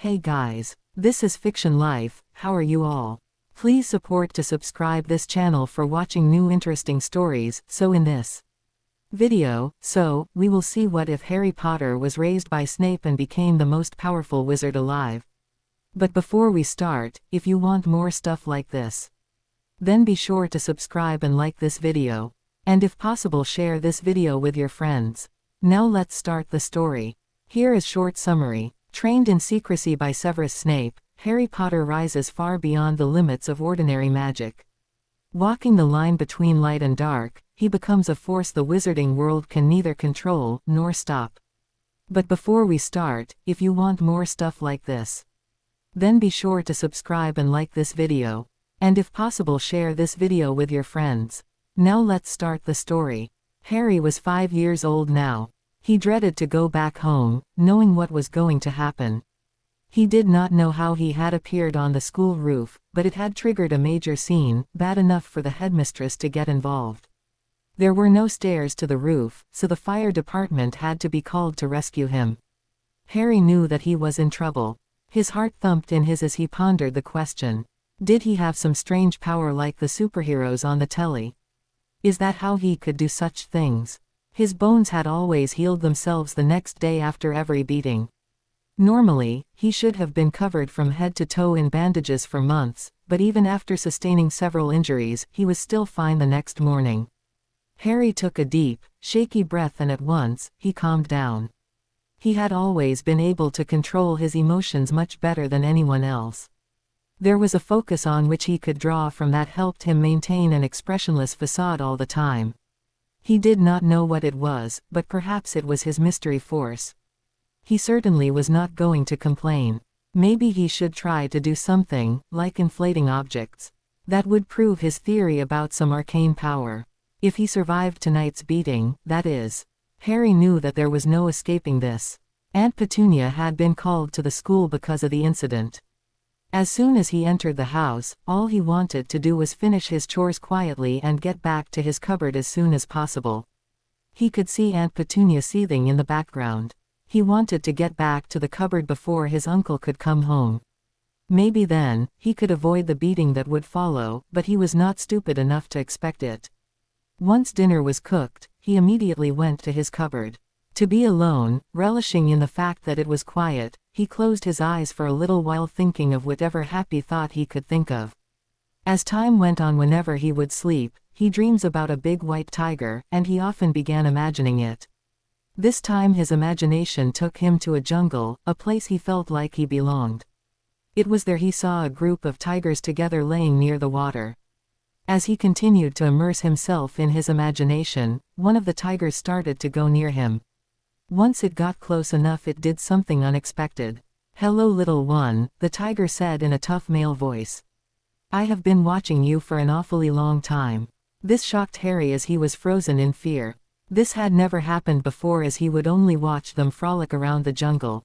Hey guys, this is Fiction Life. How are you all? Please support to subscribe this channel for watching new interesting stories. So in this video, we will see what if Harry Potter was raised by Snape and became the most powerful wizard alive. But before we start, if you want more stuff like this, then be sure to subscribe and like this video. And if possible, share this video with your friends. Now let's start the story. Here is short summary. Trained in secrecy by Severus Snape, Harry Potter rises far beyond the limits of ordinary magic. Walking the line between light and dark, he becomes a force the wizarding world can neither control nor stop. But before we start, if you want more stuff like this, then be sure to subscribe and like this video. And if possible, share this video with your friends. Now let's start the story. Harry was 5 years old now. He dreaded to go back home, knowing what was going to happen. He did not know how he had appeared on the school roof, but it had triggered a major scene, bad enough for the headmistress to get involved. There were no stairs to the roof, so the fire department had to be called to rescue him. Harry knew that he was in trouble. His heart thumped in his as he pondered the question. Did he have some strange power like the superheroes on the telly? Is that how he could do such things? His bones had always healed themselves the next day after every beating. Normally, he should have been covered from head to toe in bandages for months, but even after sustaining several injuries, he was still fine the next morning. Harry took a deep, shaky breath and at once, he calmed down. He had always been able to control his emotions much better than anyone else. There was a focus on which he could draw from that helped him maintain an expressionless facade all the time. He did not know what it was, but perhaps it was his mystery force. He certainly was not going to complain. Maybe he should try to do something, like inflating objects. That would prove his theory about some arcane power. If he survived tonight's beating, that is. Harry knew that there was no escaping this. Aunt Petunia had been called to the school because of the incident. As soon as he entered the house, all he wanted to do was finish his chores quietly and get back to his cupboard as soon as possible. He could see Aunt Petunia seething in the background. He wanted to get back to the cupboard before his uncle could come home. Maybe then, he could avoid the beating that would follow, but he was not stupid enough to expect it. Once dinner was cooked, he immediately went to his cupboard. To be alone, relishing in the fact that it was quiet, he closed his eyes for a little while thinking of whatever happy thought he could think of. As time went on, whenever he would sleep, he dreams about a big white tiger, and he often began imagining it. This time his imagination took him to a jungle, a place he felt like he belonged. It was there he saw a group of tigers together laying near the water. As he continued to immerse himself in his imagination, one of the tigers started to go near him. Once it got close enough, it did something unexpected. "Hello, little one," the tiger said in a tough male voice. "I have been watching you for an awfully long time." This shocked Harry as he was frozen in fear. This had never happened before, as he would only watch them frolic around the jungle.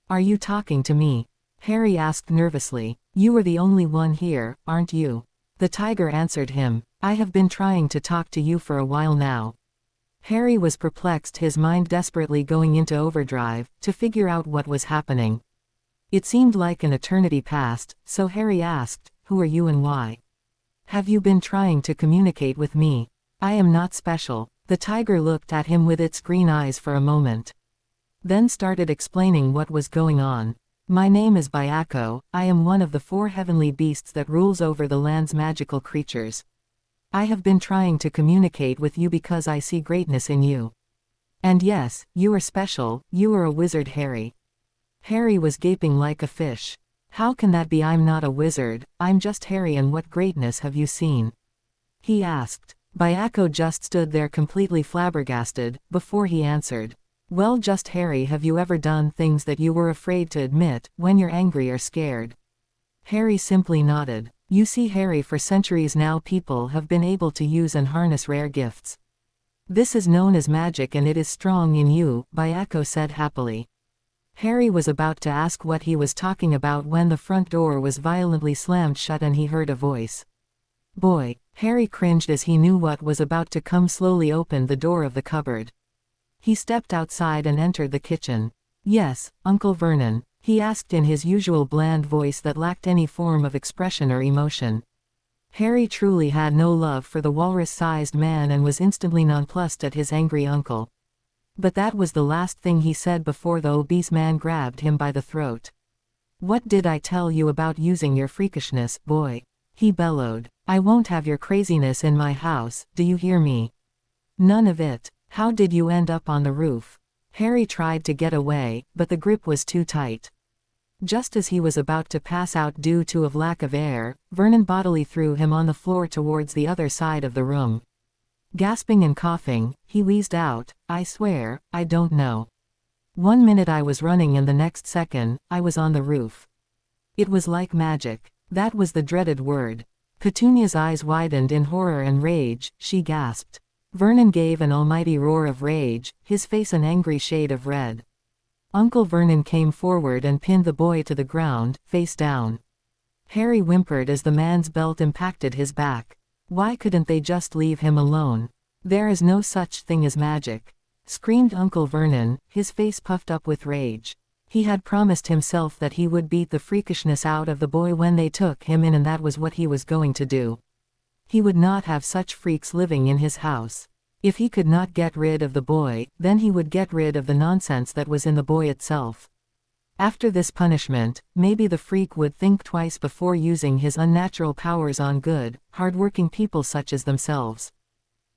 "Are you talking to me?" Harry asked nervously. "You are the only one here, aren't you?" The tiger answered him. "I have been trying to talk to you for a while now." Harry was perplexed, his mind desperately going into overdrive, to figure out what was happening. It seemed like an eternity passed, so Harry asked, "Who are you and why? Have you been trying to communicate with me?" "I am not special." The tiger looked at him with its green eyes for a moment. Then started explaining what was going on. "My name is Byako, I am one of the 4 heavenly beasts that rules over the land's magical creatures. I have been trying to communicate with you because I see greatness in you. And yes, you are special, you are a wizard, Harry." Harry was gaping like a fish. "How can that be? I'm not a wizard, I'm just Harry, and what greatness have you seen?" he asked. Byako just stood there completely flabbergasted, before he answered. "Well, just Harry, have you ever done things that you were afraid to admit, when you're angry or scared?" Harry simply nodded. "You see, Harry, for centuries now people have been able to use and harness rare gifts. This is known as magic, and it is strong in you," Byako said happily. Harry was about to ask what he was talking about when the front door was violently slammed shut and he heard a voice. "Boy!" Harry cringed as he knew what was about to come. Slowly opened the door of the cupboard. He stepped outside and entered the kitchen. "Yes, Uncle Vernon." he asked in his usual bland voice that lacked any form of expression or emotion. Harry truly had no love for the walrus-sized man and was instantly nonplussed at his angry uncle. But that was the last thing he said before the obese man grabbed him by the throat. "What did I tell you about using your freakishness, boy?" he bellowed. "I won't have your craziness in my house, do you hear me?" "None of it. How did you end up on the roof?" Harry tried to get away, but the grip was too tight. Just as he was about to pass out due to a lack of air, Vernon bodily threw him on the floor towards the other side of the room. Gasping and coughing, he wheezed out, "I swear, I don't know. 1 minute I was running and the next second, I was on the roof." It was like magic. That was the dreaded word. Petunia's eyes widened in horror and rage, she gasped. Vernon gave an almighty roar of rage, his face an angry shade of red. Uncle Vernon came forward and pinned the boy to the ground, face down. Harry whimpered as the man's belt impacted his back. "Why couldn't they just leave him alone? There is no such thing as magic," screamed Uncle Vernon, his face puffed up with rage. He had promised himself that he would beat the freakishness out of the boy when they took him in, and that was what he was going to do. He would not have such freaks living in his house. If he could not get rid of the boy, then he would get rid of the nonsense that was in the boy itself. After this punishment, maybe the freak would think twice before using his unnatural powers on good, hard-working people such as themselves.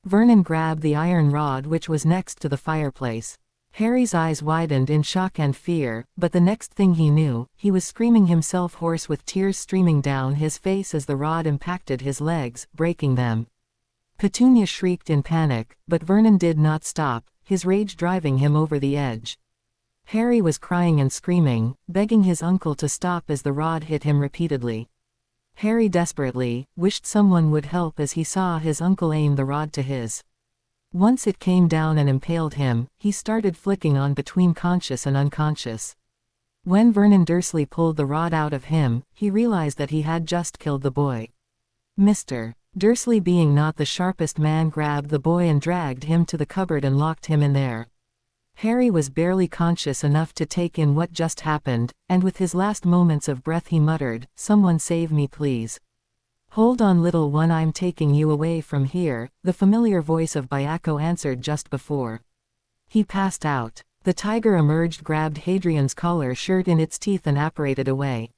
Vernon grabbed the iron rod which was next to the fireplace. Harry's eyes widened in shock and fear, but the next thing he knew, he was screaming himself hoarse with tears streaming down his face as the rod impacted his legs, breaking them. Petunia shrieked in panic, but Vernon did not stop, his rage driving him over the edge. Harry was crying and screaming, begging his uncle to stop as the rod hit him repeatedly. Harry desperately wished someone would help as he saw his uncle aim the rod to his. Once it came down and impaled him, he started flicking on between conscious and unconscious. When Vernon Dursley pulled the rod out of him, he realized that he had just killed the boy. Mr. Dursley, being not the sharpest man, grabbed the boy and dragged him to the cupboard and locked him in there. Harry was barely conscious enough to take in what just happened, and with his last moments of breath he muttered, "Someone save me please." "Hold on little one, I'm taking you away from here," the familiar voice of Bayako answered just before he passed out. The tiger emerged, grabbed Hadrian's collar shirt in its teeth and apparated away.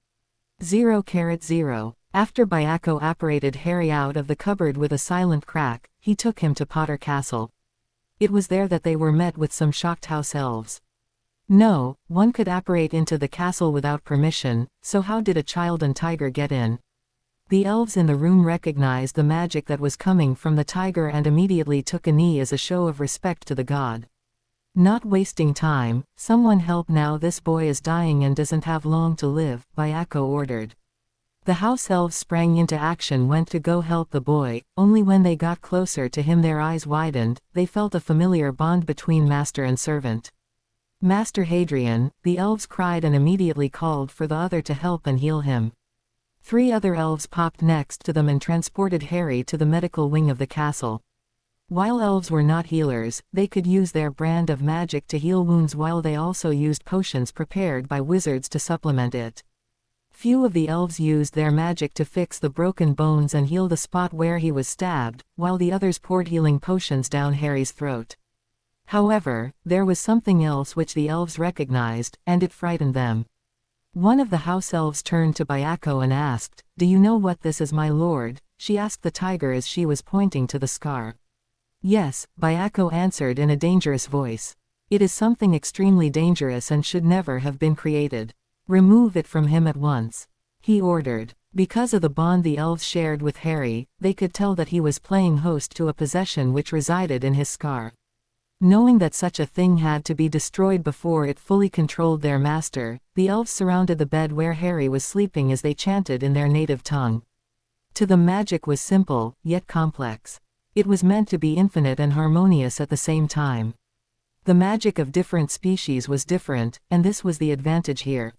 0,0. After Bayako apparated Harry out of the cupboard with a silent crack, he took him to Potter Castle. It was there that they were met with some shocked house elves. No one could apparate into the castle without permission, so how did a child and tiger get in? The elves in the room recognized the magic that was coming from the tiger and immediately took a knee as a show of respect to the god. "Not wasting time, someone help now, this boy is dying and doesn't have long to live," Bayako ordered. The house elves sprang into action, went to go help the boy. Only when they got closer to him their eyes widened, they felt a familiar bond between master and servant. "Master Hadrian," the elves cried and immediately called for the other to help and heal him. 3 other elves popped next to them and transported Harry to the medical wing of the castle. While elves were not healers, they could use their brand of magic to heal wounds, while they also used potions prepared by wizards to supplement it. Few of the elves used their magic to fix the broken bones and heal the spot where he was stabbed, while the others poured healing potions down Harry's throat. However, there was something else which the elves recognized, and it frightened them. One of the house elves turned to Bayako and asked, "Do you know what this is, my lord?" she asked the tiger as she was pointing to the scar. "Yes," Bayako answered in a dangerous voice. "It is something extremely dangerous and should never have been created. Remove it from him at once," he ordered. Because of the bond the elves shared with Harry, they could tell that he was playing host to a possession which resided in his scar. Knowing that such a thing had to be destroyed before it fully controlled their master, the elves surrounded the bed where Harry was sleeping as they chanted in their native tongue. To them magic was simple, yet complex. It was meant to be infinite and harmonious at the same time. The magic of different species was different, and this was the advantage here.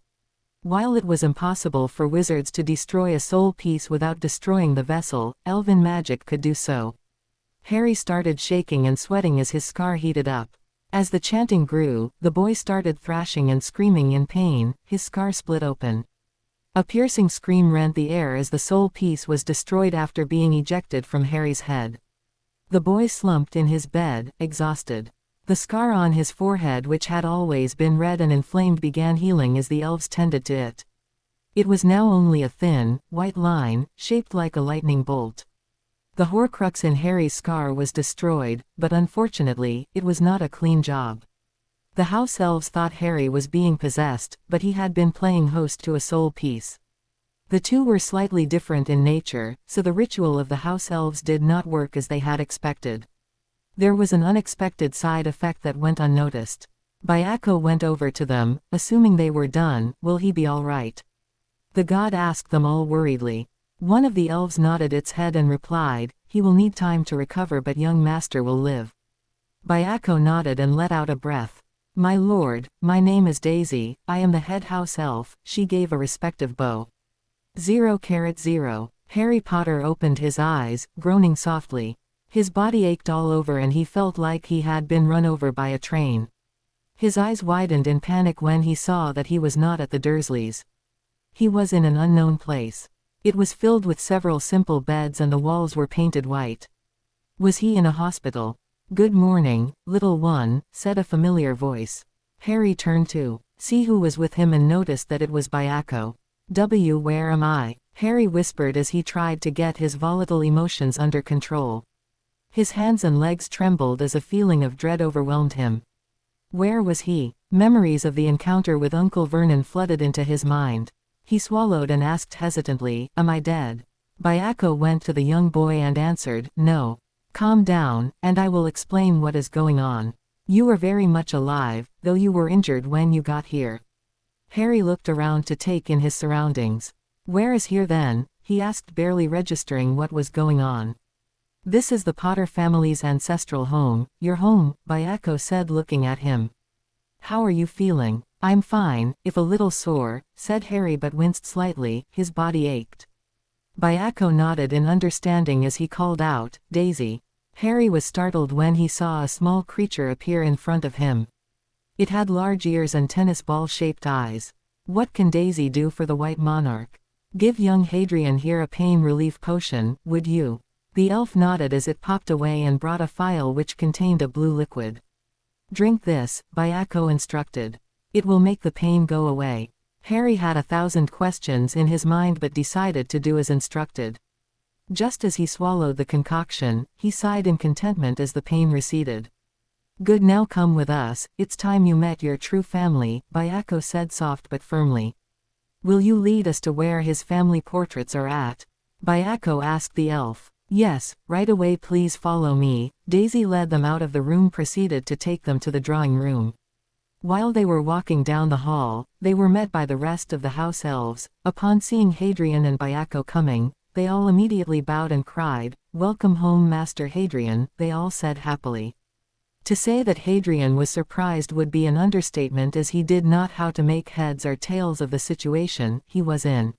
While it was impossible for wizards to destroy a soul piece without destroying the vessel, elven magic could do so. Harry started shaking and sweating as his scar heated up. As the chanting grew, the boy started thrashing and screaming in pain, his scar split open. A piercing scream rent the air as the soul piece was destroyed after being ejected from Harry's head. The boy slumped in his bed, exhausted. The scar on his forehead, which had always been red and inflamed, began healing as the elves tended to it. It was now only a thin, white line, shaped like a lightning bolt. The Horcrux in Harry's scar was destroyed, but unfortunately, it was not a clean job. The house elves thought Harry was being possessed, but he had been playing host to a soul piece. The two were slightly different in nature, so the ritual of the house elves did not work as they had expected. There was an unexpected side effect that went unnoticed. Byako went over to them, assuming they were done. "Will he be all right?" the god asked them all worriedly. One of the elves nodded its head and replied, "He will need time to recover, but young master will live." Byako nodded and let out a breath. "My lord, my name is Daisy, I am the head house elf," she gave a respective bow. 0,0. Harry Potter opened his eyes, groaning softly. His body ached all over and he felt like he had been run over by a train. His eyes widened in panic when he saw that he was not at the Dursleys. He was in an unknown place. It was filled with several simple beds and the walls were painted white. Was he in a hospital? "Good morning, little one," said a familiar voice. Harry turned to see who was with him and noticed that it was Byako. "Where am I?" Harry whispered as he tried to get his volatile emotions under control. His hands and legs trembled as a feeling of dread overwhelmed him. Where was he? Memories of the encounter with Uncle Vernon flooded into his mind. He swallowed and asked hesitantly, "Am I dead?" Byako went to the young boy and answered, "No. Calm down, and I will explain what is going on. You are very much alive, though you were injured when you got here." Harry looked around to take in his surroundings. "Where is here then?" he asked, barely registering what was going on. "This is the Potter family's ancestral home, your home," Byako said, looking at him. "How are you feeling?" "I'm fine, if a little sore," said Harry, but winced slightly, his body ached. Byako nodded in understanding as he called out, "Daisy." Harry was startled when he saw a small creature appear in front of him. It had large ears and tennis ball-shaped eyes. "What can Daisy do for the White Monarch?" "Give young Hadrian here a pain relief potion, would you?" The elf nodded as it popped away and brought a phial which contained a blue liquid. "Drink this," Byako instructed. "It will make the pain go away." Harry had 1,000 questions in his mind but decided to do as instructed. Just as he swallowed the concoction, he sighed in contentment as the pain receded. "Good, now come with us, it's time you met your true family," Byako said, soft but firmly. "Will you lead us to where his family portraits are at?" Byako asked the elf. "Yes, right away, please follow me." Daisy led them out of the room, proceeded to take them to the drawing room. While they were walking down the hall, they were met by the rest of the house elves. Upon seeing Hadrian and Byako coming, they all immediately bowed and cried, "Welcome home, Master Hadrian," they all said happily. To say that Hadrian was surprised would be an understatement, as he did not know how to make heads or tails of the situation he was in.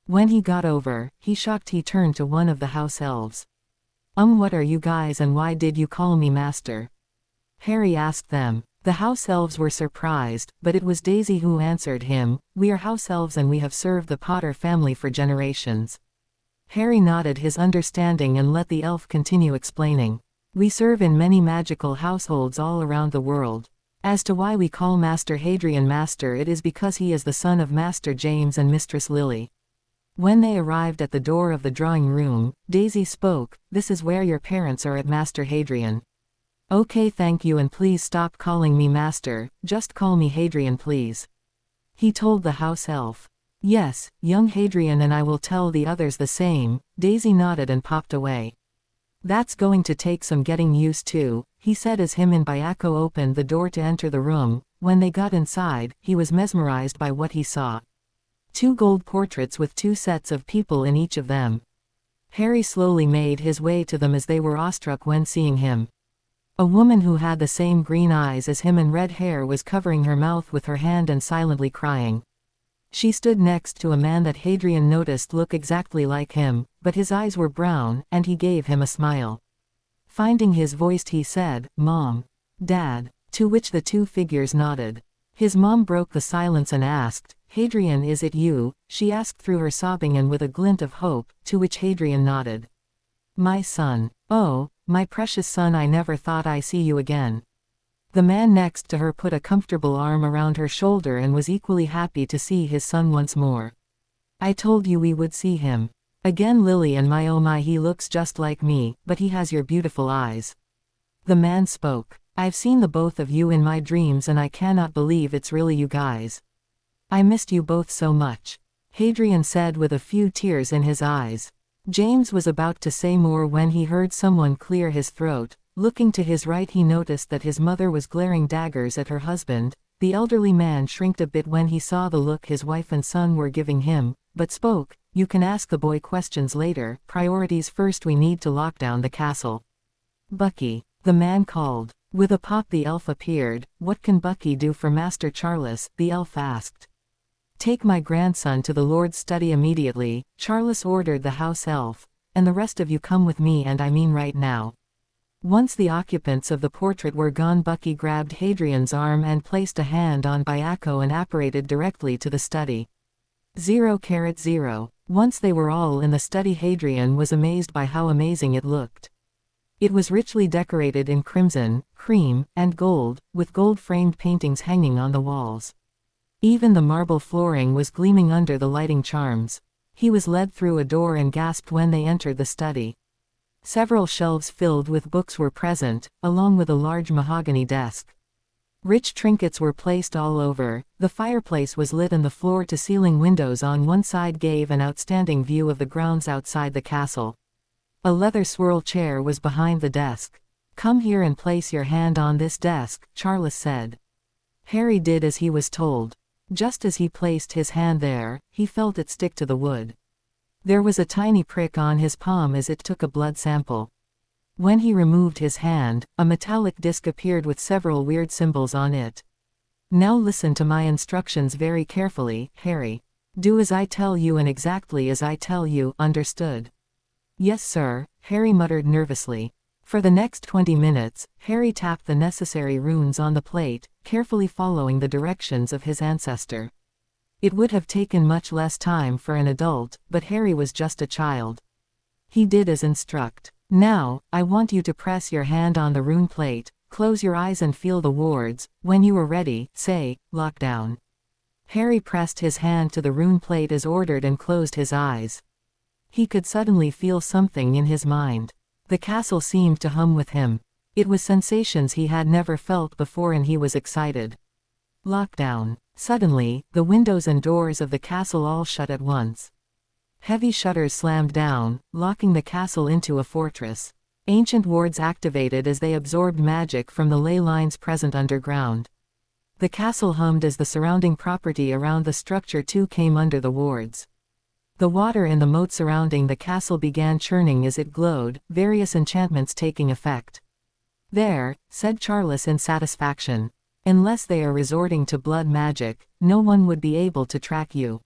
When he got over, he turned to one of the house elves. What are you guys and why did you call me master?" Harry asked them. The house elves were surprised, but it was Daisy who answered him, "We are house elves and we have served the Potter family for generations." Harry nodded his understanding and let the elf continue explaining. "We serve in many magical households all around the world. As to why we call Master Hadrian Master, it is because he is the son of Master James and Mistress Lily." When they arrived at the door of the drawing room, Daisy spoke, "This is where your parents are at, Master Hadrian." "Okay, thank you, and please stop calling me Master, just call me Hadrian please," he told the house elf. "Yes, young Hadrian, and I will tell the others the same." Daisy nodded and popped away. "That's going to take some getting used to," he said as him and Byako opened the door to enter the room. When they got inside, he was mesmerized by what he saw. 2 gold portraits with 2 sets of people in each of them. Harry slowly made his way to them as they were awestruck when seeing him. A woman who had the same green eyes as him and red hair was covering her mouth with her hand and silently crying. She stood next to a man that Hadrian noticed looked exactly like him, but his eyes were brown, and he gave him a smile. Finding his voice, he said, "Mom. Dad." to which the two figures nodded. His mom broke the silence and asked, "Hadrian, is it you?" she asked through her sobbing and with a glint of hope, to which Hadrian nodded. "My son. Oh, my precious son, I never thought I'd see you again." The man next to her put a comfortable arm around her shoulder and was equally happy to see his son once more. "I told you we would see him again, Lily, and my oh my, he looks just like me, but he has your beautiful eyes." The man spoke. "I've seen the both of you in my dreams and I cannot believe it's really you guys. I missed you both so much," Hadrian said with a few tears in his eyes. James was about to say more when he heard someone clear his throat. Looking to his right, he noticed that his mother was glaring daggers at her husband. The elderly man shrinked a bit when he saw the look his wife and son were giving him, but spoke, "You can ask the boy questions later, priorities first, we need to lock down the castle." "Bucky," the man called. With a pop the elf appeared. "What can Bucky do for Master Charles?" the elf asked. "Take my grandson to the Lord's study immediately," Charles ordered the house elf, "and the rest of you come with me, and I mean right now." Once the occupants of the portrait were gone, Bucky grabbed Hadrian's arm and placed a hand on Byako and apparated directly to the study. 0:0. Once they were all in the study, Hadrian was amazed by how amazing it looked. It was richly decorated in crimson, cream, and gold, with gold-framed paintings hanging on the walls. Even the marble flooring was gleaming under the lighting charms. He was led through a door and gasped when they entered the study. Several shelves filled with books were present, along with a large mahogany desk. Rich trinkets were placed all over. The fireplace was lit and the floor-to-ceiling windows on one side gave an outstanding view of the grounds outside the castle. A leather swirl chair was behind the desk. "Come here and place your hand on this desk," Charles said. Harry did as he was told. Just as he placed his hand there, he felt it stick to the wood. There was a tiny prick on his palm as it took a blood sample. When he removed his hand, a metallic disc appeared with several weird symbols on it. "Now listen to my instructions very carefully, Harry. Do as I tell you and exactly as I tell you, understood?" "Yes, sir," Harry muttered nervously. For the next 20 minutes, Harry tapped the necessary runes on the plate, carefully following the directions of his ancestor. It would have taken much less time for an adult, but Harry was just a child. He did as instructed. "Now, I want you to press your hand on the rune plate, close your eyes and feel the words. When you are ready, say, 'Lockdown.'" Harry pressed his hand to the rune plate as ordered and closed his eyes. He could suddenly feel something in his mind. The castle seemed to hum with him. It was sensations he had never felt before and he was excited. Lockdown. Suddenly, the windows and doors of the castle all shut at once. Heavy shutters slammed down, locking the castle into a fortress. Ancient wards activated as they absorbed magic from the ley lines present underground. The castle hummed as the surrounding property around the structure too came under the wards. The water in the moat surrounding the castle began churning as it glowed, various enchantments taking effect. "There," said Charles in satisfaction. "Unless they are resorting to blood magic, no one would be able to track you.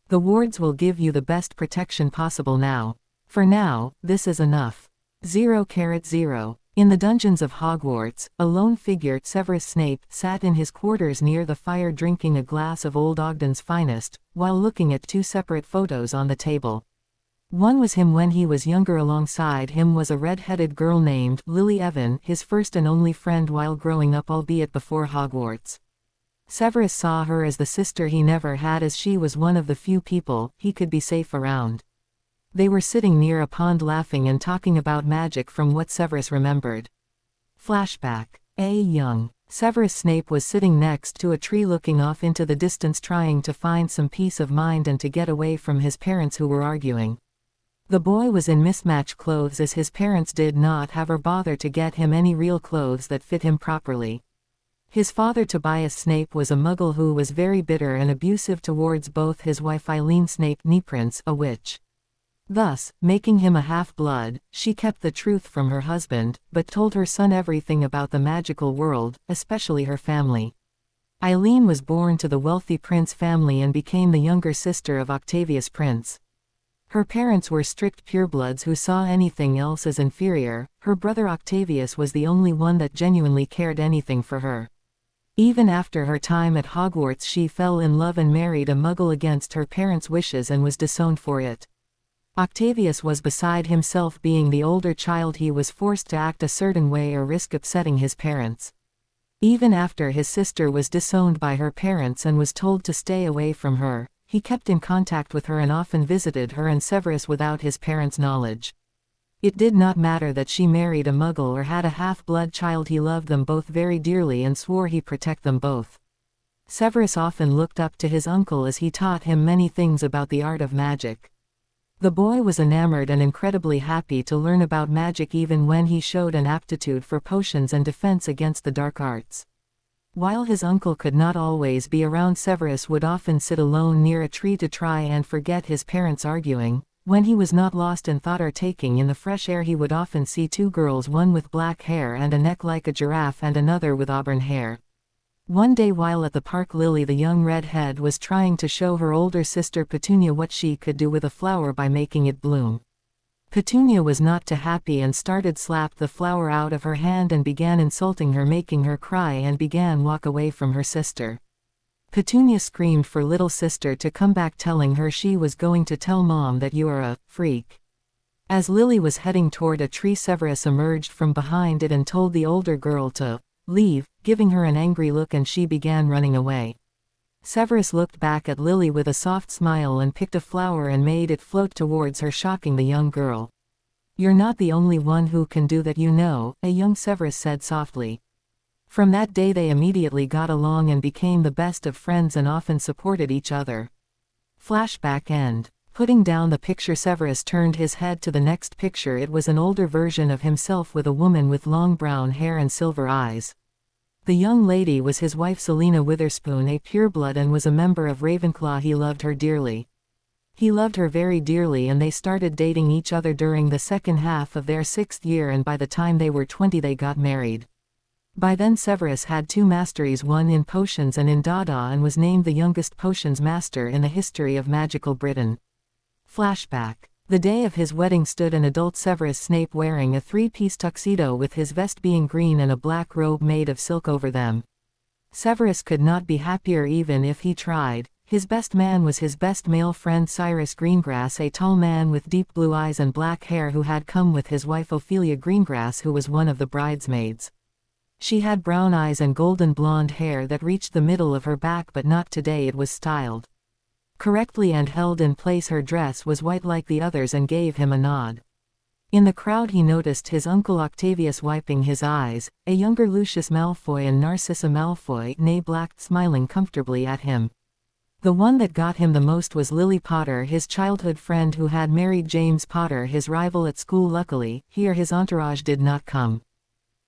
The wards will give you the best protection possible now. For now, this is enough." 0:0. In the dungeons of Hogwarts, a lone figure, Severus Snape, sat in his quarters near the fire drinking a glass of old Ogden's finest, while looking at two separate photos on the table. One was him when he was younger. Alongside him was a red-headed girl named Lily Evan, his first and only friend while growing up, albeit before Hogwarts. Severus saw her as the sister he never had, as she was one of the few people he could be safe around. They were sitting near a pond laughing and talking about magic from what Severus remembered. Flashback. Young Severus Snape was sitting next to a tree looking off into the distance, trying to find some peace of mind and to get away from his parents who were arguing. The boy was in mismatched clothes as his parents did not have or bother to get him any real clothes that fit him properly. His father, Tobias Snape, was a muggle who was very bitter and abusive towards both his wife Eileen Snape, Prince, a witch. Thus, making him a half-blood, she kept the truth from her husband, but told her son everything about the magical world, especially her family. Eileen was born to the wealthy Prince family and became the younger sister of Octavius Prince. Her parents were strict purebloods who saw anything else as inferior. Her brother Octavius was the only one that genuinely cared anything for her. Even after her time at Hogwarts she fell in love and married a Muggle against her parents' wishes and was disowned for it. Octavius was beside himself. Being the older child, he was forced to act a certain way or risk upsetting his parents. Even after his sister was disowned by her parents and was told to stay away from her, he kept in contact with her and often visited her and Severus without his parents' knowledge. It did not matter that she married a Muggle or had a half-blood child, he loved them both very dearly and swore he'd protect them both. Severus often looked up to his uncle as he taught him many things about the art of magic. The boy was enamored and incredibly happy to learn about magic, even when he showed an aptitude for potions and defense against the dark arts. While his uncle could not always be around, Severus would often sit alone near a tree to try and forget his parents arguing. When he was not lost in thought or taking in the fresh air, he would often see two girls, one with black hair and a neck like a giraffe and another with auburn hair. One day while at the park, Lily, the young redhead, was trying to show her older sister Petunia what she could do with a flower by making it bloom. Petunia was not too happy and started slapped the flower out of her hand and began insulting her, making her cry, and began walk away from her sister. Petunia screamed for little sister to come back, telling her she was going to tell Mom that you are a freak. As Lily was heading toward a tree, Severus emerged from behind it and told the older girl to leave, giving her an angry look, and she began running away. Severus looked back at Lily with a soft smile and picked a flower and made it float towards her, shocking the young girl. "You're not the only one who can do that, you know," a young Severus said softly. From that day they immediately got along and became the best of friends and often supported each other. Flashback end. Putting down the picture, Severus turned his head to the next picture. It was an older version of himself with a woman with long brown hair and silver eyes. The young lady was his wife Selena Witherspoon, a pureblood, and was a member of Ravenclaw. He loved her dearly. He loved her very dearly, and they started dating each other during the second half of their 6th year, and by the time they were 20 they got married. By then Severus had 2 masteries, one in potions and in Dada, and was named the youngest potions master in the history of magical Britain. Flashback. The day of his wedding stood an adult Severus Snape wearing a 3-piece tuxedo with his vest being green and a black robe made of silk over them. Severus could not be happier even if he tried. His best man was his best male friend Cyrus Greengrass, a tall man with deep blue eyes and black hair who had come with his wife Ophelia Greengrass, who was one of the bridesmaids. She had brown eyes and golden blonde hair that reached the middle of her back, but not today. It was styled correctly and held in place. Her dress was white like the others and gave him a nod. In the crowd he noticed his uncle Octavius wiping his eyes, a younger Lucius Malfoy and Narcissa Malfoy, née Black, smiling comfortably at him. The one that got him the most was Lily Potter, his childhood friend who had married James Potter, his rival at school. Luckily, here his entourage did not come.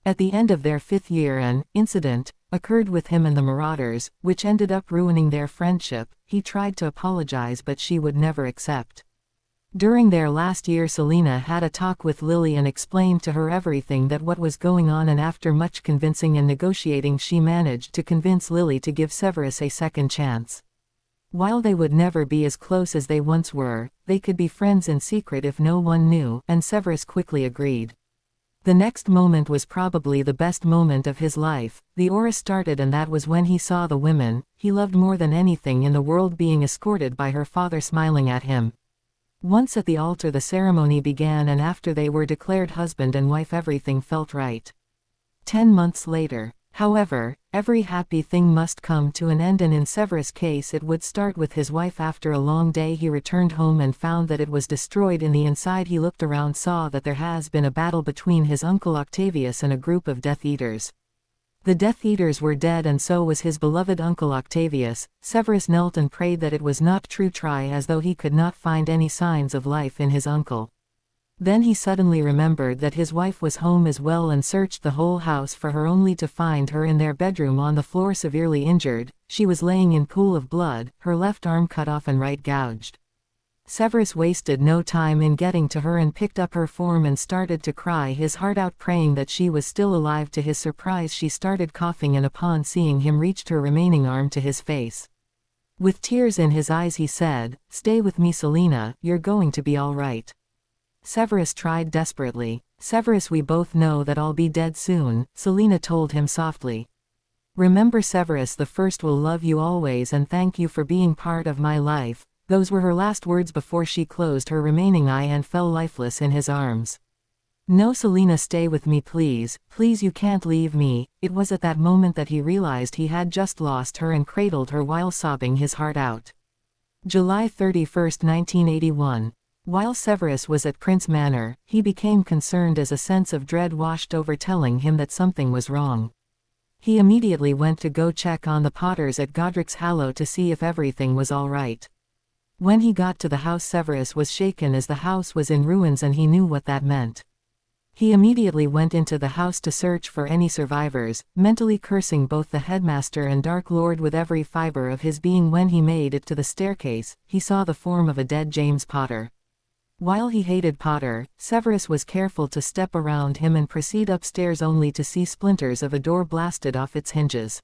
At the end of their 5th year an incident occurred with him and the Marauders, which ended up ruining their friendship. He tried to apologize, but she would never accept. During their last year Selena had a talk with Lily and explained to her everything that what was going on, and after much convincing and negotiating she managed to convince Lily to give Severus a second chance. While they would never be as close as they once were, they could be friends in secret if no one knew, and Severus quickly agreed. The next moment was probably the best moment of his life. The aura started, and that was when he saw the women he loved more than anything in the world being escorted by her father, smiling at him. Once at the altar the ceremony began, and after they were declared husband and wife everything felt right. 10 months later, however, every happy thing must come to an end, and in Severus' case it would start with his wife. After a long day he returned home and found that it was destroyed in the inside. He looked around, saw that there has been a battle between his uncle Octavius and a group of Death Eaters. The Death Eaters were dead, and so was his beloved uncle Octavius. Severus knelt and prayed that it was not true, try as though he could not find any signs of life in his uncle. Then he suddenly remembered that his wife was home as well, and searched the whole house for her, only to find her in their bedroom on the floor, severely injured. She was laying in pool of blood, her left arm cut off and right gouged. Severus wasted no time in getting to her and picked up her form and started to cry his heart out, praying that she was still alive. To his surprise she started coughing, and upon seeing him reached her remaining arm to his face. With tears in his eyes he said, "Stay with me, Selena, you're going to be all right." Severus tried desperately. "Severus, we both know that I'll be dead soon," Selena told him softly. Remember, Severus the First will love you always and thank you for being part of my life." Those were her last words before she closed her remaining eye and fell lifeless in his arms. "No, Selena, stay with me please, please, you can't leave me." It was at that moment that he realized he had just lost her and cradled her while sobbing his heart out. July 31, 1981. While Severus was at Prince Manor, he became concerned as a sense of dread washed over, telling him that something was wrong. He immediately went to go check on the Potters at Godric's Hollow to see if everything was all right. When he got to the house, Severus was shaken as the house was in ruins, and he knew what that meant. He immediately went into the house to search for any survivors, mentally cursing both the headmaster and Dark Lord with every fiber of his being. When he made it to the staircase, he saw the form of a dead James Potter. While he hated Potter, Severus was careful to step around him and proceed upstairs only to see splinters of a door blasted off its hinges.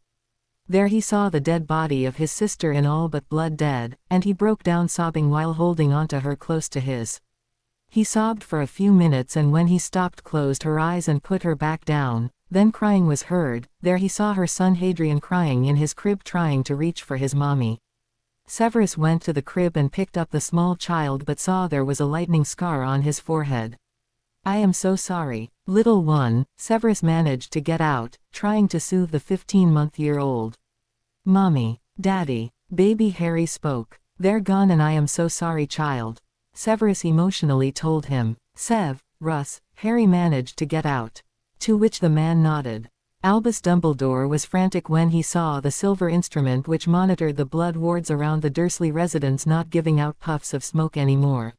There he saw the dead body of his sister, in all but blood dead, and he broke down sobbing while holding onto her close to his. He sobbed for a few minutes, and when he stopped, closed her eyes and put her back down. Then crying was heard. There he saw her son Hadrian crying in his crib, trying to reach for his mommy. Severus went to the crib and picked up the small child, but saw there was a lightning scar on his forehead. "I am so sorry, little one." Severus managed to get out, trying to soothe the 15-month-old. "Mommy, Daddy, baby," Harry spoke. "They're gone and I am so sorry, child," Severus emotionally told him. "Russ," Harry managed to get out. To which the man nodded. Albus Dumbledore was frantic when he saw the silver instrument which monitored the blood wards around the Dursley residence not giving out puffs of smoke anymore.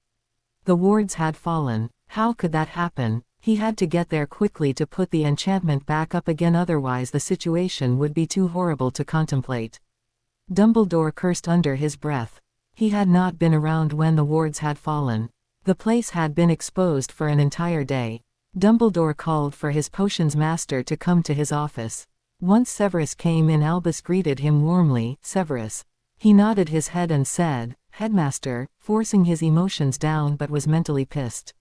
The wards had fallen. How could that happen? He had to get there quickly to put the enchantment back up again, otherwise the situation would be too horrible to contemplate. Dumbledore cursed under his breath. He had not been around when the wards had fallen. The place had been exposed for an entire day. Dumbledore called for his potions master to come to his office. Once Severus came in, Albus greeted him warmly. "Severus." He nodded his head and said, "Headmaster," forcing his emotions down, but was mentally pissed.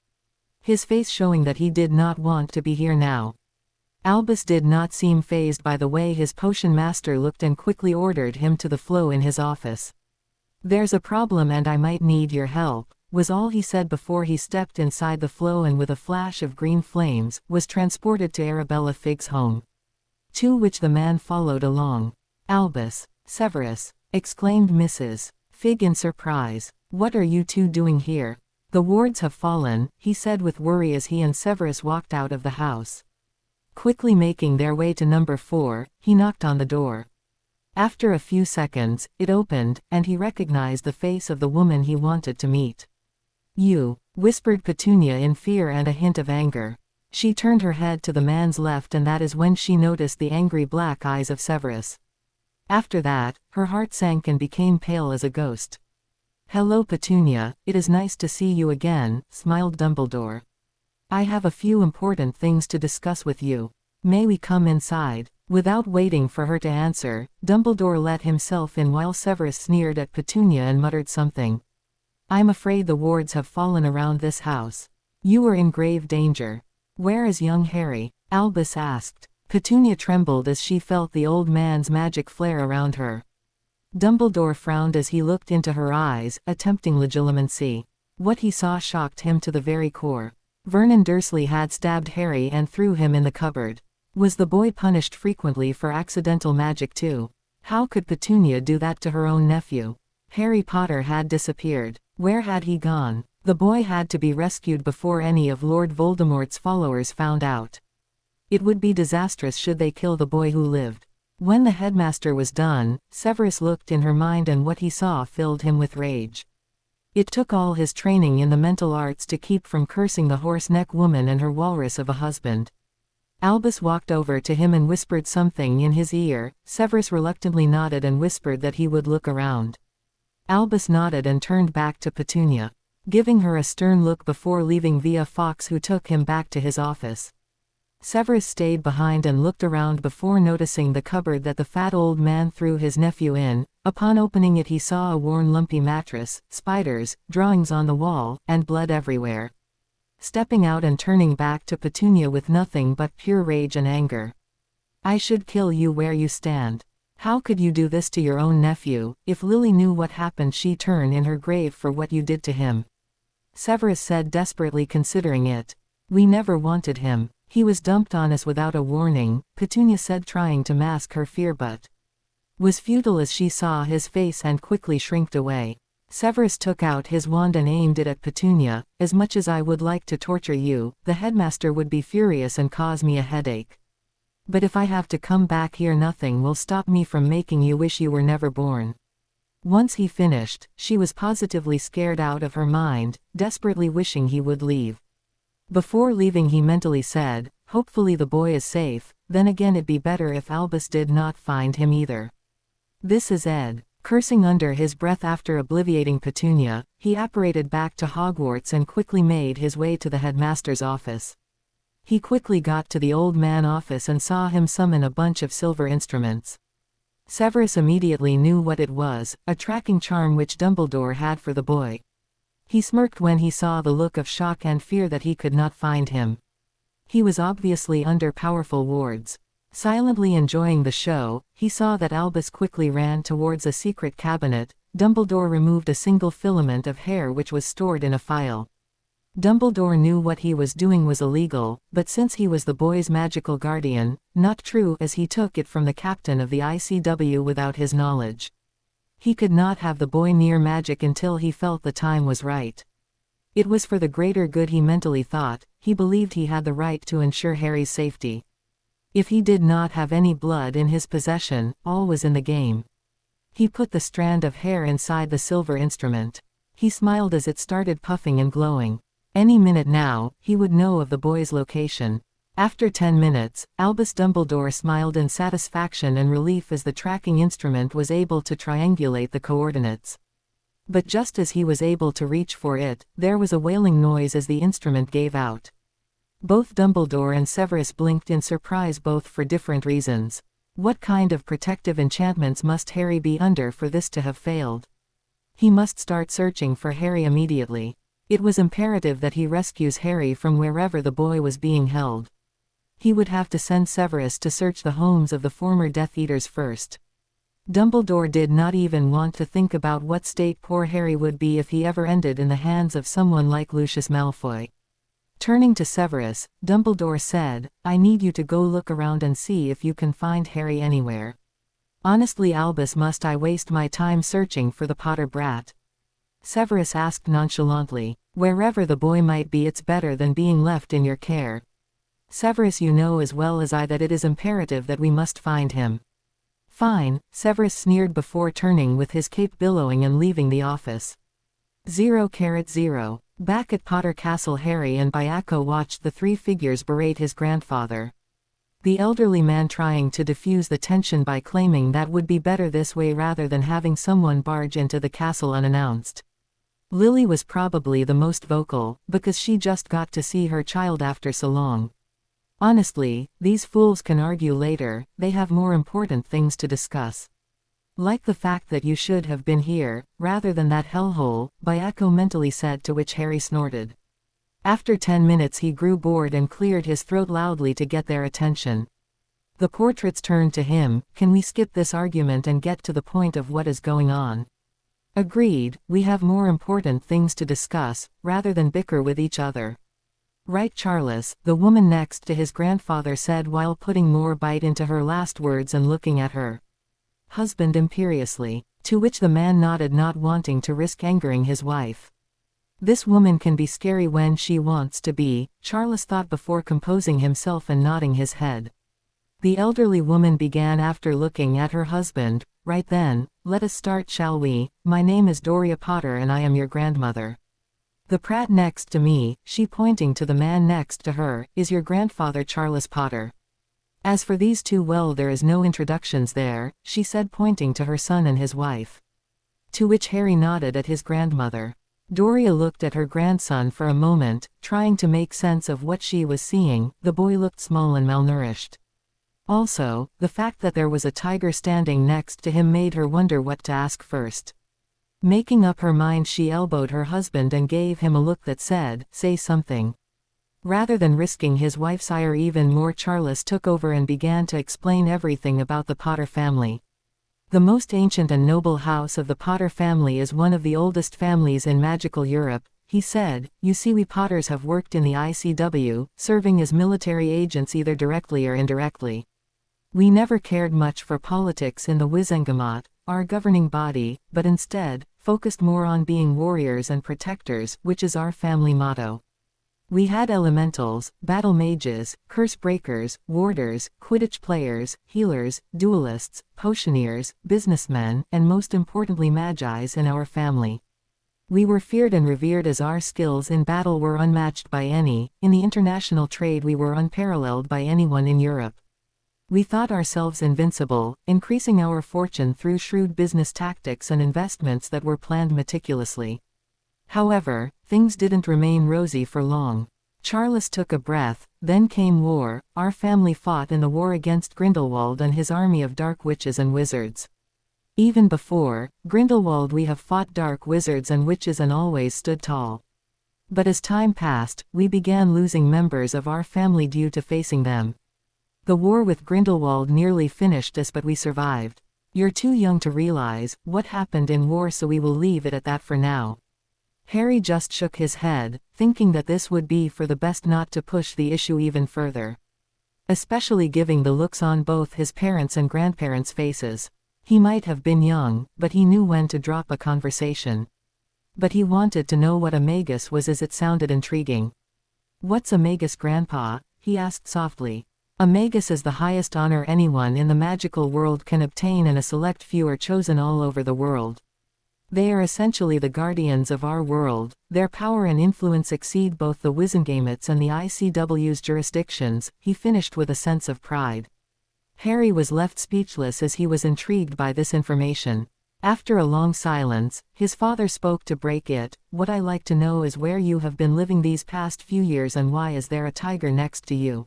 His face showing that he did not want to be here now. Albus did not seem fazed by the way his potion master looked and quickly ordered him to the flow in his office. "There's a problem and I might need your help," was all he said before he stepped inside the flow and with a flash of green flames, was transported to Arabella Figg's home. To which the man followed along. "Albus, Severus," exclaimed Mrs. Figg in surprise. "What are you two doing here?" "The wards have fallen," he said with worry as he and Severus walked out of the house. Quickly making their way to number 4, he knocked on the door. After a few seconds, it opened, and he recognized the face of the woman he wanted to meet. "You," whispered Petunia in fear and a hint of anger. She turned her head to the man's left, and that is when she noticed the angry black eyes of Severus. After that, her heart sank and became pale as a ghost. "Hello, Petunia, it is nice to see you again," smiled Dumbledore. "I have a few important things to discuss with you. May we come inside?" Without waiting for her to answer, Dumbledore let himself in while Severus sneered at Petunia and muttered something. "I'm afraid the wards have fallen around this house. You are in grave danger." "Where is young Harry?" Albus asked. Petunia trembled as she felt the old man's magic flare around her. Dumbledore frowned as he looked into her eyes, attempting legitimacy. What he saw shocked him to the very core. Vernon Dursley had stabbed Harry and threw him in the cupboard. Was the boy punished frequently for accidental magic too? How could Petunia do that to her own nephew? Harry Potter had disappeared. Where had he gone? The boy had to be rescued before any of Lord Voldemort's followers found out. It would be disastrous should they kill the boy who lived. When the headmaster was done, Severus looked in her mind, and what he saw filled him with rage. It took all his training in the mental arts to keep from cursing the horse-neck woman and her walrus of a husband. Albus walked over to him and whispered something in his ear. Severus reluctantly nodded and whispered that he would look around. Albus nodded and turned back to Petunia, giving her a stern look before leaving via Fawkes, who took him back to his office. Severus stayed behind and looked around before noticing the cupboard that the fat old man threw his nephew in. Upon opening it, he saw a worn lumpy mattress, spiders, drawings on the wall, and blood everywhere. Stepping out and turning back to Petunia with nothing but pure rage and anger. I should kill you where you stand. How could you do this to your own nephew? If Lily knew what happened, she'd turn in her grave for what you did to him. Severus said, desperately considering it. We never wanted him. He was dumped on us without a warning, Petunia said, trying to mask her fear, but was futile as she saw his face and quickly shrinked away. Severus took out his wand and aimed it at Petunia. As much as I would like to torture you, the headmaster would be furious and cause me a headache. But if I have to come back here, nothing will stop me from making you wish you were never born. Once he finished, she was positively scared out of her mind, desperately wishing he would leave. Before leaving, he mentally said, hopefully the boy is safe. Then again, it'd be better if Albus did not find him either. This is Ed. Cursing under his breath after obliviating Petunia, he apparated back to Hogwarts and quickly made his way to the headmaster's office. He quickly got to the old man's office and saw him summon a bunch of silver instruments. Severus immediately knew what it was, a tracking charm which Dumbledore had for the boy. He smirked when he saw the look of shock and fear that he could not find him. He was obviously under powerful wards. Silently enjoying the show, he saw that Albus quickly ran towards a secret cabinet. Dumbledore removed a single filament of hair which was stored in a file. Dumbledore knew what he was doing was illegal, but since he was the boy's magical guardian, not true, as he took it from the captain of the ICW without his knowledge. He could not have the boy near magic until he felt the time was right. It was for the greater good, he mentally thought. He believed he had the right to ensure Harry's safety. If he did not have any blood in his possession, all was in the game. He put the strand of hair inside the silver instrument. He smiled as it started puffing and glowing. Any minute now, he would know of the boy's location. After 10 minutes, Albus Dumbledore smiled in satisfaction and relief as the tracking instrument was able to triangulate the coordinates. But just as he was able to reach for it, there was a wailing noise as the instrument gave out. Both Dumbledore and Severus blinked in surprise, both for different reasons. What kind of protective enchantments must Harry be under for this to have failed? He must start searching for Harry immediately. It was imperative that he rescues Harry from wherever the boy was being held. He would have to send Severus to search the homes of the former Death Eaters first. Dumbledore did not even want to think about what state poor Harry would be if he ever ended in the hands of someone like Lucius Malfoy. Turning to Severus, Dumbledore said, I need you to go look around and see if you can find Harry anywhere. Honestly, Albus, must I waste my time searching for the Potter brat? Severus asked nonchalantly. Wherever the boy might be, it's better than being left in your care. Severus, you know as well as I that it is imperative that we must find him. Fine, Severus sneered before turning with his cape billowing and leaving the office. 0:0. Back at Potter Castle, Harry and Byako watched the three figures berate his grandfather. The elderly man trying to diffuse the tension by claiming that would be better this way rather than having someone barge into the castle unannounced. Lily was probably the most vocal, because she just got to see her child after so long. Honestly, these fools can argue later, they have more important things to discuss. Like the fact that you should have been here, rather than that hellhole, Byako mentally said, to which Harry snorted. After 10 minutes he grew bored and cleared his throat loudly to get their attention. The portraits turned to him. Can we skip this argument and get to the point of what is going on? Agreed, we have more important things to discuss, rather than bicker with each other. Right, Charles, the woman next to his grandfather said while putting more bite into her last words and looking at her husband imperiously, to which the man nodded, not wanting to risk angering his wife. This woman can be scary when she wants to be, Charles thought before composing himself and nodding his head. The elderly woman began after looking at her husband. Right then, let us start, shall we? My name is Doria Potter and I am your grandmother. The prat next to me, she pointing to the man next to her, is your grandfather Charles Potter. As for these two, well, there is no introductions there, she said, pointing to her son and his wife. To which Harry nodded at his grandmother. Doria looked at her grandson for a moment, trying to make sense of what she was seeing. The boy looked small and malnourished. Also, the fact that there was a tiger standing next to him made her wonder what to ask first. Making up her mind, she elbowed her husband and gave him a look that said, say something. Rather than risking his wife's ire even more, Charles took over and began to explain everything about the Potter family. The most ancient and noble house of the Potter family is one of the oldest families in magical Europe, he said. You see, we Potters have worked in the ICW, serving as military agents either directly or indirectly. We never cared much for politics in the Wizengamot, our governing body, but instead, focused more on being warriors and protectors, which is our family motto. We had elementals, battle mages, curse breakers, warders, Quidditch players, healers, duelists, potioneers, businessmen, and most importantly magis in our family. We were feared and revered as our skills in battle were unmatched by any. In the international trade we were unparalleled by anyone in Europe. We thought ourselves invincible, increasing our fortune through shrewd business tactics and investments that were planned meticulously. However, things didn't remain rosy for long. Charles took a breath. Then came war. Our family fought in the war against Grindelwald and his army of dark witches and wizards. Even before Grindelwald we have fought dark wizards and witches and always stood tall. But as time passed, we began losing members of our family due to facing them. The war with Grindelwald nearly finished us, but we survived. You're too young to realize what happened in war, so we will leave it at that for now. Harry just shook his head, thinking that this would be for the best not to push the issue even further. Especially given the looks on both his parents' and grandparents' faces. He might have been young, but he knew when to drop a conversation. But he wanted to know what a magus was, as it sounded intriguing. "What's a magus, Grandpa?" he asked softly. A magus is the highest honor anyone in the magical world can obtain, and a select few are chosen all over the world. They are essentially the guardians of our world. Their power and influence exceed both the Wizengamots and the ICW's jurisdictions, he finished with a sense of pride. Harry was left speechless as he was intrigued by this information. After a long silence, his father spoke to break it. "What I like to know is where you have been living these past few years, and why is there a tiger next to you?"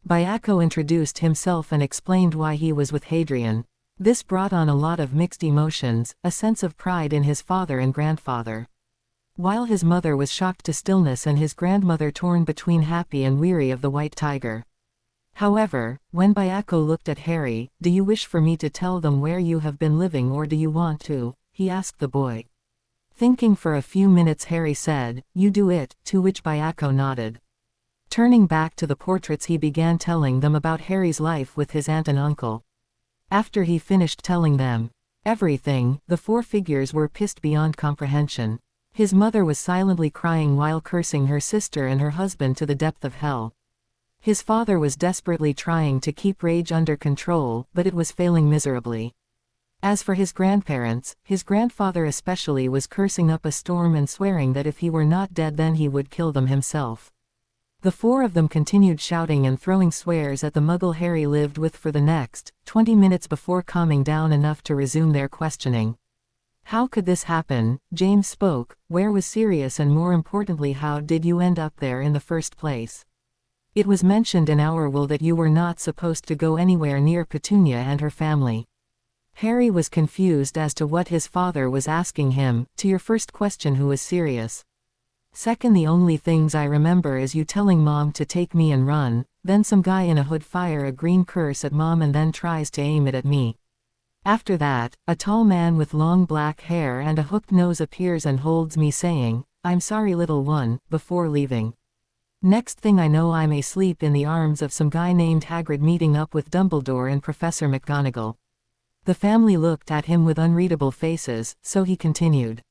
Byako introduced himself and explained why he was with Hadrian. This brought on a lot of mixed emotions, a sense of pride in his father and grandfather. While his mother was shocked to stillness and his grandmother torn between happy and weary of the white tiger. However, when Byako looked at Harry, "Do you wish for me to tell them where you have been living, or do you want to?" he asked the boy. Thinking for a few minutes, Harry said, "You do it," to which Byako nodded. Turning back to the portraits, he began telling them about Harry's life with his aunt and uncle. After he finished telling them everything, the four figures were pissed beyond comprehension. His mother was silently crying while cursing her sister and her husband to the depth of hell. His father was desperately trying to keep rage under control, but it was failing miserably. As for his grandparents, his grandfather especially was cursing up a storm and swearing that if he were not dead then he would kill them himself. The four of them continued shouting and throwing swears at the muggle Harry lived with for the next 20 minutes before calming down enough to resume their questioning. "How could this happen?" James spoke. "Where was Sirius, and more importantly, how did you end up there in the first place? It was mentioned in our will that you were not supposed to go anywhere near Petunia and her family." Harry was confused as to what his father was asking him. "To your first question, who was Sirius? Second, the only things I remember is you telling Mom to take me and run, then some guy in a hood fire a green curse at Mom and then tries to aim it at me. After that, a tall man with long black hair and a hooked nose appears and holds me saying, 'I'm sorry little one,' before leaving. Next thing I know I'm asleep in the arms of some guy named Hagrid meeting up with Dumbledore and Professor McGonagall." The family looked at him with unreadable faces, so he continued.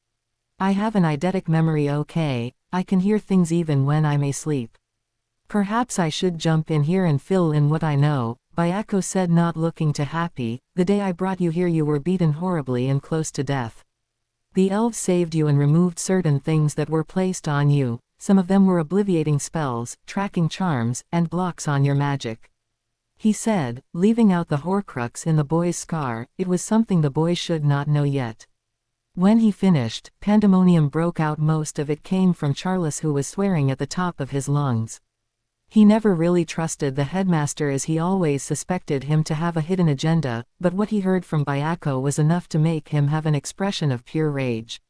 "I have an eidetic memory, okay? I can hear things even when I'm asleep. Perhaps I should jump in here and fill in what I know," Byako said, not looking too happy. "The day I brought you here you were beaten horribly and close to death. The elves saved you and removed certain things that were placed on you. Some of them were obliviating spells, tracking charms, and blocks on your magic," he said, leaving out the Horcrux in the boy's scar. It was something the boy should not know yet. When he finished, pandemonium broke out. Most of it came from Charles, who was swearing at the top of his lungs. He never really trusted the headmaster, as he always suspected him to have a hidden agenda, but what he heard from Byako was enough to make him have an expression of pure rage.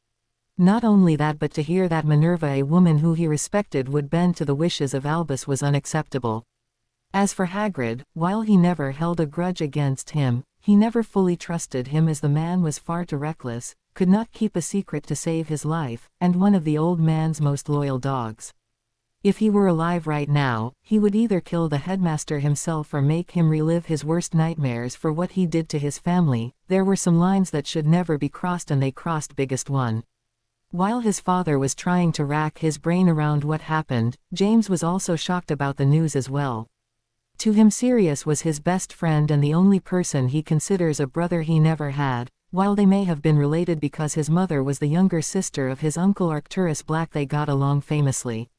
Not only that, but to hear that Minerva, a woman who he respected, would bend to the wishes of Albus was unacceptable. As for Hagrid, while he never held a grudge against him, he never fully trusted him, as the man was far too reckless, could not keep a secret to save his life, and one of the old man's most loyal dogs. If he were alive right now, he would either kill the headmaster himself or make him relive his worst nightmares for what he did to his family. There were some lines that should never be crossed, and they crossed biggest one. While his father was trying to rack his brain around what happened, James was also shocked about the news as well. To him, Sirius was his best friend and the only person he considers a brother he never had. While they may have been related because his mother was the younger sister of his uncle Arcturus Black, they got along famously.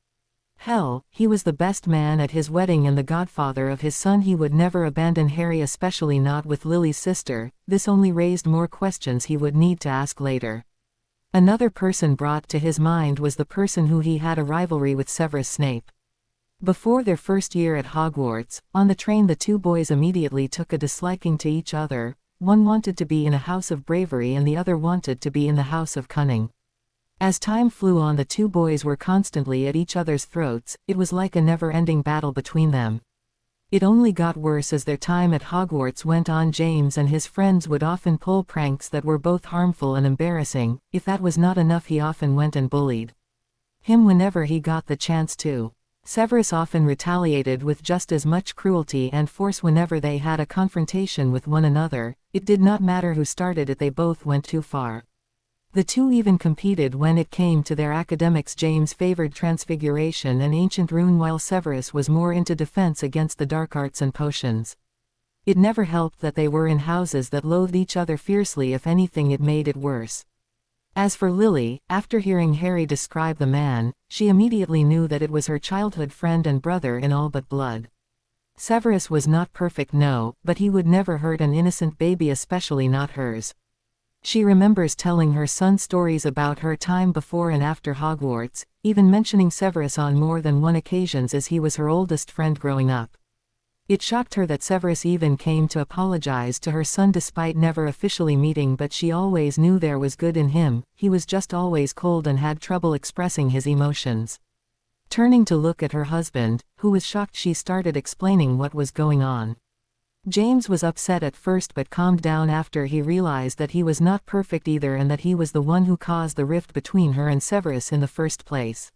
Hell, he was the best man at his wedding and the godfather of his son. He would never abandon Harry, especially not with Lily's sister. This only raised more questions he would need to ask later. Another person brought to his mind was the person who he had a rivalry with, Severus Snape. Before their first year at Hogwarts, on the train the two boys immediately took a disliking to each other. One wanted to be in a house of bravery and the other wanted to be in the house of cunning. As time flew on, the two boys were constantly at each other's throats. It was like a never-ending battle between them. It only got worse as their time at Hogwarts went on. James and his friends would often pull pranks that were both harmful and embarrassing. If that was not enough, he often went and bullied him whenever he got the chance to. Severus often retaliated with just as much cruelty and force whenever they had a confrontation with one another. It did not matter who started it, they both went too far. The two even competed when it came to their academics. James favored transfiguration and ancient rune, while Severus was more into defense against the dark arts and potions. It never helped that they were in houses that loathed each other fiercely. If anything, it made it worse. As for Lily, after hearing Harry describe the man, she immediately knew that it was her childhood friend and brother in all but blood. Severus was not perfect, no, but he would never hurt an innocent baby, especially not hers. She remembers telling her son stories about her time before and after Hogwarts, even mentioning Severus on more than one occasion, as he was her oldest friend growing up. It shocked her that Severus even came to apologize to her son despite never officially meeting, but she always knew there was good in him. He was just always cold and had trouble expressing his emotions. Turning to look at her husband, who was shocked, she started explaining what was going on. James was upset at first but calmed down after he realized that he was not perfect either and that he was the one who caused the rift between her and Severus in the first place.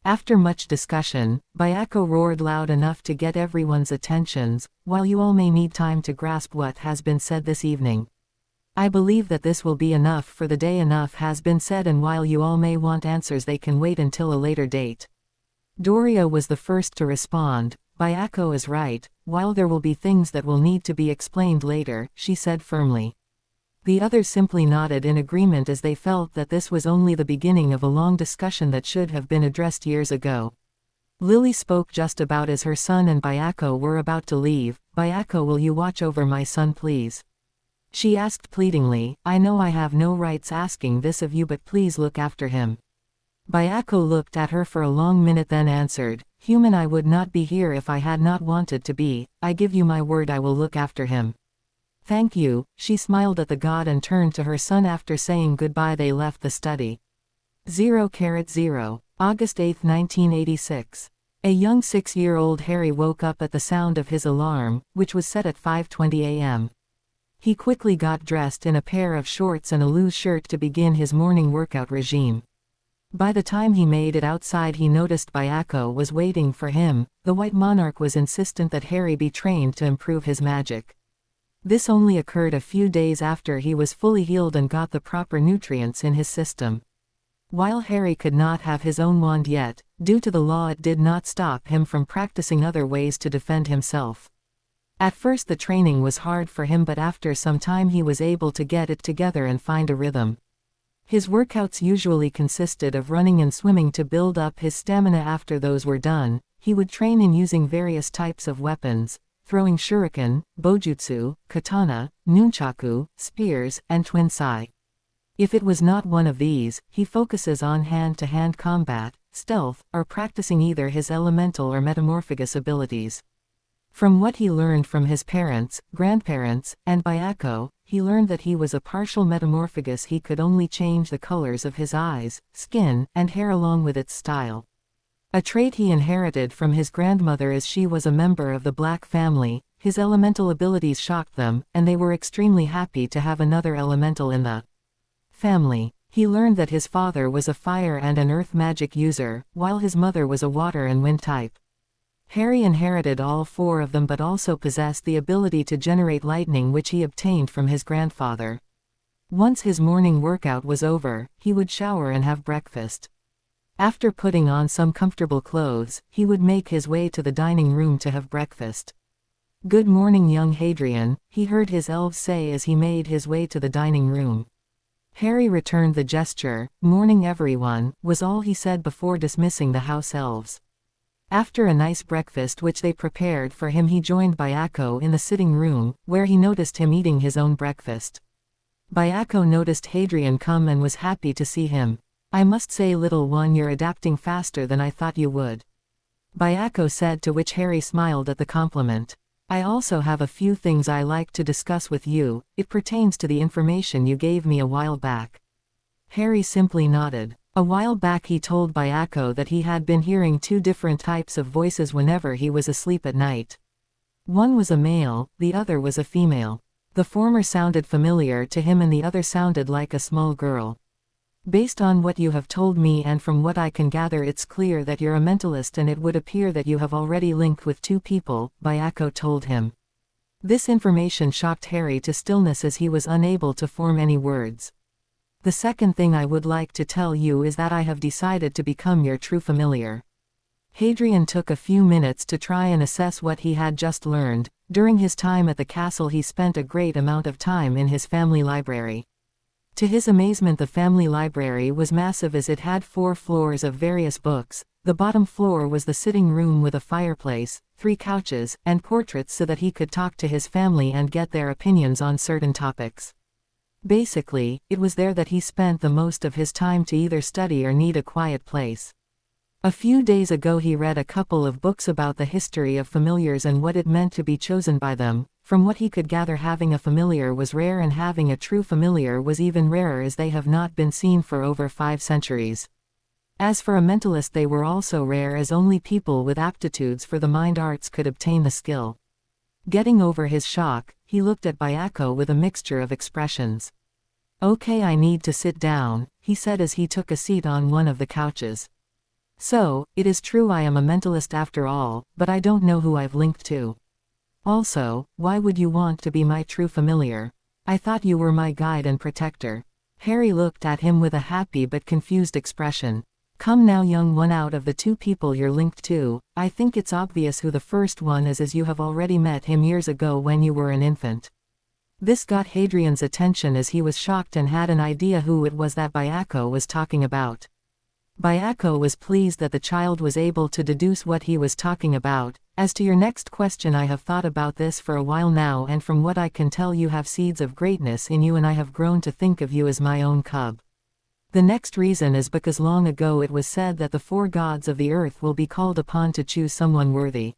After much discussion, Byako roared loud enough to get everyone's attentions. While you all may need time to grasp what has been said this evening, I believe that this will be enough for the day. Enough has been said, and while you all may want answers, they can wait until a later date. Doria was the first to respond. Byako is right. While there will be things that will need to be explained later, she said firmly. The others simply nodded in agreement, as they felt that this was only the beginning of a long discussion that should have been addressed years ago. Lily spoke just about as her son and Byako were about to leave. Byako, will you watch over my son, please? She asked pleadingly. I know I have no rights asking this of you, but please look after him. Byako looked at her for a long minute, then answered, Human, I would not be here if I had not wanted to be. I give you my word I will look after him. Thank you. She smiled at the god and turned to her son. After saying goodbye, they left the study. 0:0 August 8, 1986. A young 6-year-old Harry woke up at the sound of his alarm, which was set at 5:20 a.m. He quickly got dressed in a pair of shorts and a loose shirt to begin his morning workout regime. By the time he made it outside, he noticed Byako was waiting for him. The White Monarch was insistent that Harry be trained to improve his magic. This only occurred a few days after he was fully healed and got the proper nutrients in his system. While Harry could not have his own wand yet, due to the law, it did not stop him from practicing other ways to defend himself. At first the training was hard for him, but after some time he was able to get it together and find a rhythm. His workouts usually consisted of running and swimming to build up his stamina. After those were done, he would train in using various types of weapons, throwing shuriken, bojutsu, katana, nunchaku, spears, and twin sai. If it was not one of these, he focuses on hand-to-hand combat, stealth, or practicing either his elemental or metamorphagus abilities. From what he learned from his parents, grandparents, and Byako, he learned that he was a partial metamorphagus. He could only change the colors of his eyes, skin, and hair along with its style. A trait he inherited from his grandmother as she was a member of the Black family. His elemental abilities shocked them, and they were extremely happy to have another elemental in the family. He learned that his father was a fire and an earth magic user, while his mother was a water and wind type. Harry inherited all four of them but also possessed the ability to generate lightning, which he obtained from his grandfather. Once his morning workout was over, he would shower and have breakfast. After putting on some comfortable clothes, he would make his way to the dining room to have breakfast. "Good morning, young Hadrian," he heard his elves say as he made his way to the dining room. Harry returned the gesture. "Morning everyone," was all he said before dismissing the house elves. After a nice breakfast which they prepared for him, he joined Byako in the sitting room, where he noticed him eating his own breakfast. Byako noticed Hadrian come and was happy to see him. "I must say, little one, you're adapting faster than I thought you would," Byako said, to which Harry smiled at the compliment. "I also have a few things I like to discuss with you. It pertains to the information you gave me a while back." Harry simply nodded. A while back he told Byako that he had been hearing two different types of voices whenever he was asleep at night. One was a male, the other was a female. The former sounded familiar to him and the other sounded like a small girl. "Based on what you have told me and from what I can gather, it's clear that you're a mentalist, and it would appear that you have already linked with two people," Byako told him. This information shocked Harry to stillness as he was unable to form any words. "The second thing I would like to tell you is that I have decided to become your true familiar." Hadrian took a few minutes to try and assess what he had just learned. During his time at the castle, he spent a great amount of time in his family library. To his amazement, the family library was massive as it had 4 floors of various books. The bottom floor was the sitting room with a fireplace, 3 couches, and portraits so that he could talk to his family and get their opinions on certain topics. Basically, it was there that he spent the most of his time to either study or need a quiet place. A few days ago he read a couple of books about the history of familiars and what it meant to be chosen by them. From what he could gather, having a familiar was rare, and having a true familiar was even rarer, as they have not been seen for over 5 centuries. As for a mentalist, they were also rare, as only people with aptitudes for the mind arts could obtain the skill. Getting over his shock, he looked at Byako with a mixture of expressions. "Okay, I need to sit down," he said as he took a seat on one of the couches. "So, it is true I am a mentalist after all, but I don't know who I've linked to. Also, why would you want to be my true familiar? I thought you were my guide and protector." Harry looked at him with a happy but confused expression. "Come now, young one, out of the 2 people you're linked to, I think it's obvious who the first one is, as you have already met him years ago when you were an infant." This got Hadrian's attention as he was shocked and had an idea who it was that Byako was talking about. Byako was pleased that the child was able to deduce what he was talking about. "As to your next question, I have thought about this for a while now, and from what I can tell, you have seeds of greatness in you, and I have grown to think of you as my own cub. The next reason is because long ago it was said that the 4 gods of the earth will be called upon to choose someone worthy.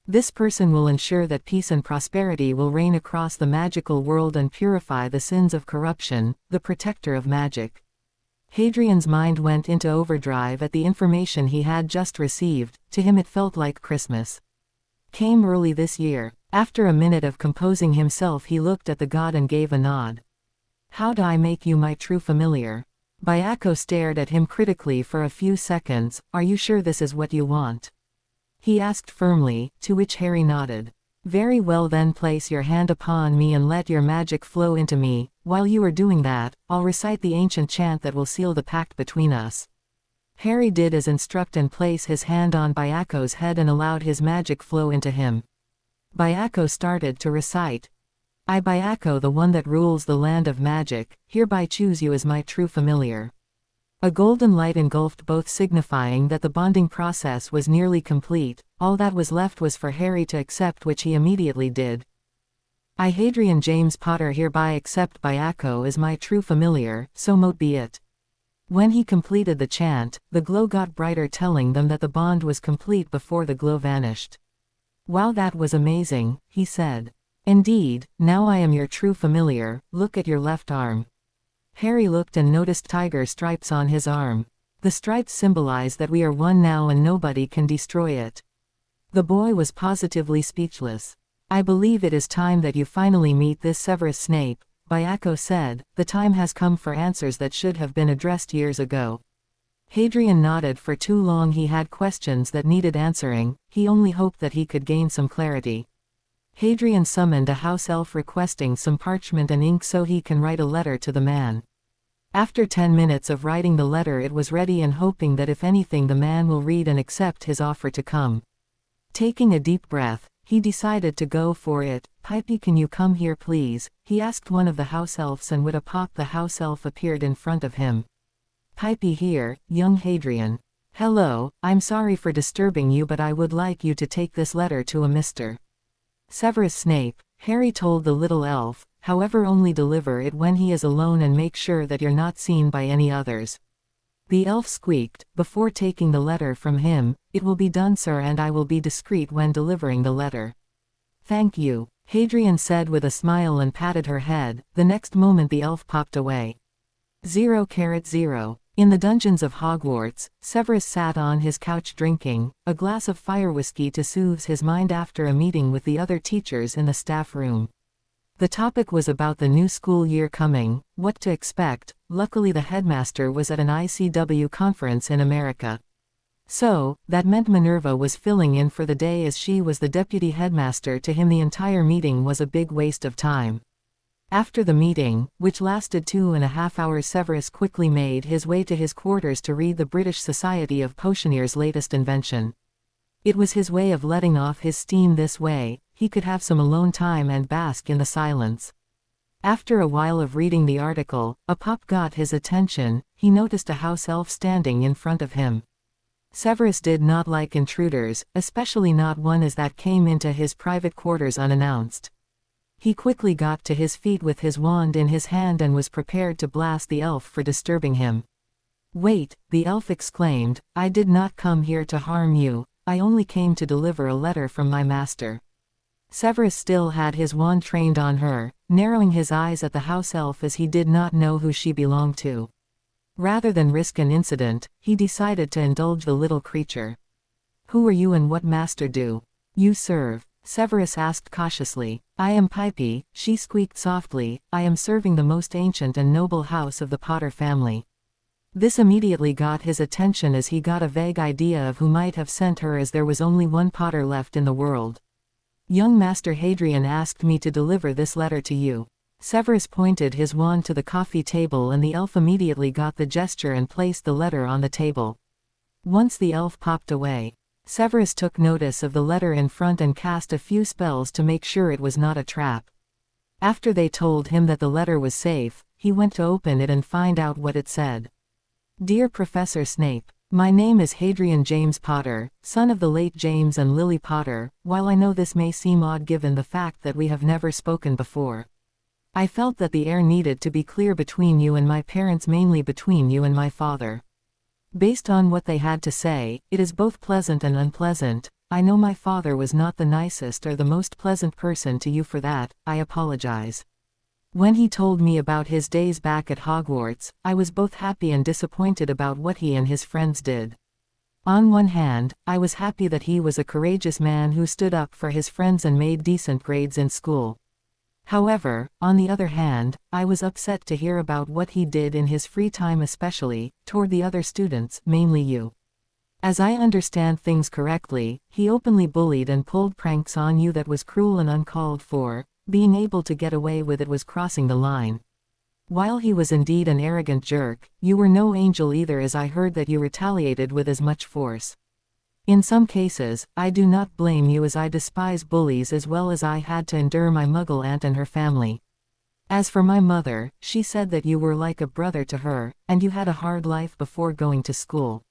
This person will ensure that peace and prosperity will reign across the magical world and purify the sins of corruption, the protector of magic." Hadrian's mind went into overdrive at the information he had just received. To him it felt like Christmas came early this year. After a minute of composing himself, he looked at the god and gave a nod. "How do I make you my true familiar?" Byako stared at him critically for a few seconds. "Are you sure this is what you want?" he asked firmly, to which Harry nodded. "Very well, then place your hand upon me and let your magic flow into me. While you are doing that, I'll recite the ancient chant that will seal the pact between us." Harry did as instructed and placed his hand on Byako's head and allowed his magic flow into him. Byako started to recite. "I, Byako, the one that rules the land of magic, hereby choose you as my true familiar." A golden light engulfed both, signifying that the bonding process was nearly complete. All that was left was for Harry to accept, which he immediately did. "I, Hadrian James Potter, hereby accept Byako as my true familiar, so mote be it." When he completed the chant, the glow got brighter, telling them that the bond was complete before the glow vanished. Wow, that was amazing, he said. Indeed, now I am your true familiar, look at your left arm. Harry looked and noticed tiger stripes on his arm. The stripes symbolize that we are one now and nobody can destroy it. The boy was positively speechless. I believe it is time that you finally meet this Severus Snape, Byako said. The time has come for answers that should have been addressed years ago. Hadrian nodded. For too long he had questions that needed answering, he only hoped that he could gain some clarity. Hadrian summoned a house elf requesting some parchment and ink so he can write a letter to the man. After 10 minutes of writing the letter it was ready, and hoping that if anything the man will read and accept his offer to come. Taking a deep breath, he decided to go for it. Pipey, can you come here please? He asked one of the house elves, and with a pop the house elf appeared in front of him. Pipey here, young Hadrian. Hello, I'm sorry for disturbing you, but I would like you to take this letter to a Mr. Severus Snape, Harry told the little elf, however only deliver it when he is alone and make sure that you're not seen by any others. The elf squeaked, before taking the letter from him, "It will be done, sir, and I will be discreet when delivering the letter." "Thank you," Hadrian said with a smile and patted her head. The next moment the elf popped away. 0:0. In the dungeons of Hogwarts, Severus sat on his couch drinking a glass of fire whiskey to soothe his mind after a meeting with the other teachers in the staff room. The topic was about the new school year coming, what to expect. Luckily the headmaster was at an ICW conference in America. So, that meant Minerva was filling in for the day as she was the deputy headmaster. To him the entire meeting was a big waste of time. After the meeting, which lasted 2.5 hours, Severus quickly made his way to his quarters to read the British Society of Potioneers' latest invention. It was his way of letting off his steam. This way, he could have some alone time and bask in the silence. After a while of reading the article, a pop got his attention. He noticed a house elf standing in front of him. Severus did not like intruders, especially not one as that came into his private quarters unannounced. He quickly got to his feet with his wand in his hand and was prepared to blast the elf for disturbing him. "Wait," the elf exclaimed, "I did not come here to harm you, I only came to deliver a letter from my master." Severus still had his wand trained on her, narrowing his eyes at the house elf as he did not know who she belonged to. Rather than risk an incident, he decided to indulge the little creature. "Who are you and what master do you serve?" Severus asked cautiously. "I am Pipey," she squeaked softly. "I am serving the most ancient and noble house of the Potter family." This immediately got his attention as he got a vague idea of who might have sent her, as there was only one Potter left in the world. "Young Master Hadrian asked me to deliver this letter to you." Severus pointed his wand to the coffee table and the elf immediately got the gesture and placed the letter on the table. Once the elf popped away, Severus took notice of the letter in front and cast a few spells to make sure it was not a trap. After they told him that the letter was safe, he went to open it and find out what it said. "Dear Professor Snape, my name is Hadrian James Potter, son of the late James and Lily Potter. While I know this may seem odd given the fact that we have never spoken before, I felt that the air needed to be clear between you and my parents, mainly between you and my father. Based on what they had to say, it is both pleasant and unpleasant. I know my father was not the nicest or the most pleasant person to you. For that, I apologize. When he told me about his days back at Hogwarts, I was both happy and disappointed about what he and his friends did. On one hand, I was happy that he was a courageous man who stood up for his friends and made decent grades in school. However, on the other hand, I was upset to hear about what he did in his free time, especially toward the other students, mainly you. As I understand things correctly, he openly bullied and pulled pranks on you that was cruel and uncalled for. Being able to get away with it was crossing the line. While he was indeed an arrogant jerk, you were no angel either, as I heard that you retaliated with as much force. In some cases, I do not blame you, as I despise bullies as well as I had to endure my Muggle aunt and her family. As for my mother, she said that you were like a brother to her, and you had a hard life before going to school.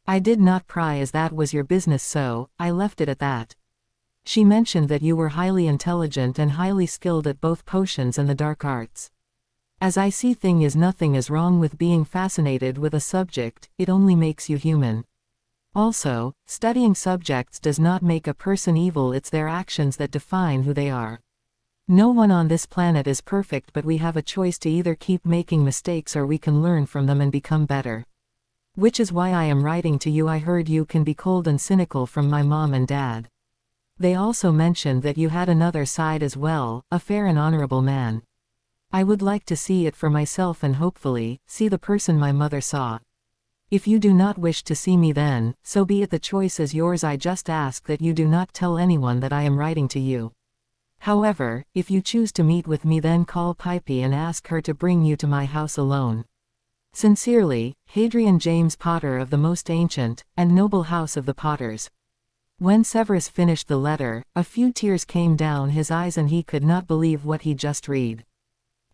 I did not pry, as that was your business, so I left it at that. She mentioned that you were highly intelligent and highly skilled at both potions and the dark arts. As I see thing is, nothing is wrong with being fascinated with a subject, it only makes you human. Also, studying subjects does not make a person evil, it's their actions that define who they are. No one on this planet is perfect, but we have a choice to either keep making mistakes or we can learn from them and become better. Which is why I am writing to you. I heard you can be cold and cynical from my mom and dad. They also mentioned that you had another side as well, a fair and honorable man. I would like to see it for myself and hopefully, see the person my mother saw. If you do not wish to see me, then, so be it, the choice is yours. I just ask that you do not tell anyone that I am writing to you. However, if you choose to meet with me, then call Pipey and ask her to bring you to my house alone. Sincerely, Hadrian James Potter of the most ancient and noble house of the Potters. When Severus finished the letter, a few tears came down his eyes and he could not believe what he just read.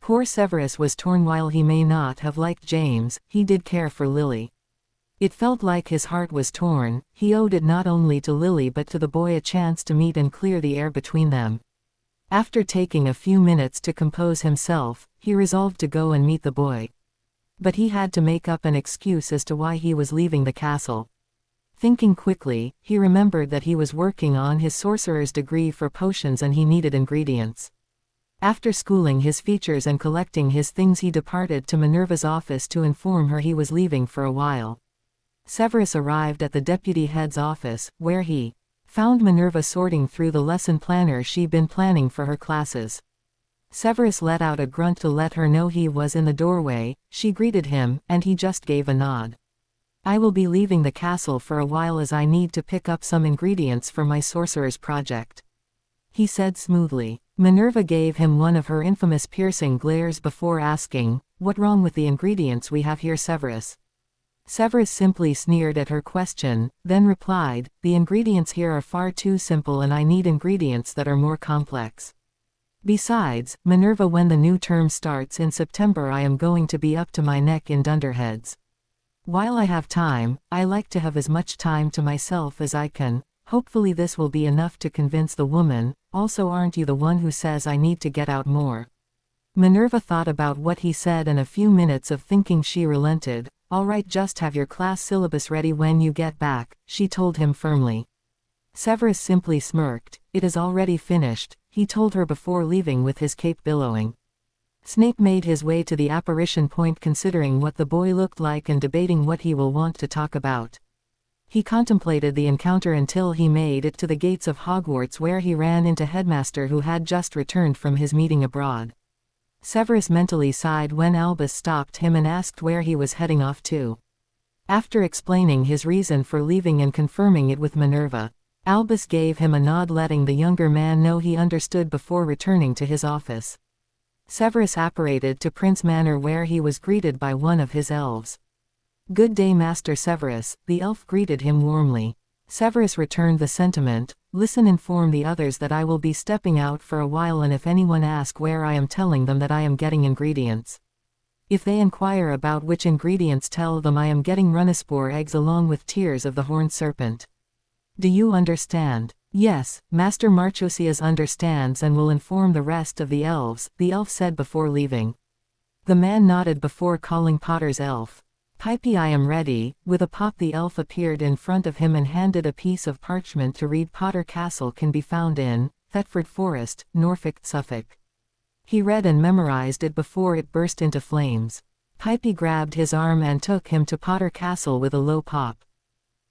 Poor Severus was torn. While he may not have liked James, he did care for Lily. It felt like his heart was torn. He owed it not only to Lily but to the boy a chance to meet and clear the air between them. After taking a few minutes to compose himself, he resolved to go and meet the boy. But he had to make up an excuse as to why he was leaving the castle. Thinking quickly, he remembered that he was working on his sorcerer's degree for potions and he needed ingredients. After schooling his features and collecting his things, he departed to Minerva's office to inform her he was leaving for a while. Severus arrived at the deputy head's office, where he found Minerva sorting through the lesson planner she'd been planning for her classes. Severus let out a grunt to let her know he was in the doorway. She greeted him, and he just gave a nod. I will be leaving the castle for a while as I need to pick up some ingredients for my sorcerer's project, he said smoothly. Minerva gave him one of her infamous piercing glares before asking, "What wrong with the ingredients we have here, Severus?" Severus simply sneered at her question, then replied, "The ingredients here are far too simple and I need ingredients that are more complex. Besides, Minerva, when the new term starts in September I am going to be up to my neck in dunderheads. While I have time, I like to have as much time to myself as I can. Hopefully this will be enough to convince the woman. Also, aren't you the one who says I need to get out more?" Minerva thought about what he said and a few minutes of thinking she relented. "All right, just have your class syllabus ready when you get back," she told him firmly. Severus simply smirked. "It is already finished," he told her before leaving with his cape billowing. Snape made his way to the apparition point, considering what the boy looked like and debating what he will want to talk about. He contemplated the encounter until he made it to the gates of Hogwarts, where he ran into Headmaster, who had just returned from his meeting abroad. Severus mentally sighed when Albus stopped him and asked where he was heading off to. After explaining his reason for leaving and confirming it with Minerva, Albus gave him a nod, letting the younger man know he understood before returning to his office. Severus apparated to Prince Manor, where he was greeted by one of his elves. "Good day, Master Severus," the elf greeted him warmly. Severus returned the sentiment. "Listen, inform the others that I will be stepping out for a while, and if anyone asks where I am, telling them that I am getting ingredients. If they inquire about which ingredients, tell them I am getting Runnispore eggs along with tears of the horned serpent. Do you understand?" "Yes, Master Marchosias understands and will inform the rest of the elves," the elf said before leaving. The man nodded before calling Potter's elf. "Pipey, I am ready." With a pop, the elf appeared in front of him and handed a piece of parchment to read. "Potter Castle can be found in Thetford Forest, Norfolk, Suffolk." He read and memorized it before it burst into flames. Pipey grabbed his arm and took him to Potter Castle with a low pop.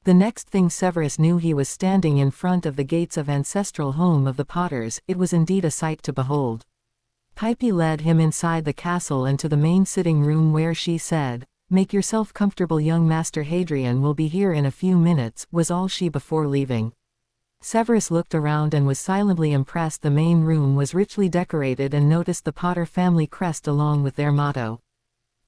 The next thing Severus knew, he was standing in front of the gates of ancestral home of the Potters. It was indeed a sight to behold. Pipey led him inside the castle and to the main sitting room, where she said, "Make yourself comfortable, young Master Hadrian will be here in a few minutes," was all she before leaving. Severus looked around and was silently impressed. The main room was richly decorated and noticed the Potter family crest along with their motto.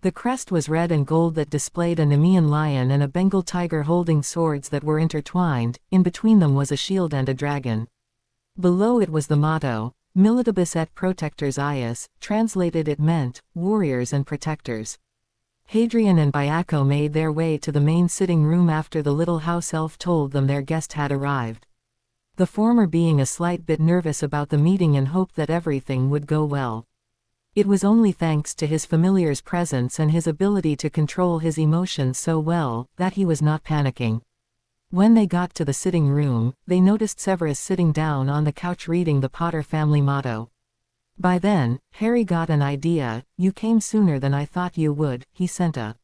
The crest was red and gold, that displayed a Nemean lion and a Bengal tiger holding swords that were intertwined. In between them was a shield and a dragon. Below it was the motto, Militibus et Protectors Ius. Translated, it meant, warriors and protectors. Hadrian and Byacco made their way to the main sitting room after the little house elf told them their guest had arrived. The former being a slight bit nervous about the meeting and hoped that everything would go well. It was only thanks to his familiar's presence and his ability to control his emotions so well that he was not panicking. When they got to the sitting room, they noticed Severus sitting down on the couch reading the Potter family motto. By then, Harry got an idea. "You came sooner than I thought you would," he sent a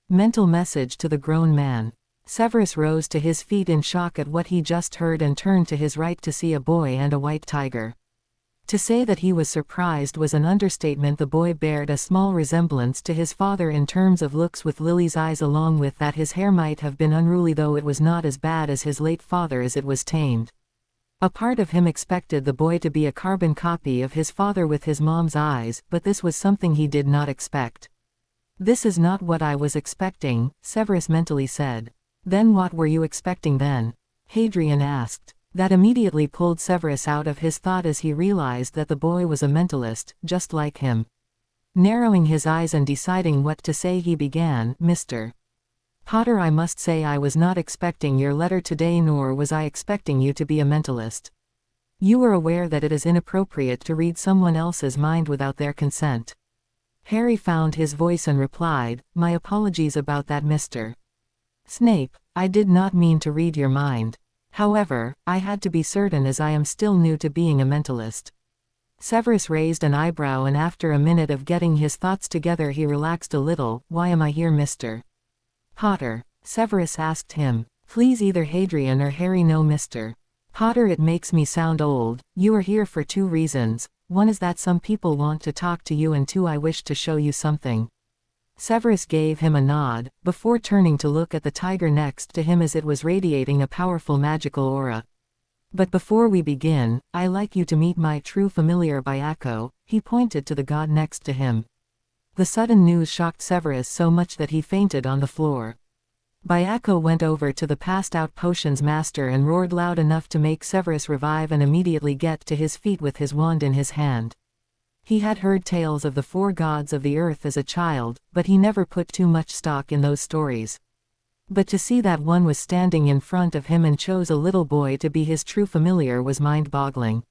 mental message to the grown man. Severus rose to his feet in shock at what he just heard and turned to his right to see a boy and a white tiger. To say that he was surprised was an understatement. The boy bared a small resemblance to his father in terms of looks, with Lily's eyes, along with that his hair might have been unruly, though it was not as bad as his late father's. It was tamed. A part of him expected the boy to be a carbon copy of his father with his mom's eyes, but this was something he did not expect. "This is not what I was expecting," Severus mentally said. "Then what were you expecting then?" Hadrian asked. That immediately pulled Severus out of his thought as he realized that the boy was a mentalist, just like him. Narrowing his eyes and deciding what to say, he began, "Mr. Potter, I must say I was not expecting your letter today, nor was I expecting you to be a mentalist. You are aware that it is inappropriate to read someone else's mind without their consent." Harry found his voice and replied, "My apologies about that, Mr. Snape. I did not mean to read your mind. However, I had to be certain, as I am still new to being a mentalist." Severus raised an eyebrow, and after a minute of getting his thoughts together he relaxed a little. "Why am I here, Mr. Potter?" Severus asked him. "Please, either Hadrian or Harry know, Mr. Potter, it makes me sound old. You are here for 2 reasons. One is that some people want to talk to you, and 2, I wish to show you something." Severus gave him a nod, before turning to look at the tiger next to him, as it was radiating a powerful magical aura. "But before we begin, I like you to meet my true familiar Byako." He pointed to the god next to him. The sudden news shocked Severus so much that he fainted on the floor. Byako went over to the passed-out potions master and roared loud enough to make Severus revive and immediately get to his feet with his wand in his hand. He had heard tales of the 4 gods of the earth as a child, but he never put too much stock in those stories. But to see that one was standing in front of him and chose a little boy to be his true familiar was mind-boggling.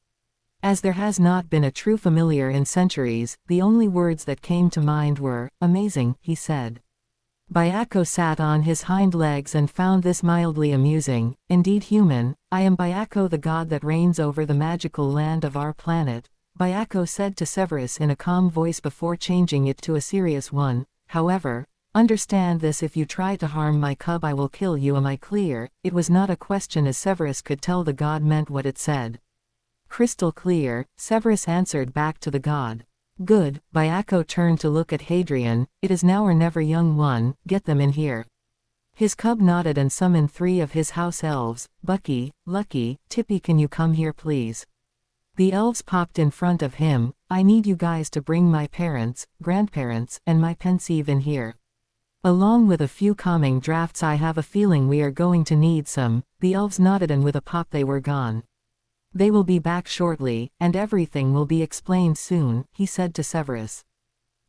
As there has not been a true familiar in centuries, the only words that came to mind were, "Amazing," he said. Byako sat on his hind legs and found this mildly amusing. "Indeed, human, I am Byako, the god that reigns over the magical land of our planet," Byako said to Severus in a calm voice before changing it to a serious one. "However, understand this: if you try to harm my cub, I will kill you. Am I clear?" It was not a question, as Severus could tell the god meant what it said. "Crystal clear," Severus answered back to the god. "Good." Byako turned to look at Hadrian. "It is now or never, young one. Get them in here." His cub nodded and summoned 3 of his house elves. "Bucky, Lucky, Tippy, can you come here, please?" The elves popped in front of him. "I need you guys to bring my parents, grandparents, and my pensieve in here. Along with a few calming drafts. I have a feeling we are going to need some." The elves nodded, and with a pop they were gone. "They will be back shortly, and everything will be explained soon," he said to Severus.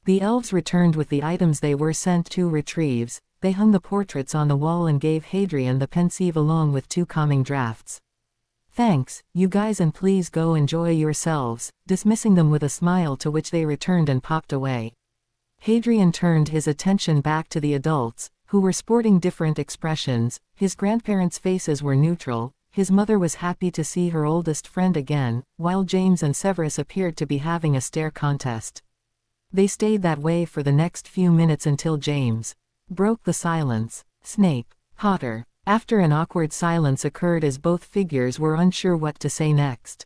The elves returned with the items they were sent to retrieve. They hung the portraits on the wall and gave Hadrian the pensieve along with 2 calming drafts. "Thanks, you guys, and please go enjoy yourselves," dismissing them with a smile, to which they returned and popped away. Hadrian turned his attention back to the adults, who were sporting different expressions. His grandparents' faces were neutral. His mother was happy to see her oldest friend again, while James and Severus appeared to be having a stare contest. They stayed that way for the next few minutes until James broke the silence. "Snape, Potter." After an awkward silence occurred as both figures were unsure what to say next.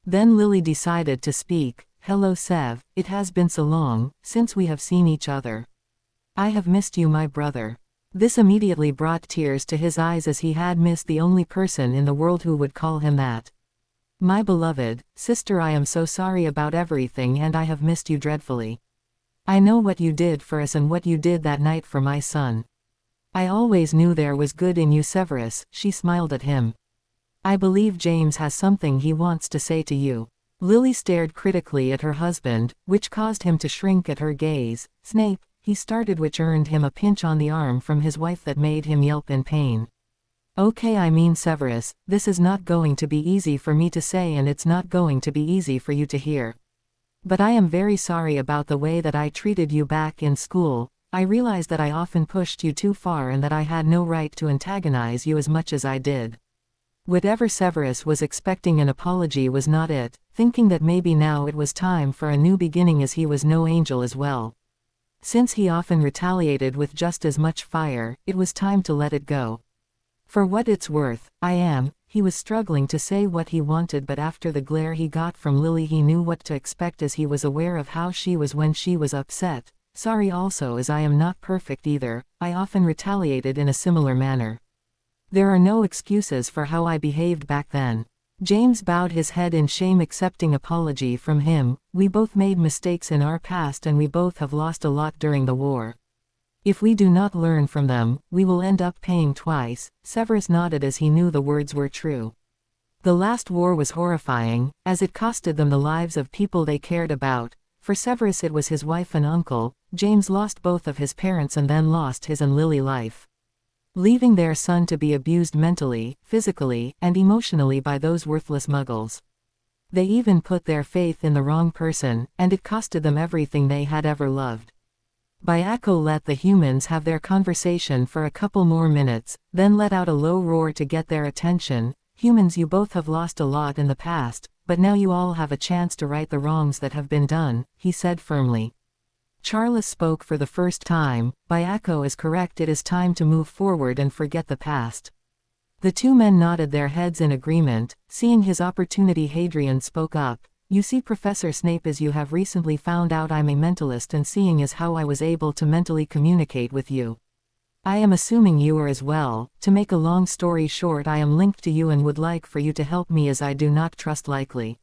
Then Lily decided to speak. "Hello, Sev. It has been so long since we have seen each other. I have missed you, my brother." This immediately brought tears to his eyes, as he had missed the only person in the world who would call him that. "My beloved sister, I am so sorry about everything, and I have missed you dreadfully. I know what you did for us and what you did that night for my son. I always knew there was good in you, Severus." She smiled at him. "I believe James has something he wants to say to you." Lily stared critically at her husband, which caused him to shrink at her gaze. "Snape," he started, which earned him a pinch on the arm from his wife that made him yelp in pain. "Okay, I mean, Severus, this is not going to be easy for me to say, and it's not going to be easy for you to hear. But I am very sorry about the way that I treated you back in school. I realize that I often pushed you too far and that I had no right to antagonize you as much as I did. Whatever Severus was expecting, an apology was not it, thinking that maybe now it was time for a new beginning, as he was no angel as well. Since he often retaliated with just as much fire, it was time to let it go. For what it's worth, I am. He was struggling to say what he wanted, but after the glare he got from Lily he knew what to expect, as he was aware of how she was when she was upset. Sorry also, as I am not perfect either, I often retaliated in a similar manner. There are no excuses for how I behaved back then. James bowed his head in shame, accepting apology from him. We both made mistakes in our past and we both have lost a lot during the war. If we do not learn from them, we will end up paying twice. Severus nodded as he knew the words were true. The last war was horrifying, as it costed them the lives of people they cared about. For Severus it was his wife and uncle. James lost both of his parents and then lost his and Lily life, leaving their son to be abused mentally, physically, and emotionally by those worthless muggles. They even put their faith in the wrong person, and it costed them everything they had ever loved. Byako let the humans have their conversation for a couple more minutes, then let out a low roar to get their attention. Humans, you both have lost a lot in the past, but now you all have a chance to right the wrongs that have been done, he said firmly. Charles spoke for the first time. Byako is correct, it is time to move forward and forget the past. The two men nodded their heads in agreement. Seeing his opportunity, Hadrian spoke up. You see, Professor Snape, as you have recently found out, I'm a mentalist, and seeing as how I was able to mentally communicate with you, I am assuming you are as well. To make a long story short, I am linked to you and would like for you to help me, as I do not trust likely.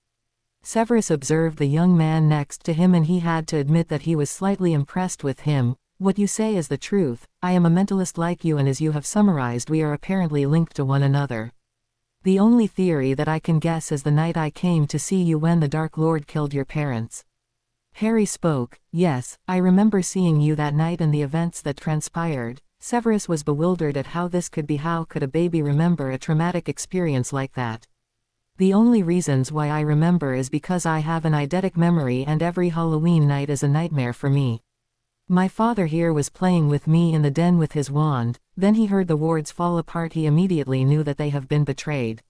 Severus observed the young man next to him and he had to admit that he was slightly impressed with him. What you say is the truth. I am a mentalist like you, and as you have summarized, we are apparently linked to one another. The only theory that I can guess is the night I came to see you when the Dark Lord killed your parents. Harry spoke. Yes, I remember seeing you that night and the events that transpired. Severus was bewildered at how this could be. How could a baby remember a traumatic experience like that? The only reasons why I remember is because I have an eidetic memory, and every Halloween night is a nightmare for me. My father here was playing with me in the den with his wand, then he heard the wards fall apart. He immediately knew that they have been betrayed.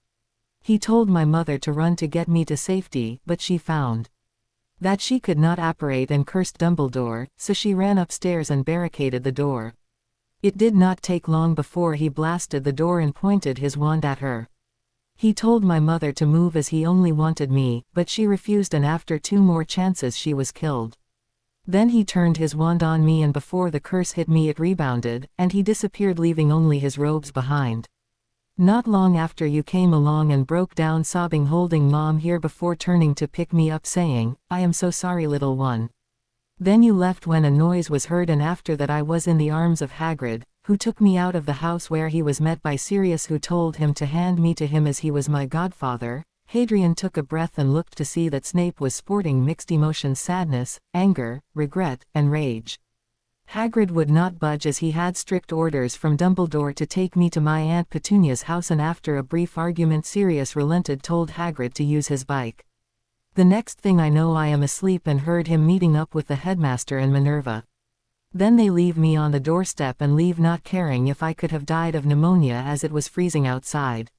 He told my mother to run to get me to safety, but she found that she could not apparate and cursed Dumbledore, so she ran upstairs and barricaded the door. It did not take long before he blasted the door and pointed his wand at her. He told my mother to move as he only wanted me, but she refused, and after 2 more chances she was killed. Then he turned his wand on me, and before the curse hit me it rebounded, and he disappeared, leaving only his robes behind. Not long after you came along and broke down sobbing, holding Mom here before turning to pick me up saying, I am so sorry, little one. Then you left when a noise was heard, and after that I was in the arms of Hagrid, who took me out of the house, where he was met by Sirius, who told him to hand me to him as he was my godfather. Hadrian took a breath and looked to see that Snape was sporting mixed emotions: sadness, anger, regret, and rage. Hagrid would not budge, as he had strict orders from Dumbledore to take me to my Aunt Petunia's house, and after a brief argument Sirius relented, told Hagrid to use his bike. The next thing I know I am asleep and heard him meeting up with the headmaster and Minerva. Then they leave me on the doorstep and leave, not caring if I could have died of pneumonia as it was freezing outside.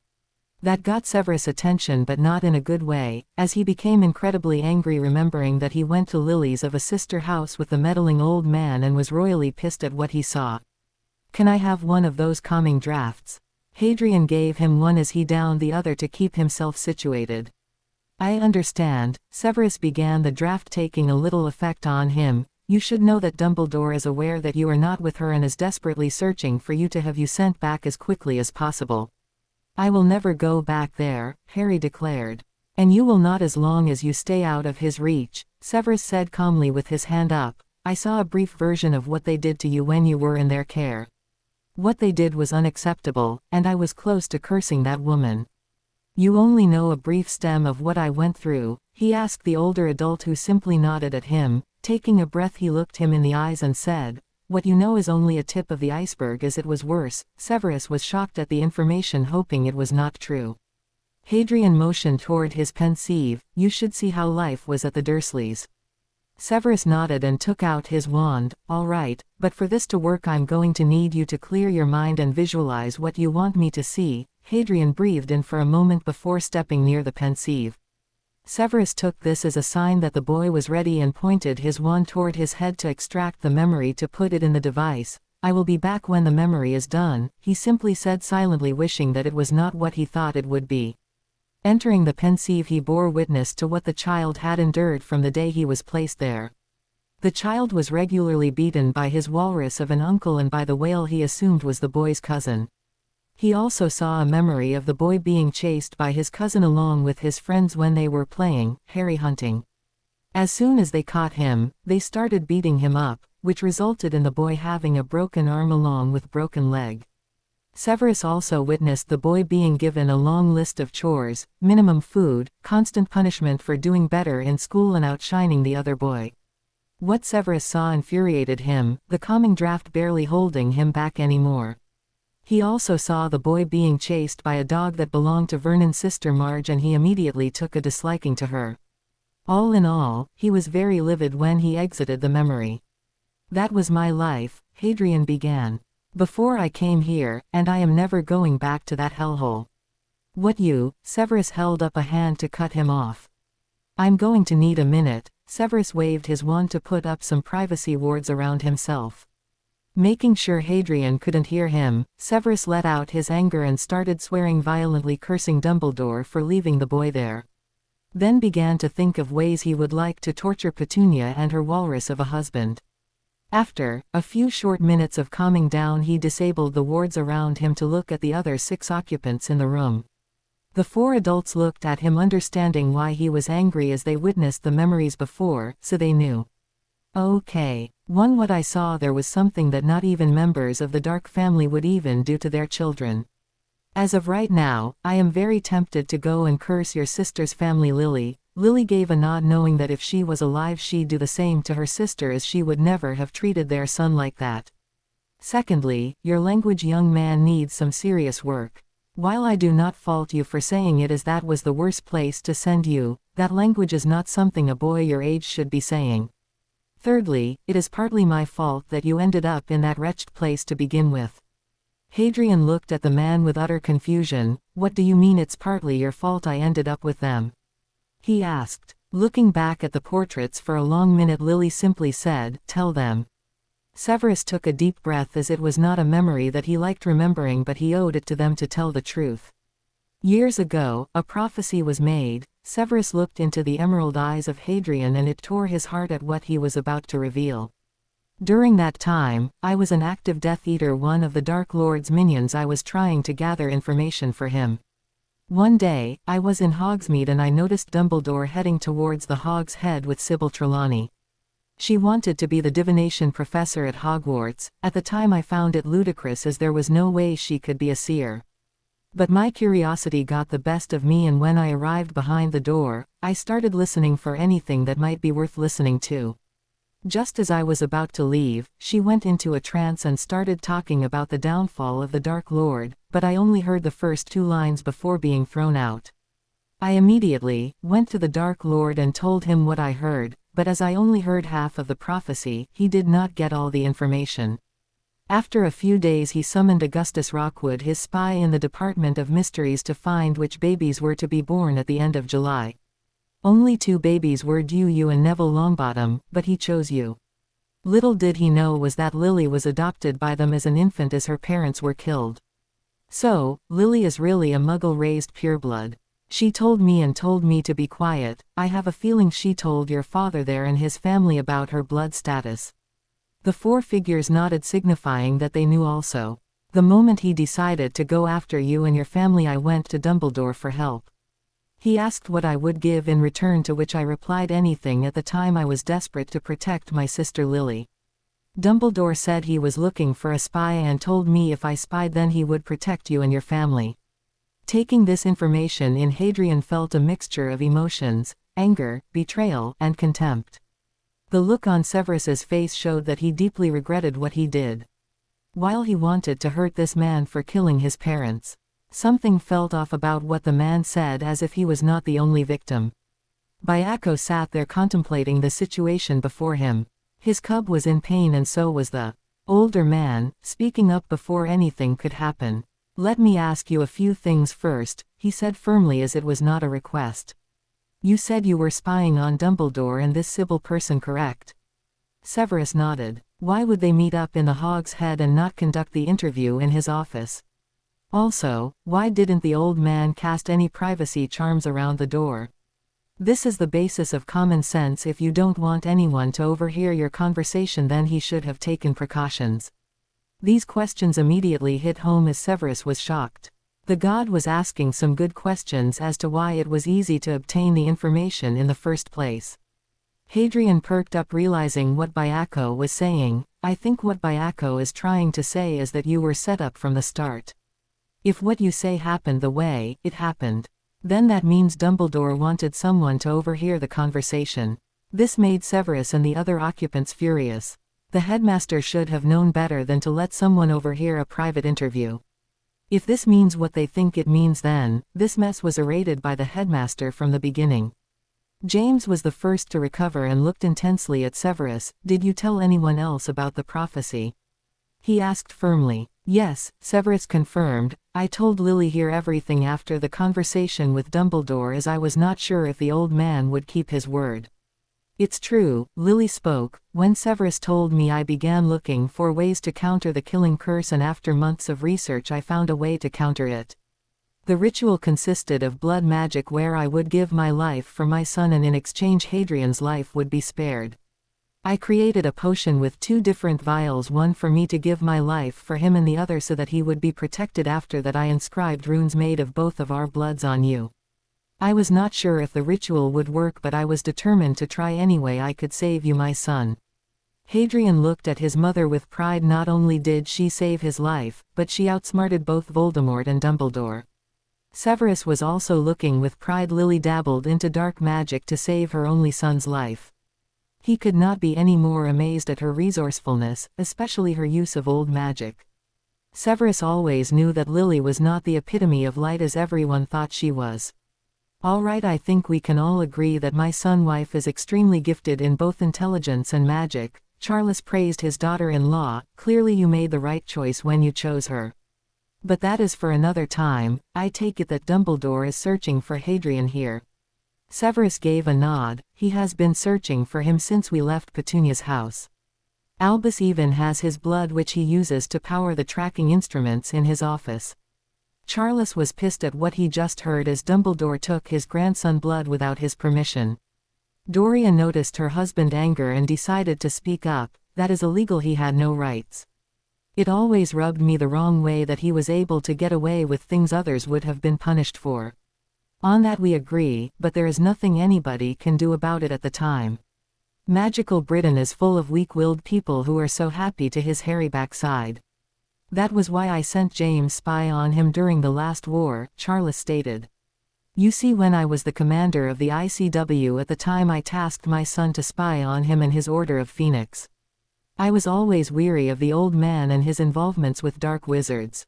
That got Severus' attention, but not in a good way, as he became incredibly angry, remembering that he went to Lily's of a sister house with the meddling old man and was royally pissed at what he saw. Can I have one of those calming drafts? Hadrian gave him one as he downed the other to keep himself situated. I understand. Severus began the draft, taking a little effect on him. You should know that Dumbledore is aware that you are not with her and is desperately searching for you to have you sent back as quickly as possible. I will never go back there, Harry declared. And you will not, as long as you stay out of his reach, Severus said calmly with his hand up. I saw a brief version of what they did to you when you were in their care. What they did was unacceptable, and I was close to cursing that woman. You only know a brief stem of what I went through, he asked the older adult, who simply nodded at him. Taking a breath, he looked him in the eyes and said, what you know is only a tip of the iceberg, as it was worse. Severus was shocked at the information, hoping it was not true. Hadrian motioned toward his pensieve. You should see how life was at the Dursleys. Severus nodded and took out his wand. All right, but for this to work I'm going to need you to clear your mind and visualize what you want me to see. Hadrian breathed in for a moment before stepping near the pensieve. Severus took this as a sign that the boy was ready and pointed his wand toward his head to extract the memory to put it in the device. I will be back when the memory is done, he simply said, silently wishing that it was not what he thought it would be. Entering the pensieve, he bore witness to what the child had endured from the day he was placed there. The child was regularly beaten by his walrus of an uncle and by the whale he assumed was the boy's cousin. He also saw a memory of the boy being chased by his cousin along with his friends when they were playing hairy hunting. As soon as they caught him, they started beating him up, which resulted in the boy having a broken arm along with broken leg. Severus also witnessed the boy being given a long list of chores, minimum food, constant punishment for doing better in school and outshining the other boy. What Severus saw infuriated him, the calming draft barely holding him back anymore. He also saw the boy being chased by a dog that belonged to Vernon's sister Marge, and he immediately took a disliking to her. All in all, he was very livid when he exited the memory. That was my life, Hadrian began. Before I came here, and I am never going back to that hellhole. What you? Severus held up a hand to cut him off. I'm going to need a minute. Severus waved his wand to put up some privacy wards around himself. Making sure Hadrian couldn't hear him, Severus let out his anger and started swearing violently, cursing Dumbledore for leaving the boy there. Then began to think of ways he would like to torture Petunia and her walrus of a husband. After a few short minutes of calming down, he disabled the wards around him to look at the other 6 occupants in the room. The 4 adults looked at him, understanding why he was angry as they witnessed the memories before, so they knew. Okay. What I saw there was something that not even members of the Dark family would even do to their children. As of right now, I am very tempted to go and curse your sister's family. Lily gave a nod, knowing that if she was alive she'd do the same to her sister, as she would never have treated their son like that. Secondly, your language, young man, needs some serious work. While I do not fault you for saying it, as that was the worst place to send you, that language is not something a boy your age should be saying. Thirdly, it is partly my fault that you ended up in that wretched place to begin with. Hadrian looked at the man with utter confusion. What do you mean it's partly your fault I ended up with them? He asked. Looking back at the portraits for a long minute, Lily simply said, tell them. Severus took a deep breath, as it was not a memory that he liked remembering, but he owed it to them to tell the truth. Years ago, a prophecy was made. Severus looked into the emerald eyes of Hadrian, and it tore his heart at what he was about to reveal. During that time, I was an active Death Eater, one of the Dark Lord's minions. I was trying to gather information for him. One day, I was in Hogsmeade and I noticed Dumbledore heading towards the Hog's Head with Sybil Trelawney. She wanted to be the divination professor at Hogwarts. At the time I found it ludicrous, as there was no way she could be a seer. But my curiosity got the best of me, and when I arrived behind the door, I started listening for anything that might be worth listening to. Just as I was about to leave, she went into a trance and started talking about the downfall of the Dark Lord, but I only heard the first 2 lines before being thrown out. I immediately went to the Dark Lord and told him what I heard, but as I only heard half of the prophecy, he did not get all the information. After a few days he summoned Augustus Rockwood, his spy in the Department of Mysteries, to find which babies were to be born at the end of July. Only 2 babies were due, you and Neville Longbottom, but he chose you. Little did he know was that Lily was adopted by them as an infant, as her parents were killed. So, Lily is really a Muggle-raised pureblood. She told me to be quiet. I have a feeling she told your father there and his family about her blood status. The 4 figures nodded, signifying that they knew also. The moment he decided to go after you and your family, I went to Dumbledore for help. He asked what I would give in return, to which I replied anything. At the time I was desperate to protect my sister Lily. Dumbledore said he was looking for a spy and told me if I spied then he would protect you and your family. Taking this information in, Hadrian felt a mixture of emotions: anger, betrayal, and contempt. The look on Severus's face showed that he deeply regretted what he did. While he wanted to hurt this man for killing his parents, something felt off about what the man said, as if he was not the only victim. Byako sat there contemplating the situation before him. His cub was in pain and so was the older man, speaking up before anything could happen. "Let me ask you a few things first," he said firmly as it was not a request. "You said you were spying on Dumbledore and this Sybil person, correct?" Severus nodded. Why would they meet up in the Hog's Head and not conduct the interview in his office? Also, why didn't the old man cast any privacy charms around the door? This is the basis of common sense. If you don't want anyone to overhear your conversation, then he should have taken precautions. These questions immediately hit home as Severus was shocked. The god was asking some good questions as to why it was easy to obtain the information in the first place. Hadrian perked up, realizing what Byako was saying. "I think what Byako is trying to say is that you were set up from the start. If what you say happened the way it happened, then that means Dumbledore wanted someone to overhear the conversation." This made Severus and the other occupants furious. The headmaster should have known better than to let someone overhear a private interview. If this means what they think it means, then this mess was raided by the headmaster from the beginning. James was the first to recover and looked intensely at Severus. "Did you tell anyone else about the prophecy?" he asked firmly. "Yes," Severus confirmed. "I told Lily here everything after the conversation with Dumbledore, as I was not sure if the old man would keep his word." "It's true," Lily spoke. "When Severus told me, I began looking for ways to counter the killing curse, and after months of research I found a way to counter it. The ritual consisted of blood magic, where I would give my life for my son and in exchange Hadrian's life would be spared. I created a potion with 2 different vials, one for me to give my life for him and the other so that he would be protected. After that I inscribed runes made of both of our bloods on you. I was not sure if the ritual would work, but I was determined to try any way I could save you, my son." Hadrian looked at his mother with pride. Not only did she save his life, but she outsmarted both Voldemort and Dumbledore. Severus was also looking with pride. Lily dabbled into dark magic to save her only son's life. He could not be any more amazed at her resourcefulness, especially her use of old magic. Severus always knew that Lily was not the epitome of light as everyone thought she was. "All right, I think we can all agree that my son's wife is extremely gifted in both intelligence and magic." Charles praised his daughter-in-law. "Clearly you made the right choice when you chose her. But that is for another time. I take it that Dumbledore is searching for Hadrian here." Severus gave a nod. "He has been searching for him since we left Petunia's house. Albus even has his blood, which he uses to power the tracking instruments in his office." Charles was pissed at what he just heard, as Dumbledore took his grandson blood without his permission. Doria noticed her husband's anger and decided to speak up. "That is illegal, he had no rights. It always rubbed me the wrong way that he was able to get away with things others would have been punished for. On that we agree, but there is nothing anybody can do about it at the time. Magical Britain is full of weak-willed people who are so happy to his hairy backside. That was why I sent James spy on him during the last war," Charles stated. "You see, when I was the commander of the ICW at the time, I tasked my son to spy on him and his Order of Phoenix. I was always weary of the old man and his involvements with dark wizards."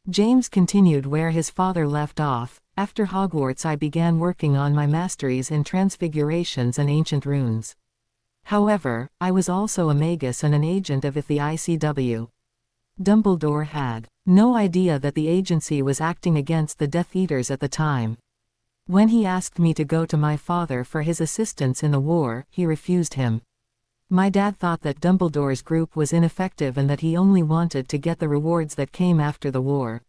James continued where his father left off. "After Hogwarts I began working on my masteries in transfigurations and ancient runes. However, I was also a magus and an agent of the ICW. Dumbledore had no idea that the agency was acting against the Death Eaters at the time. When he asked me to go to my father for his assistance in the war, he refused him. My dad thought that Dumbledore's group was ineffective and that he only wanted to get the rewards that came after the war."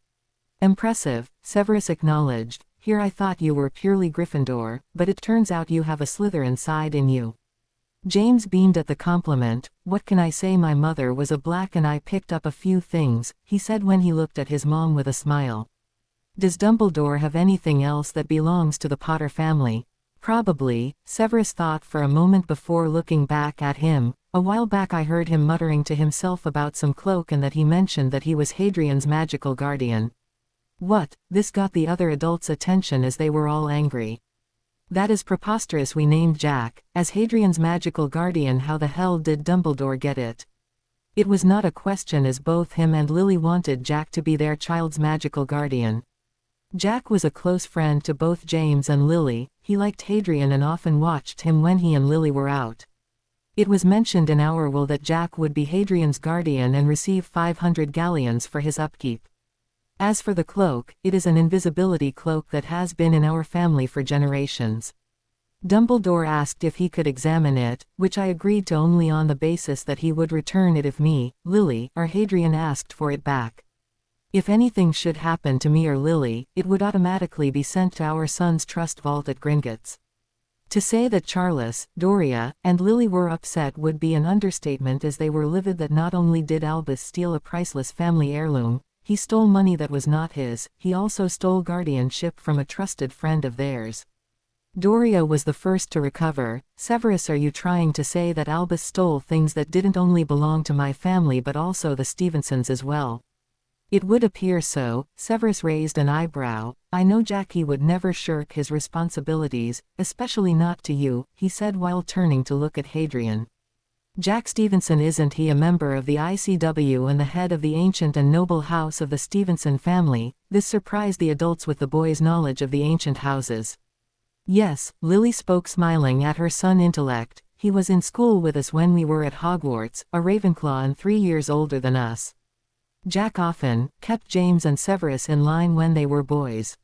"Impressive," Severus acknowledged. "Here I thought you were purely Gryffindor, but it turns out you have a Slytherin side in you." James beamed at the compliment. "What can I say, my mother was a black and I picked up a few things," he said when he looked at his mom with a smile. "Does Dumbledore have anything else that belongs to the Potter family?" "Probably," Severus thought for a moment before looking back at him. "A while back I heard him muttering to himself about some cloak and that he mentioned that he was Hadrian's magical guardian." "What?" This got the other adults' attention as they were all angry. "That is preposterous. We named Jack as Hadrian's magical guardian. How the hell did Dumbledore get it?" It was not a question, as both him and Lily wanted Jack to be their child's magical guardian. Jack was a close friend to both James and Lily. he liked Hadrian and often watched him when he and Lily were out. It was mentioned in our will that Jack would be Hadrian's guardian and receive 500 galleons for his upkeep. As for the cloak, it is an invisibility cloak that has been in our family for generations. Dumbledore asked if he could examine it, which I agreed to only on the basis that he would return it if me, Lily, or Hadrian asked for it back. If anything should happen to me or Lily, it would automatically be sent to our son's trust vault at Gringotts. To say that Charles, Doria, and Lily were upset would be an understatement, as they were livid that not only did Albus steal a priceless family heirloom, he stole money that was not his, he also stole guardianship from a trusted friend of theirs. Doria was the first to recover. Severus, are you trying to say that Albus stole things that didn't only belong to my family but also the Stevensons as well? It would appear so. Severus raised an eyebrow. I know Jackie would never shirk his responsibilities, especially not to you, he said while turning to look at Hadrian. Jack Stevenson, isn't he a member of the ICW and the head of the ancient and noble house of the Stevenson family? This surprised the adults with the boy's knowledge of the ancient houses. Yes, Lily spoke, smiling at her son intellect. He was in school with us when we were at Hogwarts, a Ravenclaw and 3 years older than us. Jack often kept James and Severus in line when they were boys.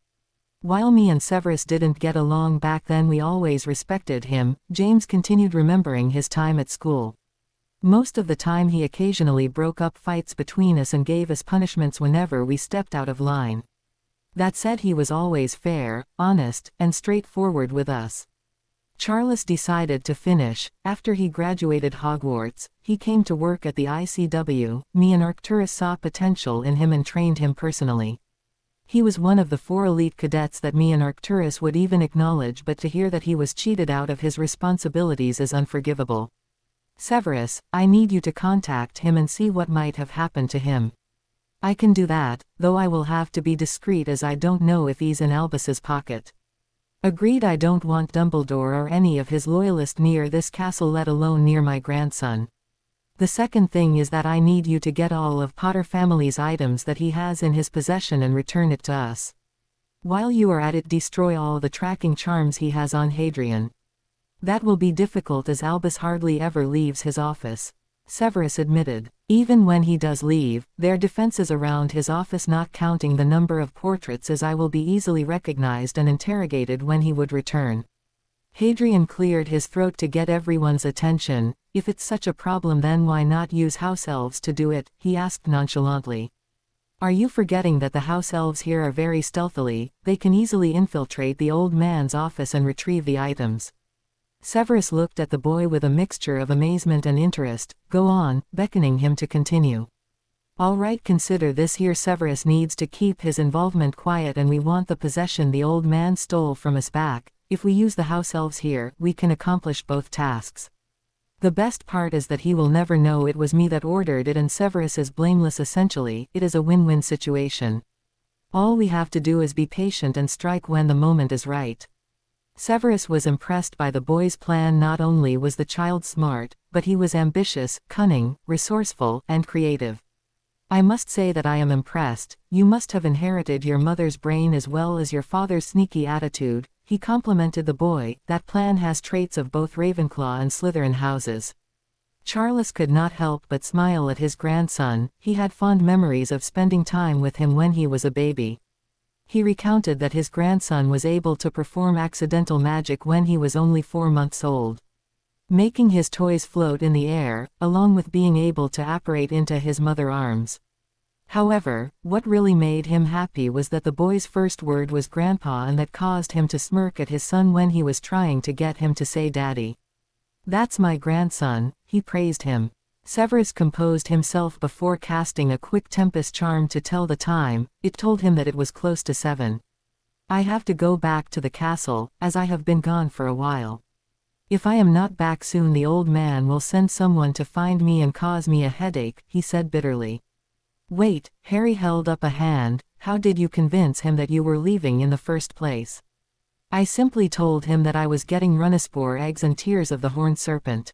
While me and Severus didn't get along back then, we always respected him. James continued, remembering his time at school. Most of the time he occasionally broke up fights between us and gave us punishments whenever we stepped out of line. That said, he was always fair, honest, and straightforward with us. Charles decided to finish. After he graduated Hogwarts, he came to work at the ICW. Me and Arcturus saw potential in him and trained him personally. He was one of the 4 elite cadets that me and Arcturus would even acknowledge, but to hear that he was cheated out of his responsibilities is unforgivable. Severus, I need you to contact him and see what might have happened to him. I can do that, though I will have to be discreet as I don't know if he's in Albus's pocket. Agreed. I don't want Dumbledore or any of his loyalists near this castle, let alone near my grandson. The second thing is that I need you to get all of Potter family's items that he has in his possession and return it to us. While you are at it, destroy all the tracking charms he has on Hadrian. That will be difficult as Albus hardly ever leaves his office. Severus admitted. Even when he does leave, there are defenses around his office, not counting the number of portraits, as I will be easily recognized and interrogated when he would return. Hadrian cleared his throat to get everyone's attention. If it's such a problem, then why not use house elves to do it? He asked nonchalantly. Are you forgetting that the house elves here are very stealthily? They can easily infiltrate the old man's office and retrieve the items. Severus looked at the boy with a mixture of amazement and interest. Go on, beckoning him to continue. All right, consider this here. Severus needs to keep his involvement quiet, and we want the possession the old man stole from us back. If we use the house elves here, we can accomplish both tasks. The best part is that he will never know it was me that ordered it, and Severus is blameless. Essentially, it is a win-win situation. All we have to do is be patient and strike when the moment is right. Severus was impressed by the boy's plan. Not only was the child smart, but he was ambitious, cunning, resourceful, and creative. I must say that I am impressed. You must have inherited your mother's brain as well as your father's sneaky attitude, he complimented the boy. That plan has traits of both Ravenclaw and Slytherin houses. Charles could not help but smile at his grandson. He had fond memories of spending time with him when he was a baby. He recounted that his grandson was able to perform accidental magic when he was only 4 months old, making his toys float in the air, along with being able to apparate into his mother's arms. However, what really made him happy was that the boy's first word was grandpa, and that caused him to smirk at his son when he was trying to get him to say daddy. That's my grandson, he praised him. Severus composed himself before casting a quick tempest charm to tell the time. It told him that it was close to 7. I have to go back to the castle, as I have been gone for a while. If I am not back soon, the old man will send someone to find me and cause me a headache, he said bitterly. Wait, Harry held up a hand. How did you convince him that you were leaving in the first place? I simply told him that I was getting Runespore eggs and tears of the horned serpent.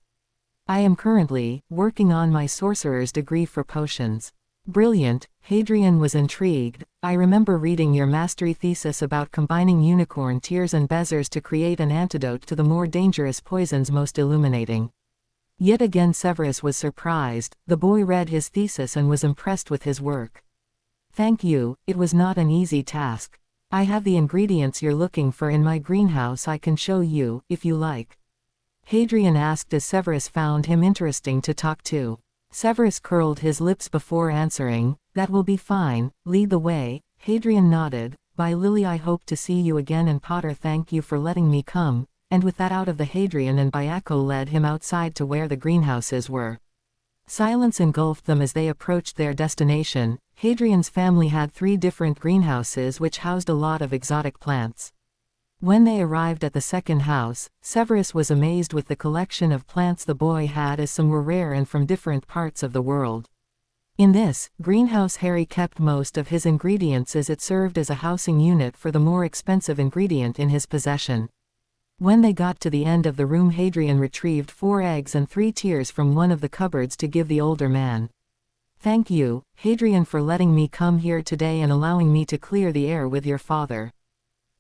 I am currently working on my sorcerer's degree for potions. Brilliant, Hadrian was intrigued. I remember reading your mastery thesis about combining unicorn tears and bezoars to create an antidote to the more dangerous poisons most illuminating. Yet again Severus was surprised. The boy read his thesis and was impressed with his work. Thank you, it was not an easy task. I have the ingredients you're looking for in my greenhouse. I can show you, if you like. Hadrian asked as Severus found him interesting to talk to. Severus curled his lips before answering, "That will be fine, lead the way." Hadrian nodded. "By Lily, I hope to see you again, and Potter, thank you for letting me come." And with that out of the Hadrian and Biaco led him outside to where the greenhouses were. Silence engulfed them as they approached their destination. Hadrian's family had 3 different greenhouses which housed a lot of exotic plants. When they arrived at the second house, Severus was amazed with the collection of plants the boy had, as some were rare and from different parts of the world. In this greenhouse Harry kept most of his ingredients, as it served as a housing unit for the more expensive ingredient in his possession. When they got to the end of the room, Hadrian retrieved 4 eggs and 3 tears from one of the cupboards to give the older man. "Thank you, Hadrian, for letting me come here today and allowing me to clear the air with your father."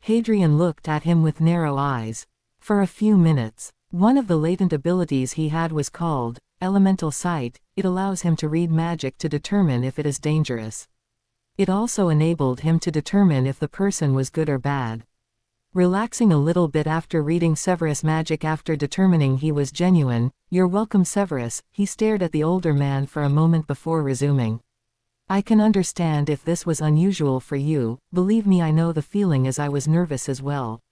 Hadrian looked at him with narrow eyes. For a few minutes. One of the latent abilities he had was called elemental sight. It allows him to read magic to determine if it is dangerous. It also enabled him to determine if the person was good or bad. Relaxing a little bit after reading Severus' magic, after determining he was genuine, "You're welcome, Severus." He stared at the older man for a moment before resuming. "I can understand if this was unusual for you. Believe me, I know the feeling, as I was nervous as well."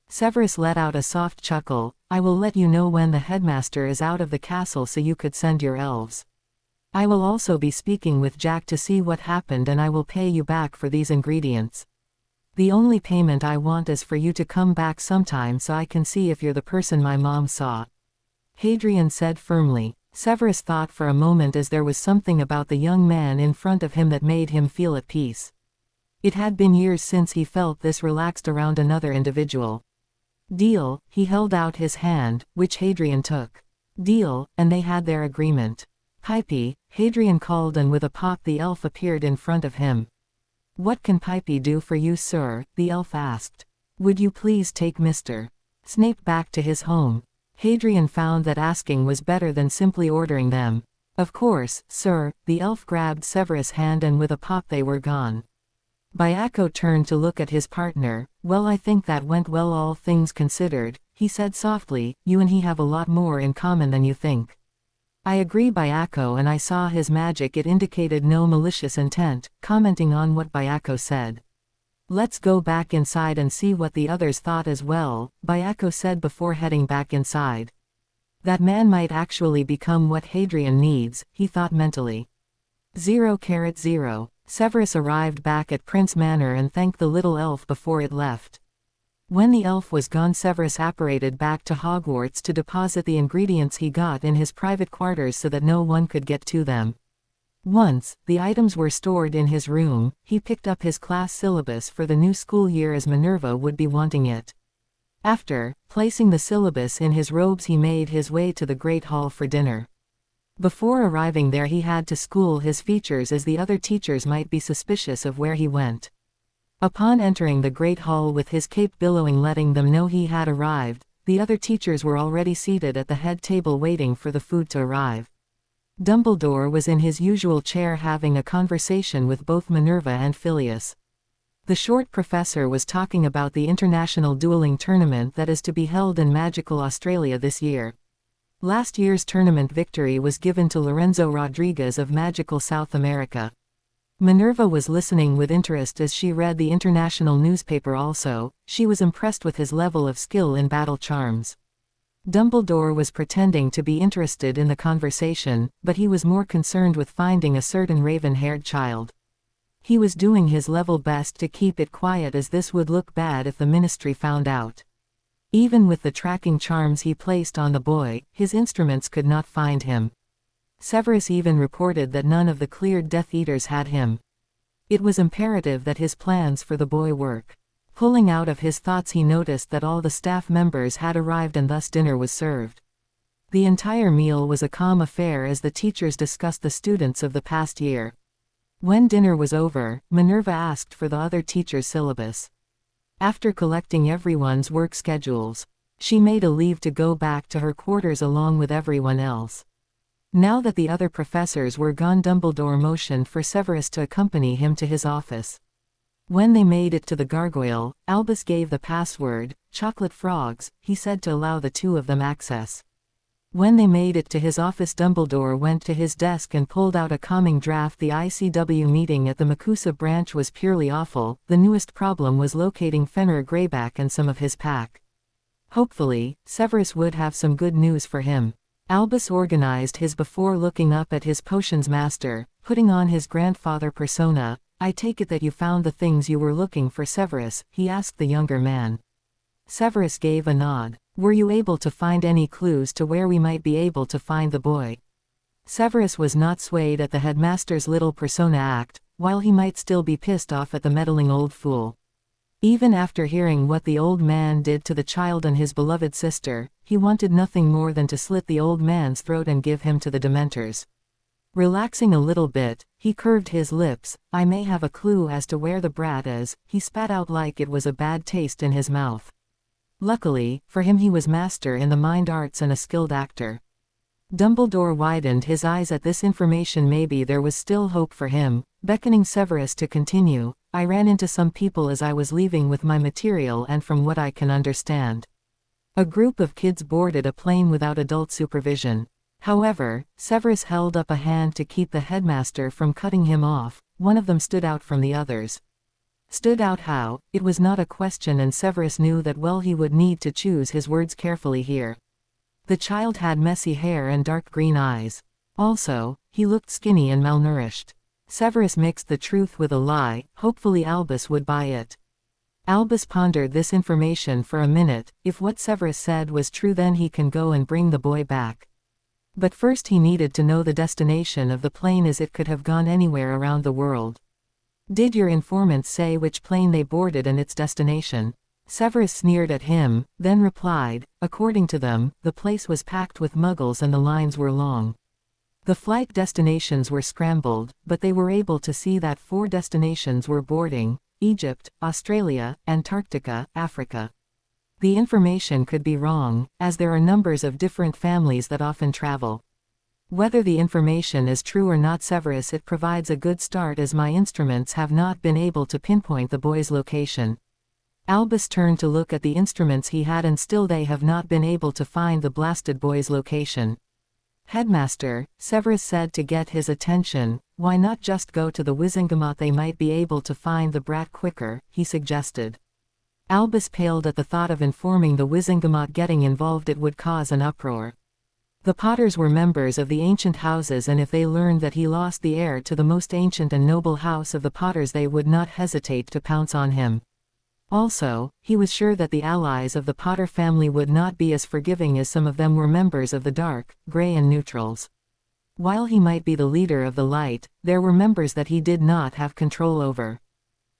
Severus let out a soft chuckle. "I will let you know when the headmaster is out of the castle so you could send your elves. I will also be speaking with Jack to see what happened, and I will pay you back for these ingredients. The only payment I want is for you to come back sometime so I can see if you're the person my mom saw," Hadrian said firmly. Severus thought for a moment, as there was something about the young man in front of him that made him feel at peace. It had been years since he felt this relaxed around another individual. "Deal." He held out his hand, which Hadrian took. "Deal," and they had their agreement. "Pipey," Hadrian called, and with a pop the elf appeared in front of him. "What can Pipey do for you, sir?" the elf asked. "Would you please take Mr. Snape back to his home?" Hadrian found that asking was better than simply ordering them. "Of course, sir." The elf grabbed Severus' hand, and with a pop they were gone. Biaco turned to look at his partner. "Well, I think that went well, all things considered," he said softly. "You and he have a lot more in common than you think." "I agree, Biaco, and I saw his magic. It indicated no malicious intent." Commenting on what Biaco said, "Let's go back inside and see what the others thought as well," Biaco said before heading back inside. That man might actually become what Hadrian needs, he thought mentally. 0,0. Severus arrived back at Prince Manor and thanked the little elf before it left. When the elf was gone, Severus apparated back to Hogwarts to deposit the ingredients he got in his private quarters so that no one could get to them. Once the items were stored in his room, he picked up his class syllabus for the new school year, as Minerva would be wanting it. After placing the syllabus in his robes, he made his way to the Great Hall for dinner. Before arriving there, he had to school his features, as the other teachers might be suspicious of where he went. Upon entering the Great Hall with his cape billowing letting them know he had arrived, the other teachers were already seated at the head table waiting for the food to arrive. Dumbledore was in his usual chair having a conversation with both Minerva and Phileas. The short professor was talking about the international dueling tournament that is to be held in magical Australia this year. Last year's tournament victory was given to Lorenzo Rodriguez of magical South America. Minerva was listening with interest as she read the international newspaper also. She was impressed with his level of skill in battle charms. Dumbledore was pretending to be interested in the conversation, but he was more concerned with finding a certain raven-haired child. He was doing his level best to keep it quiet, as this would look bad if the ministry found out. Even with the tracking charms he placed on the boy, his instruments could not find him. Severus even reported that none of the cleared Death Eaters had him. It was imperative that his plans for the boy work. Pulling out of his thoughts, he noticed that all the staff members had arrived and thus dinner was served. The entire meal was a calm affair as the teachers discussed the students of the past year. When dinner was over, Minerva asked for the other teachers' syllabus. After collecting everyone's work schedules, she made a leave to go back to her quarters along with everyone else. Now that the other professors were gone, Dumbledore motioned for Severus to accompany him to his office. When they made it to the gargoyle, Albus gave the password, "chocolate frogs," he said, to allow the two of them access. When they made it to his office, Dumbledore went to his desk and pulled out a calming draft. The ICW meeting at the Makusa branch was purely awful. The newest problem was locating Fenrir Greyback and some of his pack. Hopefully, Severus would have some good news for him. Albus organized his before looking up at his potions master, putting on his grandfather persona. "I take it that you found the things you were looking for, Severus?" he asked the younger man. Severus gave a nod. "Were you able to find any clues to where we might be able to find the boy?" Severus was not swayed at the headmaster's little persona act, while he might still be pissed off at the meddling old fool. Even after hearing what the old man did to the child and his beloved sister, he wanted nothing more than to slit the old man's throat and give him to the Dementors. Relaxing a little bit, he curved his lips. "I may have a clue as to where the brat is," he spat out like it was a bad taste in his mouth. Luckily, for him, he was master in the mind arts and a skilled actor. Dumbledore widened his eyes at this information. Maybe there was still hope for him, beckoning Severus to continue. "I ran into some people as I was leaving with my material, and from what I can understand, a group of kids boarded a plane without adult supervision." However, Severus held up a hand to keep the headmaster from cutting him off. One of them stood out from the others. Stood out how? It was not a question, and Severus knew that well. He would need to choose his words carefully here. The child had messy hair and dark green eyes. Also, he looked skinny and malnourished. Severus mixed the truth with a lie. Hopefully Albus would buy it. Albus pondered this information for a minute. If what Severus said was true, then he can go and bring the boy back. But first he needed to know the destination of the plane, as it could have gone anywhere around the world. "Did your informants say which plane they boarded and its destination?" Severus sneered at him, then replied, "According to them, the place was packed with muggles and the lines were long. The flight destinations were scrambled, but they were able to see that 4 destinations were boarding: Egypt, Australia, Antarctica, Africa. The information could be wrong, as there are numbers of different families that often travel. Whether the information is true or not, Severus, it provides a good start, as my instruments have not been able to pinpoint the boy's location." Albus turned to look at the instruments he had, and still they have not been able to find the blasted boy's location. "Headmaster," Severus said to get his attention, "why not just go to the Wizengamot? They might be able to find the brat quicker," he suggested. Albus paled at the thought of informing the Wizengamot. Getting involved, it would cause an uproar. The Potters were members of the ancient houses, and if they learned that he lost the heir to the most ancient and noble house of the Potters, they would not hesitate to pounce on him. Also, he was sure that the allies of the Potter family would not be as forgiving, as some of them were members of the Dark, Grey and Neutrals. While he might be the leader of the Light, there were members that he did not have control over.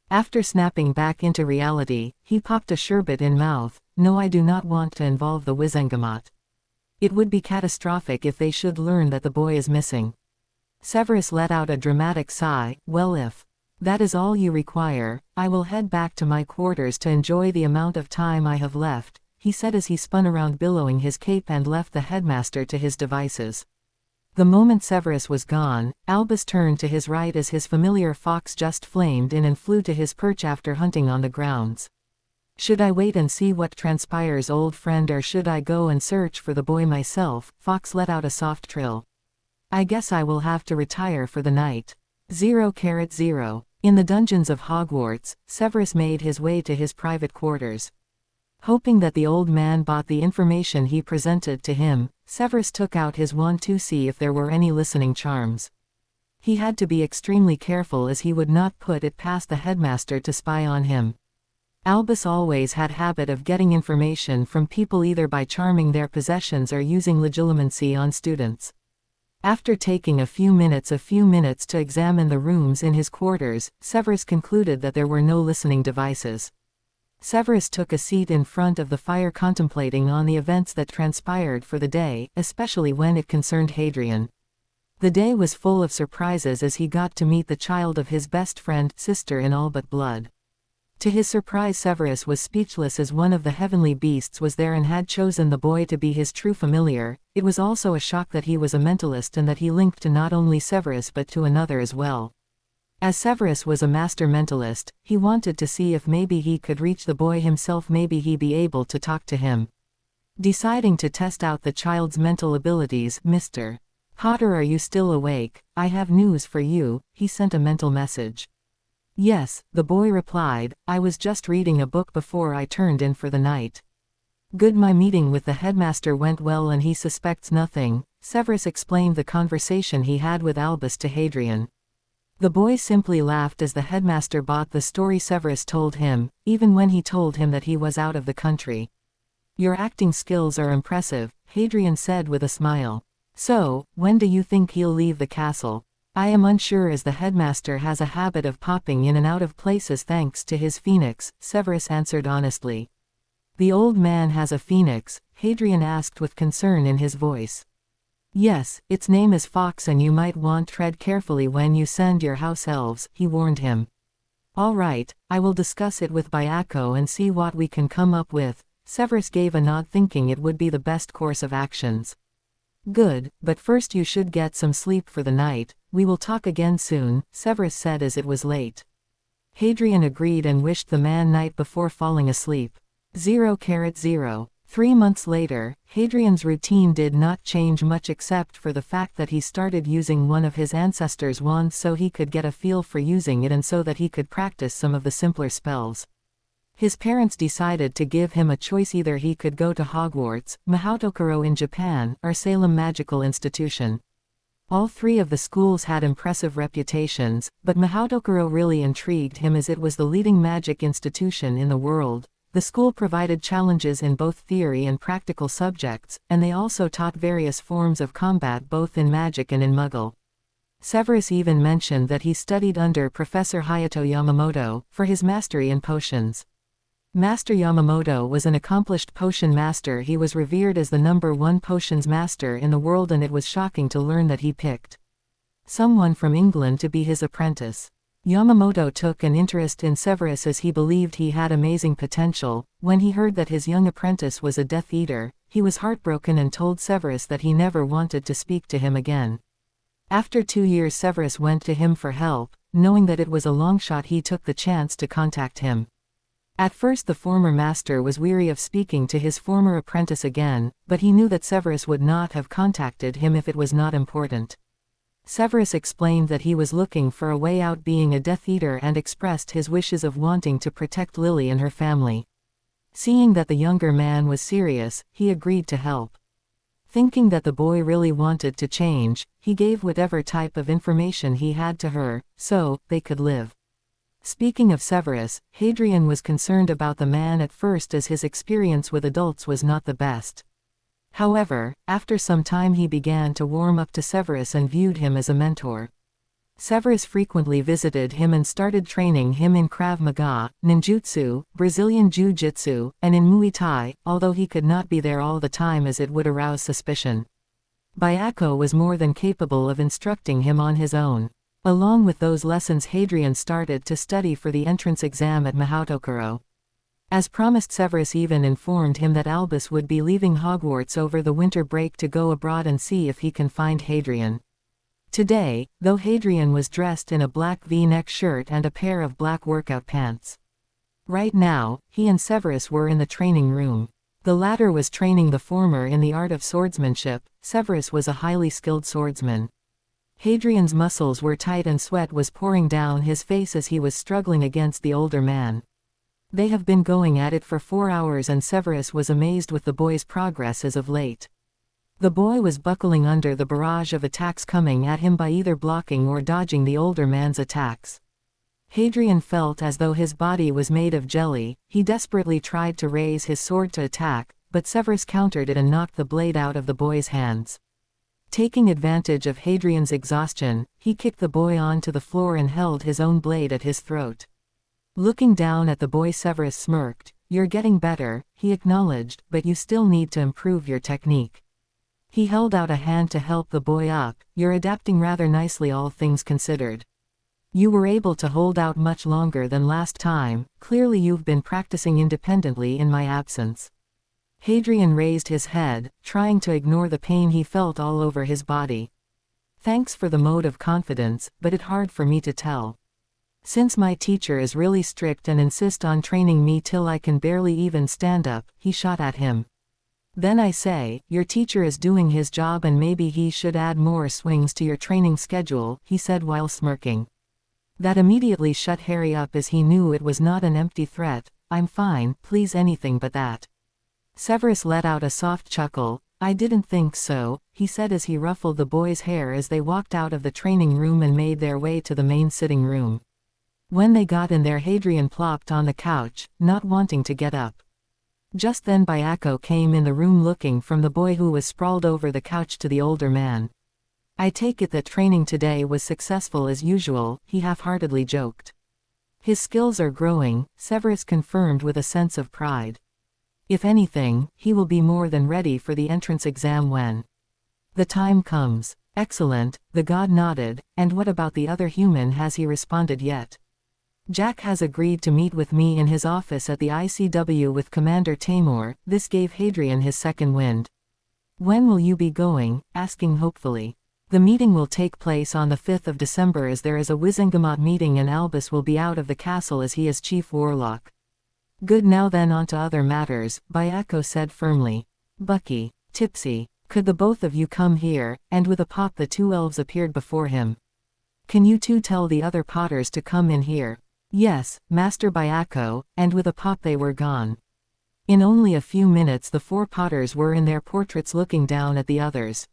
After snapping back into reality, he popped a sherbet in mouth. "No, I do not want to involve the Wizengamot. It would be catastrophic if they should learn that the boy is missing." Severus let out a dramatic sigh. "Well, if that is all you require, I will head back to my quarters to enjoy the amount of time I have left," he said as he spun around, billowing his cape, and left the headmaster to his devices. The moment Severus was gone, Albus turned to his right as his familiar fox just flamed in and flew to his perch after hunting on the grounds. "Should I wait and see what transpires, old friend, or should I go and search for the boy myself?" Fox let out a soft trill. "I guess I will have to retire for the night. 0,0. In the dungeons of Hogwarts, Severus made his way to his private quarters. Hoping that the old man bought the information he presented to him, Severus took out his wand to see if there were any listening charms. He had to be extremely careful, as he would not put it past the headmaster to spy on him. Albus always had habit of getting information from people either by charming their possessions or using legilimency on students. After taking a few minutes to examine the rooms in his quarters, Severus concluded that there were no listening devices. Severus took a seat in front of the fire, contemplating on the events that transpired for the day, especially when it concerned Hadrian. The day was full of surprises as he got to meet the child of his best friend, sister in all but blood. To his surprise, Severus was speechless as one of the heavenly beasts was there and had chosen the boy to be his true familiar. It was also a shock that he was a mentalist and that he linked to not only Severus but to another as well. As Severus was a master mentalist, he wanted to see if maybe he could reach the boy himself, maybe he be able to talk to him. Deciding to test out the child's mental abilities, Mr. Potter, are you still awake? I have news for you, he sent a mental message. Yes, the boy replied, I was just reading a book before I turned in for the night. Good, my meeting with the headmaster went well and he suspects nothing. Severus explained the conversation he had with Albus to Hadrian. The boy simply laughed as the headmaster bought the story Severus told him, even when he told him that he was out of the country. Your acting skills are impressive, Hadrian said with a smile. So, when do you think he'll leave the castle? I am unsure, as the headmaster has a habit of popping in and out of places thanks to his phoenix, Severus answered honestly. The old man has a phoenix? Hadrian asked with concern in his voice. Yes, its name is Fox and you might want to tread carefully when you send your house elves, he warned him. All right, I will discuss it with Byako and see what we can come up with. Severus gave a nod, thinking it would be the best course of actions. Good, but first you should get some sleep for the night. We will talk again soon, Severus said as it was late. Hadrian agreed and wished the man night before falling asleep. 0:0. 3 months later, Hadrian's routine did not change much except for the fact that he started using one of his ancestors' wands so he could get a feel for using it and so that he could practice some of the simpler spells. His parents decided to give him a choice: either he could go to Hogwarts, Mahoutokuro in Japan, or Salem Magical Institution. All three of the schools had impressive reputations, but Mahoutokuro really intrigued him as it was the leading magic institution in the world. The school provided challenges in both theory and practical subjects, and they also taught various forms of combat both in magic and in Muggle. Severus even mentioned that he studied under Professor Hayato Yamamoto for his mastery in potions. Master Yamamoto was an accomplished potion master. He was revered as the #1 potions master in the world, and it was shocking to learn that he picked someone from England to be his apprentice. Yamamoto took an interest in Severus as he believed he had amazing potential. When he heard that his young apprentice was a Death Eater, he was heartbroken and told Severus that he never wanted to speak to him again. After 2 years, Severus went to him for help. Knowing that it was a long shot, he took the chance to contact him. At first the former master was weary of speaking to his former apprentice again, but he knew that Severus would not have contacted him if it was not important. Severus explained that he was looking for a way out being a Death Eater and expressed his wishes of wanting to protect Lily and her family. Seeing that the younger man was serious, he agreed to help. Thinking that the boy really wanted to change, he gave whatever type of information he had to her, so they could live. Speaking of Severus, Hadrian was concerned about the man at first as his experience with adults was not the best. However, after some time he began to warm up to Severus and viewed him as a mentor. Severus frequently visited him and started training him in Krav Maga, ninjutsu, Brazilian Jiu-Jitsu, and in Muay Thai, although he could not be there all the time as it would arouse suspicion. Byako was more than capable of instructing him on his own. Along with those lessons, Hadrian started to study for the entrance exam at Mahoutokuro. As promised, Severus even informed him that Albus would be leaving Hogwarts over the winter break to go abroad and see if he can find Hadrian. Today, though, Hadrian was dressed in a black V-neck shirt and a pair of black workout pants. Right now, he and Severus were in the training room. The latter was training the former in the art of swordsmanship. Severus was a highly skilled swordsman. Hadrian's muscles were tight and sweat was pouring down his face as he was struggling against the older man. They have been going at it for 4 hours, and Severus was amazed with the boy's progress as of late. The boy was buckling under the barrage of attacks coming at him by either blocking or dodging the older man's attacks. Hadrian felt as though his body was made of jelly. He desperately tried to raise his sword to attack, but Severus countered it and knocked the blade out of the boy's hands. Taking advantage of Hadrian's exhaustion, he kicked the boy onto the floor and held his own blade at his throat. Looking down at the boy, Severus smirked. "You're getting better," he acknowledged, "but you still need to improve your technique." He held out a hand to help the boy up. "You're adapting rather nicely, all things considered. You were able to hold out much longer than last time. Clearly you've been practicing independently in my absence." Hadrian raised his head, trying to ignore the pain he felt all over his body. "Thanks for the vote of confidence, but it's hard for me to tell. Since my teacher is really strict and insists on training me till I can barely even stand up," he shot at him. "Then I say, your teacher is doing his job and maybe he should add more swings to your training schedule," he said while smirking. That immediately shut Harry up, as he knew it was not an empty threat. "I'm fine, please, anything but that." Severus let out a soft chuckle. "I didn't think so," he said as he ruffled the boy's hair as they walked out of the training room and made their way to the main sitting room. When they got in there, Hadrian plopped on the couch, not wanting to get up. Just then Byako came in the room, looking from the boy who was sprawled over the couch to the older man. "I take it that training today was successful as usual," he half-heartedly joked. "His skills are growing," Severus confirmed with a sense of pride. "If anything, he will be more than ready for the entrance exam when the time comes." "Excellent," the god nodded. "And what about the other human? Has he responded yet?" "Jack has agreed to meet with me in his office at the ICW with Commander Tamor." This gave Hadrian his second wind. "When will you be going?" asking hopefully. "The meeting will take place on the 5th of December, as there is a Wizengamot meeting and Albus will be out of the castle as he is chief warlock." "Good, now then on to other matters," Byako said firmly. "Bucky, Tipsy, could the both of you come here?" And with a pop the two elves appeared before him. "Can you two tell the other Potters to come in here?" "Yes, Master Byako," and with a pop they were gone. In only a few minutes the four Potters were in their portraits looking down at the others.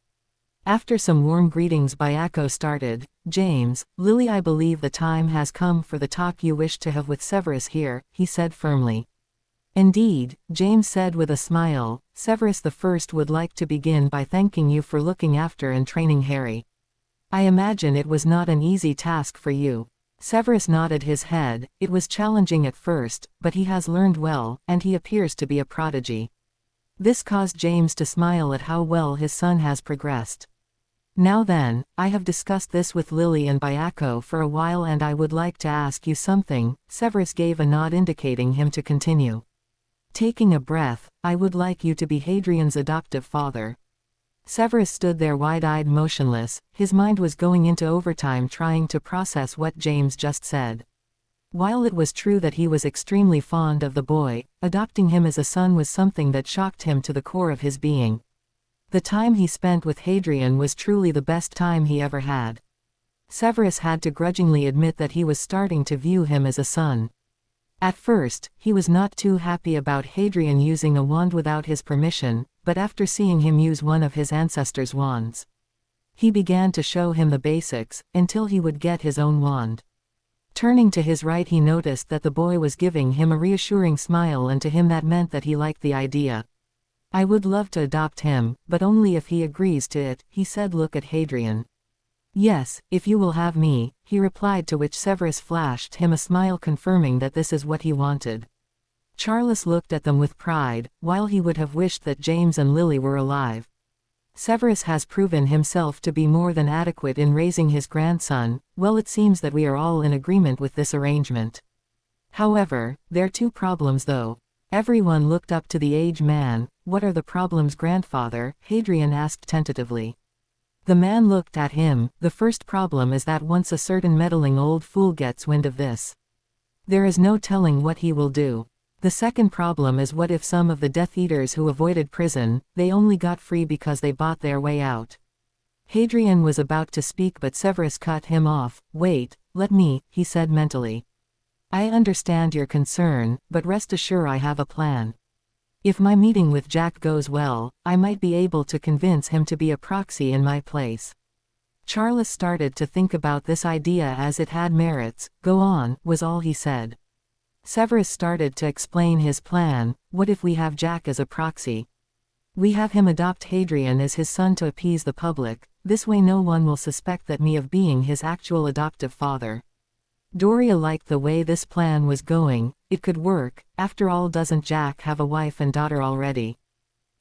After some warm greetings, Byako started. "James, Lily, I believe the time has come for the talk you wish to have with Severus here," he said firmly. "Indeed," James said with a smile. "Severus the First would like to begin by thanking you for looking after and training Harry. I imagine it was not an easy task for you." Severus nodded his head. "It was challenging at first, but he has learned well, and he appears to be a prodigy." This caused James to smile at how well his son has progressed. "Now then, I have discussed this with Lily and Byako for a while and I would like to ask you something." Severus gave a nod indicating him to continue. Taking a breath, "I would like you to be Hadrian's adoptive father." Severus stood there wide-eyed, motionless. His mind was going into overtime trying to process what James just said. While it was true that he was extremely fond of the boy, adopting him as a son was something that shocked him to the core of his being. The time he spent with Hadrian was truly the best time he ever had. Severus had to grudgingly admit that he was starting to view him as a son. At first, he was not too happy about Hadrian using a wand without his permission, but after seeing him use one of his ancestors' wands, he began to show him the basics, until he would get his own wand. Turning to his right, he noticed that the boy was giving him a reassuring smile, and to him that meant that he liked the idea. "I would love to adopt him, but only if he agrees to it," he said. "Look at Hadrian." "Yes, if you will have me," he replied, to which Severus flashed him a smile confirming that this is what he wanted. Charles looked at them with pride, while he would have wished that James and Lily were alive. "Severus has proven himself to be more than adequate in raising his grandson. Well, it seems that we are all in agreement with this arrangement. However, there are two problems though." Everyone looked up to the aged man. "What are the problems, grandfather?" Hadrian asked tentatively. The man looked at him. "The first problem is that once a certain meddling old fool gets wind of this, there is no telling what he will do. The second problem is, what if some of the Death Eaters who avoided prison, they only got free because they bought their way out?" Hadrian was about to speak, but Severus cut him off. "Wait, let me," he said mentally. "I understand your concern, but rest assured I have a plan. If my meeting with Jack goes well, I might be able to convince him to be a proxy in my place." Charles started to think about this idea as it had merits. "Go on," was all he said. Severus started to explain his plan. "What if we have Jack as a proxy? We have him adopt Hadrian as his son to appease the public. This way no one will suspect that me of being his actual adoptive father." Doria liked the way this plan was going. It could work. After all, doesn't Jack have a wife and daughter already?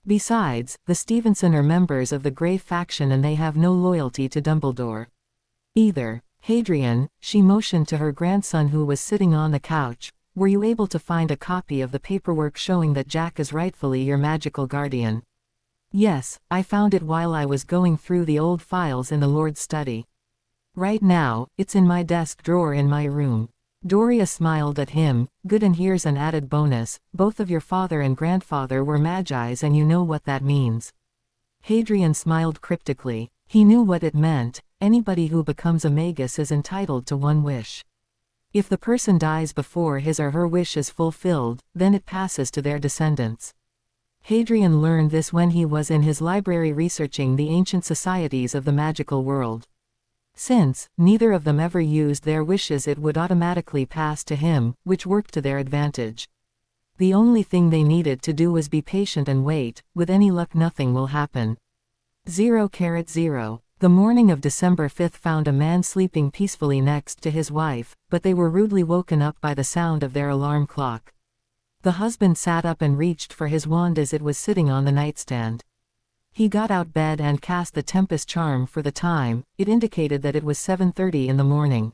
Besides, the Stevenson are members of the Grey faction and they have no loyalty to Dumbledore. Either. Hadrian, she motioned to her grandson who was sitting on the couch, were you able to find a copy of the paperwork showing that Jack is rightfully your magical guardian? Yes, I found it while I was going through the old files in the Lord's study. Right now, it's in my desk drawer in my room. Doria smiled at him. Good, and here's an added bonus, both of your father and grandfather were Magi's and you know what that means. Hadrian smiled cryptically. He knew what it meant. Anybody who becomes a magus is entitled to one wish. If the person dies before his or her wish is fulfilled, then it passes to their descendants. Hadrian learned this when he was in his library researching the ancient societies of the magical world. Since neither of them ever used their wishes, it would automatically pass to him, which worked to their advantage. The only thing they needed to do was be patient and wait. With any luck nothing will happen. 0:0. The morning of December 5 found a man sleeping peacefully next to his wife, but they were rudely woken up by the sound of their alarm clock. The husband sat up and reached for his wand as it was sitting on the nightstand. He got out bed and cast the Tempest charm for the time. It indicated that it was 7:30 in the morning.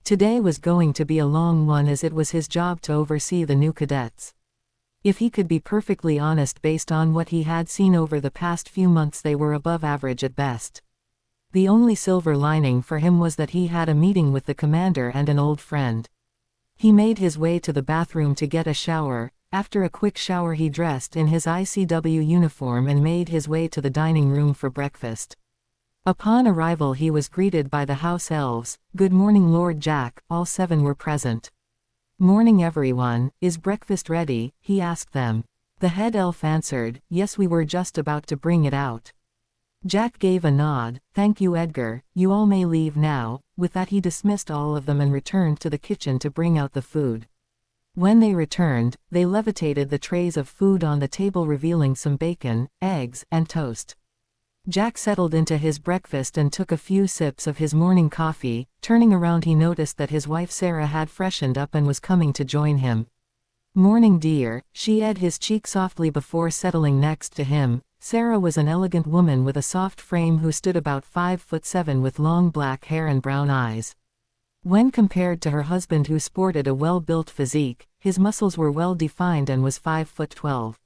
Today was going to be a long one as it was his job to oversee the new cadets. If he could be perfectly honest, based on what he had seen over the past few months, they were above average at best. The only silver lining for him was that he had a meeting with the commander and an old friend. He made his way to the bathroom to get a shower. After a quick shower he dressed in his ICW uniform and made his way to the dining room for breakfast. Upon arrival he was greeted by the house elves. Good morning, Lord Jack. All 7 were present. Morning everyone, is breakfast ready? He asked them. The head elf answered, yes, we were just about to bring it out. Jack gave a nod. Thank you, Edgar, you all may leave now. With that he dismissed all of them and returned to the kitchen to bring out the food. When they returned, they levitated the trays of food on the table, revealing some bacon, eggs, and toast. Jack settled into his breakfast and took a few sips of his morning coffee. Turning around he noticed that his wife Sarah had freshened up and was coming to join him. Morning, dear, she edged his cheek softly before settling next to him. Sarah was an elegant woman with a soft frame who stood about 5'7" with long black hair and brown eyes. When compared to her husband, who sported a well-built physique, his muscles were well defined and was 5'12".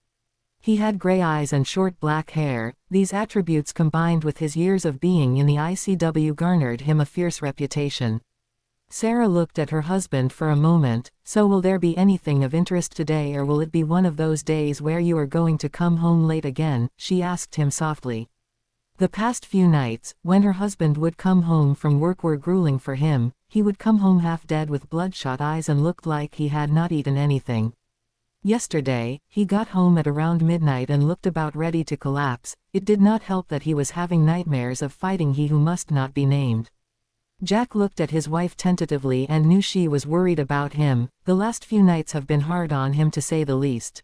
He had gray eyes and short black hair. These attributes combined with his years of being in the ICW garnered him a fierce reputation. Sarah looked at her husband for a moment. So will there be anything of interest today, or will it be one of those days where you are going to come home late again? She asked him softly. The past few nights, when her husband would come home from work, were grueling for him. He would come home half dead with bloodshot eyes and looked like he had not eaten anything. Yesterday, he got home at around midnight and looked about ready to collapse. It did not help that he was having nightmares of fighting he who must not be named. Jack looked at his wife tentatively and knew she was worried about him. The last few nights have been hard on him, to say the least.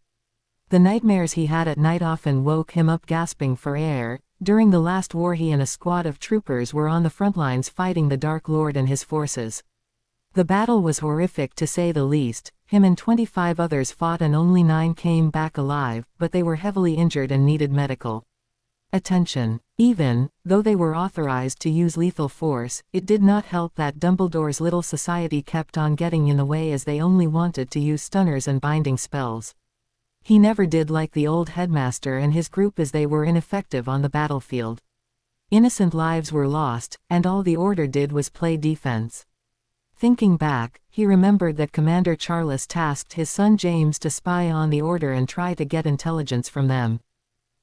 The nightmares he had at night often woke him up gasping for air. During the last war he and a squad of troopers were on the front lines fighting the Dark Lord and his forces. The battle was horrific, to say the least. Him and 25 others fought and only 9 came back alive, but they were heavily injured and needed medical attention. Even though they were authorized to use lethal force, it did not help that Dumbledore's little society kept on getting in the way, as they only wanted to use stunners and binding spells. He never did like the old headmaster and his group, as they were ineffective on the battlefield. Innocent lives were lost, and all the Order did was play defense. Thinking back, he remembered that Commander Charles tasked his son James to spy on the Order and try to get intelligence from them.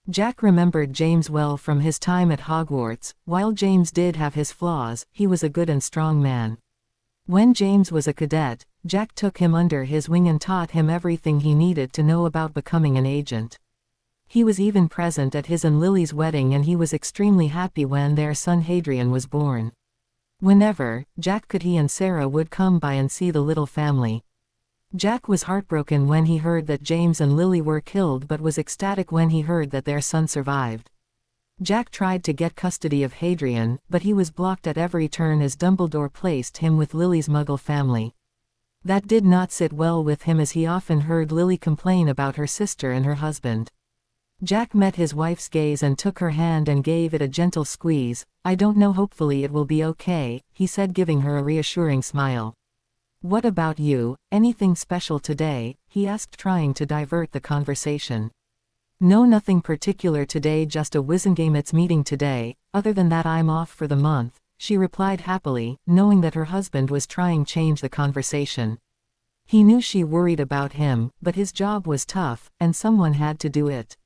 Jack remembered James well from his time at Hogwarts. While James did have his flaws, he was a good and strong man. When James was a cadet, Jack took him under his wing and taught him everything he needed to know about becoming an agent. He was even present at his and Lily's wedding, and he was extremely happy when their son Hadrian was born. Whenever Jack could, he and Sarah would come by and see the little family. Jack was heartbroken when he heard that James and Lily were killed, but was ecstatic when he heard that their son survived. Jack tried to get custody of Hadrian, but he was blocked at every turn as Dumbledore placed him with Lily's Muggle family. That did not sit well with him, as he often heard Lily complain about her sister and her husband. Jack met his wife's gaze and took her hand and gave it a gentle squeeze. "I don't know, hopefully it will be okay," he said, giving her a reassuring smile. "What about you, anything special today?" he asked, trying to divert the conversation. "No, nothing particular today, just a Wizengamot's meeting today. Other than that I'm off for the month," she replied happily, knowing that her husband was trying to change the conversation. He knew she worried about him, but his job was tough, and someone had to do it.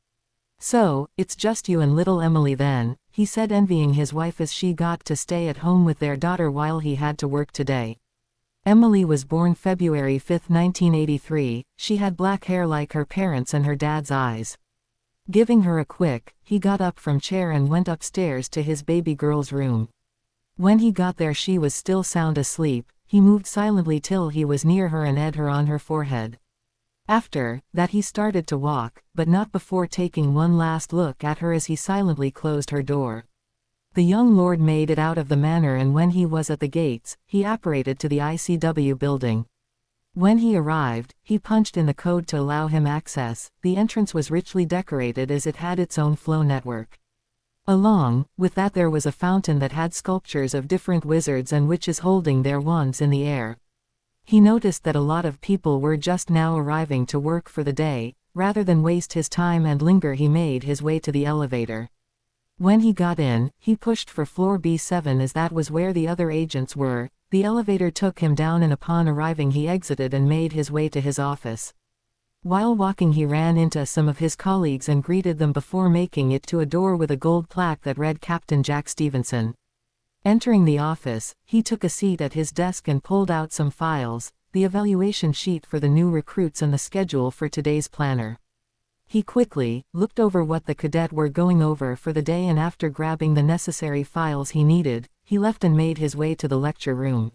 "So, it's just you and little Emily then," he said, envying his wife as she got to stay at home with their daughter while he had to work today. Emily was born February 5, 1983, she had black hair like her parents and her dad's eyes. Giving her a quick, he got up from chair and went upstairs to his baby girl's room. When he got there she was still sound asleep. He moved silently till he was near her and ed her on her forehead. After that he started to walk, but not before taking one last look at her as he silently closed her door. The young lord made it out of the manor, and when he was at the gates, he apparated to the ICW building. When he arrived, he punched in the code to allow him access. The entrance was richly decorated as it had its own flow network. Along with that there was a fountain that had sculptures of different wizards and witches holding their wands in the air. He noticed that a lot of people were just now arriving to work for the day. Rather than waste his time and linger, he made his way to the elevator. When he got in, he pushed for floor B7 as that was where the other agents were. The elevator took him down, and upon arriving he exited and made his way to his office. While walking he ran into some of his colleagues and greeted them before making it to a door with a gold plaque that read Captain Jack Stevenson. Entering the office, he took a seat at his desk and pulled out some files, the evaluation sheet for the new recruits and the schedule for today's planner. He quickly looked over what the cadet were going over for the day, and after grabbing the necessary files he needed, he left and made his way to the lecture room.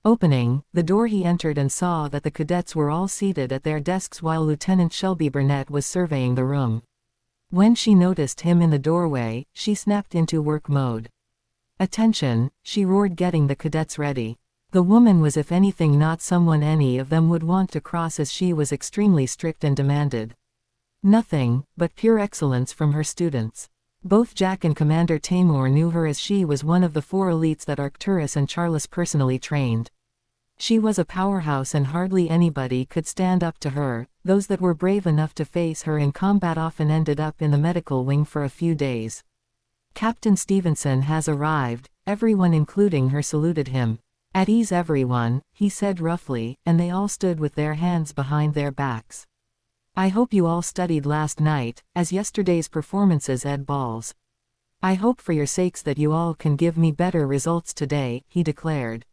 Opening the door he entered and saw that the cadets were all seated at their desks while Lieutenant Shelby Burnett was surveying the room. When she noticed him in the doorway, she snapped into work mode. "Attention," she roared, getting the cadets ready. The woman was if anything not someone any of them would want to cross, as she was extremely strict and demanded nothing but pure excellence from her students. Both Jack and Commander Tamor knew her, as she was one of the 4 elites that Arcturus and Charles personally trained. She was a powerhouse and hardly anybody could stand up to her. Those that were brave enough to face her in combat often ended up in the medical wing for a few days. "Captain Stevenson has arrived," everyone including her saluted him. "At ease everyone," he said roughly, and they all stood with their hands behind their backs. "I hope you all studied last night, as yesterday's performances ed balls. I hope for your sakes that you all can give me better results today," he declared.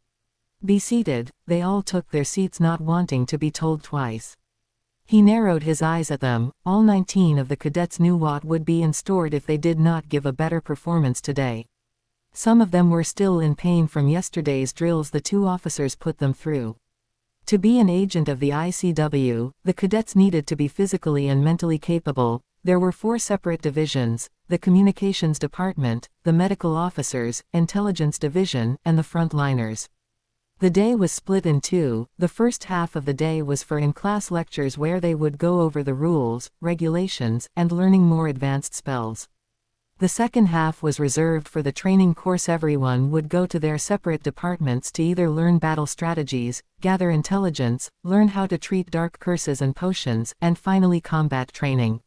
"Be seated." They all took their seats, not wanting to be told twice. He narrowed his eyes at them. All 19 of the cadets knew what would be in store if they did not give a better performance today. Some of them were still in pain from yesterday's drills the 2 officers put them through. To be an agent of the ICW, the cadets needed to be physically and mentally capable. There were 4 separate divisions: the Communications Department, the Medical Officers, Intelligence Division, and the Frontliners. The day was split in 2. The first half of the day was for in-class lectures where they would go over the rules, regulations, and learning more advanced spells. The second half was reserved for the training course. Everyone would go to their separate departments to either learn battle strategies, gather intelligence, learn how to treat dark curses and potions, and finally combat training.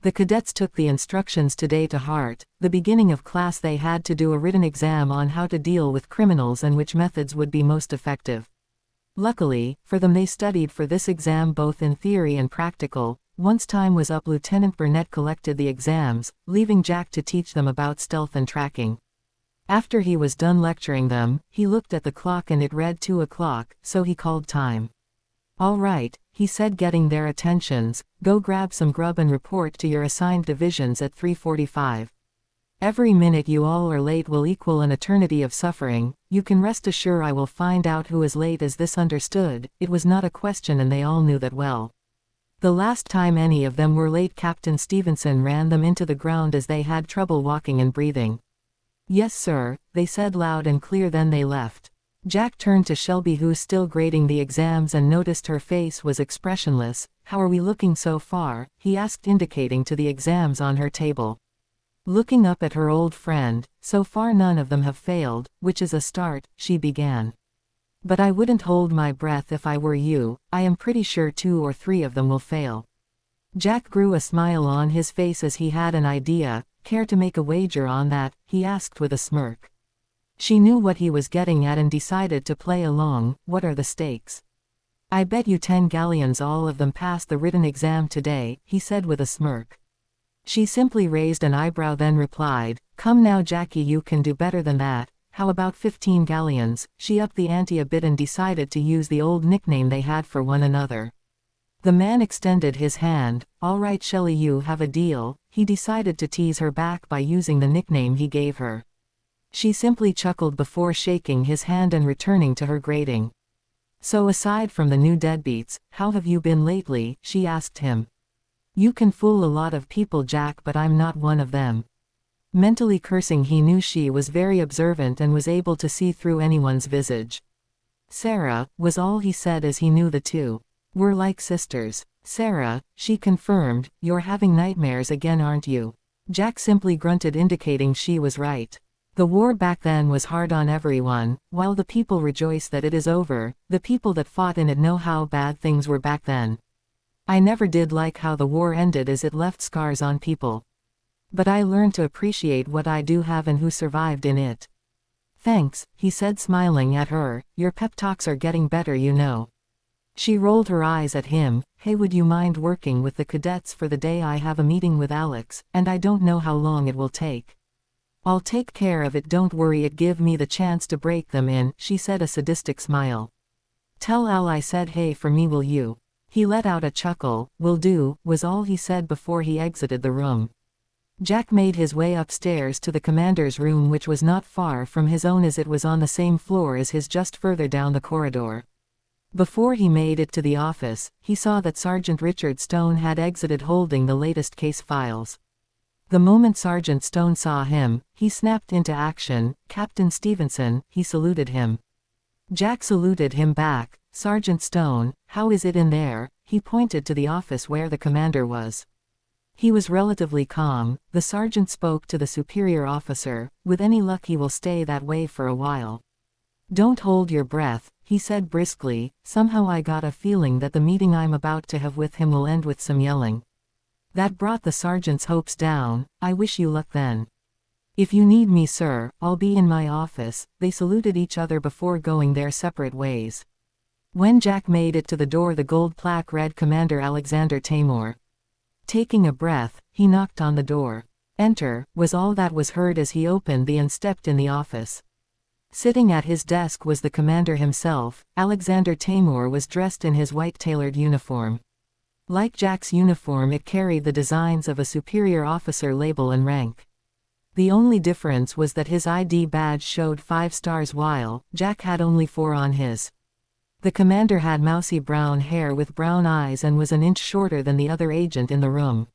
The cadets took the instructions today to heart. The beginning of class they had to do a written exam on how to deal with criminals and which methods would be most effective. Luckily for them, they studied for this exam both in theory and practical. Once time was up, Lieutenant Burnett collected the exams, leaving Jack to teach them about stealth and tracking. After he was done lecturing them, he looked at the clock and it read 2 o'clock, so he called time. "All right," he said, getting their attentions, "go grab some grub and report to your assigned divisions at 3:45. Every minute you all are late will equal an eternity of suffering. You can rest assured I will find out who is late." As this understood, it was not a question and they all knew that well. The last time any of them were late, Captain Stevenson ran them into the ground as they had trouble walking and breathing. "Yes sir," they said loud and clear, then they left. Jack turned to Shelby, who's still grading the exams, and noticed her face was expressionless. "How are we looking so far?" he asked, indicating to the exams on her table. Looking up at her old friend, "So far none of them have failed, which is a start," she began. "But I wouldn't hold my breath if I were you. I am pretty sure 2 or 3 of them will fail." Jack grew a smile on his face as he had an idea. "Care to make a wager on that?" he asked with a smirk. She knew what he was getting at and decided to play along. "What are the stakes?" "I bet you 10 galleons all of them pass the written exam today," he said with a smirk. She simply raised an eyebrow, then replied, "Come now Jackie, you can do better than that. How about 15 galleons? She upped the ante a bit and decided to use the old nickname they had for one another. The man extended his hand. "All right Shelley, you have a deal." He decided to tease her back by using the nickname he gave her. She simply chuckled before shaking his hand and returning to her grading. "So aside from the new deadbeats, how have you been lately?" she asked him. "You can fool a lot of people Jack, but I'm not one of them." Mentally cursing, he knew she was very observant and was able to see through anyone's visage. "Sarah," was all he said, as he knew the two were like sisters. "Sarah," she confirmed, "you're having nightmares again, aren't you?" Jack simply grunted, indicating she was right. The war back then was hard on everyone. While the people rejoice that it is over, the people that fought in it know how bad things were back then. "I never did like how the war ended, as it left scars on people. But I learned to appreciate what I do have and who survived in it." "Thanks," he said, smiling at her. "Your pep talks are getting better, you know." She rolled her eyes at him. "Hey, would you mind working with the cadets for the day? I have a meeting with Alex, and I don't know how long it will take." "I'll take care of it, don't worry, it give me the chance to break them in," she said, a sadistic smile. "Tell Al I said hey for me, will you?" He let out a chuckle. "Will do," was all he said before he exited the room. Jack made his way upstairs to the commander's room, which was not far from his own, as it was on the same floor as his, just further down the corridor. Before he made it to the office, he saw that Sergeant Richard Stone had exited holding the latest case files. The moment Sergeant Stone saw him, he snapped into action. "Captain Stevenson," he saluted him. Jack saluted him back. "Sergeant Stone, how is it in there?" He pointed to the office where the commander was. He was relatively calm. The sergeant spoke to the superior officer. "With any luck he will stay that way for a while. Don't hold your breath," he said briskly. "Somehow I got a feeling that the meeting I'm about to have with him will end with some yelling." That brought the sergeant's hopes down. "I wish you luck then." "If you need me, sir, I'll be in my office." They saluted each other before going their separate ways. When Jack made it to the door, the gold plaque read Commander Alexander Tamor. Taking a breath, he knocked on the door. "Enter," was all that was heard as he opened the and stepped in the office. Sitting at his desk was the commander himself. Alexander Tamor was dressed in his white tailored uniform. Like Jack's uniform, it carried the designs of a superior officer label and rank. The only difference was that his ID badge showed 5 stars while Jack had only 4 on his. The commander had mousy brown hair with brown eyes and was an inch shorter than the other agent in the room.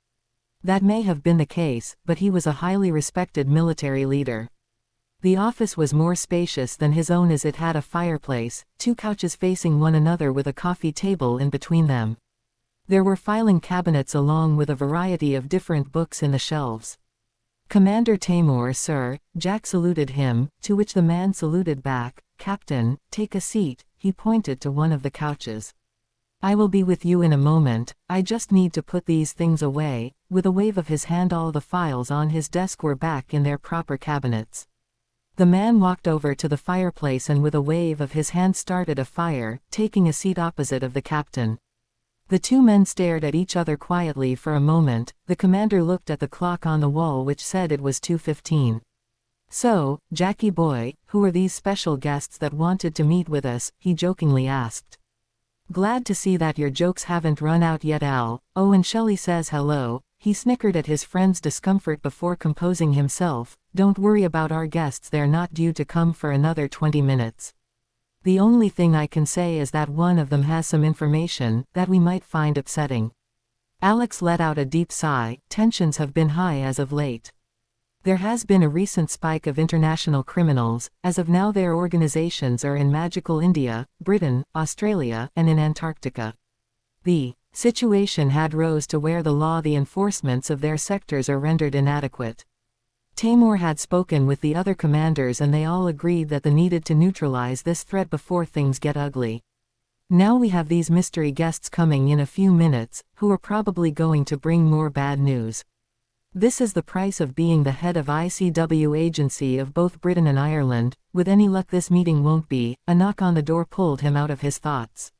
That may have been the case, but he was a highly respected military leader. The office was more spacious than his own, as it had a fireplace, 2 couches facing one another with a coffee table in between them. There were filing cabinets along with a variety of different books in the shelves. "Commander Tamor, sir," Jack saluted him, to which the man saluted back. "Captain, take a seat." He pointed to one of the couches. "I will be with you in a moment. I just need to put these things away." With a wave of his hand, all the files on his desk were back in their proper cabinets. The man walked over to the fireplace and with a wave of his hand started a fire, taking a seat opposite of the captain. The 2 men stared at each other quietly for a moment. The commander looked at the clock on the wall, which said it was 2:15. "So, Jackie boy, who are these special guests that wanted to meet with us?" he jokingly asked. "Glad to see that your jokes haven't run out yet, Al. Oh, and Shelley says hello." He snickered at his friend's discomfort before composing himself. "Don't worry about our guests, they're not due to come for another 20 minutes. The only thing I can say is that one of them has some information that we might find upsetting." Alex let out a deep sigh. Tensions have been high as of late. There has been a recent spike of international criminals. As of now their organizations are in magical India, Britain, Australia, and in Antarctica. The situation had rose to where the enforcements of their sectors are rendered inadequate. Tamor had spoken with the other commanders and they all agreed that they needed to neutralize this threat before things get ugly. Now we have these mystery guests coming in a few minutes, who are probably going to bring more bad news. This is the price of being the head of ICW agency of both Britain and Ireland. With any luck this meeting won't be. A knock on the door pulled him out of his thoughts.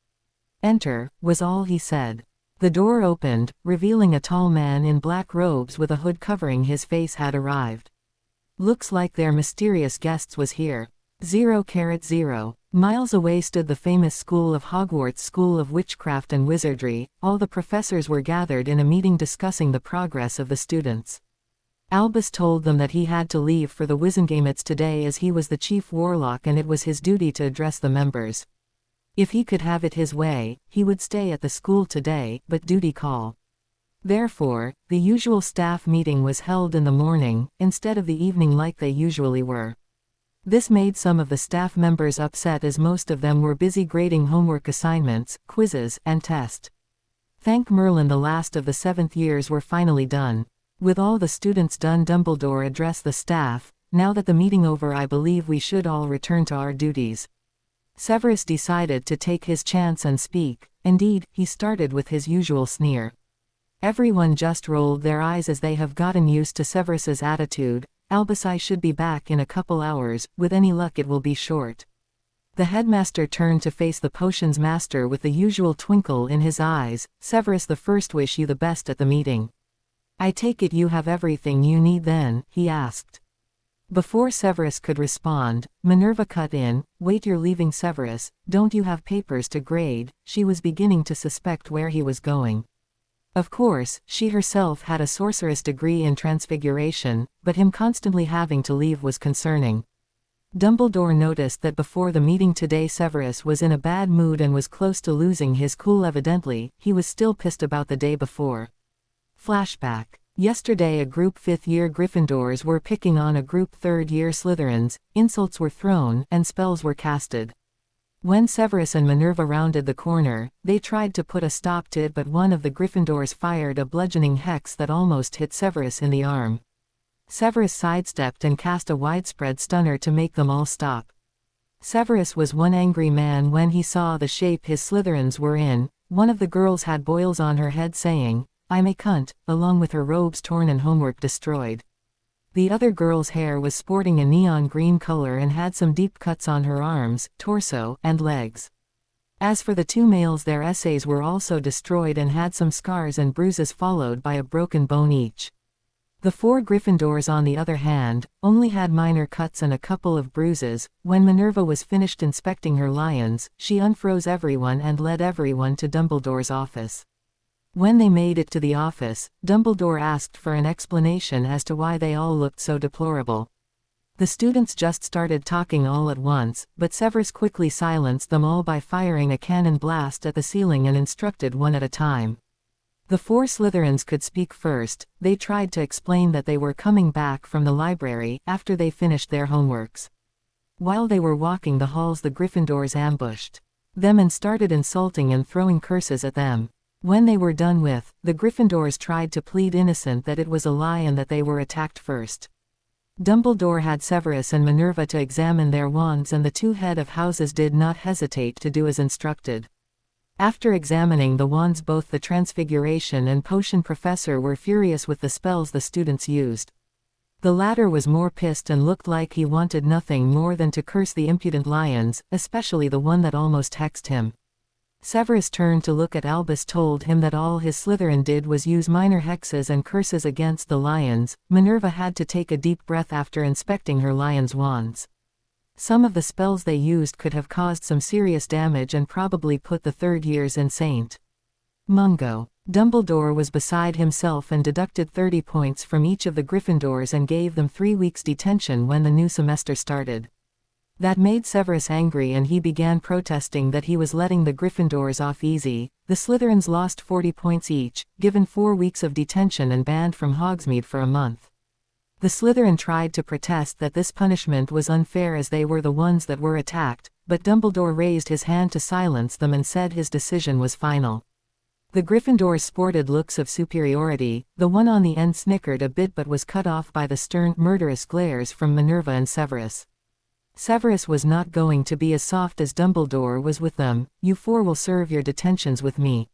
Enter, was all he said. The door opened, revealing a tall man in black robes with a hood covering his face had arrived. Looks like their mysterious guests was here. 0,0. Miles away stood the famous school of Hogwarts School of Witchcraft and Wizardry. All the professors were gathered in a meeting discussing the progress of the students. Albus told them that he had to leave for the Wizengamot today as he was the chief warlock and it was his duty to address the members. If he could have it his way, he would stay at the school today, but duty call. Therefore, the usual staff meeting was held in the morning, instead of the evening like they usually were. This made some of the staff members upset as most of them were busy grading homework assignments, quizzes, and tests. Thank Merlin the last of the 7th years were finally done. With all the students done, Dumbledore addressed the staff. Now that the meeting over, I believe we should all return to our duties. Severus decided to take his chance and speak. Indeed, he started with his usual sneer. Everyone just rolled their eyes as they have gotten used to Severus's attitude. Albus, I should be back in a couple hours, with any luck it will be short. The headmaster turned to face the potions master with the usual twinkle in his eyes. Severus the First, wish you the best at the meeting. I take it you have everything you need then, he asked. Before Severus could respond, Minerva cut in. Wait, you're leaving Severus, don't you have papers to grade? She was beginning to suspect where he was going. Of course, she herself had a sorceress degree in transfiguration, but him constantly having to leave was concerning. Dumbledore noticed that before the meeting today Severus was in a bad mood and was close to losing his cool. Evidently, he was still pissed about the day before. Flashback. Yesterday a group 5th-year Gryffindors were picking on a group 3rd-year Slytherins, insults were thrown, and spells were casted. When Severus and Minerva rounded the corner, they tried to put a stop to it, but one of the Gryffindors fired a bludgeoning hex that almost hit Severus in the arm. Severus sidestepped and cast a widespread stunner to make them all stop. Severus was one angry man when he saw the shape his Slytherins were in. One of the girls had boils on her head saying, I'm a cunt, along with her robes torn and homework destroyed. The other girl's hair was sporting a neon green color and had some deep cuts on her arms, torso, and legs. As for the 2 males, their essays were also destroyed and had some scars and bruises followed by a broken bone each. The 4 Gryffindors on the other hand, only had minor cuts and a couple of bruises. When Minerva was finished inspecting her lions, she unfroze everyone and led everyone to Dumbledore's office. When they made it to the office, Dumbledore asked for an explanation as to why they all looked so deplorable. The students just started talking all at once, but Severus quickly silenced them all by firing a cannon blast at the ceiling and instructed one at a time. The 4 Slytherins could speak first. They tried to explain that they were coming back from the library after they finished their homeworks. While they were walking the halls, the Gryffindors ambushed them and started insulting and throwing curses at them. When they were done with, the Gryffindors tried to plead innocent that it was a lie and that they were attacked first. Dumbledore had Severus and Minerva to examine their wands and the 2 head of houses did not hesitate to do as instructed. After examining the wands, both the Transfiguration and Potion Professor were furious with the spells the students used. The latter was more pissed and looked like he wanted nothing more than to curse the impudent lions, especially the one that almost hexed him. Severus turned to look at Albus, told him that all his Slytherin did was use minor hexes and curses against the lions. Minerva had to take a deep breath after inspecting her lion's wands. Some of the spells they used could have caused some serious damage and probably put the 3rd years insane. Mungo. Dumbledore was beside himself and deducted 30 points from each of the Gryffindors and gave them 3 weeks detention when the new semester started. That made Severus angry and he began protesting that he was letting the Gryffindors off easy. The Slytherins lost 40 points each, given 4 weeks of detention and banned from Hogsmeade for a month. The Slytherin tried to protest that this punishment was unfair as they were the ones that were attacked, but Dumbledore raised his hand to silence them and said his decision was final. The Gryffindors sported looks of superiority, the one on the end snickered a bit but was cut off by the stern, murderous glares from Minerva and Severus. Severus was not going to be as soft as Dumbledore was with them. "You four will serve your detentions with me.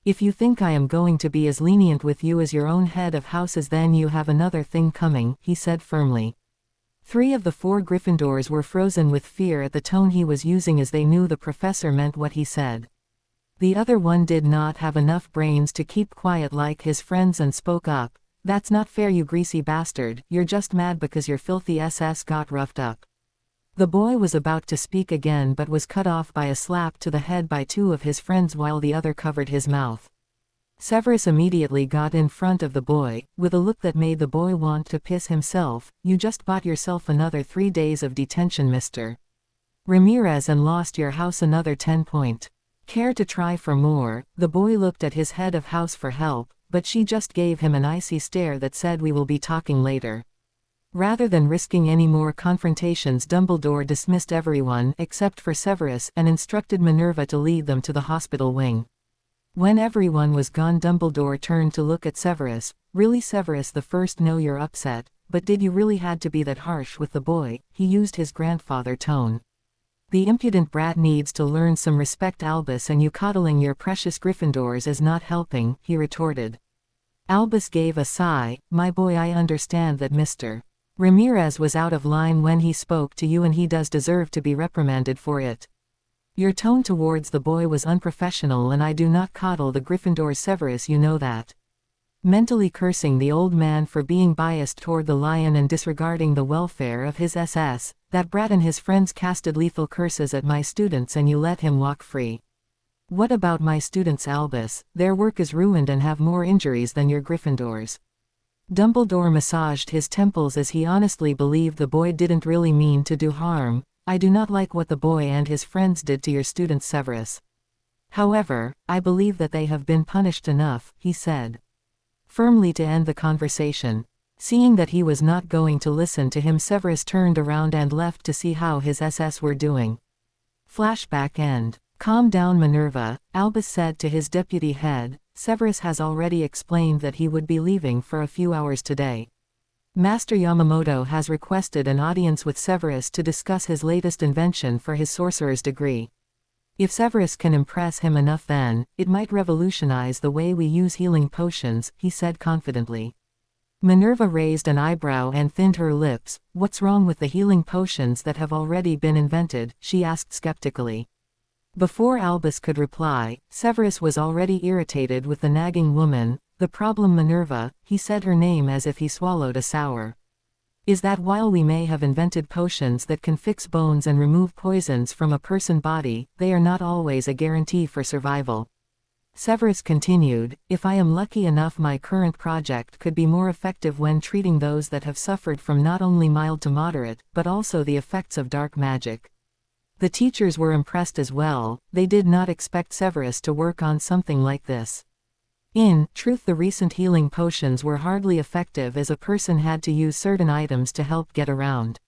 If you think I am going to be as lenient with you as your own head of houses, then you have another thing coming," he said firmly. 3 of the 4 Gryffindors were frozen with fear at the tone he was using, as they knew the professor meant what he said. The other one did not have enough brains to keep quiet like his friends and spoke up. "That's not fair, you greasy bastard. You're just mad because your filthy SS got roughed up." The boy was about to speak again but was cut off by a slap to the head by 2 of his friends while the other covered his mouth. Severus immediately got in front of the boy, with a look that made the boy want to piss himself. "You just bought yourself another 3 days of detention, Mr. Ramirez, and lost your house another 10 point. Care to try for more?" The boy looked at his head of house for help, but she just gave him an icy stare that said, "We will be talking later." Rather than risking any more confrontations, Dumbledore dismissed everyone except for Severus and instructed Minerva to lead them to the hospital wing. When everyone was gone, Dumbledore turned to look at Severus. "Really, Severus the First, know you're upset, but did you really had to be that harsh with the boy?" He used his grandfather tone. "The impudent brat needs to learn some respect, Albus, and you coddling your precious Gryffindors is not helping," he retorted. Albus gave a sigh. "My boy, I understand that Mr. Ramirez was out of line when he spoke to you, and he does deserve to be reprimanded for it. Your tone towards the boy was unprofessional, and I do not coddle the Gryffindors, Severus, you know that." Mentally cursing the old man for being biased toward the lion and disregarding the welfare of his SS, "That brat and his friends casted lethal curses at my students and you let him walk free. What about my students, Albus? Their work is ruined and have more injuries than your Gryffindors." Dumbledore massaged his temples as he honestly believed the boy didn't really mean to do harm. "I do not like what the boy and his friends did to your students, Severus. However, I believe that they have been punished enough," he said firmly to end the conversation. Seeing that he was not going to listen to him, Severus turned around and left to see how his SS were doing. Flashback end. "Calm down, Minerva," Albus said to his deputy head. "Severus has already explained that he would be leaving for a few hours today. Master Yamamoto has requested an audience with Severus to discuss his latest invention for his sorcerer's degree. If Severus can impress him enough, then it might revolutionize the way we use healing potions," he said confidently. Minerva raised an eyebrow and thinned her lips. "What's wrong with the healing potions that have already been invented?" she asked skeptically. Before Albus could reply, Severus was already irritated with the nagging woman. "The problem, Minerva," he said her name as if he swallowed a sour, "is that while we may have invented potions that can fix bones and remove poisons from a person's body, they are not always a guarantee for survival." Severus continued, "If I am lucky enough, my current project could be more effective when treating those that have suffered from not only mild to moderate, but also the effects of dark magic." The teachers were impressed as well. They did not expect Severus to work on something like this. In truth, the recent healing potions were hardly effective, as a person had to use certain items to help get around.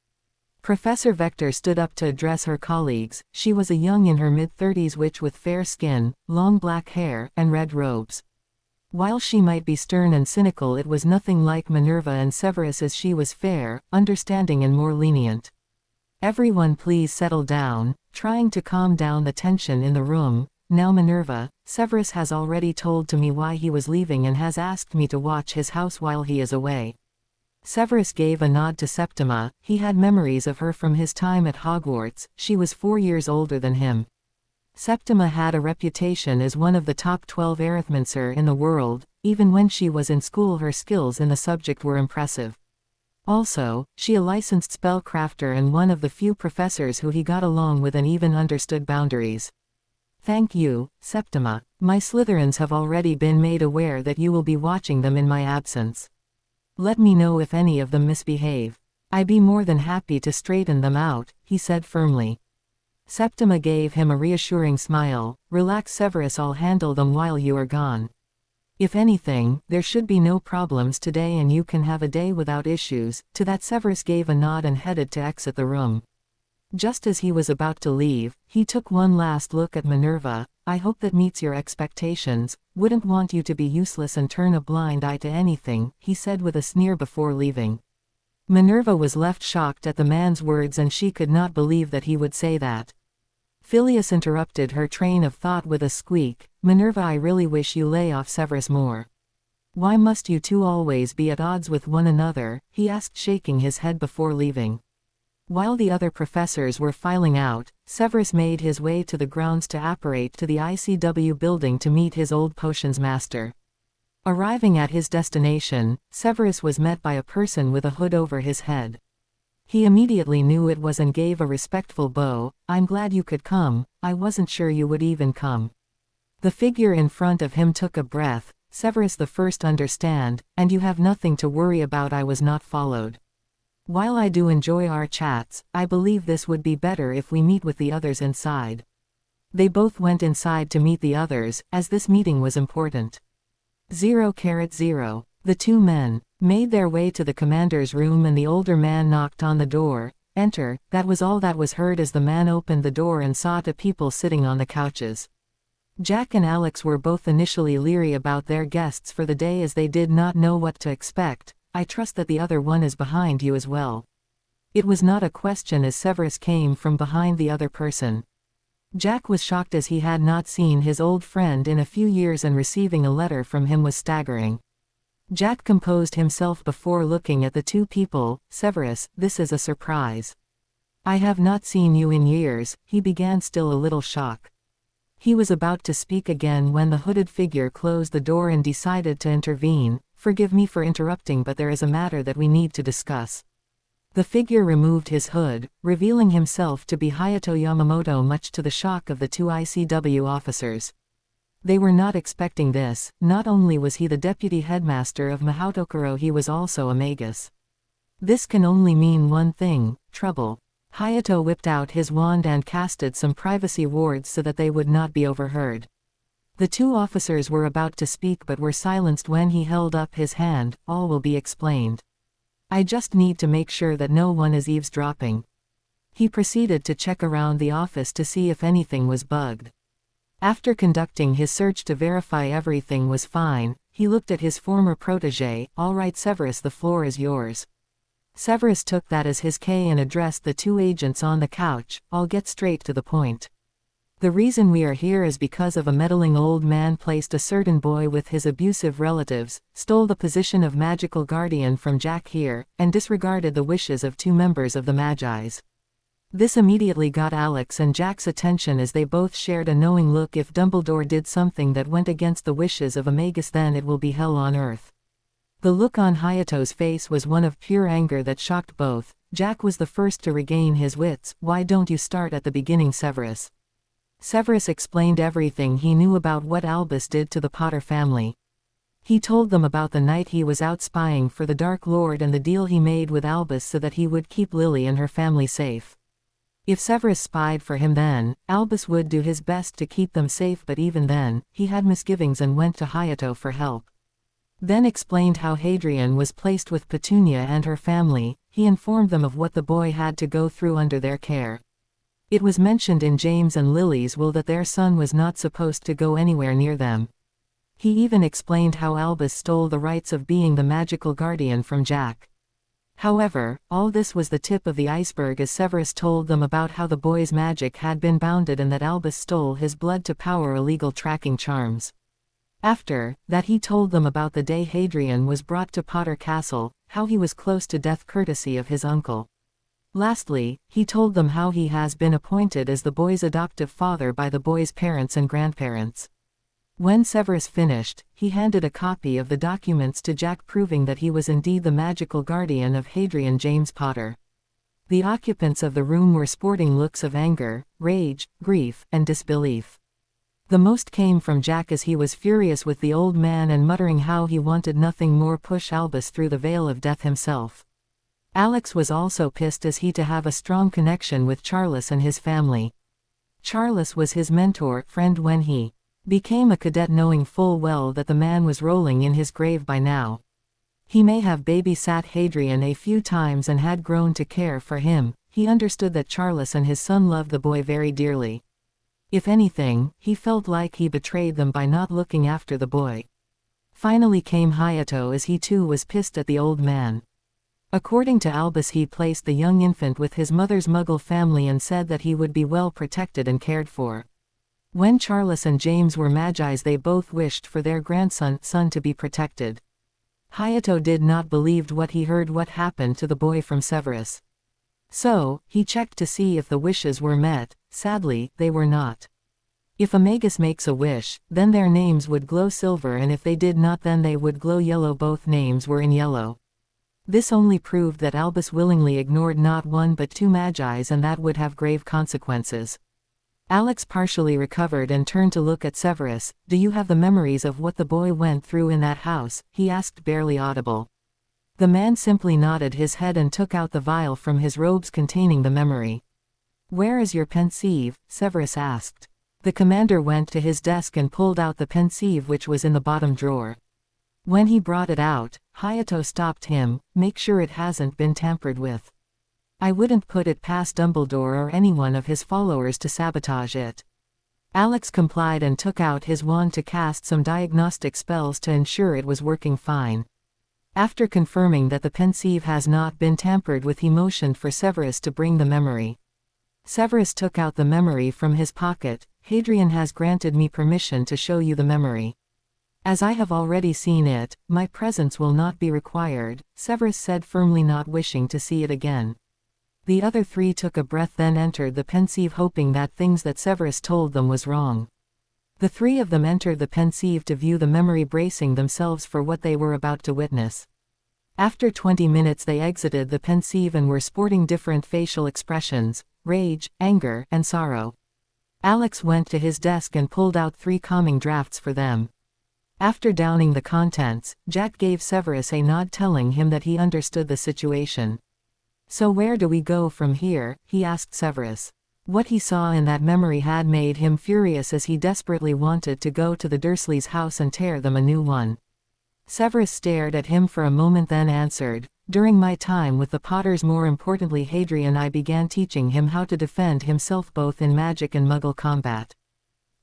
Professor Vector stood up to address her colleagues. She was a young in her mid-30s witch with fair skin, long black hair, and red robes. While she might be stern and cynical, it was nothing like Minerva and Severus, as she was fair, understanding, and more lenient. "Everyone please settle down," trying to calm down the tension in the room. "Now, Minerva, Severus has already told me why he was leaving and has asked me to watch his house while he is away." Severus gave a nod to Septima. He had memories of her from his time at Hogwarts. She was 4 years older than him. Septima had a reputation as one of the top 12 arithmancer in the world. Even when she was in school, her skills in the subject were impressive. Also, she a licensed spellcrafter and one of the few professors who he got along with and even understood boundaries. "Thank you, Septima. My Slytherins have already been made aware that you will be watching them in my absence. Let me know if any of them misbehave. I'd be more than happy to straighten them out," he said firmly. Septima gave him a reassuring smile. "Relax, Severus, I'll handle them while you are gone." If anything, there should be no problems today and you can have a day without issues." To that Severus gave a nod and headed to exit the room. Just as he was about to leave, he took one last look at Minerva. "I hope that meets your expectations. Wouldn't want you to be useless and turn a blind eye to anything," he said with a sneer before leaving. Minerva was left shocked at the man's words and she could not believe that he would say that. Phileas interrupted her train of thought with a squeak. "Minerva, I really wish you lay off Severus more. Why must you two always be at odds with one another?" he asked, shaking his head before leaving. While the other professors were filing out, Severus made his way to the grounds to apparate to the ICW building to meet his old potions master. Arriving at his destination, Severus was met by a person with a hood over his head. He immediately knew it was and gave a respectful bow. "I'm glad you could come, I wasn't sure you would even come." The figure in front of him took a breath. "Severus the First, understand, and you have nothing to worry about. I was not followed. While I do enjoy our chats, I believe this would be better if we meet with the others inside." They both went inside to meet the others, as this meeting was important. 0:0. The two men made their way to the commander's room and the older man knocked on the door. "Enter." That was all that was heard as the man opened the door and saw two people sitting on the couches. Jack and Alex were both initially leery about their guests for the day as they did not know what to expect. "I trust that the other one is behind you as well." It was not a question as Severus came from behind the other person. Jack was shocked as he had not seen his old friend in a few years and receiving a letter from him was staggering. Jack composed himself before looking at the two people. "Severus, this is a surprise. I have not seen you in years," he began, still a little shocked. He was about to speak again when the hooded figure closed the door and decided to intervene. "Forgive me for interrupting, but there is a matter that we need to discuss." The figure removed his hood, revealing himself to be Hayato Yamamoto, much to the shock of the two ICW officers. They were not expecting this. Not only was he the deputy headmaster of Mahoutokuro, he was also a magus. This can only mean one thing: trouble. Hayato whipped out his wand and casted some privacy wards so that they would not be overheard. The two officers were about to speak but were silenced when he held up his hand. "All will be explained. I just need to make sure that no one is eavesdropping." He proceeded to check around the office to see if anything was bugged. After conducting his search to verify everything was fine, he looked at his former protege. "All right, Severus, the floor is yours." Severus took that as his cue and addressed the two agents on the couch. "I'll get straight to the point. The reason we are here is because of a meddling old man placed a certain boy with his abusive relatives, stole the position of magical guardian from Jack here, and disregarded the wishes of two members of the Magi's." This immediately got Alex and Jack's attention as they both shared a knowing look. If Dumbledore did something that went against the wishes of a magus, then it will be hell on earth. The look on Hayato's face was one of pure anger that shocked both. Jack was the first to regain his wits. "Why don't you start at the beginning, Severus?" Severus explained everything he knew about what Albus did to the Potter family. He told them about the night he was out spying for the Dark Lord and the deal he made with Albus so that he would keep Lily and her family safe. If Severus spied for him, then Albus would do his best to keep them safe, but even then, he had misgivings and went to Hayato for help. Then explained how Hadrian was placed with Petunia and her family. He informed them of what the boy had to go through under their care. It was mentioned in James and Lily's will that their son was not supposed to go anywhere near them. He even explained how Albus stole the rights of being the magical guardian from Jack. However, all this was the tip of the iceberg as Severus told them about how the boy's magic had been bounded and that Albus stole his blood to power illegal tracking charms. After that, he told them about the day Hadrian was brought to Potter Castle, how he was close to death courtesy of his uncle. Lastly, he told them how he has been appointed as the boy's adoptive father by the boy's parents and grandparents. When Severus finished, he handed a copy of the documents to Jack, proving that he was indeed the magical guardian of Hadrian James Potter. The occupants of the room were sporting looks of anger, rage, grief, and disbelief. The most came from Jack as he was furious with the old man and muttering how he wanted nothing more push Albus through the veil of death himself. Alex was also pissed as he to have a strong connection with Charles and his family. Charles was his mentor, friend when he Became a cadet knowing full well that the man was rolling in his grave by now. He may have babysat Hadrian a few times and had grown to care for him. He understood that Charles and his son loved the boy very dearly. If anything, he felt like he betrayed them by not looking after the boy. Finally came Hayato, as he too was pissed at the old man. According to Albus, he placed the young infant with his mother's Muggle family and said that he would be well protected and cared for. When Charles and James were Magi's, they both wished for their grandson to be protected. Hayato did not believe what he heard, what happened to the boy from Severus. So, he checked to see if the wishes were met. Sadly, they were not. If a magus makes a wish, then their names would glow silver, and if they did not, then they would glow yellow. Both names were in yellow. This only proved that Albus willingly ignored not one but two Magi's, and that would have grave consequences. Alex partially recovered and turned to look at Severus. "Do you have the memories of what the boy went through in that house?" he asked, barely audible. The man simply nodded his head and took out the vial from his robes containing the memory. "Where is your pensieve?" Severus asked. The commander went to his desk and pulled out the pensieve, which was in the bottom drawer. When he brought it out, Hayato stopped him. "Make sure it hasn't been tampered with. I wouldn't put it past Dumbledore or any one of his followers to sabotage it." Alex complied and took out his wand to cast some diagnostic spells to ensure it was working fine. After confirming that the pensieve has not been tampered with, he motioned for Severus to bring the memory. Severus took out the memory from his pocket. "Hadrian has granted me permission to show you the memory. As I have already seen it, my presence will not be required," Severus said firmly, not wishing to see it again. The other three took a breath, then entered the pensieve, hoping that things that Severus told them was wrong. The three of them entered the pensieve to view the memory, bracing themselves for what they were about to witness. After 20 minutes they exited the pensieve and were sporting different facial expressions: rage, anger, and sorrow. Alex went to his desk and pulled out 3 calming drafts for them. After downing the contents, Jack gave Severus a nod, telling him that he understood the situation. "So where do we go from here?" he asked Severus. What he saw in that memory had made him furious, as he desperately wanted to go to the Dursleys' house and tear them a new one. Severus stared at him for a moment, then answered, "During my time with the Potters, more importantly Hadrian, I began teaching him how to defend himself both in magic and Muggle combat.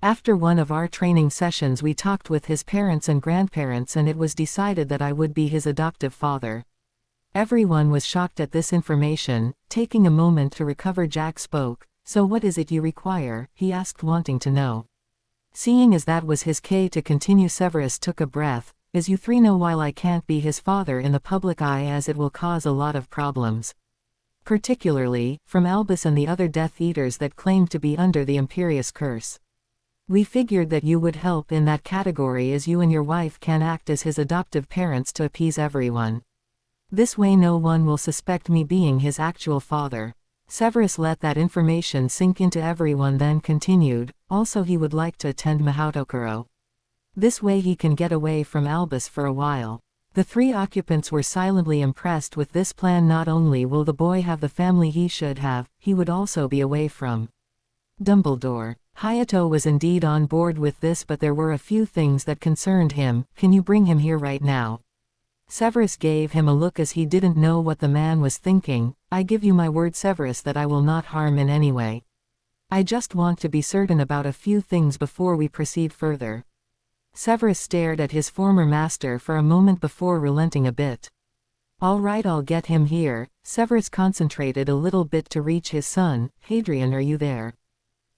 After one of our training sessions we talked with his parents and grandparents, and it was decided that I would be his adoptive father." Everyone was shocked at this information. Taking a moment to recover, Jack spoke. "So what is it you require?" he asked, wanting to know. Seeing as that was his cue to continue, Severus took a breath. "As you 3 know, while I can't be his father in the public eye, as it will cause a lot of problems. Particularly, from Albus and the other Death Eaters that claim to be under the Imperius curse. We figured that you would help in that category, as you and your wife can act as his adoptive parents to appease everyone. This way no one will suspect me being his actual father." Severus let that information sink into everyone, then continued, "Also he would like to attend Mahoutokoro. This way he can get away from Albus for a while." The 3 occupants were silently impressed with this plan. Not only will the boy have the family he should have, he would also be away from Dumbledore. Hayato was indeed on board with this, but there were a few things that concerned him. "Can you bring him here right now?" Severus gave him a look, as he didn't know what the man was thinking. "I give you my word, Severus, that I will not harm in any way. I just want to be certain about a few things before we proceed further." Severus stared at his former master for a moment before relenting a bit. "All right, I'll get him here." Severus concentrated a little bit to reach his son. "Hadrian, are you there?"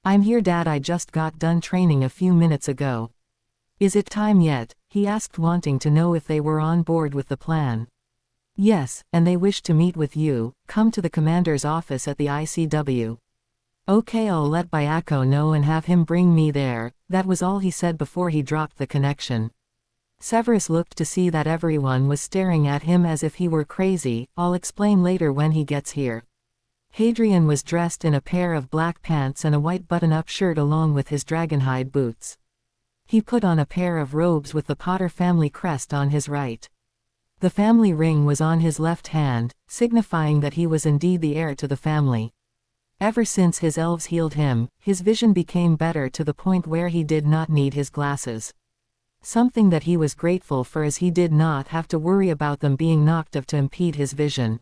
"I'm here, Dad. I just got done training a few minutes ago." "Is it time yet?" he asked, wanting to know if they were on board with the plan. "Yes, and they wish to meet with you. Come to the commander's office at the ICW." "Okay, I'll let Byako know and have him bring me there." That was all he said before he dropped the connection. Severus looked to see that everyone was staring at him as if he were crazy. "I'll explain later when he gets here." Hadrian was dressed in a pair of black pants and a white button-up shirt along with his dragonhide boots. He put on a pair of robes with the Potter family crest on his right. The family ring was on his left hand, signifying that he was indeed the heir to the family. Ever since his elves healed him, his vision became better to the point where he did not need his glasses. Something that he was grateful for, as he did not have to worry about them being knocked off to impede his vision.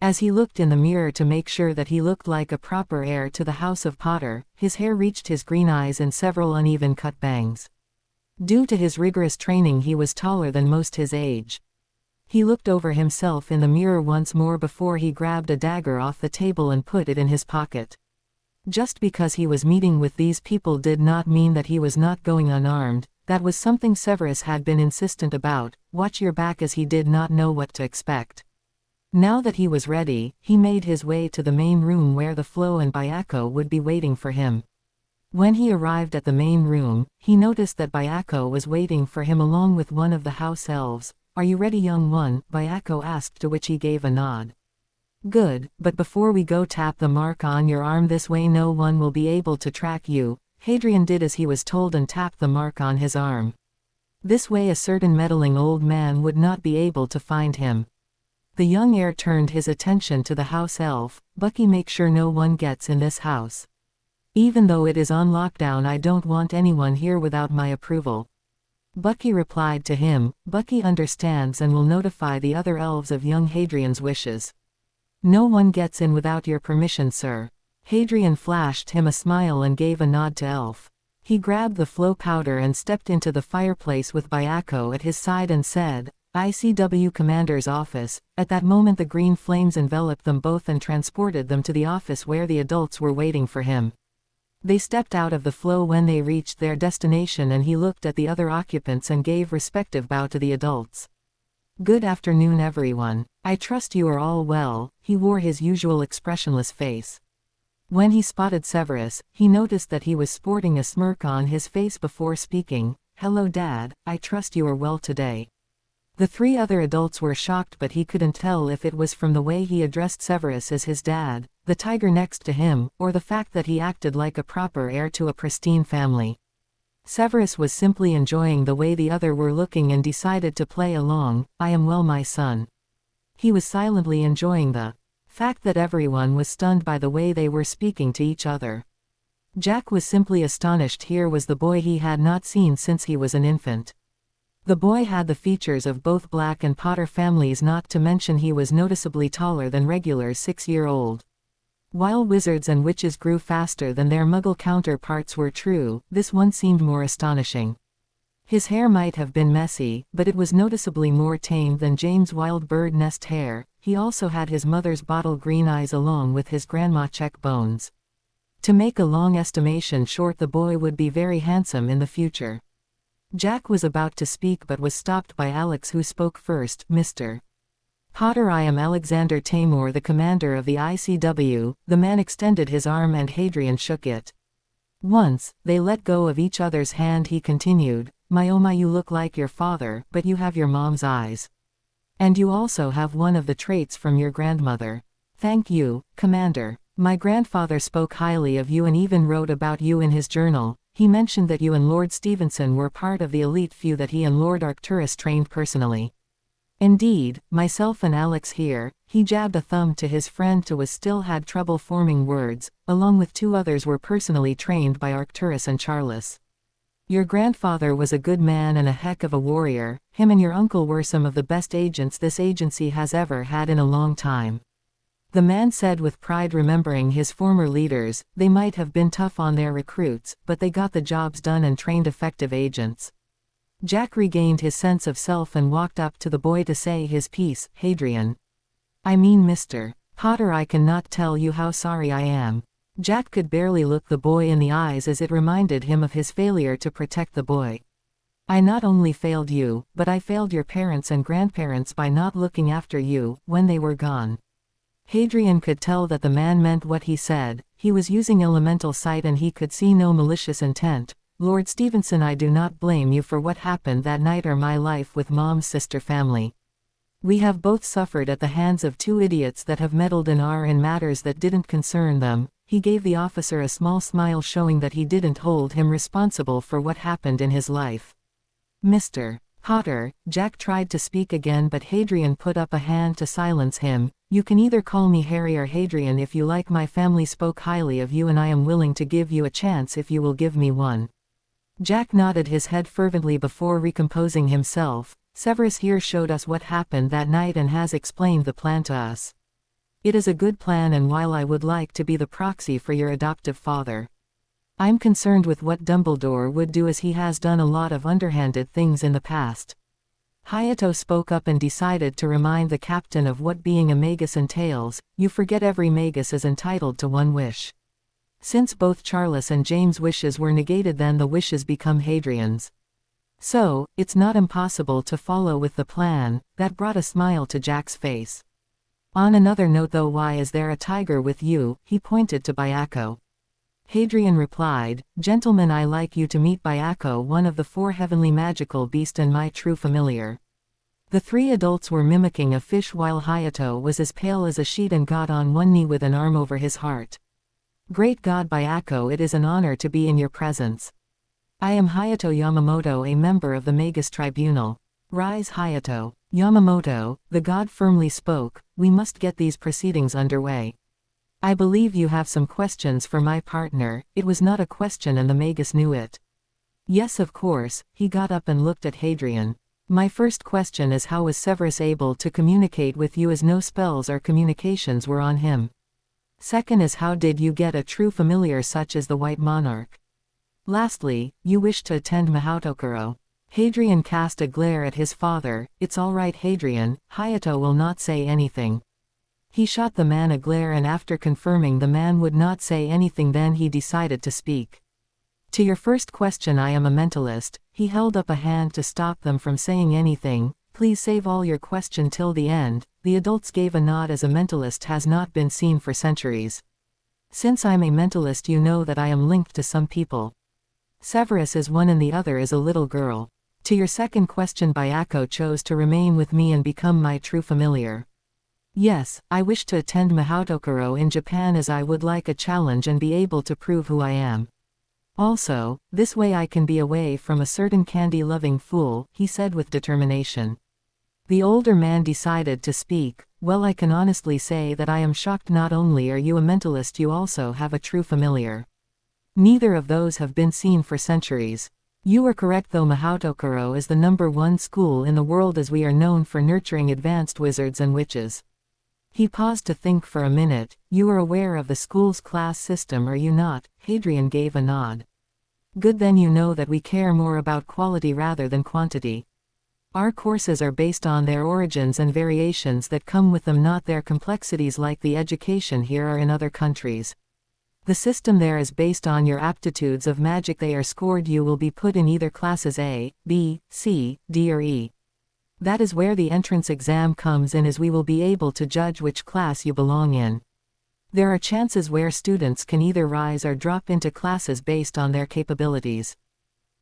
As he looked in the mirror to make sure that he looked like a proper heir to the House of Potter, his hair reached his green eyes in several uneven cut bangs. Due to his rigorous training, he was taller than most his age. He looked over himself in the mirror once more before he grabbed a dagger off the table and put it in his pocket. Just because he was meeting with these people did not mean that he was not going unarmed. That was something Severus had been insistent about. Watch your back, as he did not know what to expect. Now that he was ready, he made his way to the main room where the Flo and Byakko would be waiting for him. When he arrived at the main room, he noticed that Byakko was waiting for him along with one of the house elves. "Are you ready, young one?" Byakko asked, to which he gave a nod. "Good, but before we go, tap the mark on your arm. This way no one will be able to track you." Hadrian did as he was told and tapped the mark on his arm. This way a certain meddling old man would not be able to find him. The young heir turned his attention to the house elf. "Bucky, make sure no one gets in this house. Even though it is on lockdown, I don't want anyone here without my approval." Bucky replied to him. Bucky understands and will notify the other elves of young Hadrian's wishes. "No one gets in without your permission, sir." Hadrian flashed him a smile and gave a nod to Elf. He grabbed the flow powder and stepped into the fireplace with Byakko at his side and said, "ICW Commander's office." At that moment the green flames enveloped them both and transported them to the office where the adults were waiting for him. They stepped out of the flow when they reached their destination, and he looked at the other occupants and gave respective bow to the adults. "Good afternoon, everyone. I trust you are all well." He wore his usual expressionless face. When he spotted Severus, he noticed that he was sporting a smirk on his face before speaking. "Hello, Dad, I trust you are well today." The three other adults were shocked, but he couldn't tell if it was from the way he addressed Severus as his dad, the tiger next to him, or the fact that he acted like a proper heir to a pristine family. Severus was simply enjoying the way the other were looking and decided to play along. "I am well, my son." He was silently enjoying the fact that everyone was stunned by the way they were speaking to each other. Jack was simply astonished. Here was the boy he had not seen since he was an infant. The boy had the features of both Black and Potter families, not to mention he was noticeably taller than regular 6-year-old. While wizards and witches grew faster than their Muggle counterparts were true, this one seemed more astonishing. His hair might have been messy, but it was noticeably more tamed than James' wild bird nest hair. He also had his mother's bottle green eyes along with his grandma cheekbones. To make a long estimation short, the boy would be very handsome in the future. Jack was about to speak but was stopped by Alex, who spoke first. "Mr. Potter, I am Alexander Tamor, the commander of the ICW." The man extended his arm and Hadrian shook it. Once they let go of each other's hand, he continued, "My oh my, you look like your father, but you have your mom's eyes. And you also have one of the traits from your grandmother." "Thank you, Commander. My grandfather spoke highly of you and even wrote about you in his journal. He mentioned that you and Lord Stevenson were part of the elite few that he and Lord Arcturus trained personally." "Indeed, myself and Alex here," he jabbed a thumb to his friend who was still had trouble forming words, "along with 2 others were personally trained by Arcturus and Charles. Your grandfather was a good man and a heck of a warrior. Him and your uncle were some of the best agents this agency has ever had in a long time." The man said with pride, remembering his former leaders. They might have been tough on their recruits, but they got the jobs done and trained effective agents. Jack regained his sense of self and walked up to the boy to say his piece. "Hadrian. I mean Mr. Potter, I cannot tell you how sorry I am." Jack could barely look the boy in the eyes as it reminded him of his failure to protect the boy. "I not only failed you, but I failed your parents and grandparents by not looking after you when they were gone." Hadrian could tell that the man meant what he said. He was using elemental sight and he could see no malicious intent. "Lord Stevenson, I do not blame you for what happened that night or my life with Mom's sister family. We have both suffered at the hands of 2 idiots that have meddled in matters that didn't concern them." He gave the officer a small smile, showing that he didn't hold him responsible for what happened in his life. "Mr. Potter," Jack tried to speak again, but Hadrian put up a hand to silence him. You can either call me Harry or Hadrian if you like. My family spoke highly of you and I am willing to give you a chance if you will give me one." Jack nodded his head fervently before recomposing himself. "Severus here showed us what happened that night and has explained the plan to us. It is a good plan, and while I would like to be the proxy for your adoptive father, I'm concerned with what Dumbledore would do, as he has done a lot of underhanded things in the past." Hayato spoke up and decided to remind the captain of what being a magus entails. "You forget every magus is entitled to one wish. Since both Charles and James' wishes were negated, then the wishes become Hadrian's. So, it's not impossible to follow with the plan." That brought a smile to Jack's face. "On another note though, why is there a tiger with you?" He pointed to Byakko. Hadrian replied, "Gentlemen, I like you to meet Byakko, one of the 4 heavenly magical beasts and my true familiar." The 3 adults were mimicking a fish while Hayato was as pale as a sheet and got on one knee with an arm over his heart. "Great God, Byakko, it is an honor to be in your presence. I am Hayato Yamamoto, a member of the Magus Tribunal." "Rise, Hayato." "Yamamoto," the god firmly spoke, "we must get these proceedings underway. I believe you have some questions for my partner." It was not a question and the magus knew it. "Yes, of course." He got up and looked at Hadrian. "My first question is, how was Severus able to communicate with you, as no spells or communications were on him? Second is, how did you get a true familiar such as the White Monarch? Lastly, you wish to attend Mahoutokuro." Hadrian cast a glare at his father. "It's all right, Hadrian, Hayato will not say anything." He shot the man a glare, and after confirming the man would not say anything, then he decided to speak. "To your first question, I am a mentalist." He held up a hand to stop them from saying anything. "Please save all your question till the end." The adults gave a nod, as a mentalist has not been seen for centuries. "Since I'm a mentalist, you know that I am linked to some people. Severus is one and the other is a little girl. To your second question, Byakko chose to remain with me and become my true familiar. Yes, I wish to attend Mahoutokuro in Japan, as I would like a challenge and be able to prove who I am. Also, this way I can be away from a certain candy-loving fool," he said with determination. The older man decided to speak. "Well, I can honestly say that I am shocked. Not only are you a mentalist, you also have a true familiar. Neither of those have been seen for centuries. You are correct, though Mahoutokuro is the #1 school in the world, as we are known for nurturing advanced wizards and witches." He paused to think for a minute. "You are aware of the school's class system, are you not?" Hadrian gave a nod. "Good, then you know that we care more about quality rather than quantity. Our courses are based on their origins and variations that come with them, not their complexities like the education here or in other countries. The system there is based on your aptitudes of magic. They are scored. You will be put in either classes A, B, C, D or E. That is where the entrance exam comes in, as we will be able to judge which class you belong in. There are chances where students can either rise or drop into classes based on their capabilities."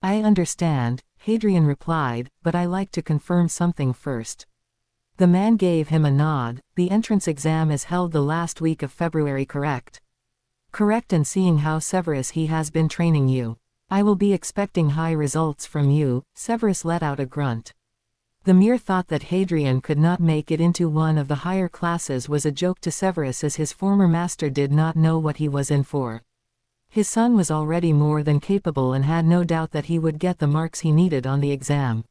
"I understand," Hadrian replied, "but I like to confirm something first." The man gave him a nod. "The entrance exam is held the last week of February, correct?" "Correct, and seeing how Severus he has been training you, I will be expecting high results from you." Severus let out a grunt. The mere thought that Hadrian could not make it into one of the higher classes was a joke to Severus, as his former master did not know what he was in for. His son was already more than capable and had no doubt that he would get the marks he needed on the exam.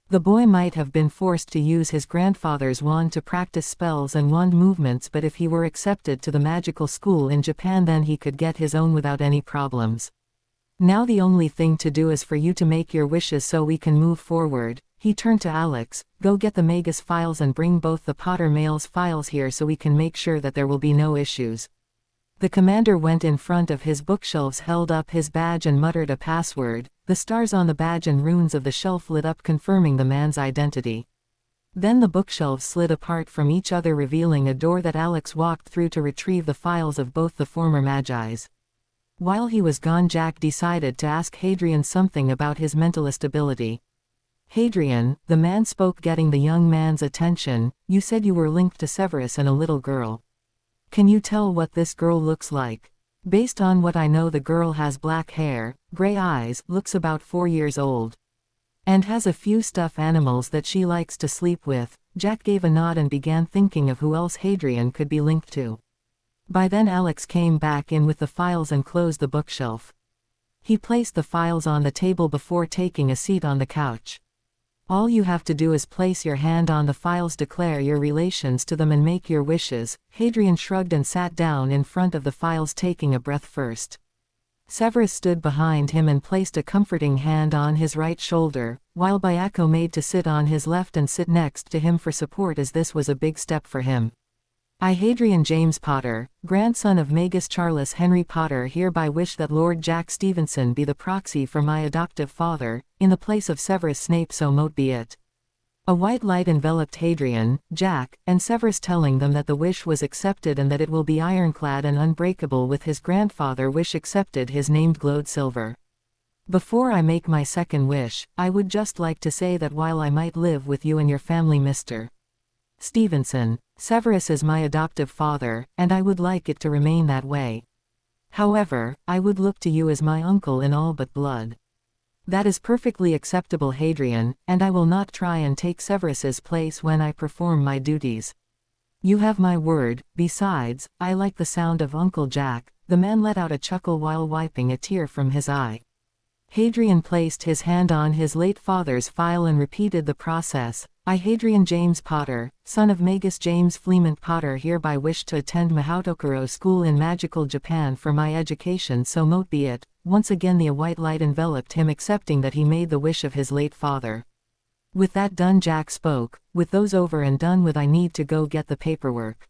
The boy might have been forced to use his grandfather's wand to practice spells and wand movements, but if he were accepted to the magical school in Japan, then he could get his own without any problems. "Now the only thing to do is for you to make your wishes so we can move forward." He turned to Alex. "Go get the Magus files and bring both the Potter males' files here so we can make sure that there will be no issues." The commander went in front of his bookshelves, held up his badge and muttered a password. The stars on the badge and runes of the shelf lit up, confirming the man's identity. Then the bookshelves slid apart from each other, revealing a door that Alex walked through to retrieve the files of both the former Magi's. While he was gone, Jack decided to ask Hadrian something about his mentalist ability. "Hadrian," the man spoke, getting the young man's attention, "you said you were linked to Severus and a little girl. Can you tell what this girl looks like?" "Based on what I know, the girl has black hair, gray eyes, looks about 4 years old, and has a few stuffed animals that she likes to sleep with." Jack gave a nod and began thinking of who else Hadrian could be linked to. By then Alex came back in with the files and closed the bookshelf. He placed the files on the table before taking a seat on the couch. All you have to do is place your hand on the files, declare your relations to them and make your wishes. Hadrian shrugged and sat down in front of the files, taking a breath first. Severus stood behind him and placed a comforting hand on his right shoulder, while Biaco made to sit on his left and sit next to him for support, as this was a big step for him. I, Hadrian James Potter, grandson of Magus Charles Henry Potter, hereby wish that Lord Jack Stevenson be the proxy for my adoptive father, in the place of Severus Snape, so mote be it. A white light enveloped Hadrian, Jack, and Severus, telling them that the wish was accepted and that it will be ironclad and unbreakable. With his grandfather wish accepted, his name glowed silver. Before I make my second wish, I would just like to say that while I might live with you and your family, Mr. Stevenson, Severus is my adoptive father, and I would like it to remain that way. However, I would look to you as my uncle in all but blood. That is perfectly acceptable, Hadrian, and I will not try and take Severus's place when I perform my duties. You have my word. Besides, I like the sound of Uncle Jack. The man let out a chuckle while wiping a tear from his eye. Hadrian placed his hand on his late father's file and repeated the process. I, Hadrian James Potter, son of Magus James Fleemont Potter, hereby wish to attend Mahoutokuro School in magical Japan for my education, so mote be it. Once again the white light enveloped him, accepting that he made the wish of his late father. With that done, Jack spoke, with those over and done with, I need to go get the paperwork.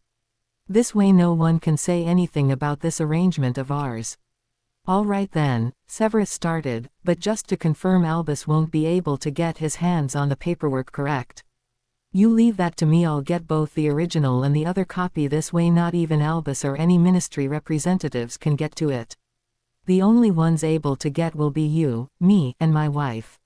This way no one can say anything about this arrangement of ours. All right then, Severus started, but just to confirm, Albus won't be able to get his hands on the paperwork, correct? You leave that to me, I'll get both the original and the other copy. This way not even Albus or any ministry representatives can get to it. The only ones able to get will be you, me, and my wife.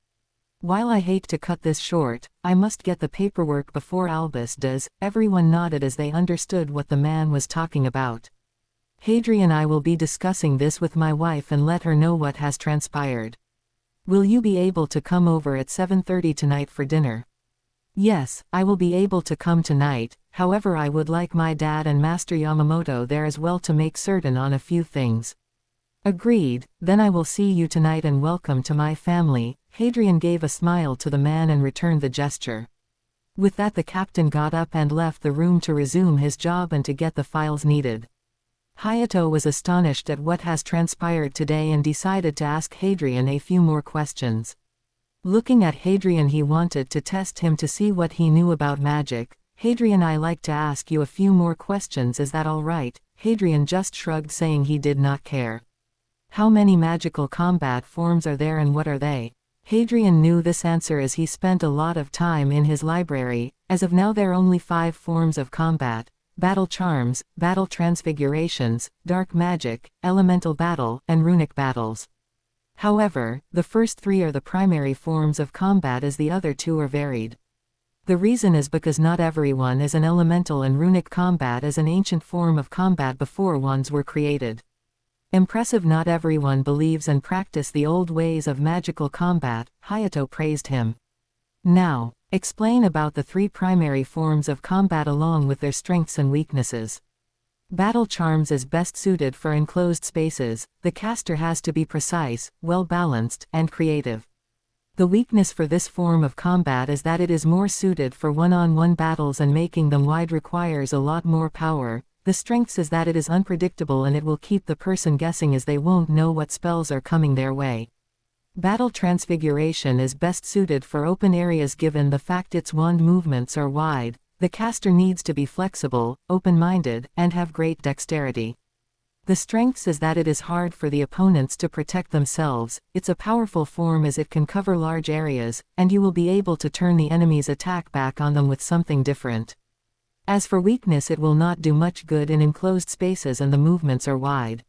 While I hate to cut this short, I must get the paperwork before Albus does. Everyone nodded as they understood what the man was talking about. Hadrian, I will be discussing this with my wife and let her know what has transpired. Will you be able to come over at 7:30 tonight for dinner? Yes, I will be able to come tonight. However, I would like my dad and Master Yamamoto there as well to make certain on a few things. Agreed, then I will see you tonight and welcome to my family. Hadrian gave a smile to the man and returned the gesture. With that the captain got up and left the room to resume his job and to get the files needed. Hayato was astonished at what has transpired today and decided to ask Hadrian a few more questions. Looking at Hadrian, he wanted to test him to see what he knew about magic. Hadrian, I like to ask you a few more questions, is that all right? Hadrian just shrugged, saying he did not care. How many magical combat forms are there and what are they? Hadrian knew this answer as he spent a lot of time in his library. As of now there are only 5 forms of combat: battle charms, battle transfigurations, dark magic, elemental battle, and runic battles. However, the first 3 are the primary forms of combat, as the other 2 are varied. The reason is because not everyone is an elemental, and runic combat is an ancient form of combat before wands were created. Impressive, not everyone believes and practice the old ways of magical combat. Hayato praised him. Now, explain about the 3 primary forms of combat along with their strengths and weaknesses. Battle charms is best suited for enclosed spaces. The caster has to be precise, well-balanced, and creative. The weakness for this form of combat is that it is more suited for one-on-one battles, and making them wide requires a lot more power. The strengths is that it is unpredictable and it will keep the person guessing as they won't know what spells are coming their way. Battle transfiguration is best suited for open areas given the fact its wand movements are wide. The caster needs to be flexible, open-minded, and have great dexterity. The strengths is that it is hard for the opponents to protect themselves. It's a powerful form as it can cover large areas, and you will be able to turn the enemy's attack back on them with something different. As for weakness, it will not do much good in enclosed spaces and the movements are wide.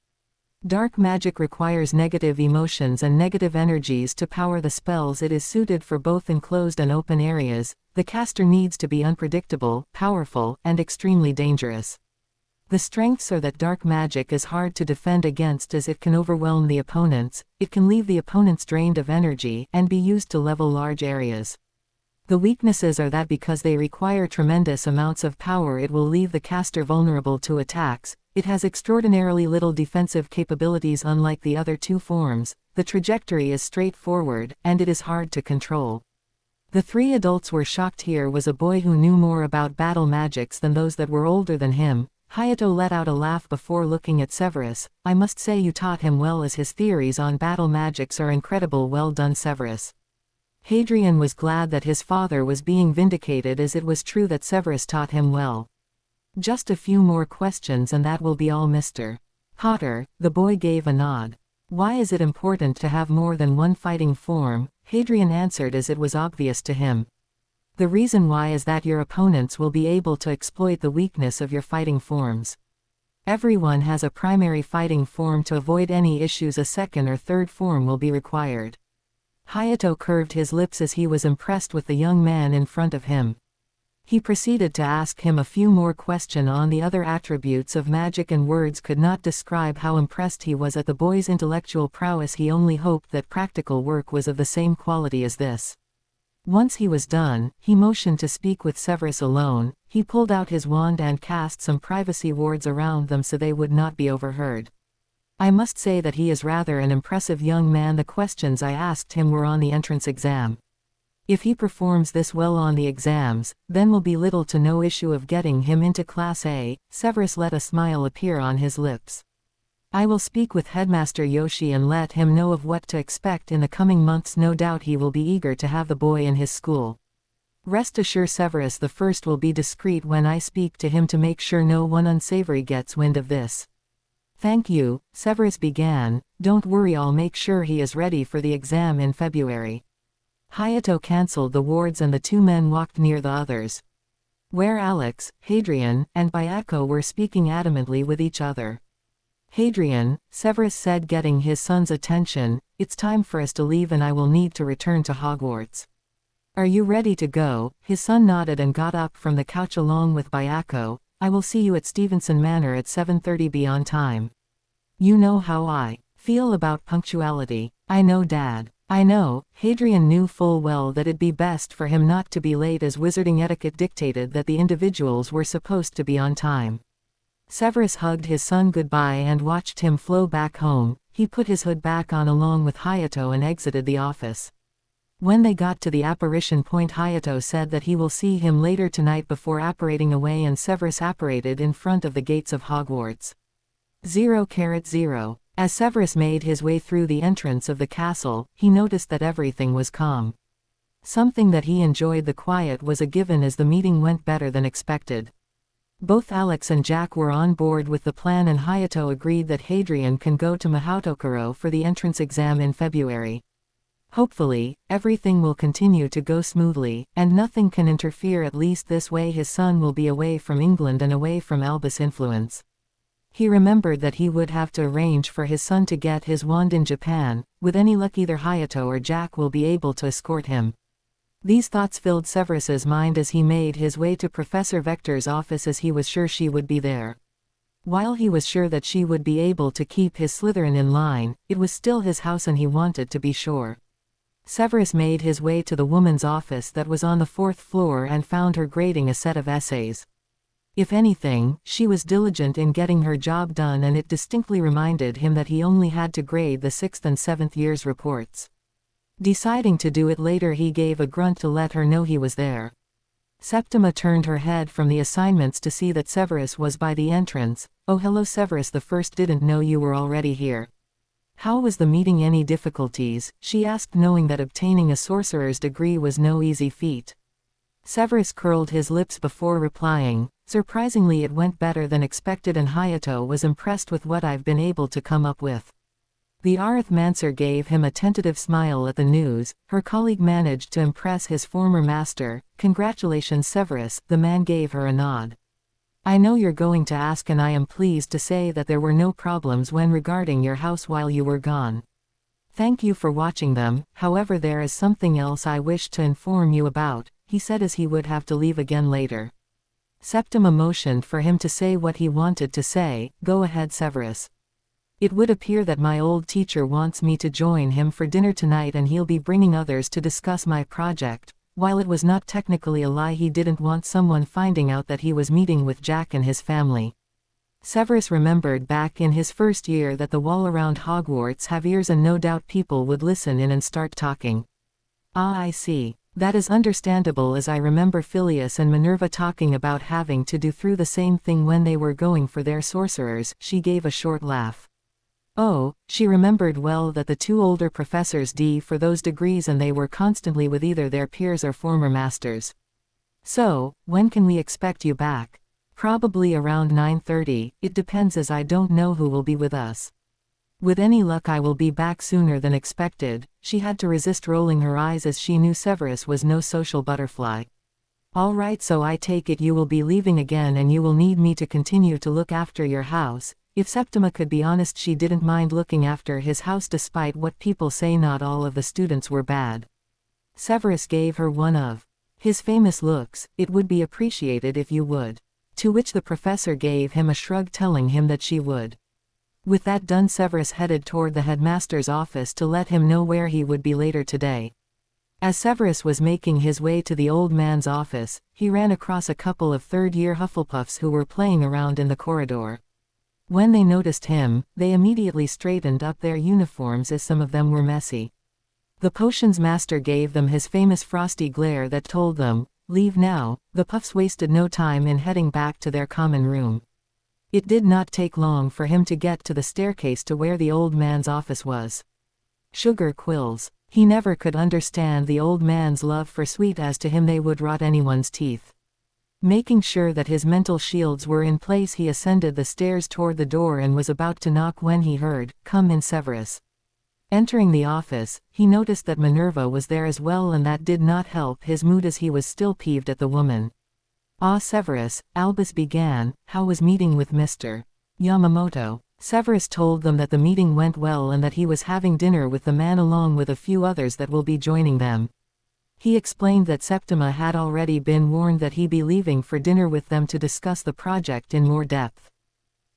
Dark magic requires negative emotions and negative energies to power the spells. It is suited for both enclosed and open areas. The caster needs to be unpredictable, powerful, and extremely dangerous. The strengths are that dark magic is hard to defend against as it can overwhelm the opponents, it can leave the opponents drained of energy, and be used to level large areas. The weaknesses are that because they require tremendous amounts of power it will leave the caster vulnerable to attacks, it has extraordinarily little defensive capabilities unlike the other two forms, the trajectory is straightforward, and it is hard to control. The three adults were shocked. Here was a boy who knew more about battle magics than those that were older than him. Hayato let out a laugh before looking at Severus. I must say you taught him well, as his theories on battle magics are incredible. Well done, Severus. Hadrian was glad that his father was being vindicated, as it was true that Severus taught him well. Just a few more questions and that will be all, Mr. Potter. The boy gave a nod. Why is it important to have more than one fighting form? Hadrian answered, as it was obvious to him. The reason why is that your opponents will be able to exploit the weakness of your fighting forms. Everyone has a primary fighting form. To avoid any issues, a second or third form will be required. Hayato curved his lips as he was impressed with the young man in front of him. He proceeded to ask him a few more questions on the other attributes of magic, and words could not describe how impressed he was at the boy's intellectual prowess. He only hoped that practical work was of the same quality as this. Once he was done, he motioned to speak with Severus alone. He pulled out his wand and cast some privacy wards around them so they would not be overheard. I must say that he is rather an impressive young man. The questions I asked him were on the entrance exam. If he performs this well on the exams, then will be little to no issue of getting him into Class A. Severus let a smile appear on his lips. I will speak with Headmaster Yoshi and let him know of what to expect in the coming months. No doubt he will be eager to have the boy in his school. Rest assured, Severus the First will be discreet when I speak to him to make sure no one unsavory gets wind of this. Thank you, Severus began. Don't worry, I'll make sure he is ready for the exam in February. Hayato cancelled the wards and the two men walked near the others, where Alex, Hadrian, and Byako were speaking adamantly with each other. Hadrian, Severus said, getting his son's attention, it's time for us to leave and I will need to return to Hogwarts. Are you ready to go? His son nodded and got up from the couch along with Byako. I will see you at Stevenson Manor at 7:30. Be on time. You know how I feel about punctuality. I know, Dad. I know. Hadrian knew full well that it'd be best for him not to be late, as wizarding etiquette dictated that the individuals were supposed to be on time. Severus hugged his son goodbye and watched him flow back home. He put his hood back on along with Hayato and exited the office. When they got to the apparition point, Hayato said that he will see him later tonight before apparating away, and Severus apparated in front of the gates of Hogwarts. 0:0. As Severus made his way through the entrance of the castle, he noticed that everything was calm. Something that he enjoyed. The quiet was a given, as the meeting went better than expected. Both Alex and Jack were on board with the plan, and Hayato agreed that Hadrian can go to Mahoutokoro for the entrance exam in February. Hopefully, everything will continue to go smoothly, and nothing can interfere. At least this way his son will be away from England and away from Albus' influence. He remembered that he would have to arrange for his son to get his wand in Japan. With any luck, either Hayato or Jack will be able to escort him. These thoughts filled Severus's mind as he made his way to Professor Vector's office, as he was sure she would be there. While he was sure that she would be able to keep his Slytherin in line, it was still his house and he wanted to be sure. Severus made his way to the woman's office that was on the 4th floor and found her grading a set of essays. If anything, she was diligent in getting her job done, and it distinctly reminded him that he only had to grade the 6th and 7th year's reports. Deciding to do it later, he gave a grunt to let her know he was there. Septima turned her head from the assignments to see that Severus was by the entrance. Oh, hello, Severus the First. Didn't know you were already here. How was the meeting? Any difficulties? She asked, knowing that obtaining a sorcerer's degree was no easy feat. Severus curled his lips before replying, surprisingly it went better than expected, and Hayato was impressed with what I've been able to come up with. The arithmancer gave him a tentative smile at the news. Her colleague managed to impress his former master. Congratulations, Severus. The man gave her a nod. I know you're going to ask, and I am pleased to say that there were no problems when regarding your house while you were gone. Thank you for watching them. However, there is something else I wish to inform you about, he said as he would have to leave again later. Septima motioned for him to say what he wanted to say. Go ahead, Severus. It would appear that my old teacher wants me to join him for dinner tonight, and he'll be bringing others to discuss my project. While it was not technically a lie, he didn't want someone finding out that he was meeting with Jack and his family. Severus remembered back in his first year that the wall around Hogwarts have ears and no doubt people would listen in and start talking. Ah, I see. That is understandable, as I remember Phileas and Minerva talking about having to do through the same thing when they were going for their sorcerers. She gave a short laugh. Oh, she remembered well that the two older professors D for those degrees, and they were constantly with either their peers or former masters. So, when can we expect you back? Probably around 9:30, it depends, as I don't know who will be with us. With any luck I will be back sooner than expected. She had to resist rolling her eyes, as she knew Severus was no social butterfly. All right, so I take it you will be leaving again and you will need me to continue to look after your house. If Septima could be honest, she didn't mind looking after his house despite what people say not all of the students were bad. Severus gave her one of his famous looks. It would be appreciated if you would. To which the professor gave him a shrug, telling him that she would. With that done, Severus headed toward the headmaster's office to let him know where he would be later today. As Severus was making his way to the old man's office, he ran across a couple of third-year Hufflepuffs who were playing around in the corridor. When they noticed him, they immediately straightened up their uniforms, as some of them were messy. The potions master gave them his famous frosty glare that told them, "Leave now." The puffs wasted no time in heading back to their common room. It did not take long for him to get to the staircase to where the old man's office was. Sugar quills. He never could understand the old man's love for sweet, as to him they would rot anyone's teeth. Making sure that his mental shields were in place, he ascended the stairs toward the door and was about to knock when he heard, "Come in, Severus." Entering the office, he noticed that Minerva was there as well, and that did not help his mood, as he was still peeved at the woman. "Ah, Severus," Albus began, "how was meeting with Mr. Yamamoto?" Severus told them that the meeting went well and that he was having dinner with the man along with a few others that will be joining them. He explained that Septima had already been warned that he be leaving for dinner with them to discuss the project in more depth.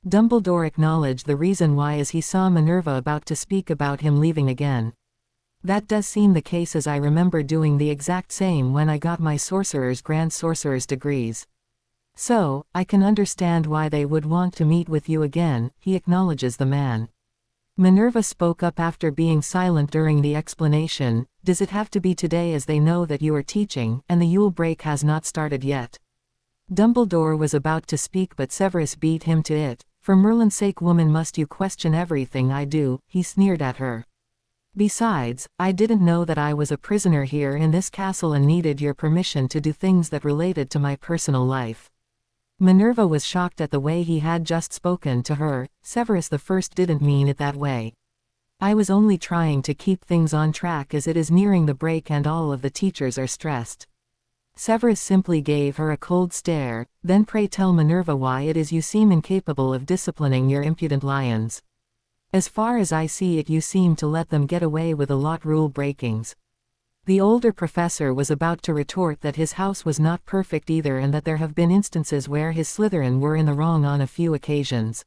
Dumbledore acknowledged the reason why, as he saw Minerva about to speak about him leaving again. "That does seem the case, as I remember doing the exact same when I got my Grand Sorcerer's degrees. So, I can understand why they would want to meet with you again," he acknowledges the man. Minerva spoke up after being silent during the explanation. "Does it have to be today, as they know that you are teaching, and the Yule break has not started yet?" Dumbledore was about to speak, but Severus beat him to it. "For Merlin's sake, woman, must you question everything I do?" he sneered at her. "Besides, I didn't know that I was a prisoner here in this castle and needed your permission to do things that related to my personal life." Minerva was shocked at the way he had just spoken to her. "Severus the First didn't mean it that way. I was only trying to keep things on track, as it is nearing the break and all of the teachers are stressed." Severus simply gave her a cold stare. "Then pray tell Minerva why it is you seem incapable of disciplining your impudent lions. As far as I see it, you seem to let them get away with a lot rule breakings." The older professor was about to retort that his house was not perfect either, and that there have been instances where his Slytherin were in the wrong on a few occasions.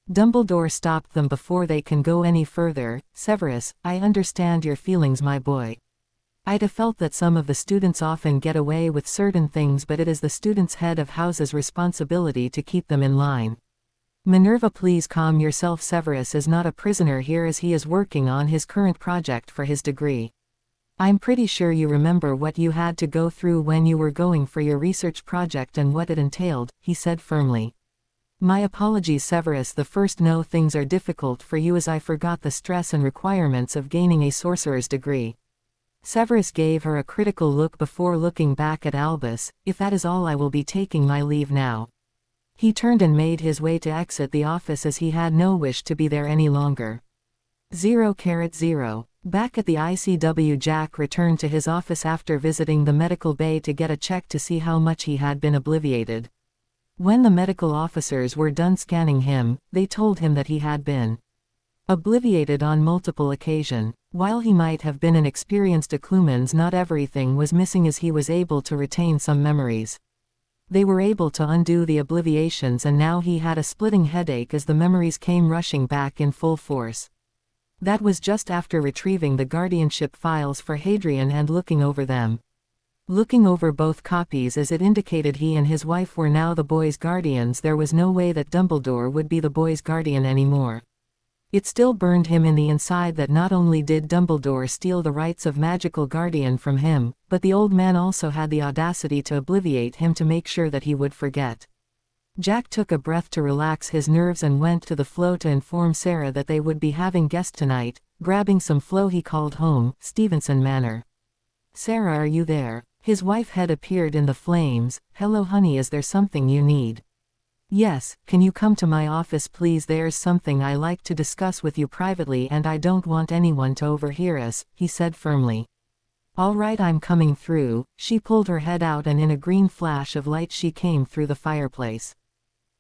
Dumbledore stopped them before they can go any further. "Severus, I understand your feelings, my boy. I'd have felt that some of the students often get away with certain things, but it is the student's head of house's responsibility to keep them in line. Minerva, please calm yourself. Severus is not a prisoner here, as he is working on his current project for his degree. I'm pretty sure you remember what you had to go through when you were going for your research project and what it entailed," he said firmly. "My apologies, Severus the First. No, things are difficult for you, as I forgot the stress and requirements of gaining a sorcerer's degree." Severus gave her a critical look before looking back at Albus. "If that is all, I will be taking my leave now." He turned and made his way to exit the office, as he had no wish to be there any longer. 0:0. Back at the ICW, Jack returned to his office after visiting the medical bay to get a check to see how much he had been obliviated. When the medical officers were done scanning him, they told him that he had been obliviated on multiple occasions. While he might have been an experienced Occlumens, not everything was missing, as he was able to retain some memories. They were able to undo the obliviations, and now he had a splitting headache as the memories came rushing back in full force. That was just after retrieving the guardianship files for Hadrian and looking over them. Looking over both copies as it indicated he and his wife were now the boy's guardians, there was no way that Dumbledore would be the boy's guardian anymore. It still burned him in the inside that not only did Dumbledore steal the rights of magical guardian from him, but the old man also had the audacity to obliviate him to make sure that he would forget. Jack took a breath to relax his nerves and went to the flow to inform Sarah that they would be having guests tonight. Grabbing some flow he called home, Stevenson Manor. "Sarah, are you there?" His wife had appeared in the flames. "Hello honey, is there something you need?" "Yes, can you come to my office please? There's something I like to discuss with you privately and I don't want anyone to overhear us," he said firmly. "All right, I'm coming through." She pulled her head out and in a green flash of light she came through the fireplace.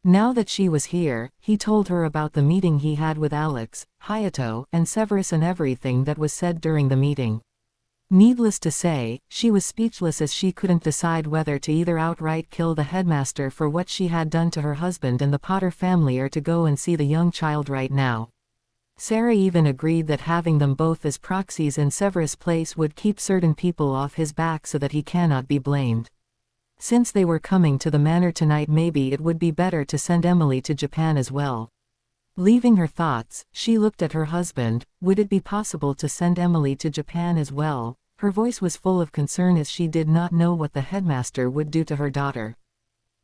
Now that she was here, he told her about the meeting he had with Alex, Hayato, and Severus and everything that was said during the meeting. Needless to say, she was speechless as she couldn't decide whether to either outright kill the headmaster for what she had done to her husband and the Potter family or to go and see the young child right now. Sarah even agreed that having them both as proxies in Severus' place would keep certain people off his back so that he cannot be blamed. Since they were coming to the manor tonight, maybe it would be better to send Emily to Japan as well. Leaving her thoughts, she looked at her husband. Would it be possible to send Emily to Japan as well? Her voice was full of concern as she did not know what the headmaster would do to her daughter.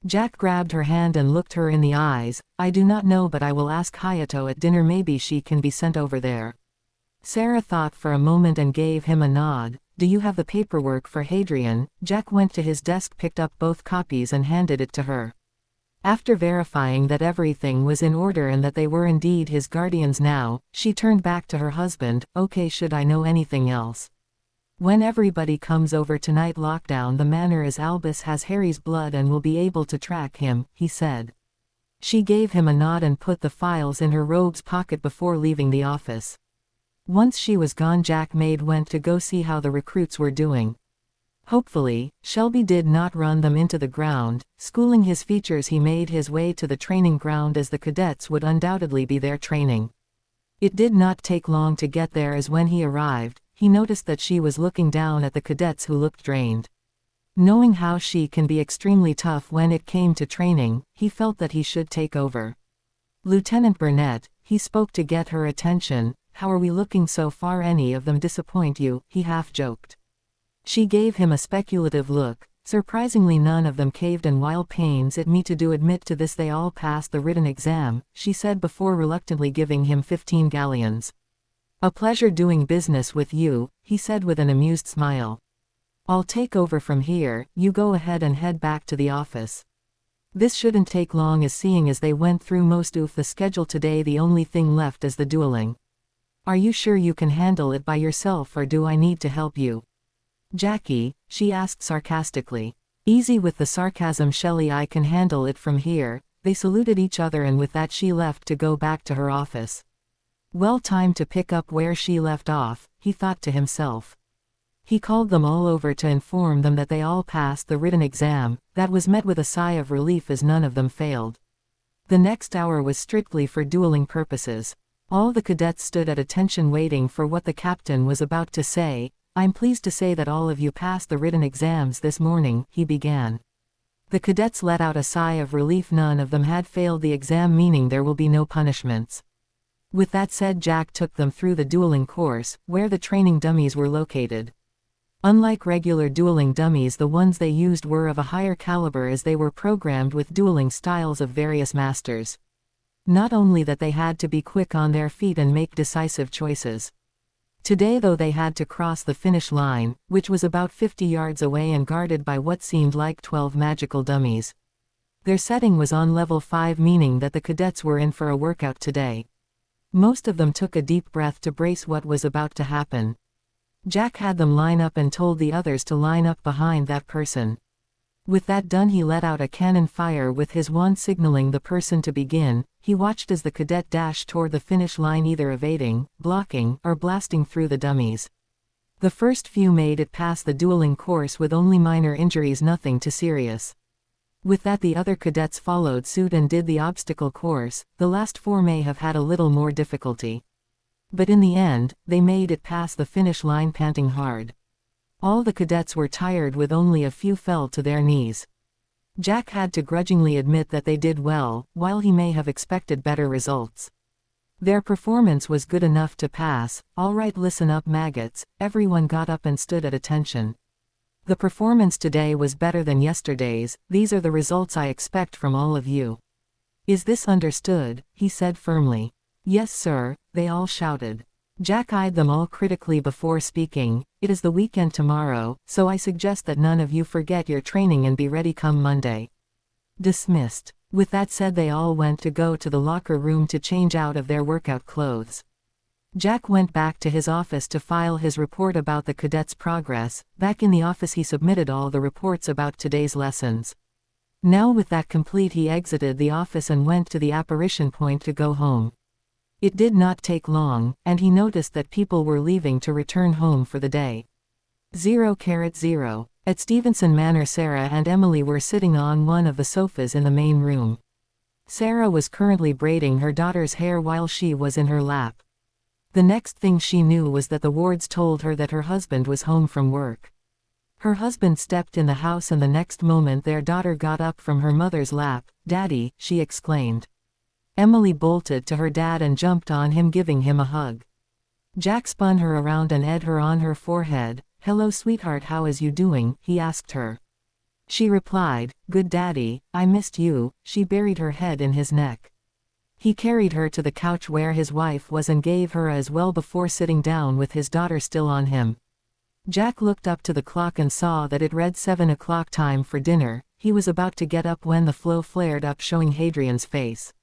Jack grabbed her hand and looked her in the eyes. "I do not know, but I will ask Hayato at dinner, maybe she can be sent over there." Sarah thought for a moment and gave him a nod. "Do you have the paperwork for Hadrian?" Jack went to his desk, picked up both copies and handed it to her. After verifying that everything was in order and that they were indeed his guardians now, she turned back to her husband. "Okay, should I know anything else?" "When everybody comes over tonight, lock down the manor as Albus has Harry's blood and will be able to track him," he said. She gave him a nod and put the files in her robe's pocket before leaving the office. Once she was gone, Jack went to go see how the recruits were doing. Hopefully, Shelby did not run them into the ground. Schooling his features, he made his way to the training ground as the cadets would undoubtedly be there training. It did not take long to get there, as when he arrived, he noticed that she was looking down at the cadets who looked drained. Knowing how she can be extremely tough when it came to training, he felt that he should take over. "Lieutenant Burnett," he spoke to get her attention. "How are we looking so far? Any of them disappoint you?" he half joked. She gave him a speculative look. "Surprisingly, none of them caved, and while pains it me to do admit to this, they all passed the written exam," she said before reluctantly giving him 15 galleons. "A pleasure doing business with you," he said with an amused smile. "I'll take over from here, you go ahead and head back to the office." This shouldn't take long, as seeing as they went through most of the schedule today, the only thing left is the dueling. "Are you sure you can handle it by yourself, or do I need to help you?" "Jackie," she asked sarcastically. "Easy with the sarcasm, Shelley, I can handle it from here." They saluted each other, and with that she left to go back to her office. Well, time to pick up where she left off, he thought to himself. He called them all over to inform them that they all passed the written exam. That was met with a sigh of relief as none of them failed. The next hour was strictly for dueling purposes. All the cadets stood at attention waiting for what the captain was about to say. "I'm pleased to say that all of you passed the written exams this morning," he began. The cadets let out a sigh of relief. None of them had failed the exam, meaning there will be no punishments. With that said, Jack took them through the dueling course, where the training dummies were located. Unlike regular dueling dummies, the ones they used were of a higher caliber, as they were programmed with dueling styles of various masters. Not only that, they had to be quick on their feet and make decisive choices. Today, though, they had to cross the finish line, which was about 50 yards away and guarded by what seemed like 12 magical dummies. Their setting was on level 5, meaning that the cadets were in for a workout today. Most of them took a deep breath to brace what was about to happen. Jack had them line up and told the others to line up behind that person. With that done, he let out a cannon fire with his wand, signaling the person to begin. He watched as the cadet dashed toward the finish line, either evading, blocking, or blasting through the dummies. The first few made it past the dueling course with only minor injuries, nothing too serious. With that, the other cadets followed suit and did the obstacle course. The last 4 may have had a little more difficulty. But in the end, they made it past the finish line panting hard. All the cadets were tired, with only a few fell to their knees. Jack had to grudgingly admit that they did well, while he may have expected better results. Their performance was good enough to pass. All right, listen up, maggots. Everyone got up and stood at attention. The performance today was better than yesterday's. These are the results I expect from all of you. Is this understood? He said firmly. Yes, sir, they all shouted. Jack eyed them all critically before speaking. It is the weekend tomorrow, so I suggest that none of you forget your training and be ready come Monday. Dismissed. With that said, they all went to go to the locker room to change out of their workout clothes. Jack went back to his office to file his report about the cadets' progress. Back in the office, he submitted all the reports about today's lessons. Now with that complete, he exited the office and went to the apparition point to go home. It did not take long, and he noticed that people were leaving to return home for the day. 0:0. At Stevenson Manor, Sarah and Emily were sitting on one of the sofas in the main room. Sarah was currently braiding her daughter's hair while she was in her lap. The next thing she knew was that the wards told her that her husband was home from work. Her husband stepped in the house, and the next moment their daughter got up from her mother's lap. "Daddy," she exclaimed. Emily bolted to her dad and jumped on him, giving him a hug. Jack spun her around and ed her on her forehead. "Hello, sweetheart, how is you doing?" he asked her. She replied, "Good, Daddy, I missed you." She buried her head in his neck. He carried her to the couch where his wife was and gave her as well before sitting down with his daughter still on him. Jack looked up to the clock and saw that it read 7 o'clock, time for dinner. He was about to get up when the flow flared up, showing Hadrian's face.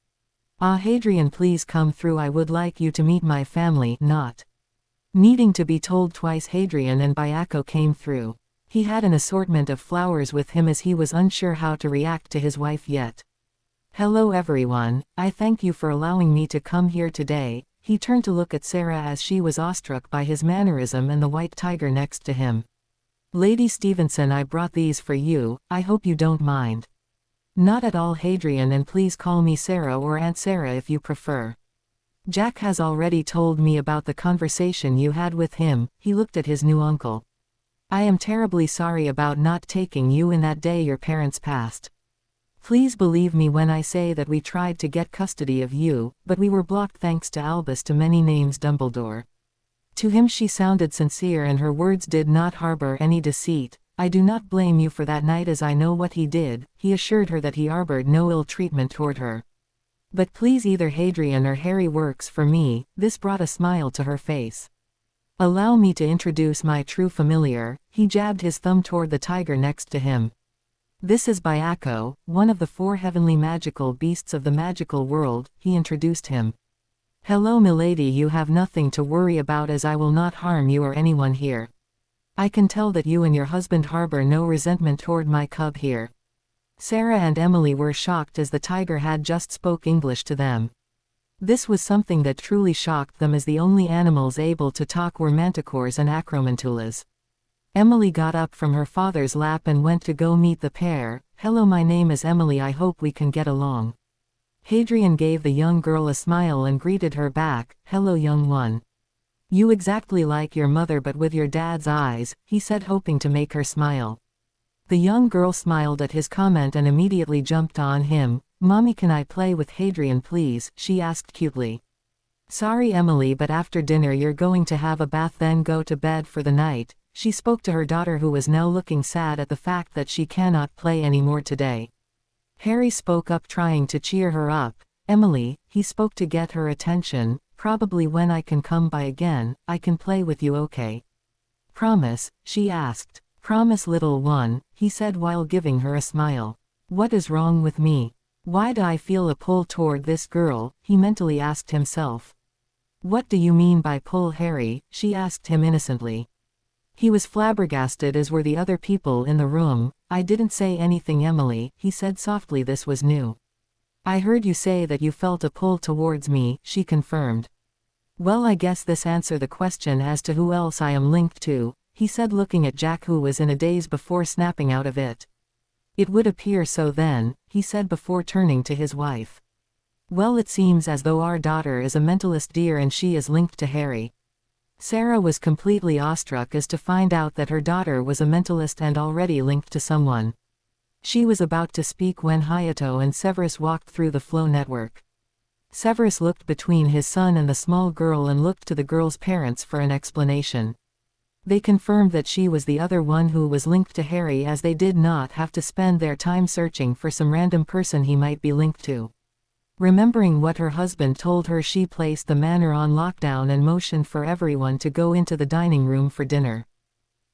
"Ah, Hadrian, please come through. I would like you to meet my family." Not needing to be told twice, Hadrian and Byako came through. He had an assortment of flowers with him as he was unsure how to react to his wife yet. "Hello everyone, I thank you for allowing me to come here today." He turned to look at Sarah as she was awestruck by his mannerism and the white tiger next to him. "Lady Stevenson, I brought these for you. I hope you don't mind." "Not at all, Hadrian, and please call me Sarah or Aunt Sarah if you prefer. Jack has already told me about the conversation you had with him." He looked at his new uncle. "I am terribly sorry about not taking you in that day your parents passed. Please believe me when I say that we tried to get custody of you, but we were blocked thanks to Albus to many names Dumbledore." To him she sounded sincere, and her words did not harbor any deceit. "I do not blame you for that night, as I know what he did." He assured her that he harbored no ill treatment toward her. "But please, either Hadrian or Harry works for me." This brought a smile to her face. "Allow me to introduce my true familiar." He jabbed his thumb toward the tiger next to him. "This is Byako, one of the 4 heavenly magical beasts of the magical world." He introduced him. "Hello, milady, you have nothing to worry about, as I will not harm you or anyone here. I can tell that you and your husband harbor no resentment toward my cub here." Sarah and Emily were shocked, as the tiger had just spoke English to them. This was something that truly shocked them, as the only animals able to talk were manticores and acromantulas. Emily got up from her father's lap and went to go meet the pair. "Hello, my name is Emily. I hope we can get along." Hadrian gave the young girl a smile and greeted her back. "Hello, young one. You exactly like your mother, but with your dad's eyes," he said, hoping to make her smile. The young girl smiled at his comment and immediately jumped on him. "Mommy, can I play with Hadrian please?" she asked cutely. "Sorry, Emily, but after dinner you're going to have a bath, then go to bed for the night." She spoke to her daughter, who was now looking sad at the fact that she cannot play anymore today. Harry spoke up, trying to cheer her up. "Emily," he spoke to get her attention, "probably when I can come by again, I can play with you, okay? Promise?" she asked. "Promise, little one," he said while giving her a smile. "What is wrong with me? Why do I feel a pull toward this girl?" he mentally asked himself. "What do you mean by pull, Harry?" she asked him innocently. He was flabbergasted, as were the other people in the room. "I didn't say anything, Emily," he said softly. "This was new." "I heard you say that you felt a pull towards me," she confirmed. "Well, I guess this answers the question as to who else I am linked to," he said, looking at Jack, who was in a daze before snapping out of it. "It would appear so then," he said before turning to his wife. "Well, it seems as though our daughter is a mentalist, dear, and she is linked to Harry." Sarah was completely awestruck as to find out that her daughter was a mentalist and already linked to someone. She was about to speak when Hayato and Severus walked through the flow network. Severus looked between his son and the small girl and looked to the girl's parents for an explanation. They confirmed that she was the other one who was linked to Harry, as they did not have to spend their time searching for some random person he might be linked to. Remembering what her husband told her, she placed the manor on lockdown and motioned for everyone to go into the dining room for dinner.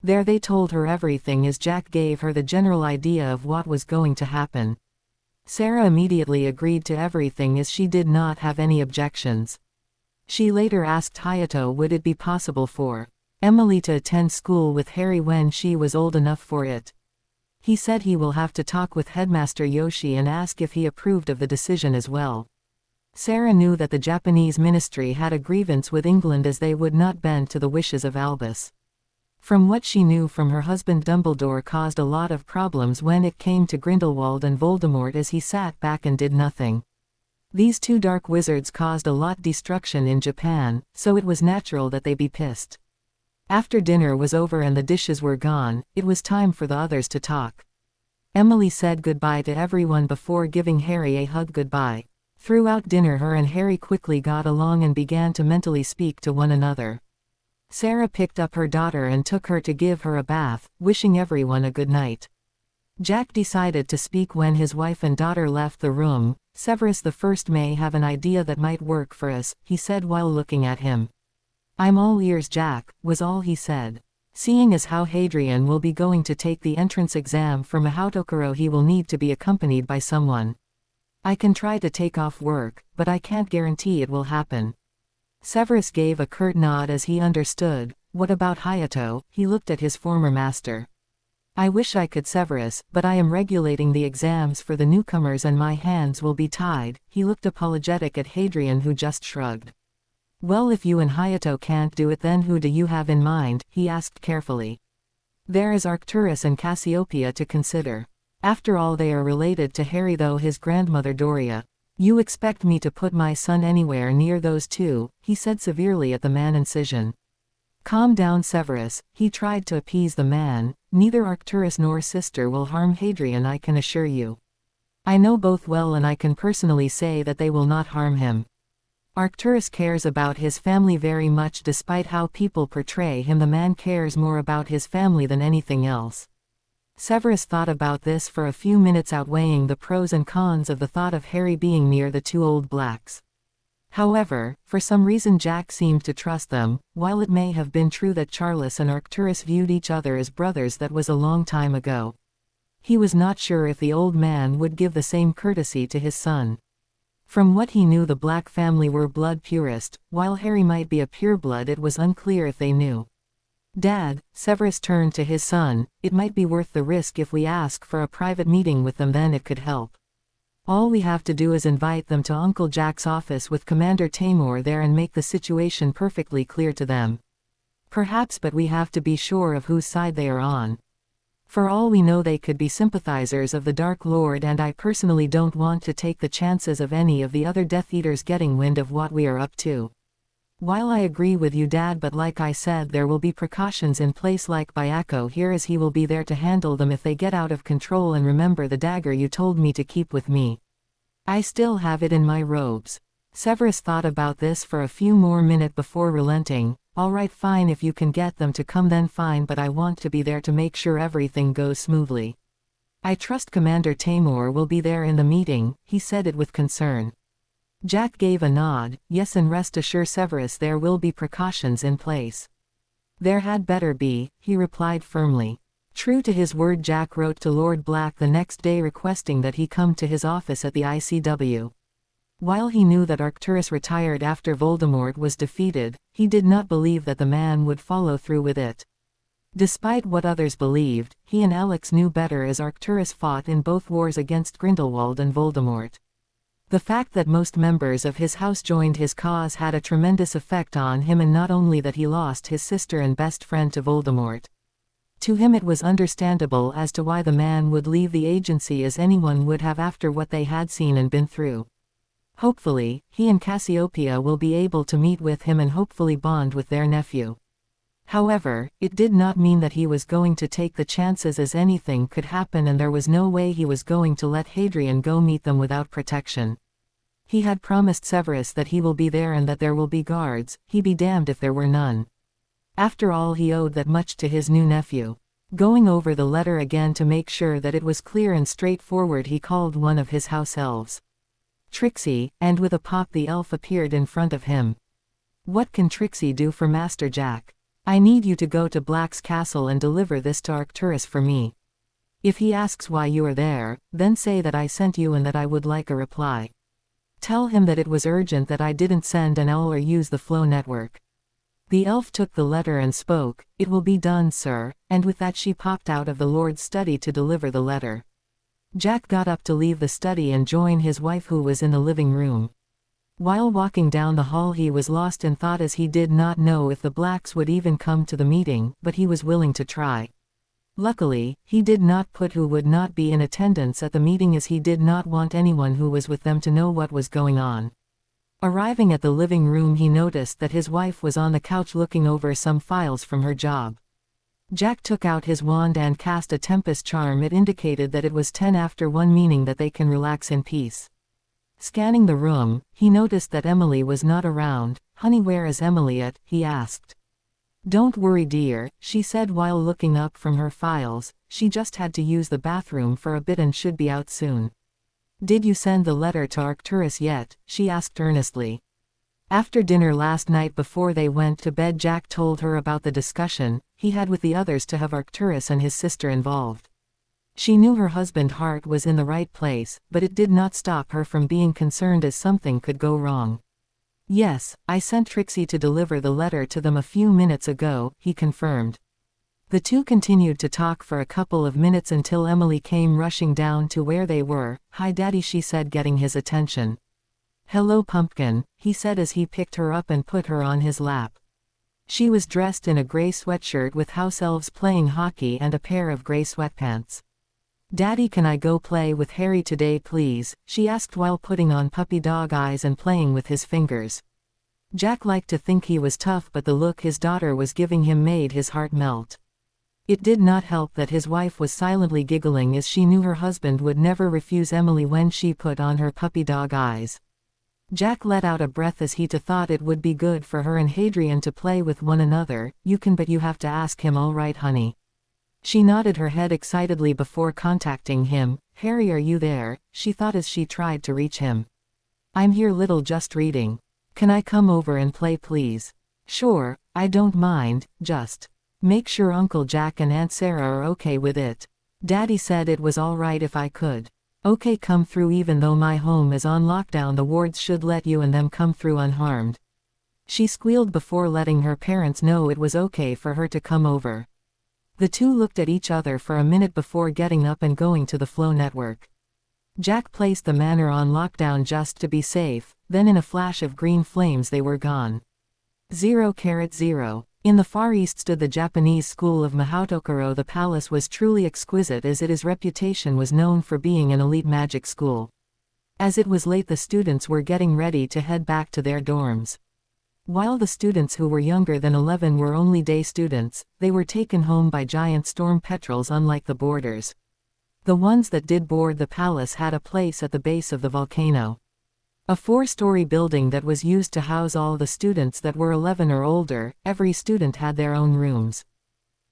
There they told her everything as Jack gave her the general idea of what was going to happen. Sarah immediately agreed to everything as she did not have any objections. She later asked Hayato would it be possible for Emily to attend school with Harry when she was old enough for it. He said he will have to talk with Headmaster Yoshi and ask if he approved of the decision as well. Sarah knew that the Japanese ministry had a grievance with England as they would not bend to the wishes of Albus. From what she knew from her husband, Dumbledore caused a lot of problems when it came to Grindelwald and Voldemort, as he sat back and did nothing. These two dark wizards caused a lot destruction in Japan, so it was natural that they be pissed. After dinner was over and the dishes were gone, it was time for the others to talk. Emily said goodbye to everyone before giving Harry a hug goodbye. Throughout dinner, her and Harry quickly got along and began to mentally speak to one another. Sarah picked up her daughter and took her to give her a bath, wishing everyone a good night. Jack decided to speak when his wife and daughter left the room. Severus the First may have an idea that might work for us, he said while looking at him. I'm all ears, Jack, was all he said. Seeing as how Hadrian will be going to take the entrance exam for Mahoutokoro, he will need to be accompanied by someone. I can try to take off work, but I can't guarantee it will happen. Severus gave a curt nod as he understood. What about Hayato? He looked at his former master. I wish I could, Severus, but I am regulating the exams for the newcomers and my hands will be tied. He looked apologetic at Hadrian, who just shrugged. Well, if you and Hayato can't do it, then who do you have in mind? He asked carefully. There is Arcturus and Cassiopeia to consider. After all, they are related to Harry, though his grandmother Doria. You expect me to put my son anywhere near those two? He said severely at the man incision. Calm down, Severus, he tried to appease the man. Neither Arcturus nor sister will harm Hadrian, I can assure you. I know both well and I can personally say that they will not harm him. Arcturus cares about his family very much. Despite how people portray him, the man cares more about his family than anything else. Severus thought about this for a few minutes, outweighing the pros and cons of the thought of Harry being near the two old blacks. However, for some reason Jack seemed to trust them. While it may have been true that Charles and Arcturus viewed each other as brothers, that was a long time ago. He was not sure if the old man would give the same courtesy to his son. From what he knew, the Black family were blood purist. While Harry might be a pureblood, it was unclear if they knew. Dad, Severus turned to his son, it might be worth the risk if we ask for a private meeting with them, then it could help. All we have to do is invite them to Uncle Jack's office with Commander Tamor there and make the situation perfectly clear to them. Perhaps, but we have to be sure of whose side they are on. For all we know, they could be sympathizers of the Dark Lord, and I personally don't want to take the chances of any of the other Death Eaters getting wind of what we are up to. While I agree with you, Dad, but like I said, there will be precautions in place like Byako here, as he will be there to handle them if they get out of control. And remember the dagger you told me to keep with me. I still have it in my robes. Severus thought about this for a few more minutes before relenting. Alright, fine, if you can get them to come then fine, but I want to be there to make sure everything goes smoothly. I trust Commander Tamor will be there in the meeting. He said it with concern. Jack gave a nod. Yes, and rest assured, Severus, there will be precautions in place. There had better be, he replied firmly. True to his word, Jack wrote to Lord Black the next day requesting that he come to his office at the ICW. While he knew that Arcturus retired after Voldemort was defeated, he did not believe that the man would follow through with it. Despite what others believed, he and Alex knew better, as Arcturus fought in both wars against Grindelwald and Voldemort. The fact that most members of his house joined his cause had a tremendous effect on him, and not only that, he lost his sister and best friend to Voldemort. To him it was understandable as to why the man would leave the agency, as anyone would have after what they had seen and been through. Hopefully, he and Cassiopeia will be able to meet with him and hopefully bond with their nephew. However, it did not mean that he was going to take the chances, as anything could happen and there was no way he was going to let Hadrian go meet them without protection. He had promised Severus that he will be there and that there will be guards, he be damned if there were none. After all, he owed that much to his new nephew. Going over the letter again to make sure that it was clear and straightforward, he called one of his house elves, Trixie, and with a pop the elf appeared in front of him. "What can Trixie do for Master Jack? I need you to go to Black's castle and deliver this to Arcturus for me. If he asks why you are there, then say that I sent you and that I would like a reply. Tell him that it was urgent, that I didn't send an owl or use the flow network." The elf took the letter and spoke, "It will be done, sir," and with that she popped out of the Lord's study to deliver the letter. Jack got up to leave the study and join his wife, who was in the living room. While walking down the hall he was lost in thought, as he did not know if the Blacks would even come to the meeting, but he was willing to try. Luckily, he did not put who would not be in attendance at the meeting, as he did not want anyone who was with them to know what was going on. Arriving at the living room, he noticed that his wife was on the couch looking over some files from her job. Jack took out his wand and cast a tempest charm. It indicated that it was 10 after 1, meaning that they can relax in peace. Scanning the room, he noticed that Emily was not around. "Honey, where is Emily at?" he asked. "Don't worry, dear," she said while looking up from her files. "She just had to use the bathroom for a bit and should be out soon." "Did you send the letter to Arcturus yet?" she asked earnestly. After dinner last night before they went to bed, Jack told her about the discussion he had with the others to have Arcturus and his sister involved. She knew her husband's heart was in the right place, but it did not stop her from being concerned, as something could go wrong. "Yes, I sent Trixie to deliver the letter to them a few minutes ago," he confirmed. The two continued to talk for a couple of minutes until Emily came rushing down to where they were. "Hi, Daddy," she said, getting his attention. "Hello, Pumpkin," he said as he picked her up and put her on his lap. She was dressed in a gray sweatshirt with house elves playing hockey and a pair of gray sweatpants. "Daddy, can I go play with Harry today, please?" she asked while putting on puppy dog eyes and playing with his fingers. Jack liked to think he was tough, but the look his daughter was giving him made his heart melt. It did not help that his wife was silently giggling, as she knew her husband would never refuse Emily when she put on her puppy dog eyes. Jack let out a breath as he thought it would be good for her and Hadrian to play with one another. "You can, but you have to ask him, all right, honey?" She nodded her head excitedly before contacting him. "Harry, are you there?" she thought as she tried to reach him. "I'm here, little, just reading. Can I come over and play, please?" "Sure, I don't mind, just make sure Uncle Jack and Aunt Sarah are okay with it. Daddy said it was all right if I could." "Okay, come through. Even though my home is on lockdown, the wards should let you and them come through unharmed," she squealed before letting her parents know it was okay for her to come over. The two looked at each other for a minute before getting up and going to the flow network. Jack placed the manor on lockdown just to be safe, then in a flash of green flames they were gone. 0:0. In the far east stood the Japanese school of Mahoutokoro. The palace was truly exquisite, as its reputation was known for being an elite magic school. As it was late, the students were getting ready to head back to their dorms. While the students who were younger than 11 were only day students, they were taken home by giant storm petrels, unlike the boarders. The ones that did board the palace had a place at the base of the volcano. A 4-story building that was used to house all the students that were 11 or older. Every student had their own rooms.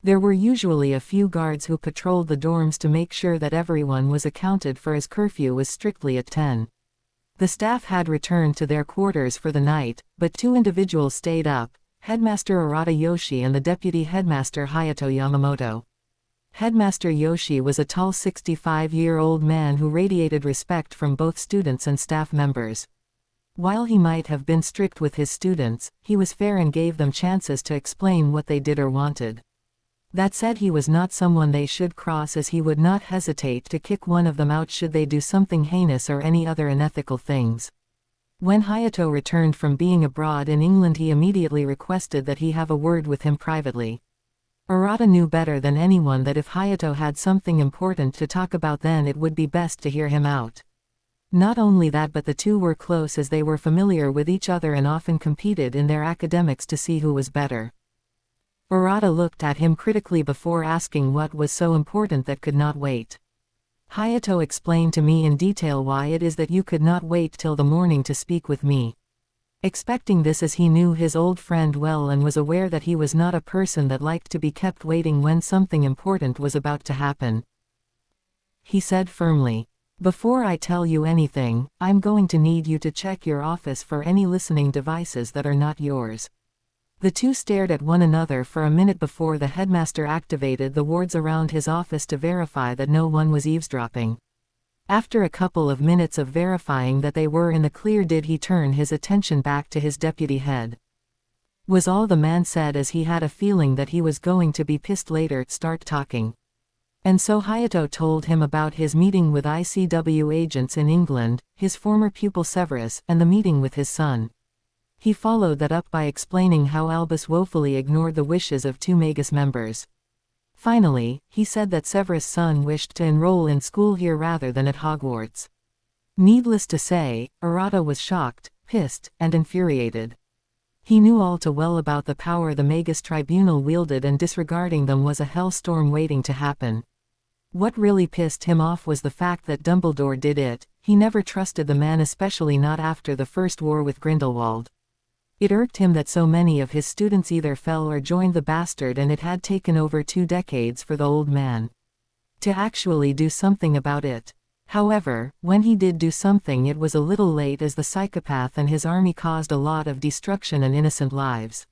There were usually a few guards who patrolled the dorms to make sure that everyone was accounted for, as curfew was strictly at 10. The staff had returned to their quarters for the night, but 2 individuals stayed up, Headmaster Arata Yoshi and the deputy headmaster Hayato Yamamoto. Headmaster Yoshi was a tall 65-year-old man who radiated respect from both students and staff members. While he might have been strict with his students, he was fair and gave them chances to explain what they did or wanted. That said, he was not someone they should cross, as he would not hesitate to kick one of them out should they do something heinous or any other unethical things. When Hayato returned from being abroad in England, he immediately requested that he have a word with him privately. Arata knew better than anyone that if Hayato had something important to talk about, then it would be best to hear him out. Not only that, but the two were close as they were familiar with each other and often competed in their academics to see who was better. Arata looked at him critically before asking what was so important that could not wait. Hayato explained to me in detail why it is that you could not wait till the morning to speak with me. Expecting this as he knew his old friend well and was aware that he was not a person that liked to be kept waiting when something important was about to happen. He said firmly, "Before I tell you anything, I'm going to need you to check your office for any listening devices that are not yours." The two stared at one another for a minute before the headmaster activated the wards around his office to verify that no one was eavesdropping. After a couple of minutes of verifying that they were in the clear, did he turn his attention back to his deputy head. Was all the man said, as he had a feeling that he was going to be pissed later. Start talking. And so Hayato told him about his meeting with ICW agents in England, his former pupil Severus, and the meeting with his son. He followed that up by explaining how Albus woefully ignored the wishes of two Magus members. Finally, he said that Severus' son wished to enroll in school here rather than at Hogwarts. Needless to say, Arata was shocked, pissed, and infuriated. He knew all too well about the power the Magus Tribunal wielded, and disregarding them was a hellstorm waiting to happen. What really pissed him off was the fact that Dumbledore did it. He never trusted the man, especially not after the first war with Grindelwald. It irked him that so many of his students either fell or joined the bastard, and it had taken over 2 decades for the old man to actually do something about it. However, when he did do something, it was a little late, as the psychopath and his army caused a lot of destruction and innocent lives.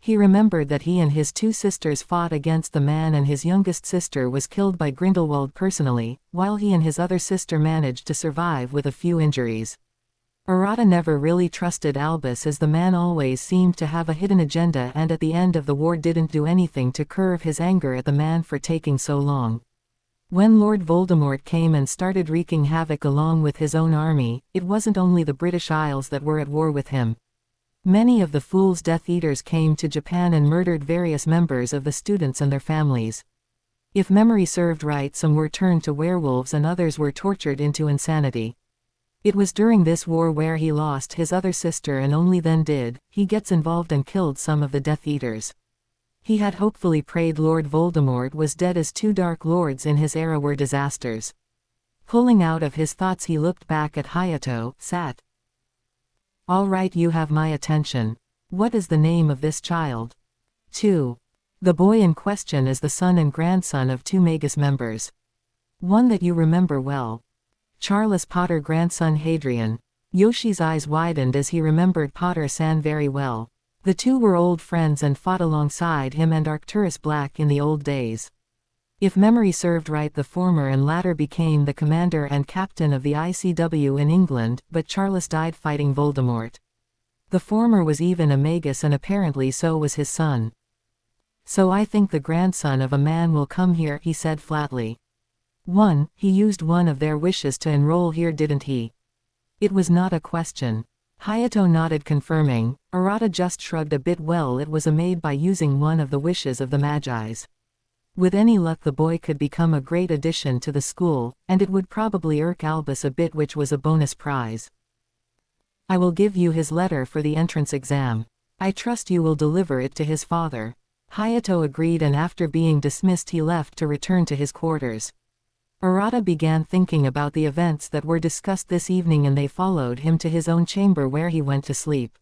He remembered that he and his 2 sisters fought against the man, and his youngest sister was killed by Grindelwald personally, while he and his other sister managed to survive with a few injuries. Arata never really trusted Albus, as the man always seemed to have a hidden agenda, and at the end of the war didn't do anything to curb his anger at the man for taking so long. When Lord Voldemort came and started wreaking havoc along with his own army, it wasn't only the British Isles that were at war with him. Many of the Fool's Death Eaters came to Japan and murdered various members of the students and their families. If memory served right, some were turned to werewolves and others were tortured into insanity. It was during this war where he lost his other sister, and only then did he get involved and killed some of the Death Eaters. He had hopefully prayed Lord Voldemort was dead, as 2 Dark Lords in his era were disasters. Pulling out of his thoughts, he looked back at Hayato, sat. "All right, you have my attention. What is the name of this child?" 2. The boy in question is the son and grandson of 2 Magus members. One that you remember well. Charles Potter, grandson Hadrian. Yoshi's eyes widened as he remembered Potter-san very well. The two were old friends and fought alongside him and Arcturus Black in the old days. If memory served right, the former and latter became the commander and captain of the ICW in England, but Charles died fighting Voldemort. The former was even a Magus, and apparently so was his son. "So I think the grandson of a man will come here," he said flatly. He used one of their wishes to enroll here, didn't he?" It was not a question. Hayato nodded, confirming. Arata just shrugged a bit. "Well, it was made by using one of the wishes of the Magi's. With any luck, the boy could become a great addition to the school, and it would probably irk Albus a bit, which was a bonus prize. I will give you his letter for the entrance exam. I trust you will deliver it to his father." Hayato agreed, and after being dismissed he left to return to his quarters. Arata began thinking about the events that were discussed this evening, and they followed him to his own chamber, where he went to sleep.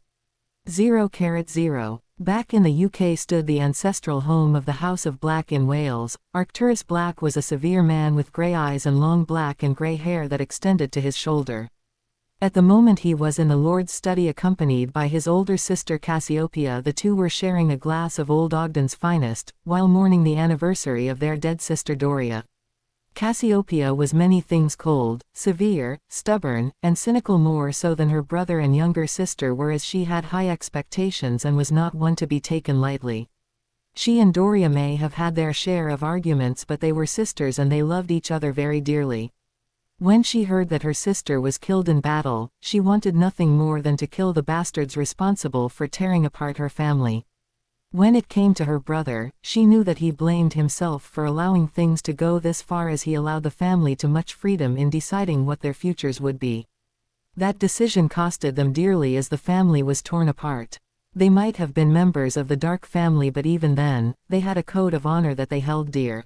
0:0. Back in the UK stood the ancestral home of the House of Black in Wales. Arcturus Black was a severe man with grey eyes and long black and grey hair that extended to his shoulder. At the moment he was in the Lord's study, accompanied by his older sister Cassiopeia. The two were sharing a glass of Old Ogden's finest, while mourning the anniversary of their dead sister Doria. Cassiopeia was many things: cold, severe, stubborn, and cynical, more so than her brother and younger sister, whereas she had high expectations and was not one to be taken lightly. She and Doria may have had their share of arguments, but they were sisters and they loved each other very dearly. When she heard that her sister was killed in battle, she wanted nothing more than to kill the bastards responsible for tearing apart her family. When it came to her brother, she knew that he blamed himself for allowing things to go this far, as he allowed the family too much freedom in deciding what their futures would be. That decision costed them dearly, as the family was torn apart. They might have been members of the Dark family, but even then, they had a code of honor that they held dear.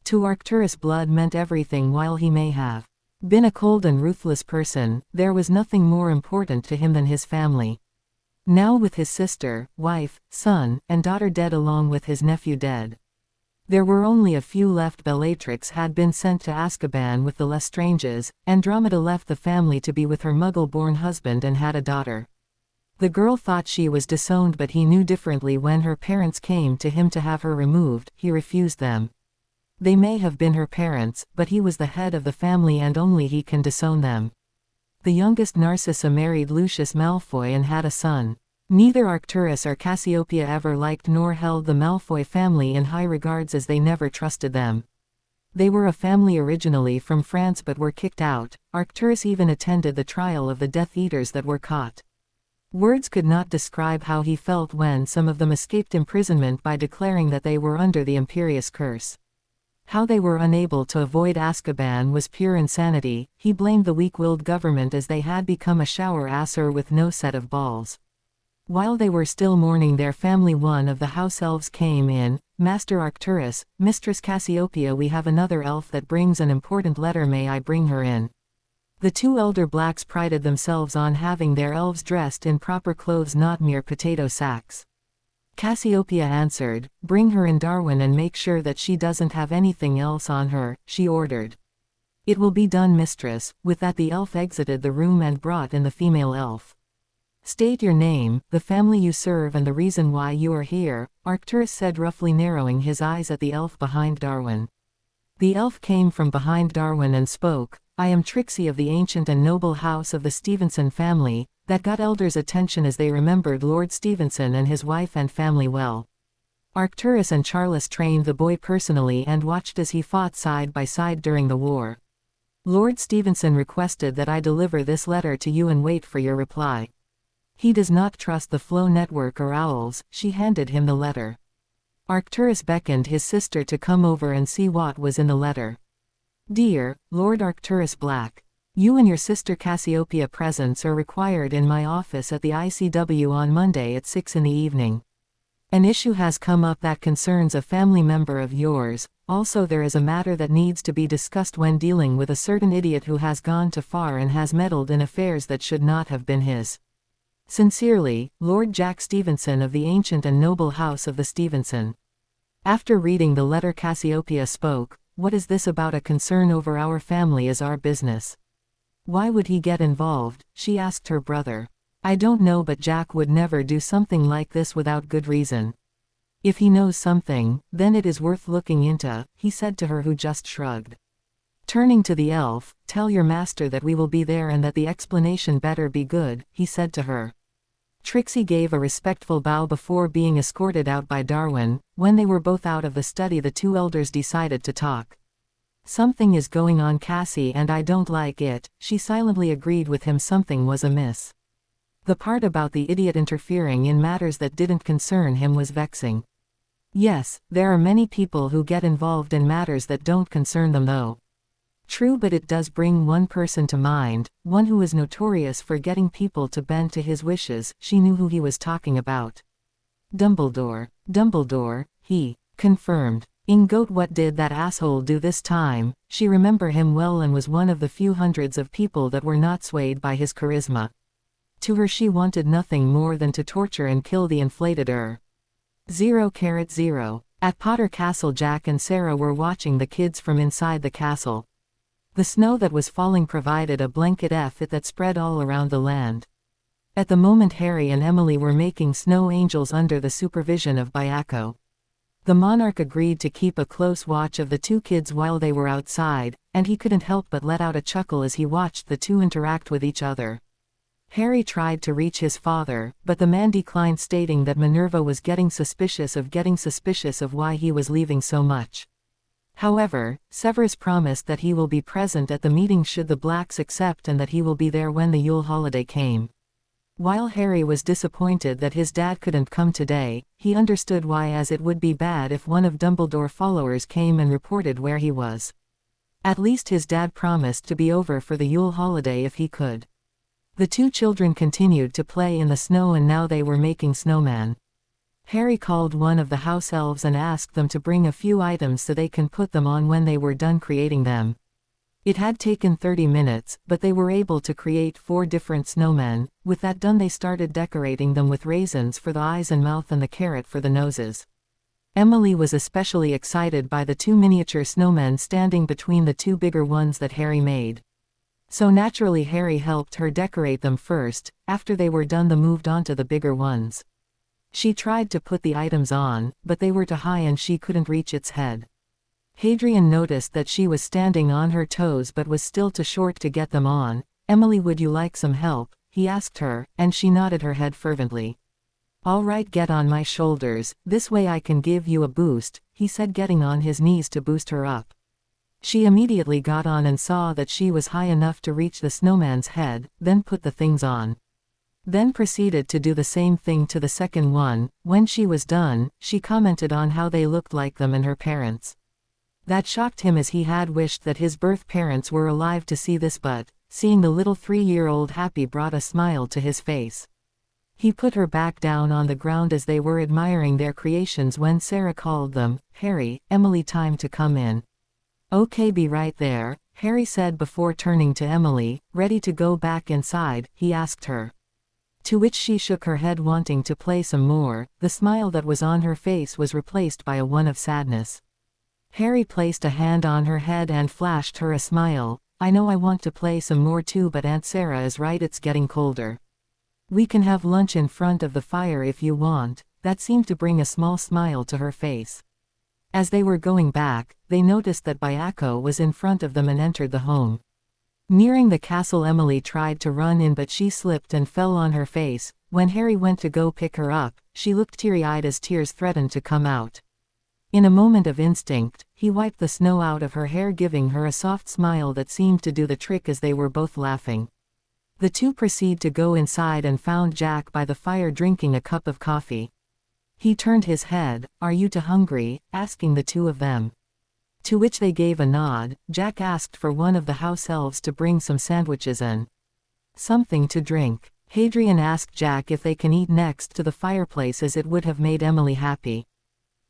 To Arcturus, blood meant everything. While he may have been a cold and ruthless person, there was nothing more important to him than his family. Now, with his sister, wife, son, and daughter dead, along with his nephew dead, there were only a few left. Bellatrix had been sent to Azkaban with the Lestranges. Andromeda left the family to be with her Muggle-born husband and had a daughter. The girl thought she was disowned, but he knew differently. When her parents came to him to have her removed, he refused them. They may have been her parents, but he was the head of the family and only he can disown them. The youngest, Narcissa, married Lucius Malfoy and had a son. Neither Arcturus or Cassiopeia ever liked nor held the Malfoy family in high regards, as they never trusted them. They were a family originally from France but were kicked out. Arcturus even attended the trial of the Death Eaters that were caught. Words could not describe how he felt when some of them escaped imprisonment by declaring that they were under the Imperious curse. How they were unable to avoid Azkaban was pure insanity. He blamed the weak-willed government, as they had become a shower asser with no set of balls. While they were still mourning their family, one of the house elves came in. Master Arcturus, Mistress Cassiopeia, we have another elf that brings an important letter. May I bring her in? The two elder blacks prided themselves on having their elves dressed in proper clothes, not mere potato sacks. Cassiopeia answered, "Bring her in, Darwin, and make sure that she doesn't have anything else on her," she ordered. "It will be done, mistress." With that, the elf exited the room and brought in the female elf. "State your name, the family you serve, and the reason why you are here," Arcturus said, roughly, narrowing his eyes at the elf behind Darwin. The elf came from behind Darwin and spoke. "I am Trixie of the ancient and noble house of the Stevenson family." That got elders' attention, as they remembered Lord Stevenson and his wife and family well. Arcturus and Charles trained the boy personally and watched as he fought side by side during the war. "Lord Stevenson requested that I deliver this letter to you and wait for your reply. He does not trust the Flow Network or owls." She handed him the letter. Arcturus beckoned his sister to come over and see what was in the letter. "Dear Lord Arcturus Black, you and your sister Cassiopeia presence are required in my office at the ICW on Monday at 6 in the evening. An issue has come up that concerns a family member of yours. Also, there is a matter that needs to be discussed when dealing with a certain idiot who has gone too far and has meddled in affairs that should not have been his. Sincerely, Lord Jack Stevenson of the ancient and noble house of the Stevenson." After reading the letter, Cassiopeia spoke. "What is this about? A concern over our family is our business. Why would he get involved?" she asked her brother. "I don't know, but Jack would never do something like this without good reason. If he knows something, then it is worth looking into," he said to her, who just shrugged. Turning to the elf, "Tell your master that we will be there and that the explanation better be good," he said to her. Trixie gave a respectful bow before being escorted out by Darwin. When they were both out of the study, the two elders decided to talk. "Something is going on, Cassie, and I don't like it," she silently agreed with him. Something was amiss. The part about the idiot interfering in matters that didn't concern him was vexing. Yes, there are many people who get involved in matters that don't concern them, though. True, but it does bring one person to mind, one who is notorious for getting people to bend to his wishes. She knew who he was talking about. Dumbledore. Dumbledore, he confirmed. "Ingoat, what did that asshole do this time?" She remembered him well and was one of the few hundreds of people that were not swayed by his charisma. To her, she wanted nothing more than to torture and kill the inflated 0,0. At Potter Castle, Jack and Sarah were watching the kids from inside the castle. The snow that was falling provided a blanket that spread all around the land. At the moment, Harry and Emily were making snow angels under the supervision of Byako. The monarch agreed to keep a close watch of the two kids while they were outside, and he couldn't help but let out a chuckle as he watched the two interact with each other. Harry tried to reach his father, but the man declined, stating that Minerva was getting suspicious of why he was leaving so much. However, Severus promised that he will be present at the meeting should the Blacks accept, and that he will be there when the Yule holiday came. While Harry was disappointed that his dad couldn't come today, he understood why, as it would be bad if one of Dumbledore's followers came and reported where he was. At least his dad promised to be over for the Yule holiday if he could. The two children continued to play in the snow, and now they were making snowmen. Harry called one of the house elves and asked them to bring a few items so they can put them on when they were done creating them. It had taken 30 minutes, but they were able to create 4 different snowmen. With that done, they started decorating them with raisins for the eyes and mouth and the carrot for the noses. Emily was especially excited by the 2 miniature snowmen standing between the 2 bigger ones that Harry made. So naturally Harry helped her decorate them first. After they were done, they moved on to the bigger ones. She tried to put the items on, but they were too high and she couldn't reach its head. Hadrian noticed that she was standing on her toes but was still too short to get them on. "Emily, would you like some help?" he asked her, and she nodded her head fervently. "All right, get on my shoulders, this way I can give you a boost," he said, getting on his knees to boost her up. She immediately got on and saw that she was high enough to reach the snowman's head, then put the things on. Then proceeded to do the same thing to the second one. When she was done, she commented on how they looked like them and her parents. That shocked him, as he had wished that his birth parents were alive to see this, but seeing the little 3-year-old happy brought a smile to his face. He put her back down on the ground as they were admiring their creations when Sarah called them. "Harry, Emily, time to come in." "Okay, be right there," Harry said before turning to Emily. "Ready to go back inside?" he asked her. To which she shook her head, wanting to play some more. The smile that was on her face was replaced by a one of sadness. Harry placed a hand on her head and flashed her a smile. "I know I want to play some more too, but Aunt Sarah is right, it's getting colder. We can have lunch in front of the fire if you want." That seemed to bring a small smile to her face. As they were going back, they noticed that Byako was in front of them and entered the home. Nearing the castle, Emily tried to run in, but she slipped and fell on her face. When Harry went to go pick her up, she looked teary-eyed as tears threatened to come out. In a moment of instinct, he wiped the snow out of her hair, giving her a soft smile that seemed to do the trick as they were both laughing. The two proceeded to go inside and found Jack by the fire drinking a cup of coffee. He turned his head. "Are you too hungry?" asking the two of them. To which they gave a nod. Jack asked for one of the house elves to bring some sandwiches and something to drink. Hadrian asked Jack if they can eat next to the fireplace, as it would have made Emily happy.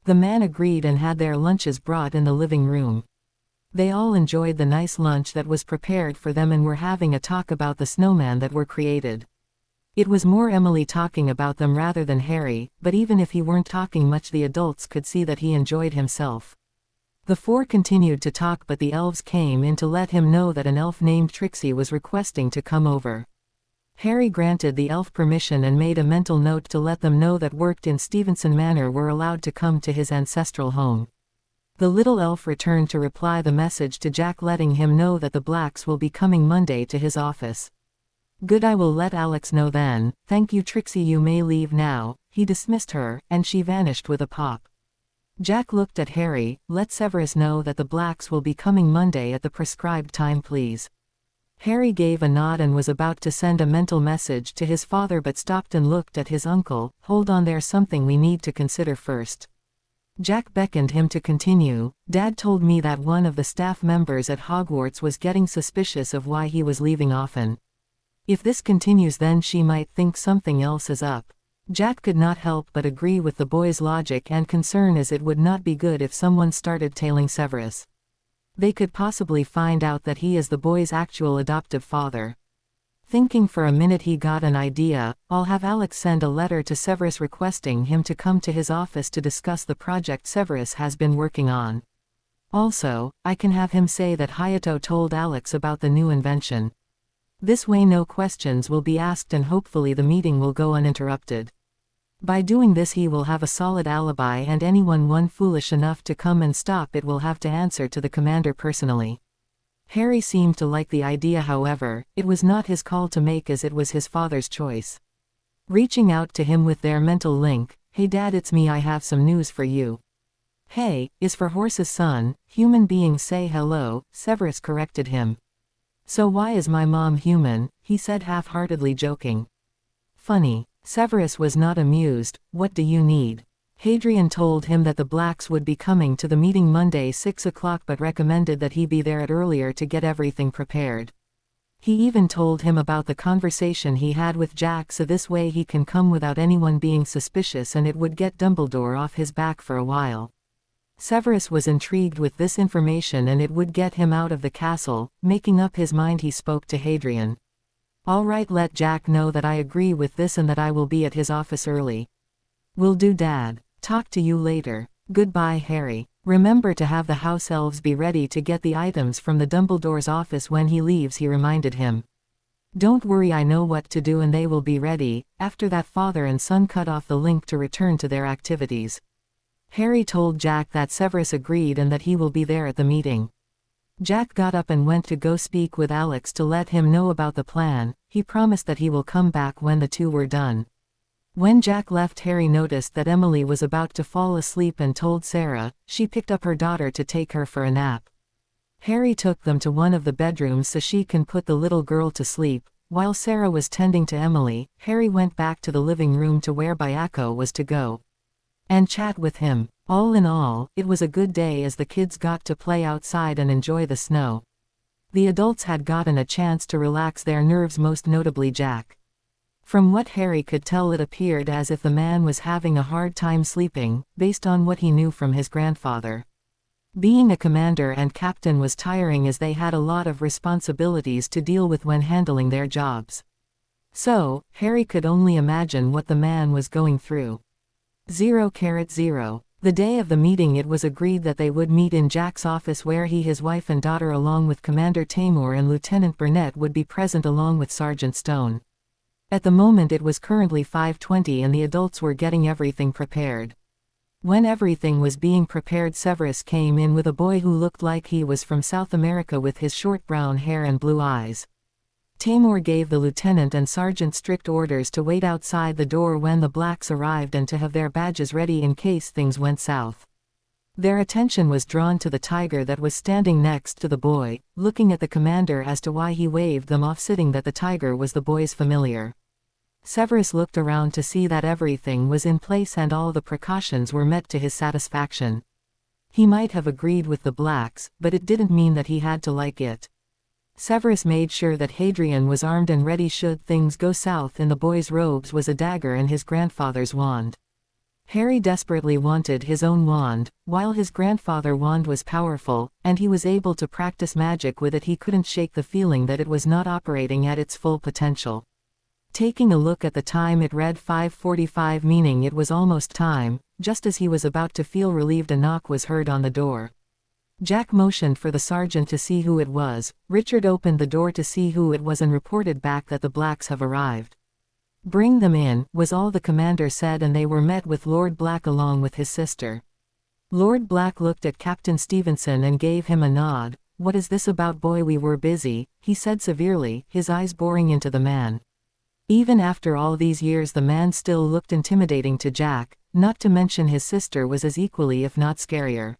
The man agreed and had their lunches brought in the living room. They all enjoyed the nice lunch that was prepared for them and were having a talk about the snowman that were created. It was more Emily talking about them rather than Harry, but even if he weren't talking much, the adults could see that he enjoyed himself. The four continued to talk, but the elves came in to let him know that an elf named Trixie was requesting to come over. Harry granted the elf permission and made a mental note to let them know that worked in Stevenson Manor were allowed to come to his ancestral home. The little elf returned to reply the message to Jack, letting him know that the Blacks will be coming Monday to his office. "Good, I will let Alex know then. Thank you, Trixie, you may leave now." He dismissed her, and she vanished with a pop. Jack looked at Harry. "Let Severus know that the Blacks will be coming Monday at the prescribed time, please." Harry gave a nod and was about to send a mental message to his father, but stopped and looked at his uncle. "Hold on, there's something we need to consider first." Jack beckoned him to continue. "Dad told me that one of the staff members at Hogwarts was getting suspicious of why he was leaving often. If this continues, then she might think something else is up." Jack could not help but agree with the boy's logic and concern, as it would not be good if someone started tailing Severus. They could possibly find out that he is the boy's actual adoptive father. Thinking for a minute, he got an idea. "I'll have Alex send a letter to Severus requesting him to come to his office to discuss the project Severus has been working on. Also, I can have him say that Hayato told Alex about the new invention. This way no questions will be asked and hopefully the meeting will go uninterrupted. By doing this he will have a solid alibi, and anyone foolish enough to come and stop it will have to answer to the commander personally." Harry seemed to like the idea, however. It was not his call to make, as it was his father's choice. Reaching out to him with their mental link, "Hey Dad, it's me, I have some news for you." "Hey" is for horse's son. Human beings say hello, Severus corrected him. "So why is my mom human?" he said, half-heartedly joking. Funny. Severus was not amused. What do you need? Hadrian told him that the Blacks would be coming to the meeting Monday 6 o'clock but recommended that he be there at earlier to get everything prepared. He even told him about the conversation he had with Jack, so this way he can come without anyone being suspicious and it would get Dumbledore off his back for a while. Severus was intrigued with this information and it would get him out of the castle. Making up his mind, he spoke to Hadrian. "All right, let Jack know that I agree with this and that I will be at his office early." "Will do, Dad. Talk to you later. Goodbye, Harry. Remember to have the house elves be ready to get the items from the Dumbledore's office when he leaves," he reminded him. "Don't worry, I know what to do and they will be ready." After that, father and son cut off the link to return to their activities. Harry told Jack that Severus agreed and that he will be there at the meeting. Jack got up and went to go speak with Alex to let him know about the plan. He promised that he will come back when the two were done. When Jack left, Harry noticed that Emily was about to fall asleep and told Sarah. She picked up her daughter to take her for a nap. Harry took them to one of the bedrooms so she can put the little girl to sleep. While Sarah was tending to Emily, Harry went back to the living room to where Byako was to go and chat with him. All in all, it was a good day as the kids got to play outside and enjoy the snow. The adults had gotten a chance to relax their nerves, most notably Jack. From what Harry could tell, it appeared as if the man was having a hard time sleeping, based on what he knew from his grandfather. Being a commander and captain was tiring as they had a lot of responsibilities to deal with when handling their jobs. So, Harry could only imagine what the man was going through. 0:0. The day of the meeting, it was agreed that they would meet in Jack's office where he, his wife and daughter along with Commander Tamor and Lieutenant Burnett would be present along with Sergeant Stone. At the moment it was currently 5:20 and the adults were getting everything prepared. When everything was being prepared, Severus came in with a boy who looked like he was from South America with his short brown hair and blue eyes. Tamor gave the lieutenant and sergeant strict orders to wait outside the door when the Blacks arrived and to have their badges ready in case things went south. Their attention was drawn to the tiger that was standing next to the boy, looking at the commander as to why he waved them off, sitting that the tiger was the boy's familiar. Severus looked around to see that everything was in place and all the precautions were met to his satisfaction. He might have agreed with the Blacks, but it didn't mean that he had to like it. Severus made sure that Hadrian was armed and ready should things go south. In the boy's robes was a dagger and his grandfather's wand. Harry desperately wanted his own wand. While his grandfather's wand was powerful, and he was able to practice magic with it, he couldn't shake the feeling that it was not operating at its full potential. Taking a look at the time, it read 5:45, meaning it was almost time. Just as he was about to feel relieved, a knock was heard on the door. Jack motioned for the sergeant to see who it was. Richard opened the door to see who it was and reported back that the Blacks have arrived. "Bring them in," was all the commander said, and they were met with Lord Black along with his sister. Lord Black looked at Captain Stevenson and gave him a nod. "What is this about, boy? We were busy," he said severely, his eyes boring into the man. Even after all these years the man still looked intimidating to Jack, not to mention his sister was as equally if not scarier.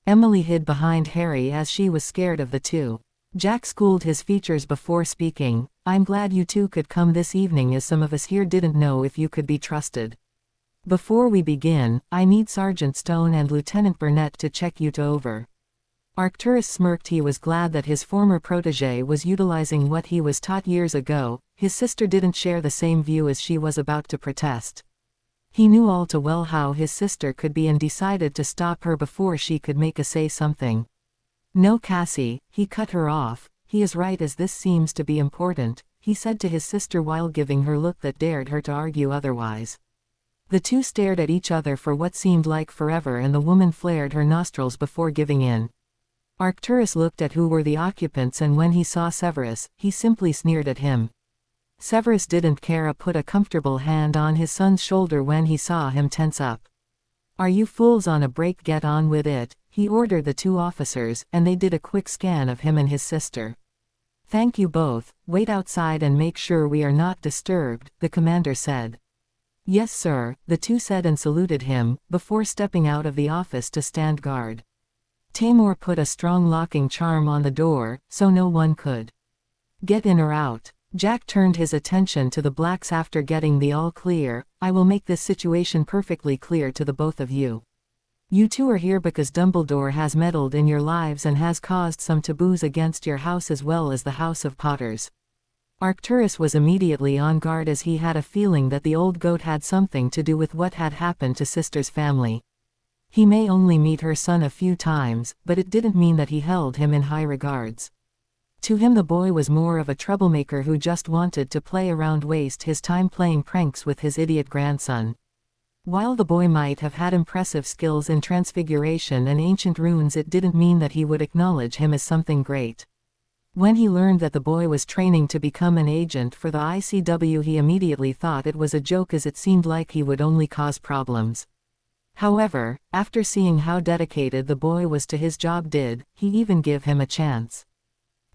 Emily hid behind Harry as she was scared of the two. Jack schooled his features before speaking. "I'm glad you two could come this evening, as some of us here didn't know if you could be trusted. Before we begin, I need Sergeant Stone and Lieutenant Burnett to check you two over." Arcturus smirked. He was glad that his former protege was utilizing what he was taught years ago. His sister didn't share the same view as she was about to protest. He knew all too well how his sister could be and decided to stop her before she could make a say something. "No, Cassie," he cut her off. "He is right, as this seems to be important," he said to his sister while giving her a look that dared her to argue otherwise. The two stared at each other for what seemed like forever, and the woman flared her nostrils before giving in. Arcturus looked at who were the occupants, and when he saw Severus, he simply sneered at him. Severus didn't care. Put a comfortable hand on his son's shoulder when he saw him tense up. "Are you fools on a break? Get on with it," he ordered the two officers, and they did a quick scan of him and his sister. "Thank you both. Wait outside and make sure we are not disturbed," the commander said. "Yes, sir," the two said and saluted him, before stepping out of the office to stand guard. Tamor put a strong locking charm on the door, so no one could get in or out. Jack turned his attention to the blacks after getting the all clear. I will make this situation perfectly clear to the both of you. You two are here because Dumbledore has meddled in your lives and has caused some taboos against your house as well as the House of Potters. Arcturus was immediately on guard as he had a feeling that the old goat had something to do with what had happened to Sister's family. He may only meet her son a few times, but it didn't mean that he held him in high regards. To him the boy was more of a troublemaker who just wanted to play around, waste his time playing pranks with his idiot grandson. While the boy might have had impressive skills in transfiguration and ancient runes, it didn't mean that he would acknowledge him as something great. When he learned that the boy was training to become an agent for the ICW, he immediately thought it was a joke, as it seemed like he would only cause problems. However, after seeing how dedicated the boy was to his job, he even give him a chance.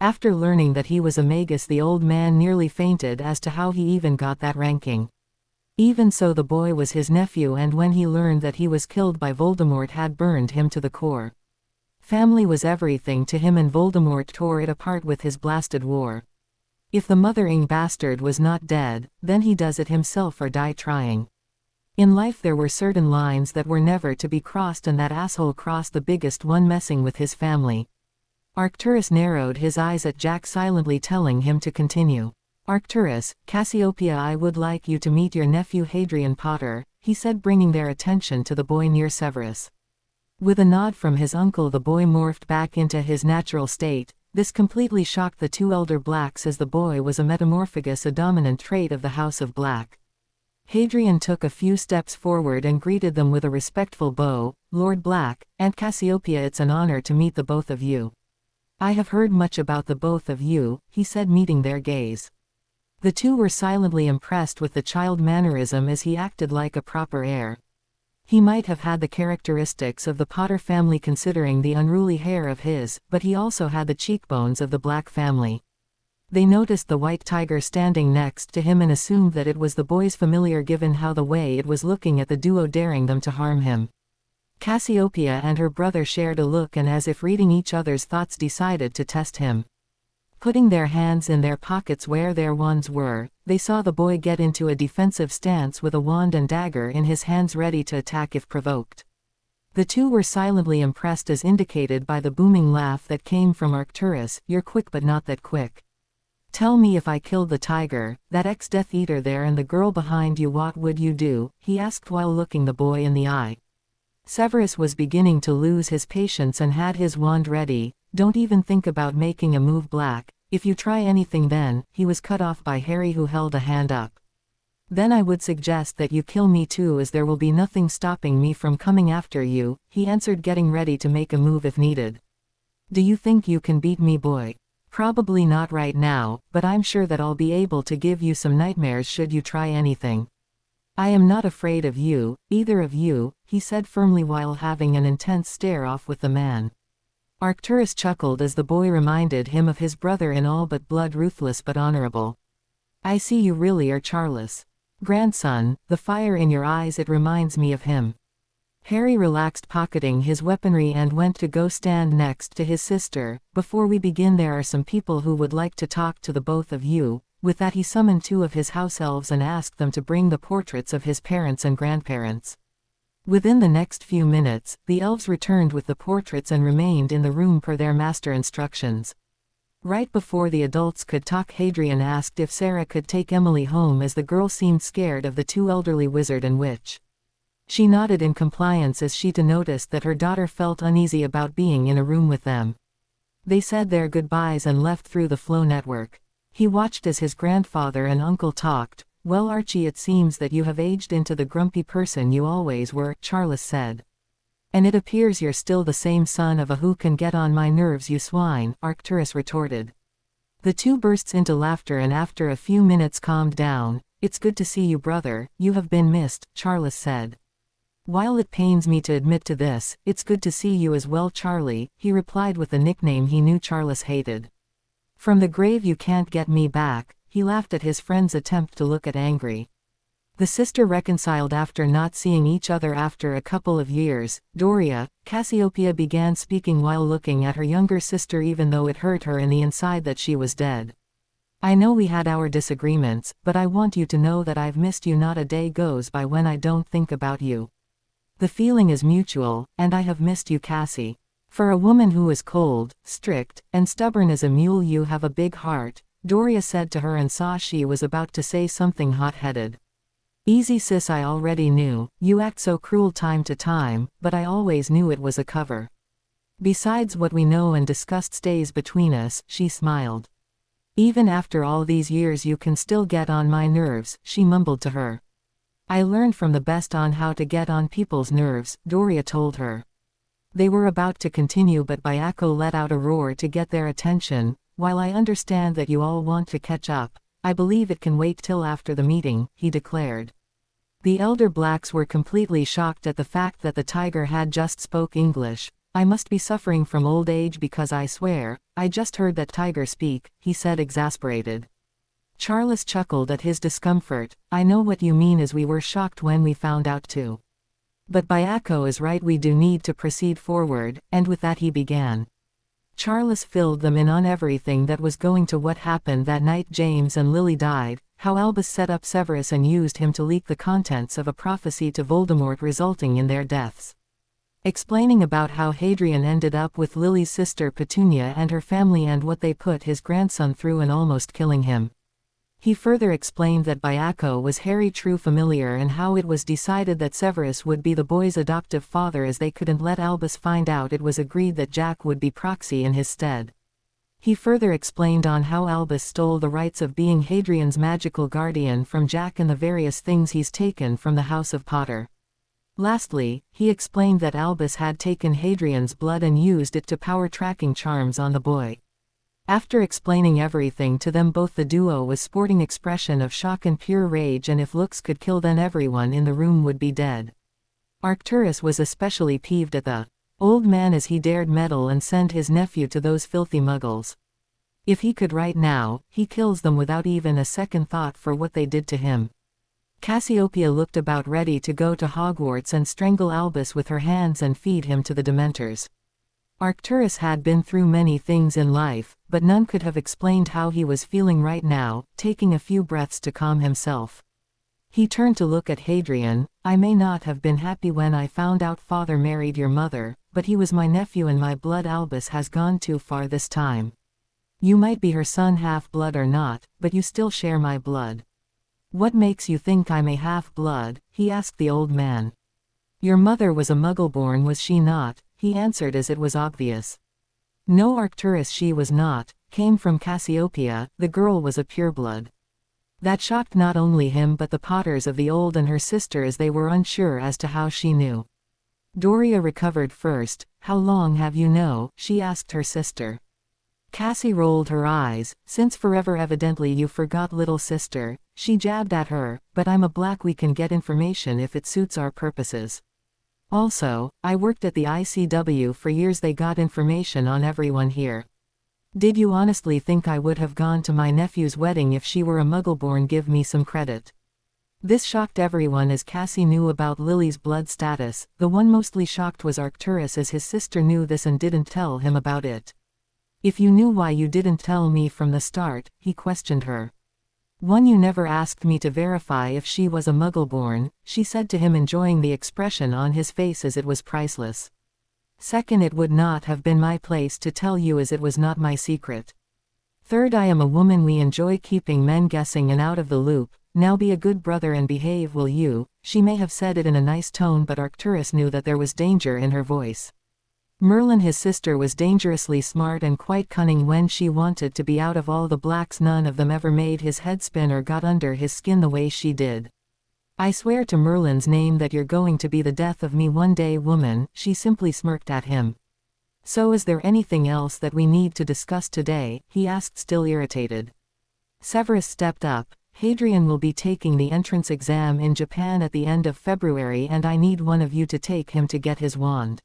After learning that he was a magus, the old man nearly fainted as to how he even got that ranking. Even so, the boy was his nephew, and when he learned that he was killed by Voldemort, had burned him to the core. Family was everything to him, and Voldemort tore it apart with his blasted war. If the mothering bastard was not dead, then he does it himself or die trying. In life there were certain lines that were never to be crossed, and that asshole crossed the biggest one, messing with his family. Arcturus narrowed his eyes at Jack, silently telling him to continue. Arcturus, Cassiopeia, I would like you to meet your nephew Hadrian Potter, he said, bringing their attention to the boy near Severus. With a nod from his uncle, the boy morphed back into his natural state. This completely shocked the two elder blacks, as the boy was a metamorphagus, a dominant trait of the House of Black. Hadrian took a few steps forward and greeted them with a respectful bow. Lord Black, Aunt Cassiopeia, it's an honor to meet the both of you. I have heard much about the both of you, he said, meeting their gaze. The two were silently impressed with the child mannerism, as he acted like a proper heir. He might have had the characteristics of the Potter family, considering the unruly hair of his, but he also had the cheekbones of the Black family. They noticed the white tiger standing next to him and assumed that it was the boy's familiar, given how the way it was looking at the duo, daring them to harm him. Cassiopeia and her brother shared a look, and as if reading each other's thoughts, decided to test him. Putting their hands in their pockets where their wands were, they saw the boy get into a defensive stance with a wand and dagger in his hands, ready to attack if provoked. The two were silently impressed, as indicated by the booming laugh that came from Arcturus. You're quick, but not that quick. Tell me, if I killed the tiger, that ex-Death Eater there, and the girl behind you, what would you do? He asked while looking the boy in the eye. Severus was beginning to lose his patience and had his wand ready. Don't even think about making a move, Black. If you try anything, then, he was cut off by Harry, who held a hand up. Then I would suggest that you kill me too, as there will be nothing stopping me from coming after you, he answered, getting ready to make a move if needed. Do you think you can beat me, boy? Probably not right now, but I'm sure that I'll be able to give you some nightmares should you try anything. I am not afraid of you, either of you, he said firmly while having an intense stare-off with the man. Arcturus chuckled as the boy reminded him of his brother in all but blood, ruthless but honorable. I see you really are Charles. Grandson, the fire in your eyes, it reminds me of him. Harry relaxed, pocketing his weaponry, and went to go stand next to his sister. Before we begin, there are some people who would like to talk to the both of you. With that, he summoned two of his house elves and asked them to bring the portraits of his parents and grandparents. Within the next few minutes, the elves returned with the portraits and remained in the room per their master instructions. Right before the adults could talk, Hadrian asked if Sarah could take Emily home, as the girl seemed scared of the two elderly wizard and witch. She nodded in compliance, as she noticed that her daughter felt uneasy about being in a room with them. They said their goodbyes and left through the flow network. He watched as his grandfather and uncle talked. Well, Archie, it seems that you have aged into the grumpy person you always were, Charles said. And it appears you're still the same son of a who can get on my nerves, you swine, Arcturus retorted. The two burst into laughter and after a few minutes calmed down. It's good to see you, brother, you have been missed, Charles said. While it pains me to admit to this, it's good to see you as well, Charlie, he replied with a nickname he knew Charles hated. From the grave you can't get me back, he laughed at his friend's attempt to look angry. The sister reconciled after not seeing each other after a couple of years. Doria, Cassiopeia began speaking while looking at her younger sister, even though it hurt her in the inside that she was dead. I know we had our disagreements, but I want you to know that I've missed you. Not a day goes by when I don't think about you. The feeling is mutual, and I have missed you, Cassie. For a woman who is cold, strict, and stubborn as a mule, you have a big heart, Doria said to her and saw she was about to say something hot-headed. Easy sis, I already knew, you act so cruel time to time, but I always knew it was a cover. Besides, what we know and discussed stays between us, she smiled. Even after all these years you can still get on my nerves, she mumbled to her. I learned from the best on how to get on people's nerves, Doria told her. They were about to continue, but Bayako let out a roar to get their attention. While I understand that you all want to catch up, I believe it can wait till after the meeting, he declared. The elder blacks were completely shocked at the fact that the tiger had just spoke English. I must be suffering from old age because I swear, I just heard that tiger speak, he said, exasperated. Charles chuckled at his discomfort. I know what you mean, as we were shocked when we found out too. But Bayako is right, we do need to proceed forward, and with that he began. Charles filled them in on everything that was going to what happened that night James and Lily died, how Albus set up Severus and used him to leak the contents of a prophecy to Voldemort resulting in their deaths. Explaining about how Hadrian ended up with Lily's sister Petunia and her family and what they put his grandson through in almost killing him. He further explained that Bayako was Harry's true familiar and how it was decided that Severus would be the boy's adoptive father, as they couldn't let Albus find out. It was agreed that Jack would be proxy in his stead. He further explained on how Albus stole the rights of being Hadrian's magical guardian from Jack and the various things he's taken from the House of Potter. Lastly, he explained that Albus had taken Hadrian's blood and used it to power tracking charms on the boy. After explaining everything to them both, the duo was sporting expression of shock and pure rage, and if looks could kill then everyone in the room would be dead. Arcturus was especially peeved at the old man, as he dared meddle and send his nephew to those filthy muggles. If he could right now, he kills them without even a second thought for what they did to him. Cassiopeia looked about ready to go to Hogwarts and strangle Albus with her hands and feed him to the Dementors. Arcturus had been through many things in life, but none could have explained how he was feeling right now, taking a few breaths to calm himself. He turned to look at Hadrian. I may not have been happy when I found out father married your mother, but he was my nephew and my blood. Albus has gone too far this time. You might be her son half-blood or not, but you still share my blood. What makes you think I'm a half-blood? He asked the old man. Your mother was a Muggle-born, was she not? He answered, as it was obvious. No, Arcturus, she was not, came from Cassiopeia, the girl was a pureblood. That shocked not only him but the Potters of the Old and her sister, as they were unsure as to how she knew. Doria recovered first. How long have you known? She asked her sister. Cassie rolled her eyes. Since forever. Evidently you forgot, little sister, she jabbed at her, but I'm a black, we can get information if it suits our purposes. Also, I worked at the ICW for years, they got information on everyone here. Did you honestly think I would have gone to my nephew's wedding if she were a Muggle-born? Give me some credit. This shocked everyone, as Cassie knew about Lily's blood status. The one mostly shocked was Arcturus, as his sister knew this and didn't tell him about it. If you knew, why you didn't tell me from the start? He questioned her. One, you never asked me to verify if she was a Muggle-born, she said to him, enjoying the expression on his face as it was priceless. Second, it would not have been my place to tell you, as it was not my secret. Third, I am a woman, we enjoy keeping men guessing and out of the loop. Now be a good brother and behave, will you? She may have said it in a nice tone, but Arcturus knew that there was danger in her voice. Merlin, his sister, was dangerously smart and quite cunning when she wanted to be. Out of all the blacks, none of them ever made his head spin or got under his skin the way she did. I swear to Merlin's name that you're going to be the death of me one day, woman, she simply smirked at him. So is there anything else that we need to discuss today? He asked, still irritated. Severus stepped up. Hadrian will be taking the entrance exam in Japan at the end of February, and I need one of you to take him to get his wand.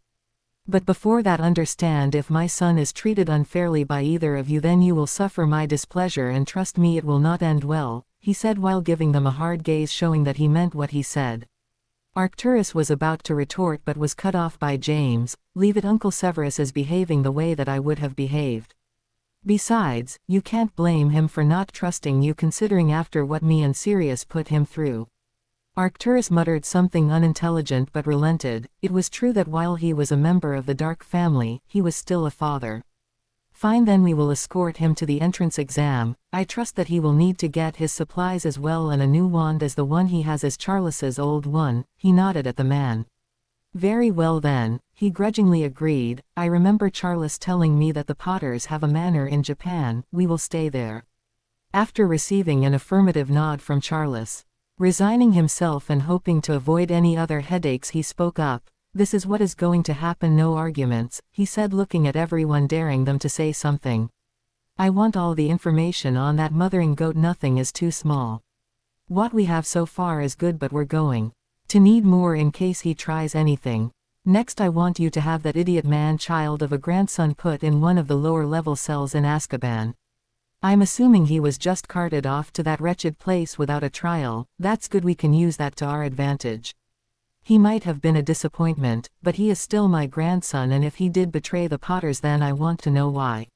But before that, understand, if my son is treated unfairly by either of you, then you will suffer my displeasure, and trust me, it will not end well, he said while giving them a hard gaze showing that he meant what he said. Arcturus was about to retort but was cut off by James. Leave it, Uncle Severus is behaving the way that I would have behaved. Besides, you can't blame him for not trusting you considering after what me and Sirius put him through. Arcturus muttered something unintelligent but relented. It was true that while he was a member of the Dark family, he was still a father. Fine, then we will escort him to the entrance exam. I trust that he will need to get his supplies as well, and a new wand as the one he has is Charles's old one. He nodded at the man. Very well then, he grudgingly agreed. I remember Charles telling me that the Potters have a manor in Japan. We will stay there. After receiving an affirmative nod from Charles, resigning himself and hoping to avoid any other headaches, he spoke up. This is what is going to happen, no arguments, he said, looking at everyone, daring them to say something. I want all the information on that mothering goat. Nothing is too small. What we have so far is good, but we're going to need more in case he tries anything. Next, I want you to have that idiot man-child of a grandson put in one of the lower-level cells in Azkaban. I'm assuming he was just carted off to that wretched place without a trial. That's good, we can use that to our advantage. He might have been a disappointment, but he is still my grandson, and if he did betray the Potters, then I want to know why.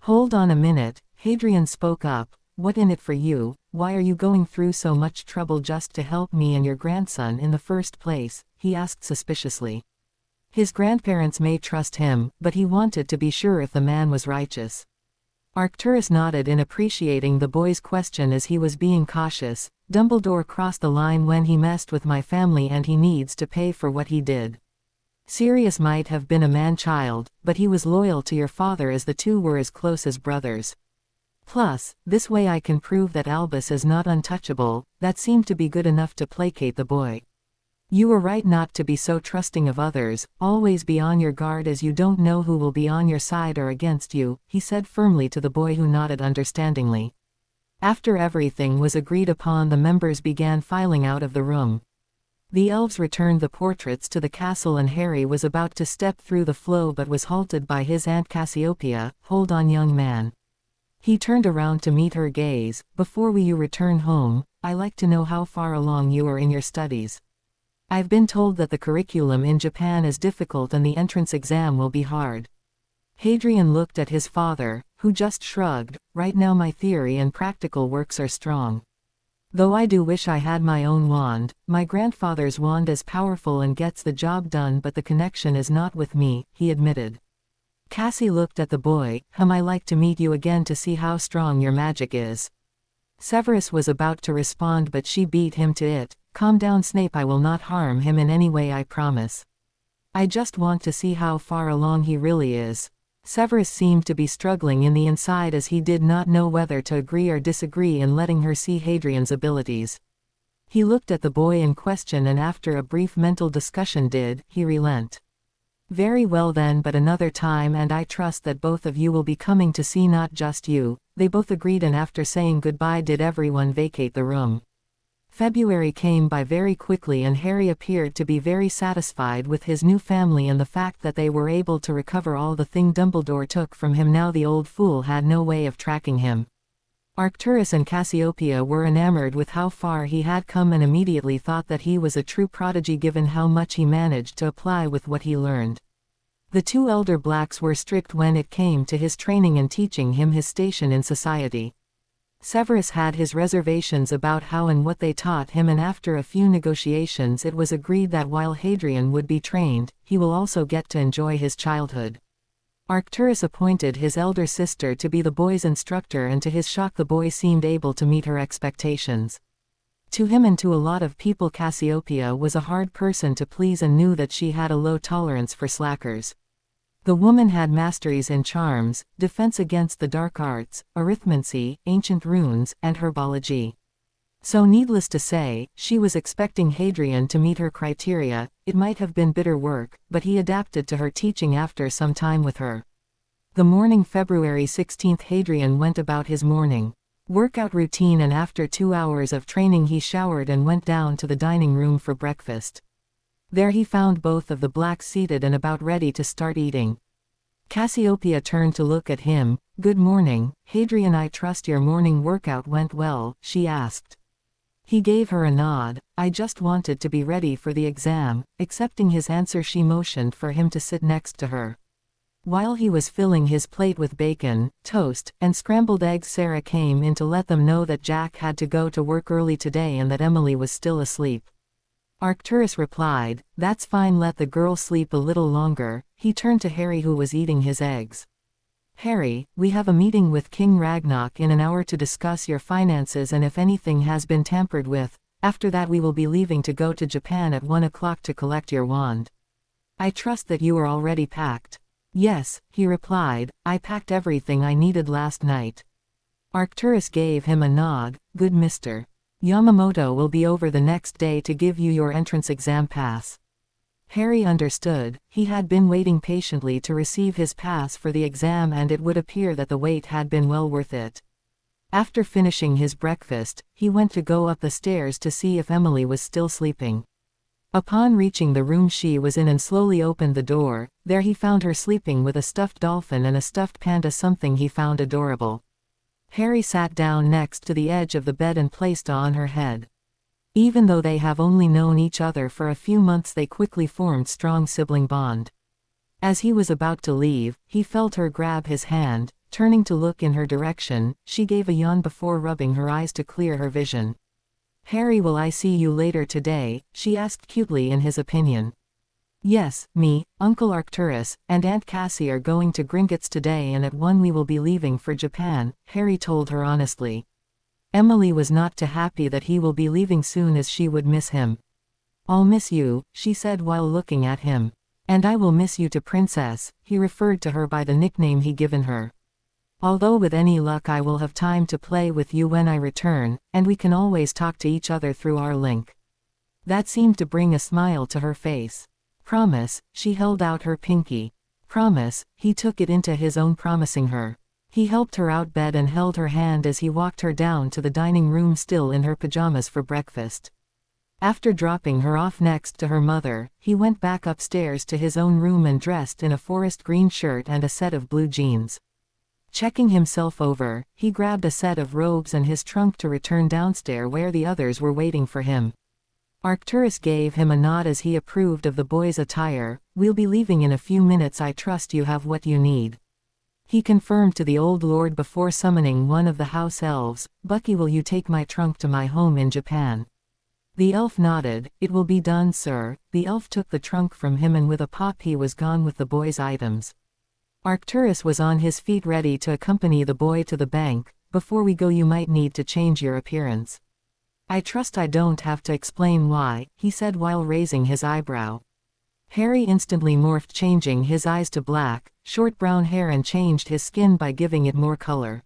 Hold on a minute, Hadrian spoke up. What in it for you? Why are you going through so much trouble just to help me and your grandson in the first place? He asked suspiciously. His grandparents may trust him, but he wanted to be sure if the man was righteous. Arcturus nodded in appreciating the boy's question as he was being cautious. Dumbledore crossed the line when he messed with my family, and he needs to pay for what he did. Sirius might have been a man-child, but he was loyal to your father, as the two were as close as brothers. Plus, this way I can prove that Albus is not untouchable. That seemed to be good enough to placate the boy. You were right not to be so trusting of others. Always be on your guard, as you don't know who will be on your side or against you, he said firmly to the boy, who nodded understandingly. After everything was agreed upon, the members began filing out of the room. The elves returned the portraits to the castle, and Harry was about to step through the flow but was halted by his Aunt Cassiopeia. Hold on, young man. He turned around to meet her gaze. Before you return home, I like to know how far along you are in your studies. I've been told that the curriculum in Japan is difficult and the entrance exam will be hard. Hadrian looked at his father, who just shrugged. Right now my theory and practical works are strong. Though I do wish I had my own wand. My grandfather's wand is powerful and gets the job done, but the connection is not with me, he admitted. Cassie looked at the boy. I like to meet you again to see how strong your magic is. Severus was about to respond, but she beat him to it. Calm down, Snape, I will not harm him in any way, I promise. I just want to see how far along he really is. Severus seemed to be struggling in the inside, as he did not know whether to agree or disagree in letting her see Hadrian's abilities. He looked at the boy in question, and after a brief mental discussion did he relent. Very well then, but another time, and I trust that both of you will be coming to see, not just you. They both agreed, and after saying goodbye did everyone vacate the room. February came by very quickly, and Harry appeared to be very satisfied with his new family and the fact that they were able to recover all the thing Dumbledore took from him. Now the old fool had no way of tracking him. Arcturus and Cassiopeia were enamored with how far he had come, and immediately thought that he was a true prodigy given how much he managed to apply with what he learned. The two elder Blacks were strict when it came to his training and teaching him his station in society. Severus had his reservations about how and what they taught him, and after a few negotiations it was agreed that while Hadrian would be trained, he will also get to enjoy his childhood. Arcturus appointed his elder sister to be the boy's instructor, and to his shock the boy seemed able to meet her expectations. To him and to a lot of people, Cassiopeia was a hard person to please and knew that she had a low tolerance for slackers. The woman had masteries in charms, defense against the dark arts, arithmancy, ancient runes, and herbology. So needless to say, she was expecting Hadrian to meet her criteria. It might have been bitter work, but he adapted to her teaching after some time with her. The morning February 16th, Hadrian went about his morning workout routine, and after 2 hours of training he showered and went down to the dining room for breakfast. There he found both of the Blacks seated and about ready to start eating. Cassiopeia turned to look at him. Good morning, Hadrian, I trust your morning workout went well, she asked. He gave her a nod. I just wanted to be ready for the exam. Accepting his answer, she motioned for him to sit next to her. While he was filling his plate with bacon, toast, and scrambled eggs, Sarah came in to let them know that Jack had to go to work early today and that Emily was still asleep. Arcturus replied, "That's fine, let the girl sleep a little longer." He turned to Harry, who was eating his eggs. "Harry, we have a meeting with King Ragnarok in an hour to discuss your finances and if anything has been tampered with. After that we will be leaving to go to Japan at 1 o'clock to collect your wand. I trust that you are already packed." "Yes," he replied, "I packed everything I needed last night." Arcturus gave him a nod. "Good, Mr. Yamamoto will be over the next day to give you your entrance exam pass." Harry understood. He had been waiting patiently to receive his pass for the exam, and it would appear that the wait had been well worth it. After finishing his breakfast, he went to go up the stairs to see if Emily was still sleeping. Upon reaching the room she was in and slowly opened the door, there he found her sleeping with a stuffed dolphin and a stuffed panda, something he found adorable. Harry sat down next to the edge of the bed and placed on her head. Even though they have only known each other for a few months, they quickly formed strong sibling bond. As he was about to leave, he felt her grab his hand. Turning to look in her direction, she gave a yawn before rubbing her eyes to clear her vision. "Harry, will I see you later today?" she asked cutely in his opinion. "Yes, me, Uncle Arcturus, and Aunt Cassie are going to Gringotts today and at 1 we will be leaving for Japan," Harry told her honestly. Emily was not too happy that he will be leaving soon, as she would miss him. "I'll miss you," she said while looking at him. "And I will miss you too, Princess." He referred to her by the nickname he given her. "Although with any luck I will have time to play with you when I return, and we can always talk to each other through our link." That seemed to bring a smile to her face. "Promise," she held out her pinky. "Promise," he took it into his own, promising her. He helped her out bed and held her hand as he walked her down to the dining room, still in her pajamas, for breakfast. After dropping her off next to her mother, he went back upstairs to his own room and dressed in a forest green shirt and a set of blue jeans. Checking himself over, he grabbed a set of robes and his trunk to return downstairs where the others were waiting for him. Arcturus gave him a nod as he approved of the boy's attire. "We'll be leaving in a few minutes. I trust you have what you need," he confirmed to the old lord before summoning one of the house elves. "Bucky, will you take my trunk to my home in Japan?" The elf nodded. "It will be done, sir." The elf took the trunk from him and with a pop he was gone with the boy's items. Arcturus was on his feet ready to accompany the boy to the bank. "Before we go, you might need to change your appearance. I trust I don't have to explain why," he said while raising his eyebrow. Harry instantly morphed, changing his eyes to black, short brown hair and changed his skin by giving it more color.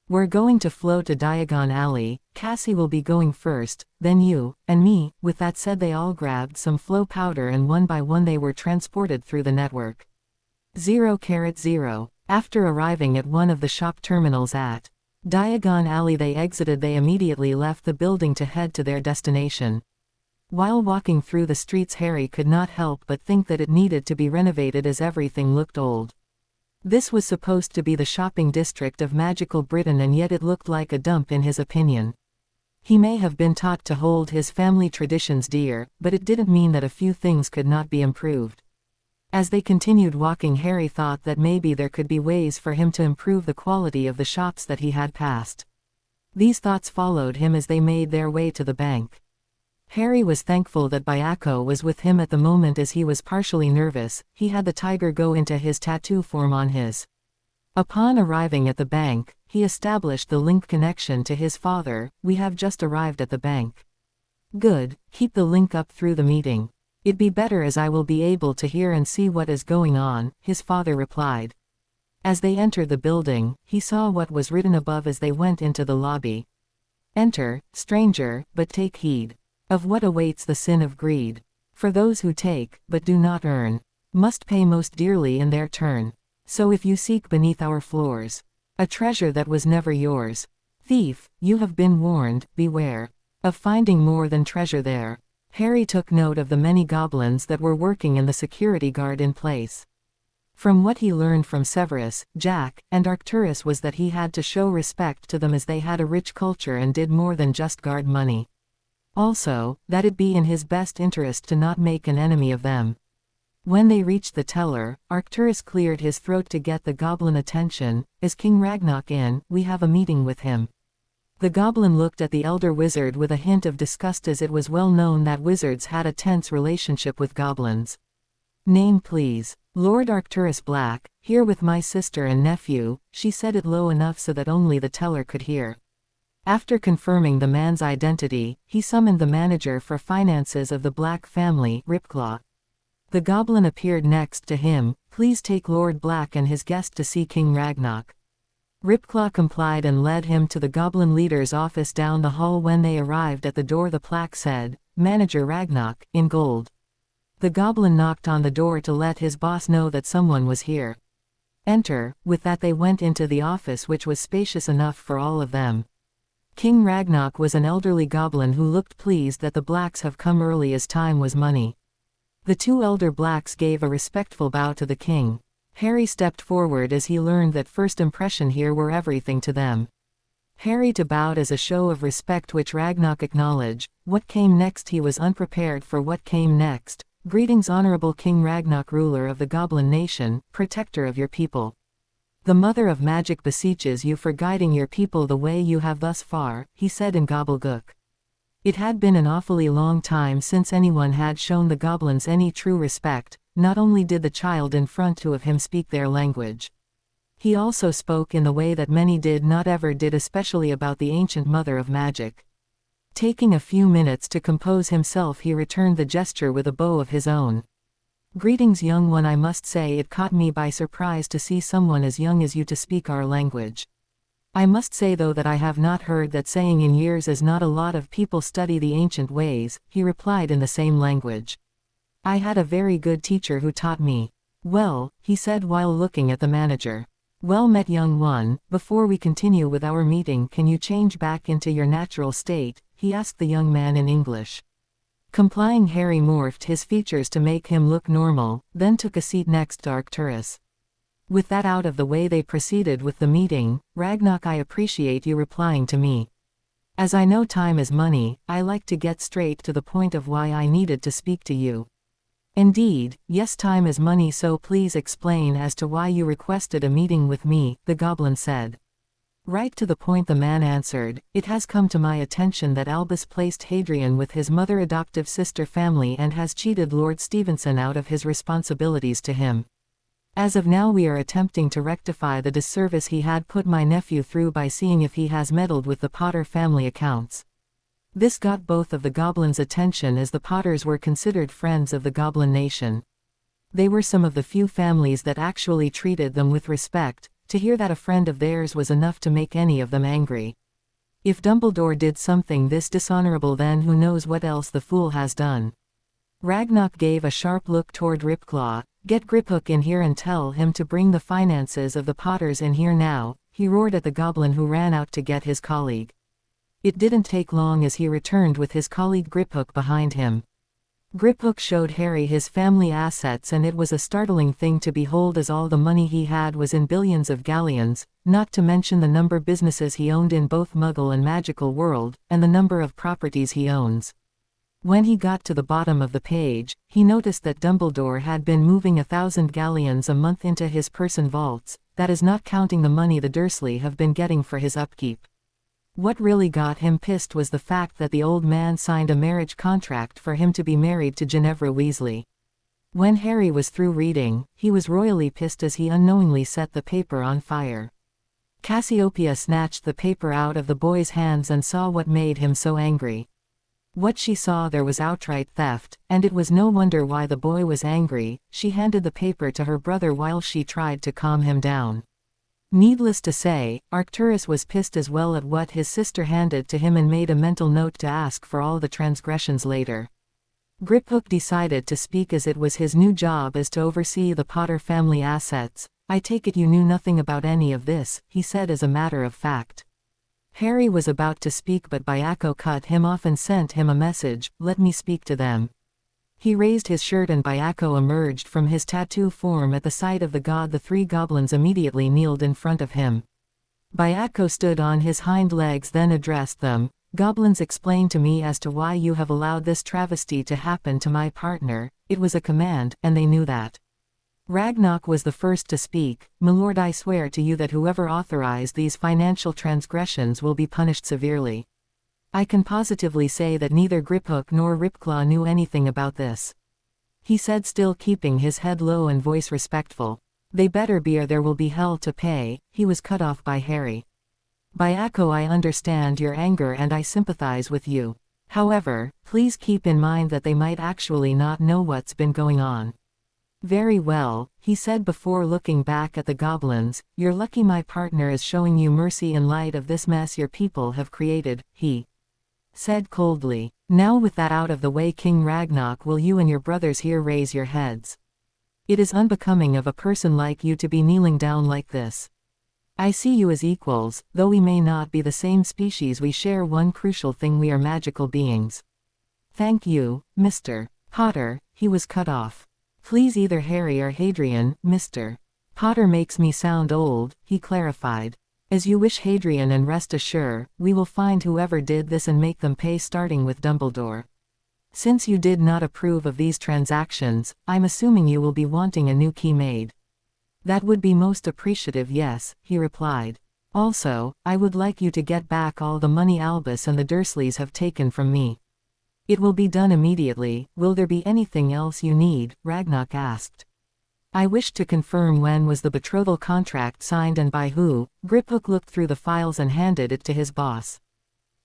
"We're going to flow to Diagon Alley. Cassie will be going first, then you, and me." With that said, they all grabbed some flow powder and one by one they were transported through the network. 0:0. After arriving at one of the shop terminals at Diagon Alley they exited. They immediately left the building to head to their destination. While walking through the streets, Harry could not help but think that it needed to be renovated as everything looked old. This was supposed to be the shopping district of magical Britain, and yet it looked like a dump in his opinion. He may have been taught to hold his family traditions dear, but it didn't mean that a few things could not be improved. As they continued walking, Harry thought that maybe there could be ways for him to improve the quality of the shops that he had passed. These thoughts followed him as they made their way to the bank. Harry was thankful that Bayako was with him at the moment, as he was partially nervous. He had the tiger go into his tattoo form on his. Upon arriving at the bank, he established the link connection to his father. "We have just arrived at the bank." "Good, keep the link up through the meeting. It'd be better as I will be able to hear and see what is going on," his father replied. As they entered the building, he saw what was written above as they went into the lobby. "Enter, stranger, but take heed of what awaits the sin of greed. For those who take, but do not earn, must pay most dearly in their turn. So if you seek beneath our floors a treasure that was never yours, thief, you have been warned, beware of finding more than treasure there." Harry took note of the many goblins that were working and the security guard in place. From what he learned from Severus, Jack, and Arcturus was that he had to show respect to them as they had a rich culture and did more than just guard money. Also, that it'd be in his best interest to not make an enemy of them. When they reached the teller, Arcturus cleared his throat to get the goblin attention. "Is King Ragnarok in? We have a meeting with him." The goblin looked at the elder wizard with a hint of disgust, as it was well known that wizards had a tense relationship with goblins. "Name please." "Lord Arcturus Black, here with my sister and nephew." She said it low enough so that only the teller could hear. After confirming the man's identity, he summoned the manager for finances of the Black family, Ripclaw. The goblin appeared next to him. "Please take Lord Black and his guest to see King Ragnarok." Ripclaw complied and led him to the goblin leader's office down the hall. When they arrived at the door, the plaque said, "Manager Ragnarok," in gold. The goblin knocked on the door to let his boss know that someone was here. "Enter." With that they went into the office, which was spacious enough for all of them. King Ragnarok was an elderly goblin who looked pleased that the blacks have come early, as time was money. The two elder blacks gave a respectful bow to the king. Harry stepped forward as he learned that first impression here were everything to them. Harry too bowed as a show of respect, which Ragnarok acknowledged. What came next? He was unprepared for what came next. "Greetings, honorable King Ragnarok, ruler of the Goblin Nation, protector of your people. The Mother of Magic beseeches you for guiding your people the way you have thus far," he said in gobbledygook. It had been an awfully long time since anyone had shown the goblins any true respect. Not only did the child in front of him speak their language, he also spoke in the way that many did not ever did, especially about the ancient Mother of Magic. Taking a few minutes to compose himself, he returned the gesture with a bow of his own. "Greetings, young one. I must say it caught me by surprise to see someone as young as you to speak our language. I must say though that I have not heard that saying in years, as not a lot of people study the ancient ways," he replied in the same language. "I had a very good teacher who taught me." "Well," he said while looking at the manager. "Well met, young one. Before we continue with our meeting, can you change back into your natural state?" he asked the young man in English. Complying, Harry morphed his features to make him look normal, then took a seat next to Arcturus. With that out of the way, they proceeded with the meeting. "Ragnarok, I appreciate you replying to me. As I know time is money, I like to get straight to the point of why I needed to speak to you." "Indeed, yes, time is money, so please explain as to why you requested a meeting with me," the goblin said. "Right to the point," the man answered. "It has come to my attention that Albus placed Hadrian with his mother adoptive sister family and has cheated Lord Stevenson out of his responsibilities to him. As of now, we are attempting to rectify the disservice he had put my nephew through by seeing if he has meddled with the Potter family accounts." This got both of the goblins' attention, as the Potters were considered friends of the Goblin Nation. They were some of the few families that actually treated them with respect. To hear that a friend of theirs was enough to make any of them angry. If Dumbledore did something this dishonorable, then who knows what else the fool has done. Ragnarok gave a sharp look toward Ripclaw. "Get Griphook in here and tell him to bring the finances of the Potters in here now," he roared at the goblin, who ran out to get his colleague. It didn't take long as he returned with his colleague Griphook behind him. Griphook showed Harry his family assets, and it was a startling thing to behold, as all the money he had was in billions of galleons, not to mention the number of businesses he owned in both Muggle and magical world, and the number of properties he owns. When he got to the bottom of the page, he noticed that Dumbledore had been moving 1,000 galleons a month into his person vaults. That is not counting the money the Dursley have been getting for his upkeep. What really got him pissed was the fact that the old man signed a marriage contract for him to be married to Ginevra Weasley. When Harry was through reading, he was royally pissed as he unknowingly set the paper on fire. Cassiopeia snatched the paper out of the boy's hands and saw what made him so angry. What she saw there was outright theft, and it was no wonder why the boy was angry. She handed the paper to her brother while she tried to calm him down. Needless to say, Arcturus was pissed as well at what his sister handed to him and made a mental note to ask for all the transgressions later. Griphook decided to speak, as it was his new job as to oversee the Potter family assets. "I take it you knew nothing about any of this," he said as a matter of fact. Harry was about to speak, but Byako cut him off and sent him a message: "Let me speak to them." He raised his shirt and Byako emerged from his tattoo form. At the sight of the god, the three goblins immediately kneeled in front of him. Byako stood on his hind legs, then addressed them. Goblins explain to me as to why you have allowed this travesty to happen to my partner. It was a command, and they knew that. Ragnarok was the first to speak. My lord, I swear to you that whoever authorized these financial transgressions will be punished severely. I can positively say that neither Griphook nor Ripclaw knew anything about this. He said, still keeping his head low and voice respectful. They better be, or there will be hell to pay. He was cut off by Harry. By Echo, I understand your anger and I sympathize with you. However, please keep in mind that they might actually not know what's been going on. Very well, he said before looking back at the goblins. You're lucky my partner is showing you mercy in light of this mess your people have created, he said coldly. Now with that out of the way, King Ragnarok, will you and your brothers here raise your heads? It is unbecoming of a person like you to be kneeling down like this. I see you as equals, though we may not be the same species. We share one crucial thing: we are magical beings. Thank you, Mr. Potter. He was cut off. Please, either Harry or Hadrian. Mr. Potter makes me sound old, he clarified. As you wish, Hadrian, and rest assured, we will find whoever did this and make them pay, starting with Dumbledore. Since you did not approve of these transactions, I'm assuming you will be wanting a new key made. That would be most appreciative, yes, he replied. Also, I would like you to get back all the money Albus and the Dursleys have taken from me. It will be done immediately. Will there be anything else you need? Ragnarok asked. I wish to confirm, when was the betrothal contract signed and by who? Griphook looked through the files and handed it to his boss.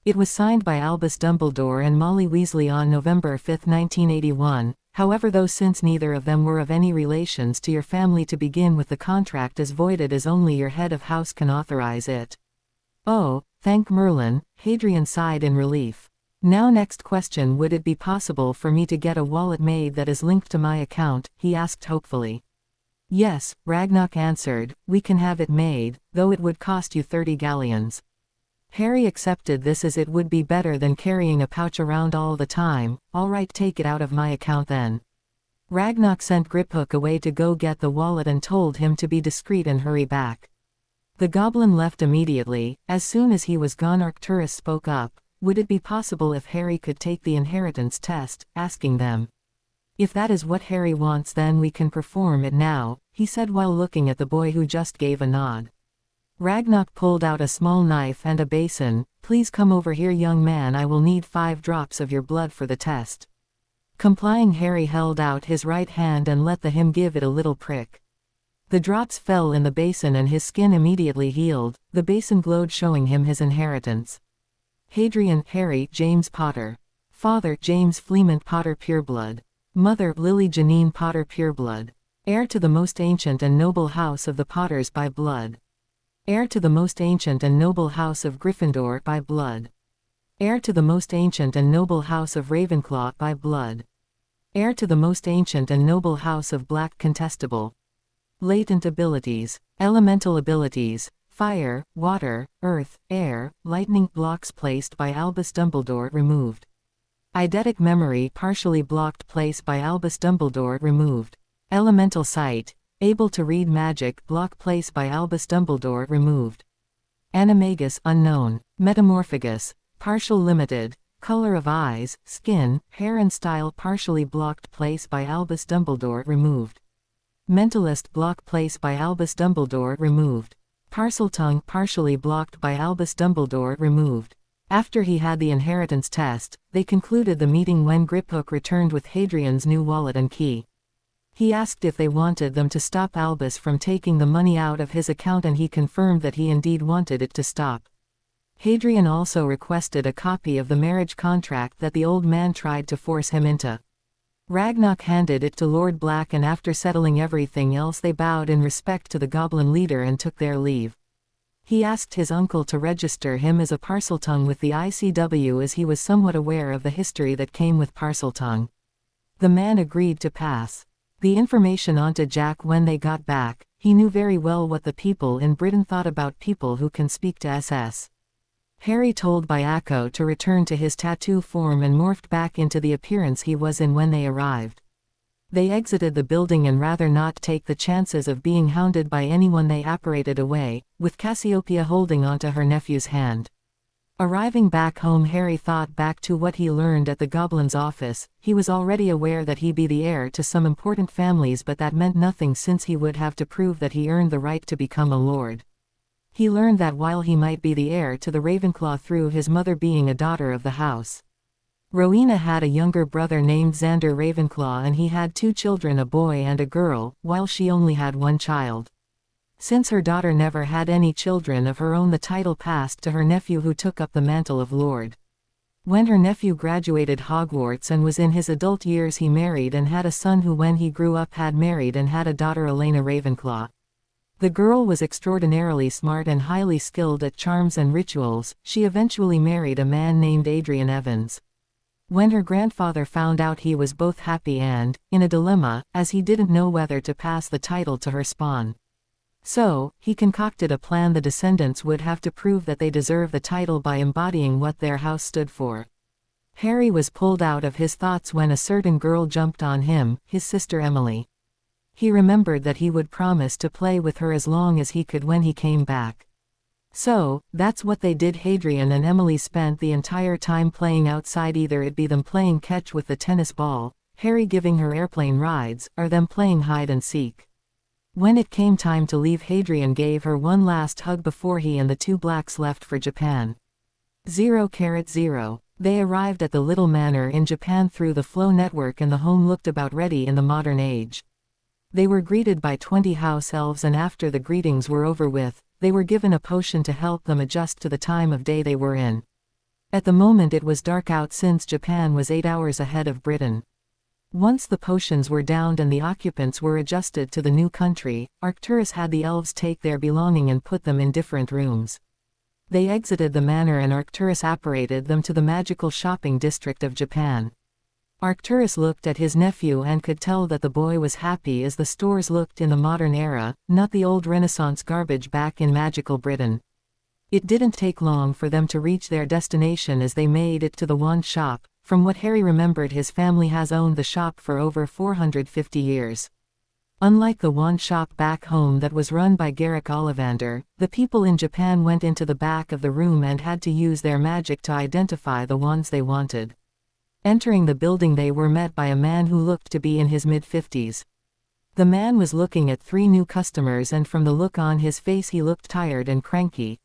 It was signed by Albus Dumbledore and Molly Weasley on November 5, 1981. However, though since neither of them were of any relations to your family to begin with, the contract is voided as only your head of house can authorize it. Oh, thank Merlin, Hadrian sighed in relief. Now, next question: would it be possible for me to get a wallet made that is linked to my account? He asked hopefully. Yes, Ragnarok answered, we can have it made, though it would cost you 30 galleons. Harry accepted this, as it would be better than carrying a pouch around all the time. All right, take it out of my account then. Ragnarok sent Griphook away to go get the wallet and told him to be discreet and hurry back. The goblin left immediately. As soon as he was gone, Arcturus spoke up. Would it be possible if Harry could take the inheritance test, asking them. If that is what Harry wants, then we can perform it now, he said while looking at the boy, who just gave a nod. Ragnarok pulled out a small knife and a basin. Please come over here, young man, I will need 5 drops of your blood for the test. Complying, Harry held out his right hand and let him give it a little prick. The drops fell in the basin and his skin immediately healed. The basin glowed, showing him his inheritance. Hadrian, Harry, James Potter. Father, James Fleemont Potter pureblood. Mother, Lily Janine Potter pureblood. Heir to the most ancient and noble house of the Potters by blood. Heir to the most ancient and noble house of Gryffindor by blood. Heir to the most ancient and noble house of Ravenclaw by blood. Heir to the most ancient and noble house of Black Contestable. Latent abilities. Elemental abilities. Fire, water, earth, air, lightning. Blocks placed by Albus Dumbledore removed. Eidetic memory partially blocked, placed by Albus Dumbledore removed. Elemental sight. Able to read magic. Block placed by Albus Dumbledore removed. Animagus unknown. Metamorphagus. Partial limited. Color of eyes, skin, hair and style partially blocked, placed by Albus Dumbledore removed. Mentalist. Block placed by Albus Dumbledore removed. Parseltongue partially blocked by Albus Dumbledore removed. After he had the inheritance test, they concluded the meeting when Griphook returned with Hadrian's new wallet and key. He asked if they wanted them to stop Albus from taking the money out of his account, and he confirmed that he indeed wanted it to stop. Hadrian also requested a copy of the marriage contract that the old man tried to force him into. Ragnarok handed it to Lord Black, and after settling everything else, they bowed in respect to the goblin leader and took their leave. He asked his uncle to register him as a Parseltongue with the ICW, as he was somewhat aware of the history that came with Parseltongue. The man agreed to pass the information on to Jack when they got back. He knew very well what the people in Britain thought about people who can speak to SS. Harry told Byako to return to his tattoo form and morphed back into the appearance he was in when they arrived. They exited the building and rather not take the chances of being hounded by anyone, they apparated away, with Cassiopeia holding onto her nephew's hand. Arriving back home, Harry thought back to what he learned at the Goblin's office. He was already aware that he'd be the heir to some important families, but that meant nothing since he would have to prove that he earned the right to become a lord. He learned that while he might be the heir to the Ravenclaw through his mother being a daughter of the house, Rowena had a younger brother named Xander Ravenclaw, and he had 2 children, a boy and a girl, while she only had 1 child. Since her daughter never had any children of her own, the title passed to her nephew, who took up the mantle of lord. When her nephew graduated Hogwarts and was in his adult years, he married and had a son who, when he grew up, had married and had a daughter, Elena Ravenclaw. The girl was extraordinarily smart and highly skilled at charms and rituals. She eventually married a man named Adrian Evans. When her grandfather found out, he was both happy and in a dilemma, as he didn't know whether to pass the title to her spawn. So, he concocted a plan. The descendants would have to prove that they deserve the title by embodying what their house stood for. Harry was pulled out of his thoughts when a certain girl jumped on him, his sister Emily. He remembered that he would promise to play with her as long as he could when he came back. So, that's what they did. Hadrian and Emily spent the entire time playing outside, either it be them playing catch with the tennis ball, Harry giving her airplane rides, or them playing hide and seek. When it came time to leave, Hadrian gave her one last hug before he and the 2 blacks left for Japan. 0:0. They arrived at the little manor in Japan through the Flow network, and the home looked about ready in the modern age. They were greeted by 20 house elves, and after the greetings were over with, they were given a potion to help them adjust to the time of day they were in. At the moment it was dark out, since Japan was 8 hours ahead of Britain. Once the potions were downed and the occupants were adjusted to the new country, Arcturus had the elves take their belongings and put them in different rooms. They exited the manor and Arcturus apparated them to the magical shopping district of Japan. Arcturus looked at his nephew and could tell that the boy was happy, as the stores looked in the modern era, not the old Renaissance garbage back in magical Britain. It didn't take long for them to reach their destination as they made it to the wand shop. From what Harry remembered, his family has owned the shop for over 450 years. Unlike the wand shop back home that was run by Garrick Ollivander, the people in Japan went into the back of the room and had to use their magic to identify the wands they wanted. Entering the building, they were met by a man who looked to be in his mid-50s. The man was looking at 3 new customers, and from the look on his face he looked tired and cranky.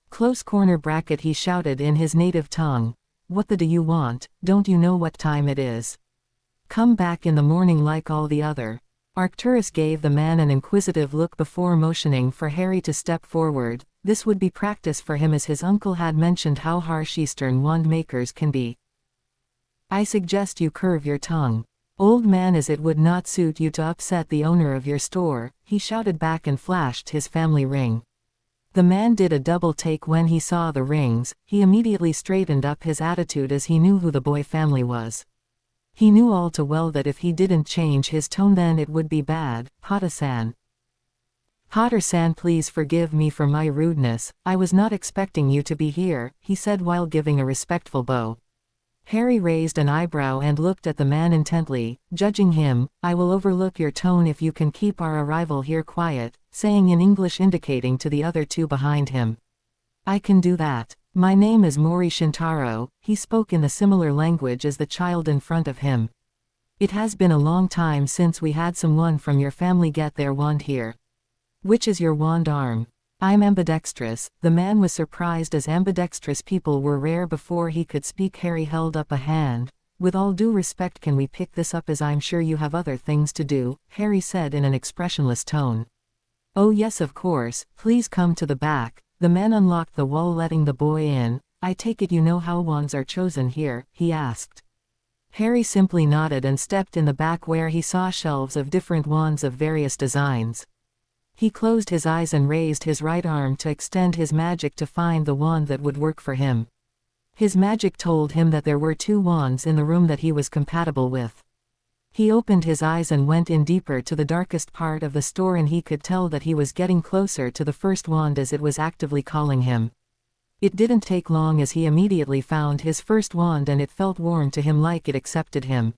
Close corner bracket, he shouted in his native tongue. What the do you want? Don't you know what time it is? Come back in the morning like all the other. Arcturus gave the man an inquisitive look before motioning for Harry to step forward. This would be practice for him, as his uncle had mentioned how harsh Eastern wand makers can be. I suggest you curve your tongue, old man, as it would not suit you to upset the owner of your store, he shouted back and flashed his family ring. The man did a double take when he saw the rings. He immediately straightened up his attitude, as he knew who the boy family was. He knew all too well that if he didn't change his tone, then it would be bad. Potter-san. Potter-san, please forgive me for my rudeness. I was not expecting you to be here, he said while giving a respectful bow. Harry raised an eyebrow and looked at the man intently, judging him. I will overlook your tone if you can keep our arrival here quiet, saying in English, indicating to the other 2 behind him. I can do that. My name is Mori Shintaro. He spoke in the similar language as the child in front of him. It has been a long time since we had someone from your family get their wand here. Which is your wand arm? I'm ambidextrous. The man was surprised, as ambidextrous people were rare before he could speak. Harry held up a hand. With all due respect, can we pick this up, as I'm sure you have other things to do, Harry said in an expressionless tone. Oh yes, of course, please come to the back. The man unlocked the wall, letting the boy in. I take it you know how wands are chosen here, he asked. Harry simply nodded and stepped in the back, where he saw shelves of different wands of various designs. He closed his eyes and raised his right arm to extend his magic to find the wand that would work for him. His magic told him that there were 2 wands in the room that he was compatible with. He opened his eyes and went in deeper to the darkest part of the store, and he could tell that he was getting closer to the first wand as it was actively calling him. It didn't take long, as he immediately found his first wand, and it felt warm to him, like it accepted him.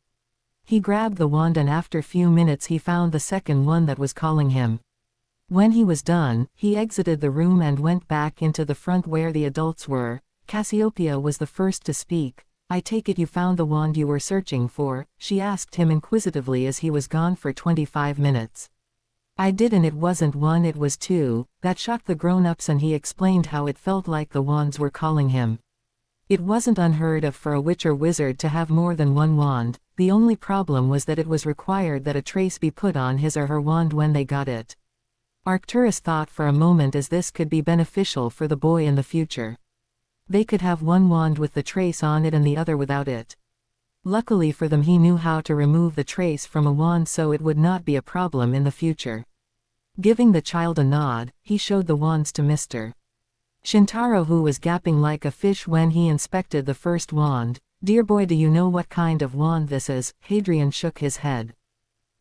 He grabbed the wand, and after few minutes he found the second one that was calling him. When he was done, he exited the room and went back into the front where the adults were. Cassiopeia was the first to speak. "I take it you found the wand you were searching for?" she asked him inquisitively as he was gone for 25 minutes. "I did, and it wasn't one, it was two." That shocked the grown-ups, and he explained how it felt like the wands were calling him. It wasn't unheard of for a witch or wizard to have more than one wand. The only problem was that it was required that a trace be put on his or her wand when they got it. Arcturus thought for a moment as this could be beneficial for the boy in the future. They could have one wand with the trace on it and the other without it. Luckily for them, he knew how to remove the trace from a wand, so it would not be a problem in the future. Giving the child a nod, he showed the wands to Mr. Shintaro, who was gaping like a fish when he inspected the first wand. "Dear boy, do you know what kind of wand this is?" Hadrian shook his head.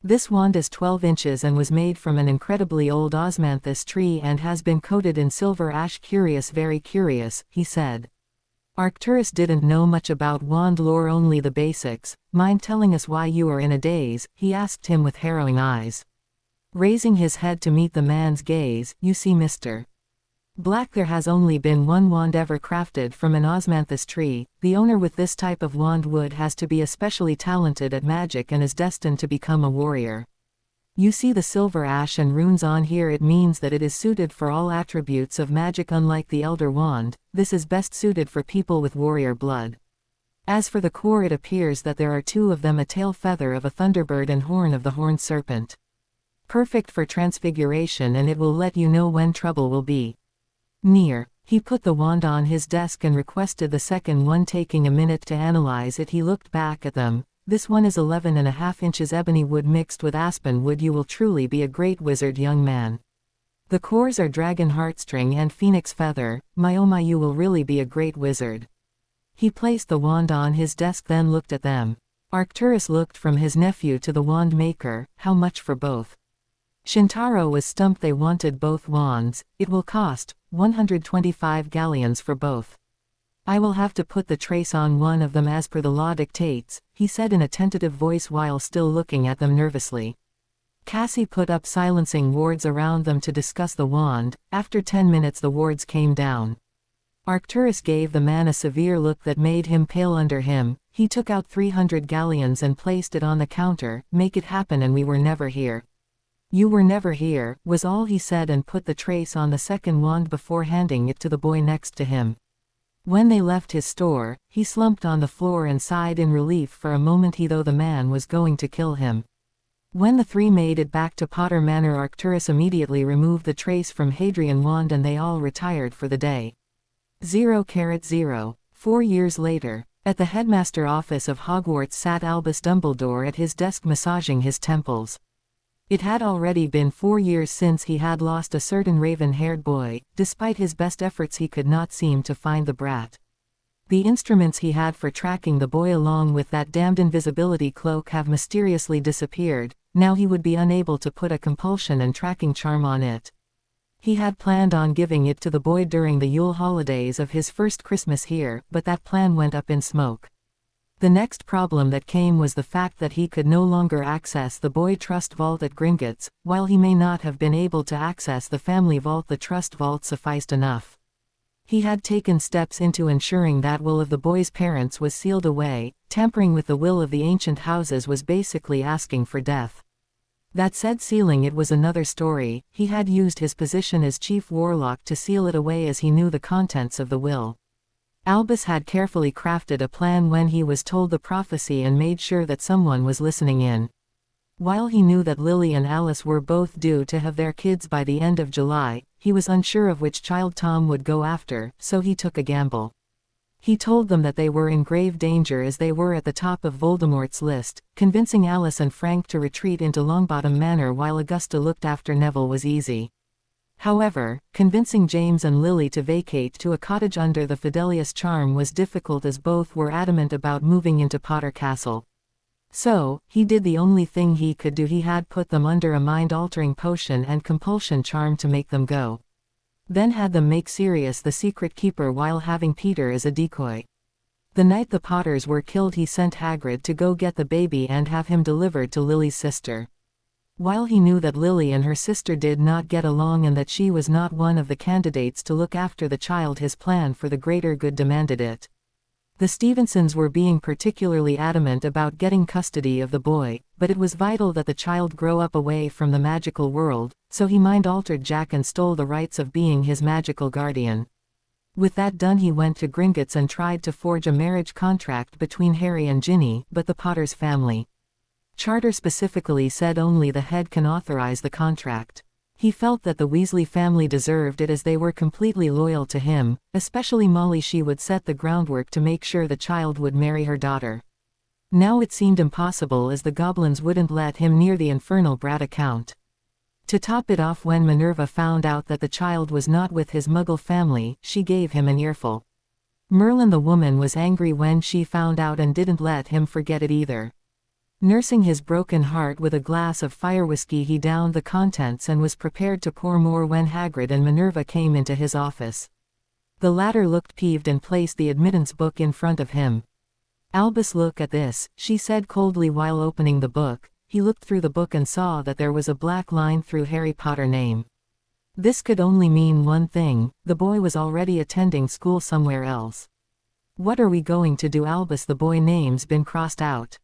"This wand is 12 inches and was made from an incredibly old osmanthus tree and has been coated in silver ash." "Curious, very curious," he said. Arcturus didn't know much about wand lore, only the basics. "Mind telling us why you are in a daze?" he asked him with harrowing eyes. Raising his head to meet the man's gaze, "You see, Mr. Black, there has only been one wand ever crafted from an osmanthus tree. The owner with this type of wand wood has to be especially talented at magic and is destined to become a warrior. You see the silver ash and runes on here, it means that it is suited for all attributes of magic. Unlike the elder wand, this is best suited for people with warrior blood. As for the core, it appears that there are two of them, a tail feather of a thunderbird and horn of the horned serpent. Perfect for transfiguration, and it will let you know when trouble will be near." He put the wand on his desk and requested the second one. Taking a minute to analyze it, he looked back at them. "This one is 11.5 inches ebony wood mixed with aspen wood. You will truly be a great wizard, young man. The cores are dragon heartstring and phoenix feather. My oh my, you will really be a great wizard." He placed the wand on his desk, then looked at them. Arcturus looked from his nephew to the wand maker. "How much for both?" Shintaro was stumped. They wanted both wands. "It will cost 125 galleons for both. I will have to put the trace on one of them as per the law dictates," he said in a tentative voice while still looking at them nervously. Cassie put up silencing wards around them to discuss the wand. After 10 minutes the wards came down. Arcturus gave the man a severe look that made him pale under him. He took out 300 galleons and placed it on the counter. "Make it happen, and we were never here." "You were never here," was all he said, and put the trace on the second wand before handing it to the boy next to him. When they left his store, he slumped on the floor and sighed in relief for a moment. He thought the man was going to kill him. When the three made it back to Potter Manor, Arcturus immediately removed the trace from Hadrian's wand and they all retired for the day. 0:0. 4 years later, at the headmaster office of Hogwarts sat Albus Dumbledore at his desk massaging his temples. It had already been 4 years since he had lost a certain raven-haired boy. Despite his best efforts, he could not seem to find the brat. The instruments he had for tracking the boy along with that damned invisibility cloak have mysteriously disappeared. Now he would be unable to put a compulsion and tracking charm on it. He had planned on giving it to the boy during the Yule holidays of his first Christmas here, but that plan went up in smoke. The next problem that came was the fact that he could no longer access the boy trust vault at Gringotts. While he may not have been able to access the family vault, the trust vault sufficed enough. He had taken steps into ensuring that will of the boy's parents was sealed away. Tampering with the will of the ancient houses was basically asking for death. That said, sealing it was another story. He had used his position as chief warlock to seal it away as he knew the contents of the will. Albus had carefully crafted a plan when he was told the prophecy and made sure that someone was listening in. While he knew that Lily and Alice were both due to have their kids by the end of July, he was unsure of which child Tom would go after, so he took a gamble. He told them that they were in grave danger as they were at the top of Voldemort's list. Convincing Alice and Frank to retreat into Longbottom Manor while Augusta looked after Neville was easy. However, convincing James and Lily to vacate to a cottage under the Fidelius charm was difficult as both were adamant about moving into Potter Castle. So, he did the only thing he could do. He had put them under a mind-altering potion and compulsion charm to make them go. Then had them make Sirius the secret keeper while having Peter as a decoy. The night the Potters were killed, he sent Hagrid to go get the baby and have him delivered to Lily's sister. While he knew that Lily and her sister did not get along and that she was not one of the candidates to look after the child, his plan for the greater good demanded it. The Stevensons were being particularly adamant about getting custody of the boy, but it was vital that the child grow up away from the magical world, so he mind-altered Jack and stole the rights of being his magical guardian. With that done, he went to Gringotts and tried to forge a marriage contract between Harry and Ginny, but the Potter's family charter specifically said only the head can authorize the contract. He felt that the Weasley family deserved it as they were completely loyal to him, especially Molly. She would set the groundwork to make sure the child would marry her daughter. Now it seemed impossible as the goblins wouldn't let him near the infernal brat account. To top it off, when Minerva found out that the child was not with his Muggle family, she gave him an earful. Merlin the woman was angry when she found out and didn't let him forget it either. Nursing his broken heart with a glass of fire whiskey, he downed the contents and was prepared to pour more when Hagrid and Minerva came into his office. The latter looked peeved and placed the admittance book in front of him. "Albus, look at this," she said coldly while opening the book. He looked through the book and saw that there was a black line through Harry Potter name. This could only mean one thing: the boy was already attending school somewhere else. "What are we going to do, Albus? The boy name's been crossed out.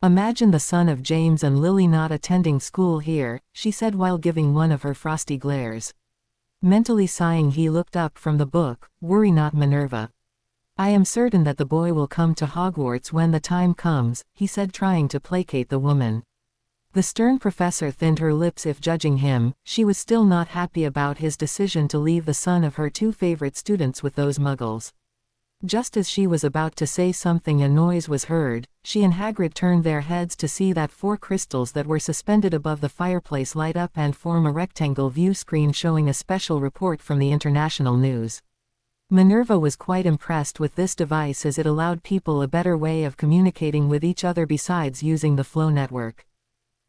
Imagine the son of James and Lily not attending school here," she said while giving one of her frosty glares. Mentally sighing, he looked up from the book. "Worry not, Minerva. I am certain that the boy will come to Hogwarts when the time comes," he said, trying to placate the woman. The stern professor thinned her lips. If judging him, she was still not happy about his decision to leave the son of her two favorite students with those Muggles. Just as she was about to say something, a noise was heard. She and Hagrid turned their heads to see that 4 crystals that were suspended above the fireplace light up and form a rectangle view screen showing a special report from the international news. Minerva was quite impressed with this device as it allowed people a better way of communicating with each other besides using the Flow network.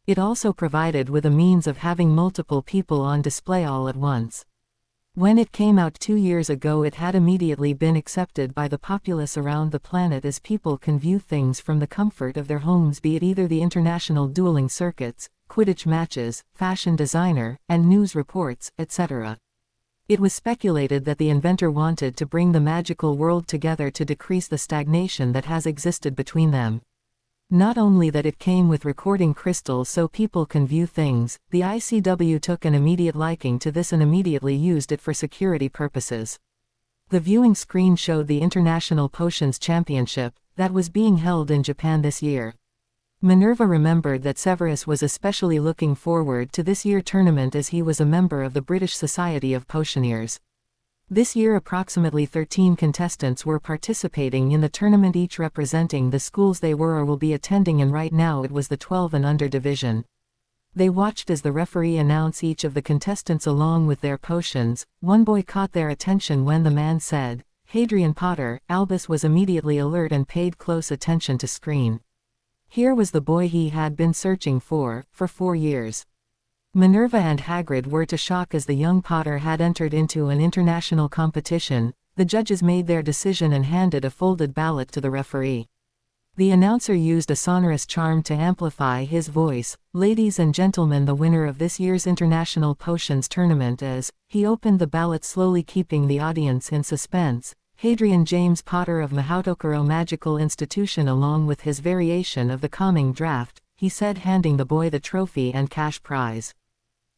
It also provided with a means of having multiple people on display all at once. When it came out 2 years ago, it had immediately been accepted by the populace around the planet as people can view things from the comfort of their homes, be it either the international dueling circuits, Quidditch matches, fashion designer, and news reports, etc. It was speculated that the inventor wanted to bring the magical world together to decrease the stagnation that has existed between them. Not only that, it came with recording crystals so people can view things. The ICW took an immediate liking to this and immediately used it for security purposes. The viewing screen showed the International Potions Championship that was being held in Japan this year. Minerva remembered that Severus was especially looking forward to this year's tournament as he was a member of the British Society of Potioneers. This year approximately 13 contestants were participating in the tournament, each representing the schools they were or will be attending, and right now it was the 12 and under division. They watched as the referee announced each of the contestants along with their potions. One boy caught their attention when the man said, "Hadrian Potter." Albus was immediately alert and paid close attention to screen. Here was the boy he had been searching for 4 years. Minerva and Hagrid were to shock as the young Potter had entered into an international competition. The judges made their decision and handed a folded ballot to the referee. The announcer used a sonorous charm to amplify his voice. "Ladies and gentlemen, the winner of this year's International Potions Tournament is," he opened the ballot slowly, keeping the audience in suspense, "Hadrian James Potter of Mahoutokoro Magical Institution, along with his variation of the calming draft," he said, handing the boy the trophy and cash prize.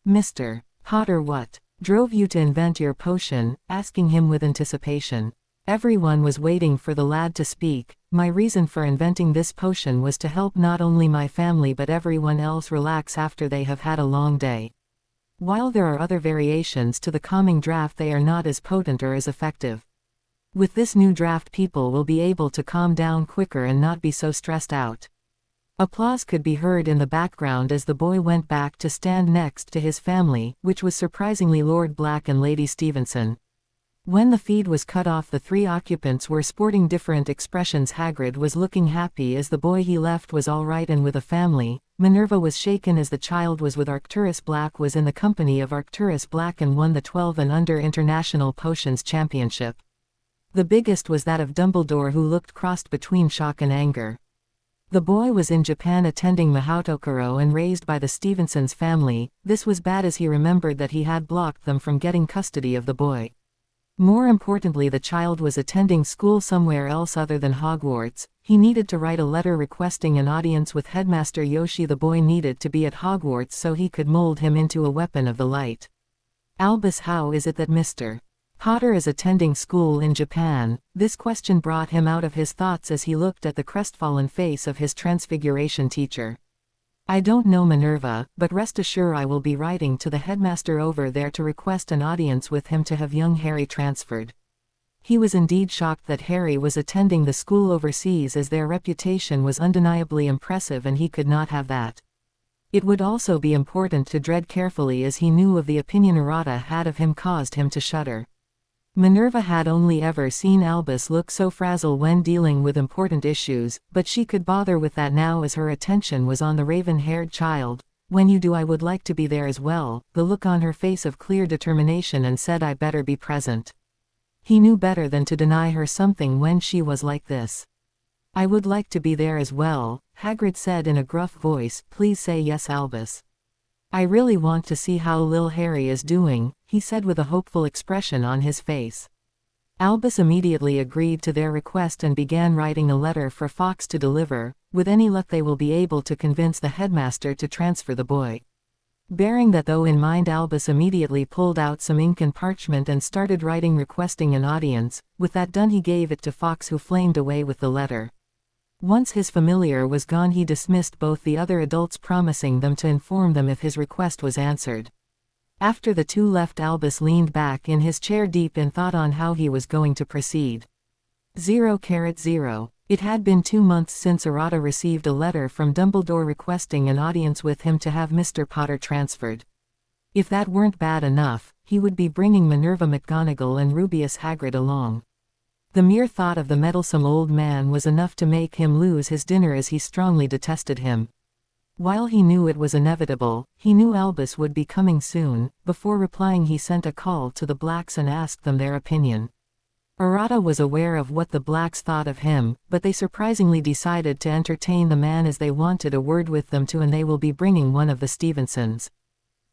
"Mr. Potter, what drove you to invent your potion?" asking him with anticipation. Everyone was waiting for the lad to speak. "My reason for inventing this potion was to help not only my family but everyone else relax after they have had a long day. While there are other variations to the calming draft, they are not as potent or as effective. With this new draft, people will be able to calm down quicker and not be so stressed out." Applause could be heard in the background as the boy went back to stand next to his family, which was surprisingly Lord Black and Lady Stevenson. When the feed was cut off, the 3 occupants were sporting different expressions. Hagrid was looking happy as the boy he left was all right and with a family. Minerva was shaken as the child was with Arcturus Black, was in the company of Arcturus Black, and won the 12 and under International Potions Championship. The biggest was that of Dumbledore, who looked crossed between shock and anger. The boy was in Japan attending Mahoutokoro and raised by the Stevensons family. This was bad as he remembered that he had blocked them from getting custody of the boy. More importantly, the child was attending school somewhere else other than Hogwarts. He needed to write a letter requesting an audience with Headmaster Yoshi. The boy needed to be at Hogwarts so he could mold him into a weapon of the light. Albus, how is it that Mr. Potter is attending school in Japan? This question brought him out of his thoughts as he looked at the crestfallen face of his Transfiguration teacher. I don't know, Minerva, but rest assured I will be writing to the headmaster over there to request an audience with him to have young Harry transferred. He was indeed shocked that Harry was attending the school overseas, as their reputation was undeniably impressive and he could not have that. It would also be important to tread carefully, as he knew of the opinion Arata had of him caused him to shudder. Minerva had only ever seen Albus look so frazzled when dealing with important issues, but she could bother with that now as her attention was on the raven-haired child. When you do, I would like to be there as well, the look on her face of clear determination, and said I better be present. He knew better than to deny her something when she was like this. I would like to be there as well, Hagrid said in a gruff voice. Please say yes, Albus. I really want to see how Lil Harry is doing, he said with a hopeful expression on his face. Albus immediately agreed to their request and began writing a letter for Fawkes to deliver. With any luck they will be able to convince the headmaster to transfer the boy. Bearing that though in mind, Albus immediately pulled out some ink and parchment and started writing requesting an audience. With that done, he gave it to Fawkes, who flamed away with the letter. Once his familiar was gone, he dismissed both the other adults, promising them to inform them if his request was answered. After the two left, Albus leaned back in his chair, deep in thought on how he was going to proceed. 0:0. It had been 2 months since Arata received a letter from Dumbledore requesting an audience with him to have Mr. Potter transferred. If that weren't bad enough, he would be bringing Minerva McGonagall and Rubeus Hagrid along. The mere thought of the meddlesome old man was enough to make him lose his dinner, as he strongly detested him. While he knew it was inevitable, he knew Albus would be coming soon. Before replying, he sent a call to the Blacks and asked them their opinion. Arata was aware of what the Blacks thought of him, but they surprisingly decided to entertain the man as they wanted a word with them too, and they will be bringing one of the Stevensons.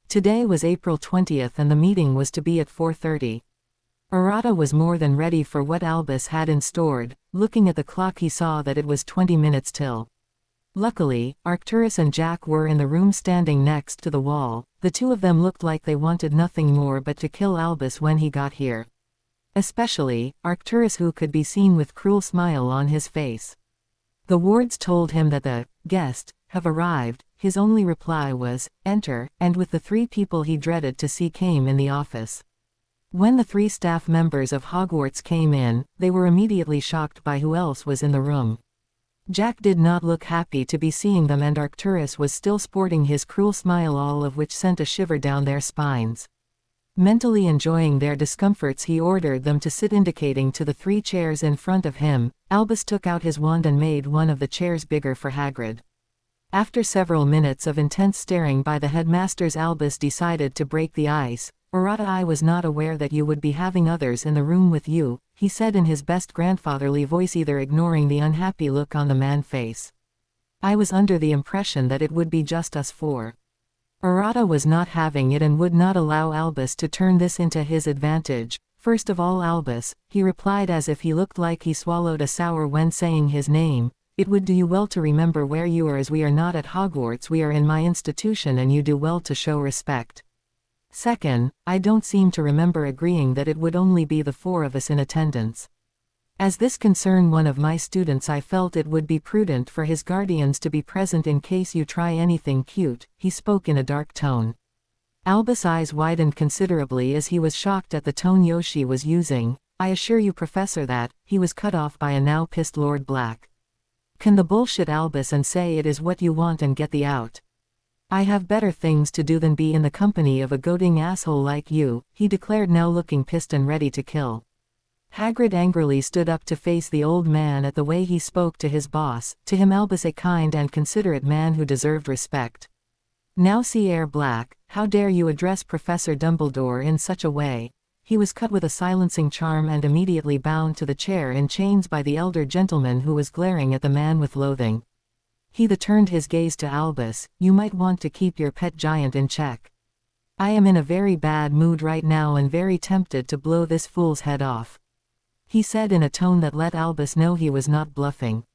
Today was April 20th and the meeting was to be at 4:30. Arata was more than ready for what Albus had in store. Looking at the clock, he saw that it was 20 minutes till. Luckily, Arcturus and Jack were in the room standing next to the wall. The two of them looked like they wanted nothing more but to kill Albus when he got here. Especially Arcturus, who could be seen with cruel smile on his face. The wards told him that the guests have arrived. His only reply was, enter, and with the 3 people he dreaded to see came in the office. When the 3 staff members of Hogwarts came in, they were immediately shocked by who else was in the room. Jack did not look happy to be seeing them, and Arcturus was still sporting his cruel smile, all of which sent a shiver down their spines. Mentally enjoying their discomforts, he ordered them to sit, indicating to the 3 chairs in front of him. Albus took out his wand and made one of the chairs bigger for Hagrid. After several minutes of intense staring by the headmasters, Albus decided to break the ice. Arata, I was not aware that you would be having others in the room with you, he said in his best grandfatherly voice, either ignoring the unhappy look on the man's face. I was under the impression that it would be just us 4. Arata was not having it and would not allow Albus to turn this into his advantage. First of all, Albus, he replied as if he looked like he swallowed a sour when saying his name, it would do you well to remember where you are, as we are not at Hogwarts, we are in my institution, and you do well to show respect. Second, I don't seem to remember agreeing that it would only be the 4 of us in attendance. As this concerned one of my students, I felt it would be prudent for his guardians to be present in case you try anything cute, he spoke in a dark tone. Albus' eyes widened considerably as he was shocked at the tone Yoshi was using. I assure you, Professor, that, he was cut off by a now pissed Lord Black. Can the bullshit, Albus, and say it is what you want and get the out. I have better things to do than be in the company of a goading asshole like you, he declared, now looking pissed and ready to kill. Hagrid angrily stood up to face the old man at the way he spoke to his boss, to him Albus a kind and considerate man who deserved respect. Now see Air Black, how dare you address Professor Dumbledore in such a way? He was cut with a silencing charm and immediately bound to the chair in chains by the elder gentleman, who was glaring at the man with loathing. He turned his gaze to Albus. "You might want to keep your pet giant in check. I am in a very bad mood right now and very tempted to blow this fool's head off," he said in a tone that let Albus know he was not bluffing.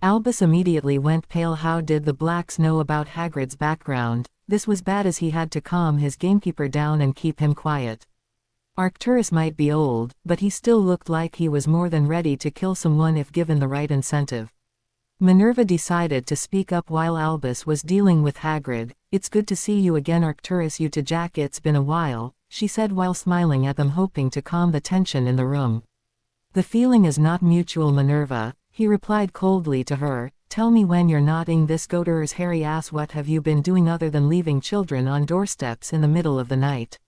Albus immediately went pale. How did the Blacks know about Hagrid's background? This was bad, as he had to calm his gamekeeper down and keep him quiet. Arcturus might be old, but he still looked like he was more than ready to kill someone if given the right incentive. Minerva decided to speak up while Albus was dealing with Hagrid. "It's good to see you again, Arcturus. You too, Jack. It's been a while," she said while smiling at them, hoping to calm the tension in the room. "The feeling is not mutual, Minerva," he replied coldly to her. "Tell me when you're not in this Goater's hairy ass. What have you been doing other than leaving children on doorsteps in the middle of the night?"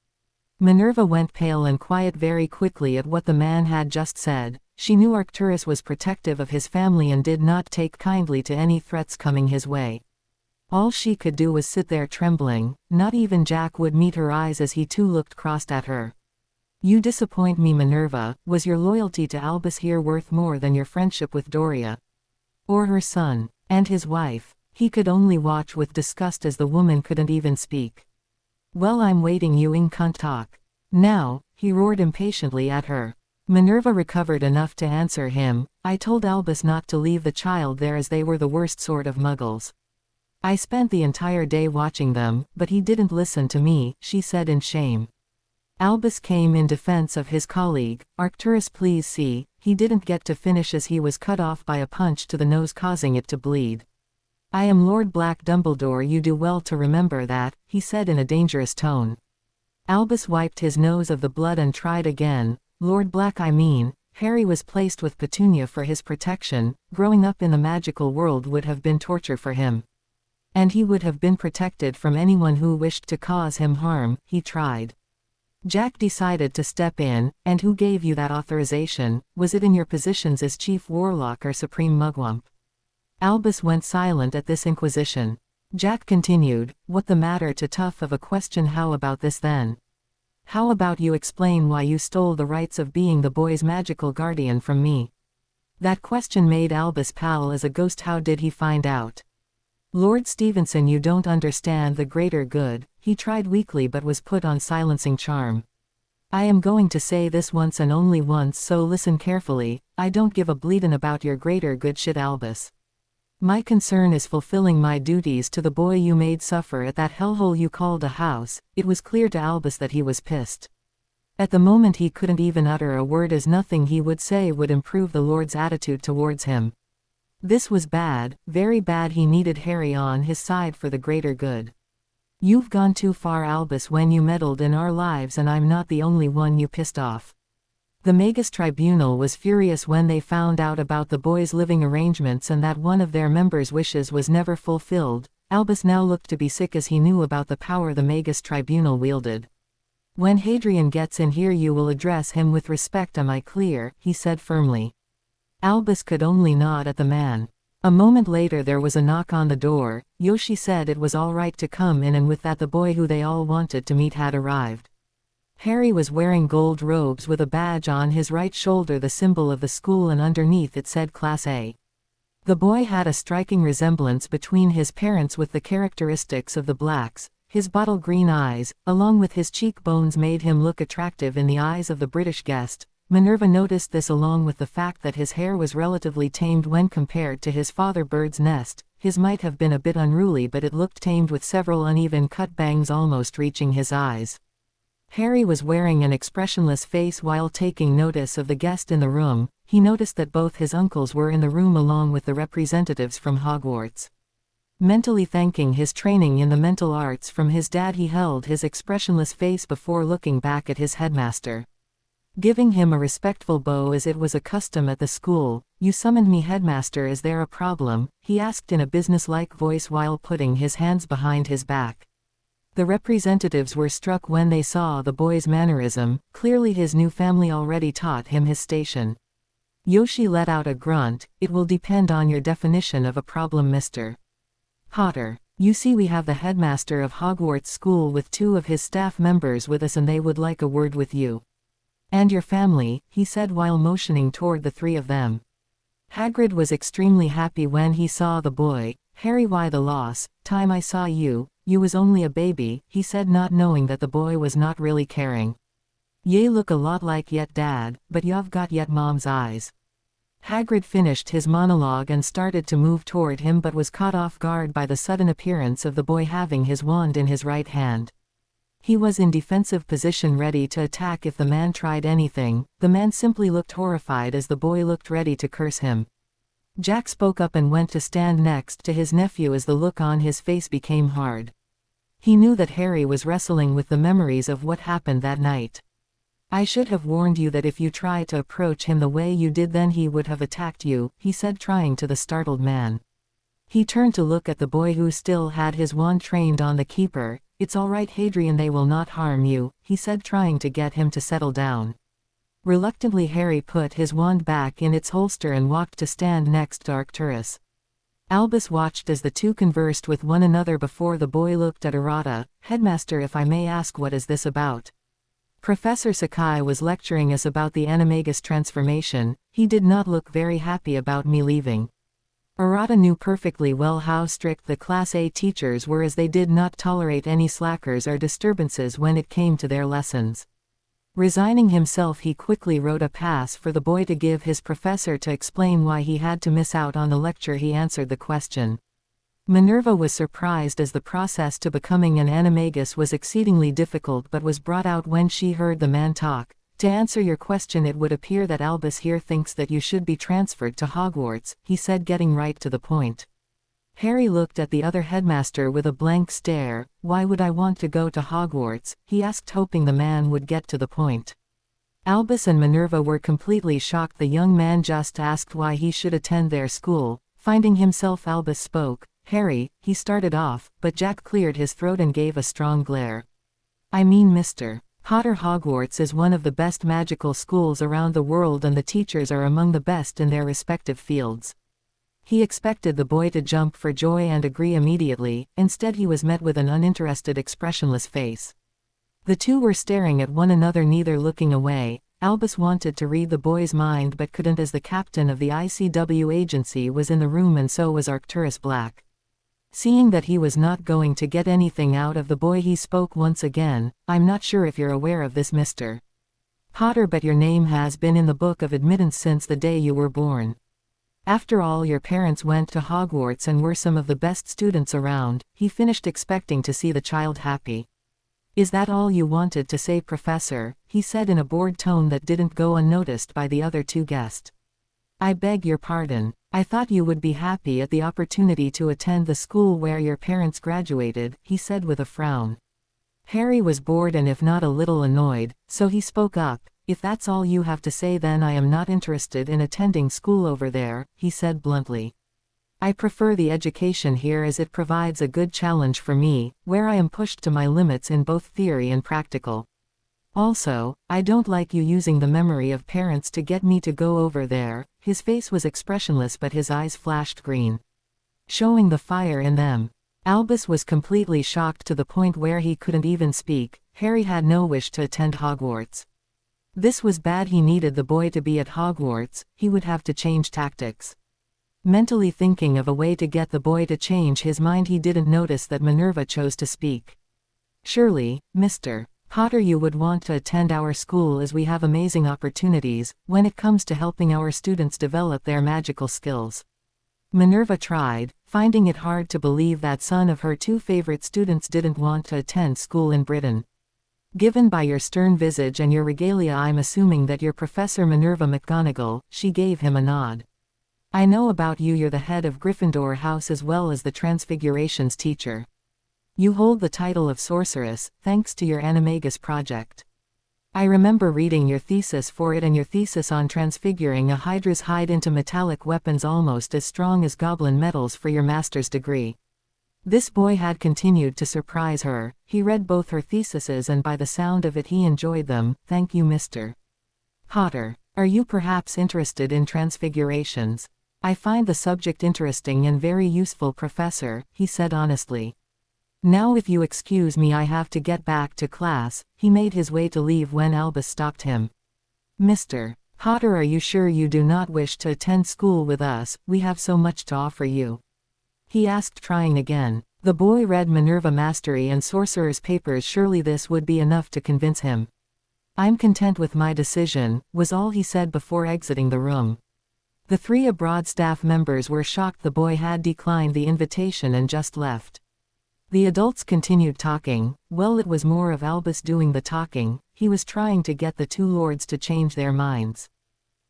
Minerva went pale and quiet very quickly at what the man had just said. She knew Arcturus was protective of his family and did not take kindly to any threats coming his way. All she could do was sit there trembling. Not even Jack would meet her eyes as he too looked crossed at her. "You disappoint me, Minerva. Was your loyalty to Albus here worth more than your friendship with Doria? Or her son? And his wife?" He could only watch with disgust as the woman couldn't even speak. "Well, I'm waiting. You can't talk now," he roared impatiently at her. Minerva recovered enough to answer him. "I told Albus not to leave the child there, as they were the worst sort of muggles. I spent the entire day watching them, but he didn't listen to me," she said in shame. Albus came in defense of his colleague. "Arcturus, please see." He didn't get to finish as he was cut off by a punch to the nose, causing it to bleed. "I am Lord Black Dumbledore. You do well to remember that," he said in a dangerous tone. Albus wiped his nose of the blood and tried again. "Lord Black, I mean." Harry was placed with Petunia for his protection. Growing up in the magical world would have been torture for him. And he would have been protected from anyone who wished to cause him harm. He tried. Jack decided to step in. "And who gave you that authorization? Was it in your positions as Chief Warlock or Supreme Mugwump?" Albus went silent at this inquisition. Jack continued, "What the matter? Too tough of a question. How about this then? How about you explain why you stole the rights of being the boy's magical guardian from me?" That question made Albus pale as a ghost. How did he find out? "Lord Stevenson, you don't understand the greater good." He tried weakly but was put on silencing charm. "I am going to say this once and only once, so listen carefully. I don't give a bleedin' about your greater good shit, Albus. My concern is fulfilling my duties to the boy you made suffer at that hellhole you called a house." It was clear to Albus that he was pissed. At the moment he couldn't even utter a word, as nothing he would say would improve the Lord's attitude towards him. This was bad, very bad. He needed Harry on his side for the greater good. "You've gone too far, Albus, when you meddled in our lives, and I'm not the only one you pissed off." The Magus Tribunal was furious when they found out about the boys' living arrangements and that one of their members' wishes was never fulfilled. Albus now looked to be sick as he knew about the power the Magus Tribunal wielded. "When Hadrian gets in here you will address him with respect, am I clear?" he said firmly. Albus could only nod at the man. A moment later there was a knock on the door. Yoshi said it was all right to come in, and with that the boy who they all wanted to meet had arrived. Harry was wearing gold robes with a badge on his right shoulder, the symbol of the school, and underneath it said Class A. The boy had a striking resemblance between his parents with the characteristics of the Blacks. His bottle green eyes, along with his cheekbones, made him look attractive in the eyes of the British guest. Minerva noticed this, along with the fact that his hair was relatively tamed when compared to his father Bird's Nest. His might have been a bit unruly, but it looked tamed with several uneven cut bangs almost reaching his eyes. Harry was wearing an expressionless face while taking notice of the guest in the room. He noticed that both his uncles were in the room along with the representatives from Hogwarts. Mentally thanking his training in the mental arts from his dad, he held his expressionless face before looking back at his headmaster. Giving him a respectful bow as it was a custom at the school. "You summoned me, headmaster. Is there a problem?" he asked in a businesslike voice while putting his hands behind his back. The representatives were struck when they saw the boy's mannerism. Clearly his new family already taught him his station. Yoshi let out a grunt. "It will depend on your definition of a problem, Mr. Potter. You see, we have the headmaster of Hogwarts School with 2 of his staff members with us, and they would like a word with you. And your family," he said while motioning toward the 3 of them. Hagrid was extremely happy when he saw the boy. Harry, why the loss? Time I saw you, you was only a baby, he said, not knowing that the boy was not really caring. Ye look a lot like yet dad, but you've got yet mom's eyes. Hagrid finished his monologue and started to move toward him, but was caught off guard by the sudden appearance of the boy having his wand in his right hand. He was in defensive position, ready to attack if the man tried anything. The man simply looked horrified as the boy looked ready to curse him. Jack spoke up and went to stand next to his nephew as the look on his face became hard. He knew that Harry was wrestling with the memories of what happened that night. I should have warned you that if you tried to approach him the way you did, then he would have attacked you, he said, trying to the startled man. He turned to look at the boy who still had his wand trained on the keeper. It's all right, Hadrian, they will not harm you, he said, trying to get him to settle down. Reluctantly, Harry put his wand back in its holster and walked to stand next to Arcturus. Albus watched as the two conversed with one another before the boy looked at Errata. Headmaster, if I may ask, what is this about? Professor Sakai was lecturing us about the animagus transformation. He did not look very happy about me leaving. Errata knew perfectly well how strict the Class A teachers were, as they did not tolerate any slackers or disturbances when it came to their lessons. Resigning himself, he quickly wrote a pass for the boy to give his professor to explain why he had to miss out on the lecture. He answered the question. Minerva was surprised, as the process to becoming an animagus was exceedingly difficult, but was brought out when she heard the man talk. To answer your question, it would appear that Albus here thinks that you should be transferred to Hogwarts, he said, getting right to the point. Harry looked at the other headmaster with a blank stare. Why would I want to go to Hogwarts? He asked, hoping the man would get to the point. Albus and Minerva were completely shocked. The young man just asked why he should attend their school. Finding himself, Albus spoke. Harry, he started off, but Jack cleared his throat and gave a strong glare. I mean, Mr. Potter, Hogwarts is one of the best magical schools around the world, and the teachers are among the best in their respective fields. He expected the boy to jump for joy and agree immediately. Instead, he was met with an uninterested, expressionless face. The two were staring at one another, neither looking away. Albus wanted to read the boy's mind but couldn't, as the captain of the ICW agency was in the room, and so was Arcturus Black. Seeing that he was not going to get anything out of the boy, he spoke once again. I'm not sure if you're aware of this, Mr. Potter, but your name has been in the book of admittance since the day you were born. After all, your parents went to Hogwarts and were some of the best students around. He finished, expecting to see the child happy. Is that all you wanted to say, Professor? He said in a bored tone that didn't go unnoticed by the other two guests. I beg your pardon. I thought you would be happy at the opportunity to attend the school where your parents graduated, he said with a frown. Harry was bored and if not a little annoyed, so he spoke up. If that's all you have to say, then I am not interested in attending school over there, he said bluntly. I prefer the education here, as it provides a good challenge for me, where I am pushed to my limits in both theory and practical. Also, I don't like you using the memory of parents to get me to go over there. His face was expressionless, but his eyes flashed green, showing the fire in them. Albus was completely shocked to the point where he couldn't even speak. Harry had no wish to attend Hogwarts. This was bad. He needed the boy to be at Hogwarts. He would have to change tactics. Mentally thinking of a way to get the boy to change his mind, he didn't notice that Minerva chose to speak. Surely, Mr. Potter, you would want to attend our school, as we have amazing opportunities when it comes to helping our students develop their magical skills. Minerva tried, finding it hard to believe that son of her two favorite students didn't want to attend school in Britain. Given by your stern visage and your regalia, I'm assuming that you're Professor Minerva McGonagall. She gave him a nod. I know about you. You're the head of Gryffindor House as well as the Transfigurations teacher. You hold the title of sorceress, thanks to your animagus project. I remember reading your thesis for it, and your thesis on transfiguring a hydra's hide into metallic weapons almost as strong as goblin metals for your master's degree. This boy had continued to surprise her. He read both her theses and by the sound of it he enjoyed them. Thank you, Mr. Potter. Are you perhaps interested in transfigurations? I find the subject interesting and very useful, Professor, he said honestly. Now if you excuse me, I have to get back to class. He made his way to leave when Albus stopped him. Mr. Potter, are you sure you do not wish to attend school with us? We have so much to offer you. he asked, trying again. The boy read Minerva Mastery and Sorcerer's papers. Surely this would be enough to convince him. I'm content with my decision, was all he said before exiting the room. The 3 abroad staff members were shocked the boy had declined the invitation and just left. The adults continued talking. Well, it was more of Albus doing the talking. He was trying to get the 2 lords to change their minds.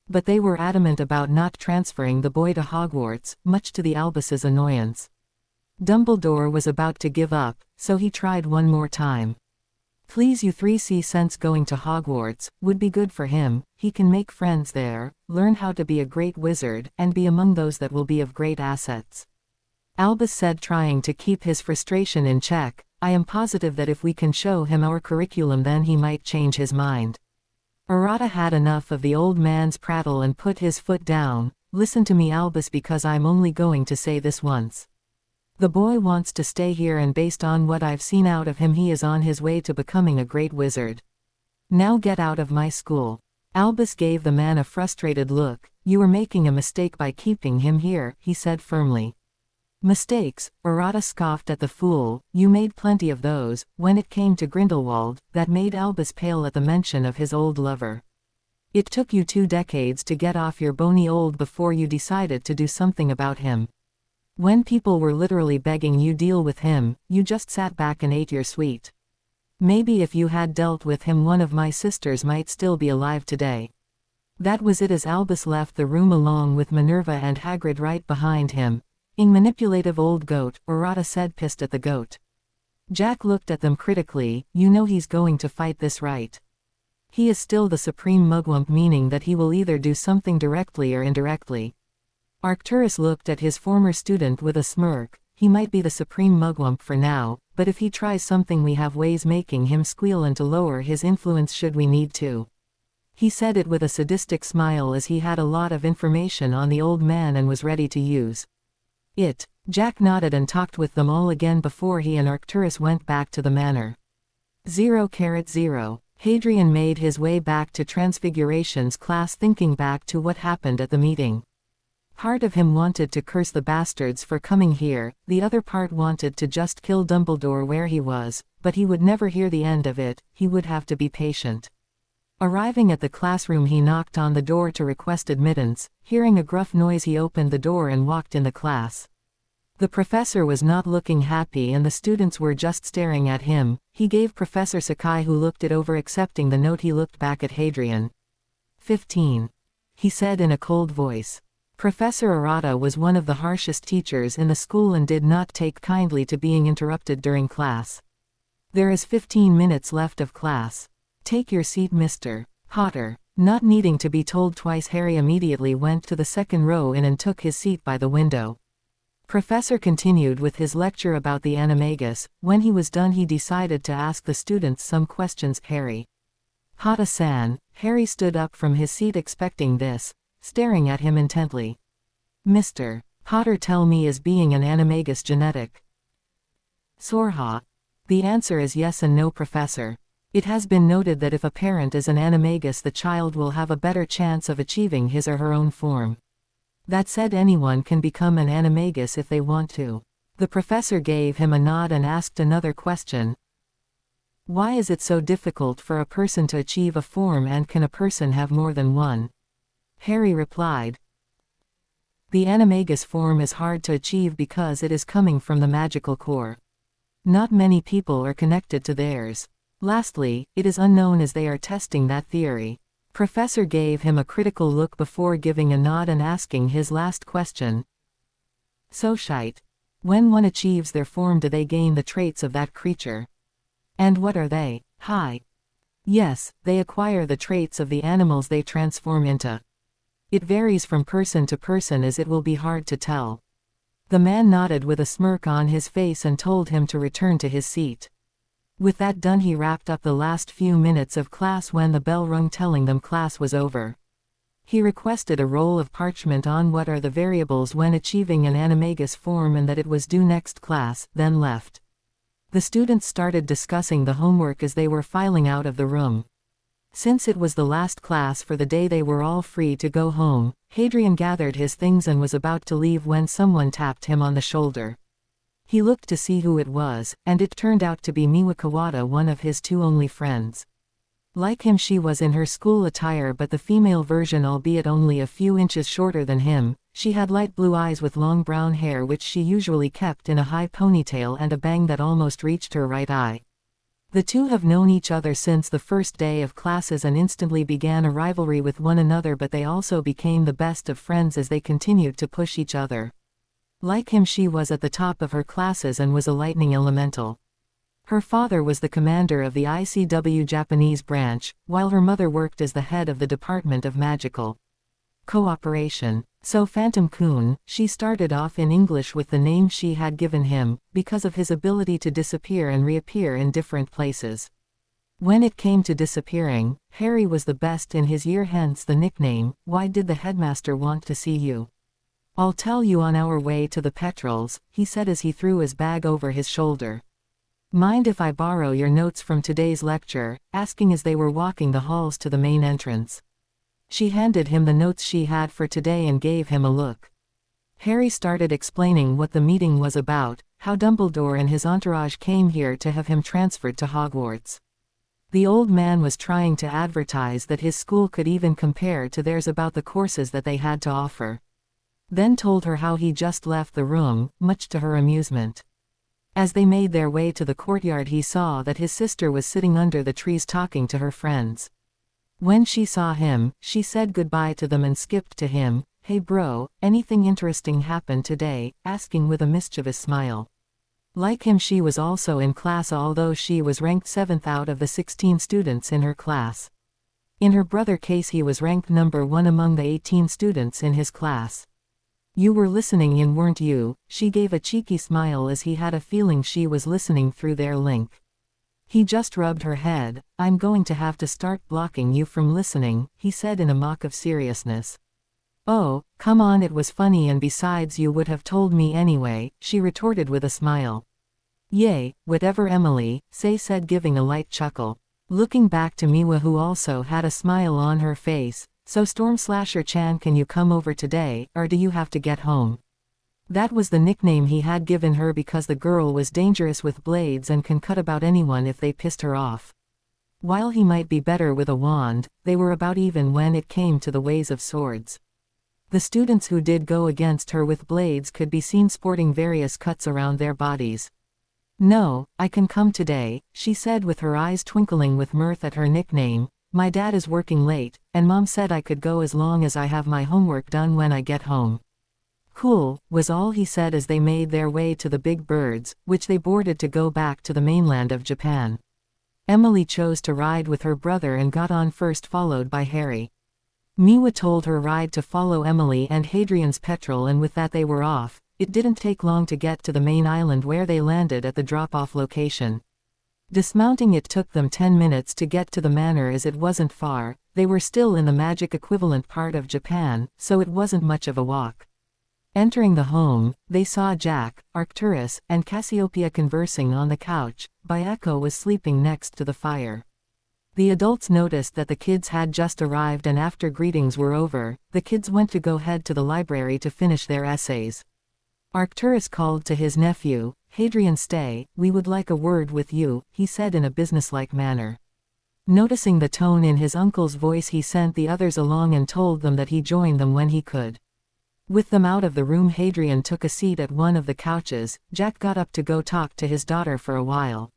But they were adamant about not transferring the boy to Hogwarts, much to the Albus's annoyance. Dumbledore was about to give up, so he tried one more time. Please, you 3 see sense going to Hogwarts would be good for him. He can make friends there, learn how to be a great wizard, and be among those that will be of great assets. Albus said, trying to keep his frustration in check. I am positive that if we can show him our curriculum, then he might change his mind. Arata had enough of the old man's prattle and put his foot down. Listen to me, Albus, because I'm only going to say this once. The boy wants to stay here, and based on what I've seen out of him, he is on his way to becoming a great wizard. Now get out of my school. Albus gave the man a frustrated look. You are making a mistake by keeping him here, he said firmly. Mistakes? Arata scoffed at the fool. You made plenty of those. When it came to Grindelwald, that made Albus pale at the mention of his old lover. It took you 2 decades to get off your bony old before you decided to do something about him. When people were literally begging you deal with him, you just sat back and ate your sweet. Maybe if you had dealt with him, one of my sisters might still be alive today. That was it. As Albus left the room along with Minerva and Hagrid right behind him. Manipulative old goat, Arata said, pissed at the goat. Jack looked at them critically. You know he's going to fight this, right? He is still the supreme mugwump, meaning that he will either do something directly or indirectly. Arcturus looked at his former student with a smirk. He might be the supreme mugwump for now, but if he tries something, we have ways making him squeal and to lower his influence should we need to. He said it with a sadistic smile, as he had a lot of information on the old man and was ready to use it. Jack nodded and talked with them all again before he and Arcturus went back to the manor. 0:0. Hadrian made his way back to Transfiguration's class, thinking back to what happened at the meeting. Part of him wanted to curse the bastards for coming here, the other part wanted to just kill Dumbledore where he was, but he would never hear the end of it. He would have to be patient. Arriving at the classroom, he knocked on the door to request admittance. Hearing a gruff noise, he opened the door and walked in the class. The professor was not looking happy and the students were just staring at him. He gave Professor Sakai, who looked it over. Accepting the note, he looked back at Hadrian. 15. He said in a cold voice. Professor Arata was one of the harshest teachers in the school and did not take kindly to being interrupted during class. There is 15 minutes left of class. Take your seat, Mr. Potter. Not needing to be told twice, Harry immediately went to the second row in and took his seat by the window. Professor continued with his lecture about the animagus. When he was done, he decided to ask the students some questions. Harry Potter-san. Harry stood up from his seat expecting this, staring at him intently. Mr. Potter, tell me, is being an animagus genetic? Sorha. The answer is yes and no, Professor. It has been noted that if a parent is an animagus, the child will have a better chance of achieving his or her own form. That said, anyone can become an animagus if they want to. The professor gave him a nod and asked another question. Why is it so difficult for a person to achieve a form, and can a person have more than one? Harry replied. The animagus form is hard to achieve because it is coming from the magical core. Not many people are connected to theirs. Lastly, it is unknown, as they are testing that theory. Professor gave him a critical look before giving a nod and asking his last question. So shite. When one achieves their form, do they gain the traits of that creature? And what are they? Hi. Yes, they acquire the traits of the animals they transform into. It varies from person to person, as it will be hard to tell. The man nodded with a smirk on his face and told him to return to his seat. With that done, he wrapped up the last few minutes of class when the bell rung telling them class was over. He requested a roll of parchment on what are the variables when achieving an animagus form and that it was due next class, then left. The students started discussing the homework as they were filing out of the room. Since it was the last class for the day, they were all free to go home. Hadrian gathered his things and was about to leave when someone tapped him on the shoulder. He looked to see who it was, and it turned out to be Miwa Kawada, one of his two only friends. Like him, she was in her school attire, but the female version, albeit only a few inches shorter than him. She had light blue eyes with long brown hair which she usually kept in a high ponytail and a bang that almost reached her right eye. The two have known each other since the first day of classes and instantly began a rivalry with one another, but they also became the best of friends as they continued to push each other. Like him, she was at the top of her classes and was a lightning elemental. Her father was the commander of the ICW Japanese branch, while her mother worked as the head of the Department of Magical Cooperation. So Phantom-kun, she started off in English with the name she had given him, because of his ability to disappear and reappear in different places. When it came to disappearing, Harry was the best in his year, hence the nickname. Why did the headmaster want to see you? I'll tell you on our way to the Petrels, he said as he threw his bag over his shoulder. Mind if I borrow your notes from today's lecture? Asking as they were walking the halls to the main entrance. She handed him the notes she had for today and gave him a look. Harry started explaining what the meeting was about, how Dumbledore and his entourage came here to have him transferred to Hogwarts. The old man was trying to advertise that his school could even compare to theirs about the courses that they had to offer. Then told her how he just left the room, much to her amusement. As they made their way to the courtyard, he saw that his sister was sitting under the trees talking to her friends. When she saw him, she said goodbye to them and skipped to him. Hey bro, anything interesting happened today? Asking with a mischievous smile. Like him, she was also in class, although she was ranked 7th out of the 16 students in her class. In her brother case, he was ranked number 1 among the 18 students in his class. You were listening in, weren't you? She gave a cheeky smile as he had a feeling she was listening through their link. He just rubbed her head. I'm going to have to start blocking you from listening, he said in a mock of seriousness. Oh, come on, it was funny, and besides you would have told me anyway, she retorted with a smile. Yay, whatever Emily, said, giving a light chuckle. Looking back to Miwa, who also had a smile on her face. So Stormslasher-chan, can you come over today, or do you have to get home? That was the nickname he had given her because the girl was dangerous with blades and can cut about anyone if they pissed her off. While he might be better with a wand, they were about even when it came to the ways of swords. The students who did go against her with blades could be seen sporting various cuts around their bodies. No, I can come today, she said with her eyes twinkling with mirth at her nickname. My dad is working late, and Mom said I could go as long as I have my homework done when I get home. Cool, was all he said as they made their way to the Big Birds, which they boarded to go back to the mainland of Japan. Emily chose to ride with her brother and got on first, followed by Harry. Miwa told her ride to follow Emily and Hadrian's Petrel, and with that they were off. It didn't take long to get to the main island, where they landed at the drop-off location. Dismounting, it took them 10 minutes to get to the manor as it wasn't far. They were still in the magic equivalent part of Japan, so it wasn't much of a walk. Entering the home, they saw Jack, Arcturus, and Cassiopeia conversing on the couch. Bayako was sleeping next to the fire. The adults noticed that the kids had just arrived, and after greetings were over, the kids went to go head to the library to finish their essays. Arcturus called to his nephew. Hadrian, stay, we would like a word with you, he said in a businesslike manner. Noticing the tone in his uncle's voice, he sent the others along and told them that he joined them when he could. With them out of the room, Hadrian took a seat at one of the couches. Jack got up to go talk to his daughter for a while.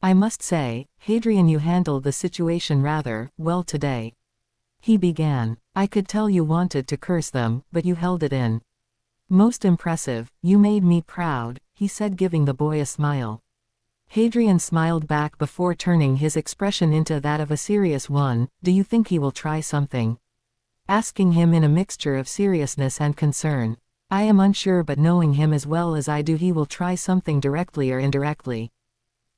I must say, Hadrian, you handled the situation rather well today. He began. I could tell you wanted to curse them, but you held it in. Most impressive, you made me proud, he said, giving the boy a smile. Hadrian smiled back before turning his expression into that of a serious one. Do you think he will try something? Asking him in a mixture of seriousness and concern. I am unsure, but knowing him as well as I do, he will try something directly or indirectly.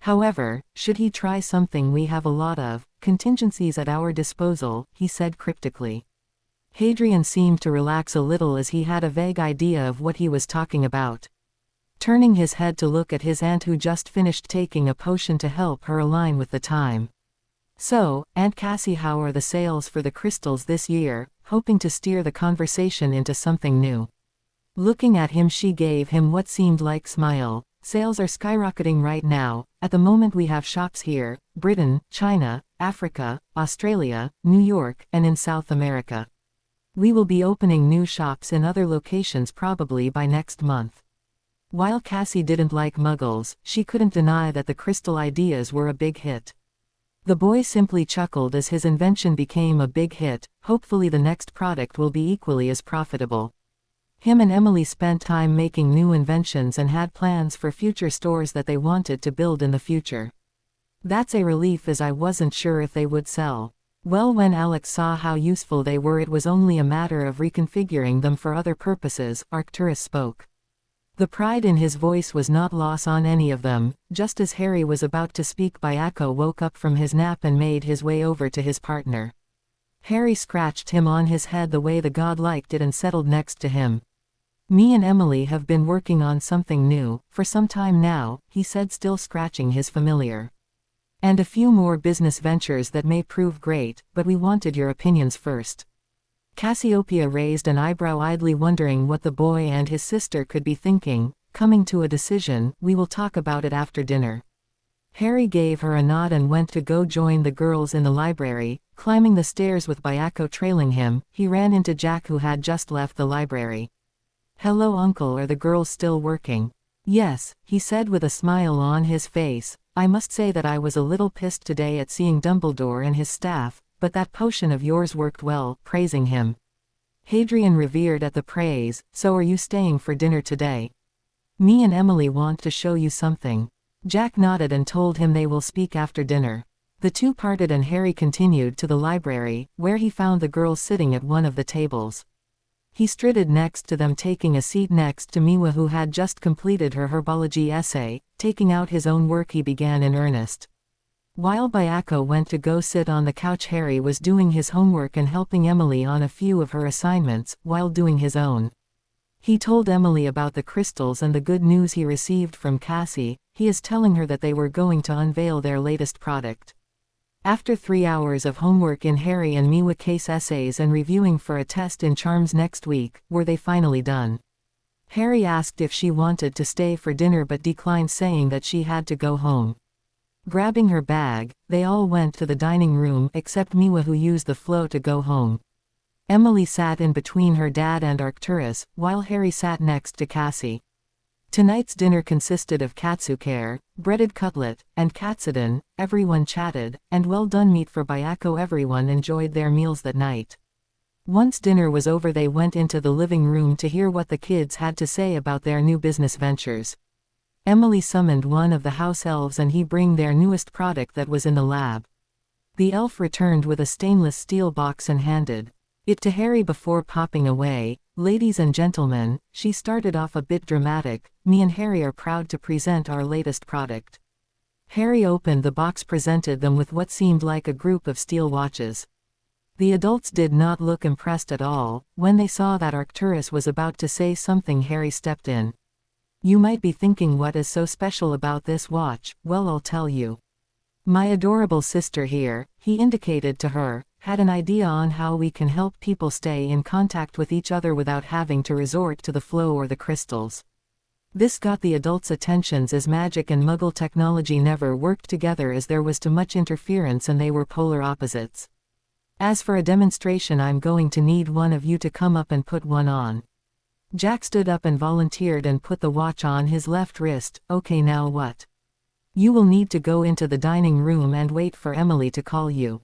However, should he try something, we have a lot of contingencies at our disposal, he said cryptically. Hadrian seemed to relax a little as he had a vague idea of what he was talking about. Turning his head to look at his aunt, who just finished taking a potion to help her align with the time. "So, Aunt Cassie, how are the sales for the crystals this year?" hoping to steer the conversation into something new. Looking at him, she gave him what seemed like smile. "Sales are skyrocketing right now. At the moment we have shops here, Britain, China, Africa, Australia, New York, and in South America. We will be opening new shops in other locations probably by next month." While Cassie didn't like muggles, she couldn't deny that the crystal ideas were a big hit. The boy simply chuckled as his invention became a big hit. Hopefully the next product will be equally as profitable. Him and Emily spent time making new inventions and had plans for future stores that they wanted to build in the future. "That's a relief, as I wasn't sure if they would sell." Well, when Alex saw how useful they were, it was only a matter of reconfiguring them for other purposes. Arcturus spoke. The pride in his voice was not lost on any of them. Just as Harry was about to speak, Bayako woke up from his nap and made his way over to his partner. Harry scratched him on his head the way the god liked it and settled next to him. "Me and Emily have been working on something new for some time now," he said, still scratching his familiar. "And a few more business ventures that may prove great, but we wanted your opinions first." Cassiopeia raised an eyebrow, idly wondering what the boy and his sister could be thinking. Coming to a decision, "We will talk about it after dinner." Harry gave her a nod and went to go join the girls in the library. Climbing the stairs with Bayako trailing him, he ran into Jack, who had just left the library. "Hello, Uncle, are the girls still working?" "Yes," he said with a smile on his face. "I must say that I was a little pissed today at seeing Dumbledore and his staff, but that potion of yours worked well," praising him. Hadrian revered at the praise. "So are you staying for dinner today?" "Me and Emily want to show you something." Jack nodded and told him they will speak after dinner. The two parted and Harry continued to the library, where he found the girls sitting at one of the tables. He strutted next to them, taking a seat next to Miwa, who had just completed her herbology essay. Taking out his own work, he began in earnest. While Bayako went to go sit on the couch, Harry was doing his homework and helping Emily on a few of her assignments, while doing his own. He told Emily about the crystals and the good news he received from Cassie. He is telling her that they were going to unveil their latest product. After 3 hours of homework in Harry and Miwa case essays and reviewing for a test in charms next week, were they finally done. Harry asked if she wanted to stay for dinner but declined, saying that she had to go home. Grabbing her bag, they all went to the dining room except Miwa, who used the flow to go home. Emily sat in between her dad and Arcturus, while Harry sat next to Cassie. Tonight's dinner consisted of katsukare, breaded cutlet, and katsudon. Everyone chatted, and well done meat for Bayako. Everyone enjoyed their meals that night. Once dinner was over, they went into the living room to hear what the kids had to say about their new business ventures. Emily summoned one of the house elves and he bring their newest product that was in the lab. The elf returned with a stainless steel box and handed it to Harry before popping away. "Ladies and gentlemen," she started off a bit dramatic, "me and Harry are proud to present our latest product." Harry opened the box, presented them with what seemed like a group of steel watches. The adults did not look impressed at all. When they saw that Arcturus was about to say something, Harry stepped in. "You might be thinking, what is so special about this watch? Well, I'll tell you. My adorable sister here," he indicated to her, "had an idea on how we can help people stay in contact with each other without having to resort to the flow or the crystals." This got the adults' attentions, as magic and Muggle technology never worked together, as there was too much interference and they were polar opposites. "As for a demonstration, I'm going to need one of you to come up and put one on." Jack stood up and volunteered and put the watch on his left wrist. "Okay, now what?" "You will need to go into the dining room and wait for Emily to call you.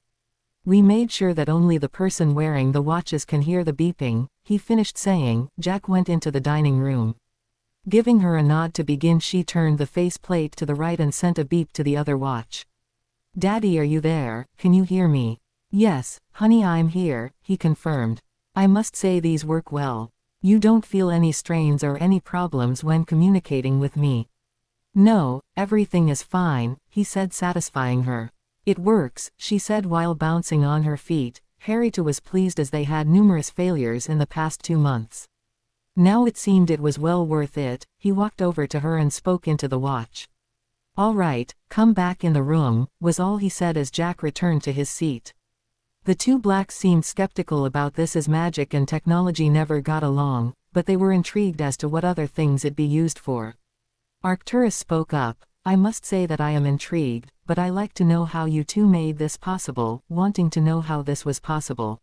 We made sure that only the person wearing the watches can hear the beeping," he finished saying. Jack went into the dining room. Giving her a nod to begin, she turned the faceplate to the right and sent a beep to the other watch. "Daddy, are you there? Can you hear me?" "Yes, honey, I'm here," he confirmed. "I must say these work well. You don't feel any strains or any problems when communicating with me?" "No, everything is fine," he said, satisfying her. "It works," she said while bouncing on her feet. Harry too was pleased, as they had numerous failures in the past 2 months. Now it seemed it was well worth it. He walked over to her and spoke into the watch. "All right, come back in the room," was all he said as Jack returned to his seat. The two blacks seemed skeptical about this as magic and technology never got along, but they were intrigued as to what other things it'd be used for. Arcturus spoke up, "I must say that I am intrigued, but I like to know how you two made this possible," wanting to know how this was possible.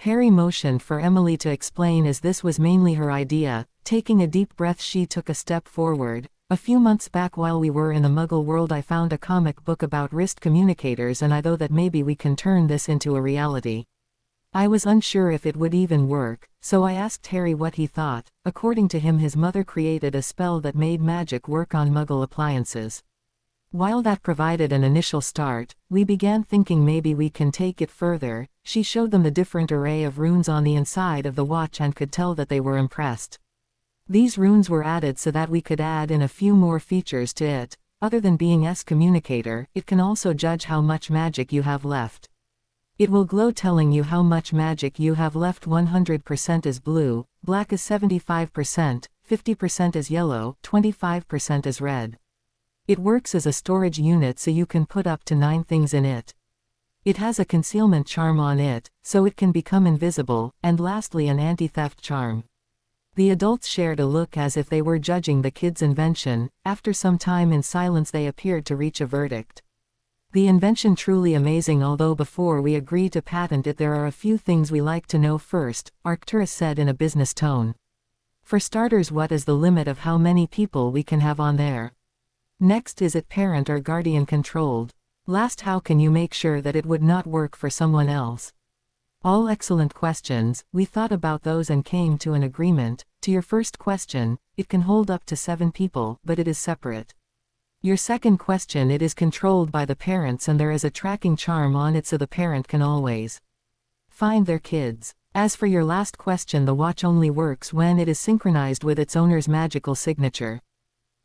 Harry motioned for Emily to explain as this was mainly her idea. Taking a deep breath, she took a step forward. "A few months back while we were in the Muggle world, I found a comic book about wrist communicators and I thought that maybe we can turn this into a reality. I was unsure if it would even work, so I asked Harry what he thought." According to him, his mother created a spell that made magic work on Muggle appliances. While that provided an initial start, we began thinking maybe we can take it further. She showed them the different array of runes on the inside of the watch and could tell that they were impressed. These runes were added so that we could add in a few more features to it. Other than being a communicator, it can also judge how much magic you have left. It will glow telling you how much magic you have left. 100% is blue, black is 75%, 50% is yellow, 25% is red. It works as a storage unit so you can put up to 9 things in it. It has a concealment charm on it, so it can become invisible, and lastly an anti-theft charm. The adults shared a look as if they were judging the kids' invention. After some time in silence they appeared to reach a verdict. "The invention truly amazing, although before we agree to patent it there are a few things we like to know first," Arcturus said in a business tone. "For starters, what is the limit of how many people we can have on there? Next, is it parent or guardian controlled? Last, how can you make sure that it would not work for someone else?" All excellent questions. We thought about those and came to an agreement. To your first question, it can hold up to 7 people, but it is separate. Your second question, it is controlled by the parents and there is a tracking charm on it so the parent can always find their kids. As for your last question, the watch only works when it is synchronized with its owner's magical signature.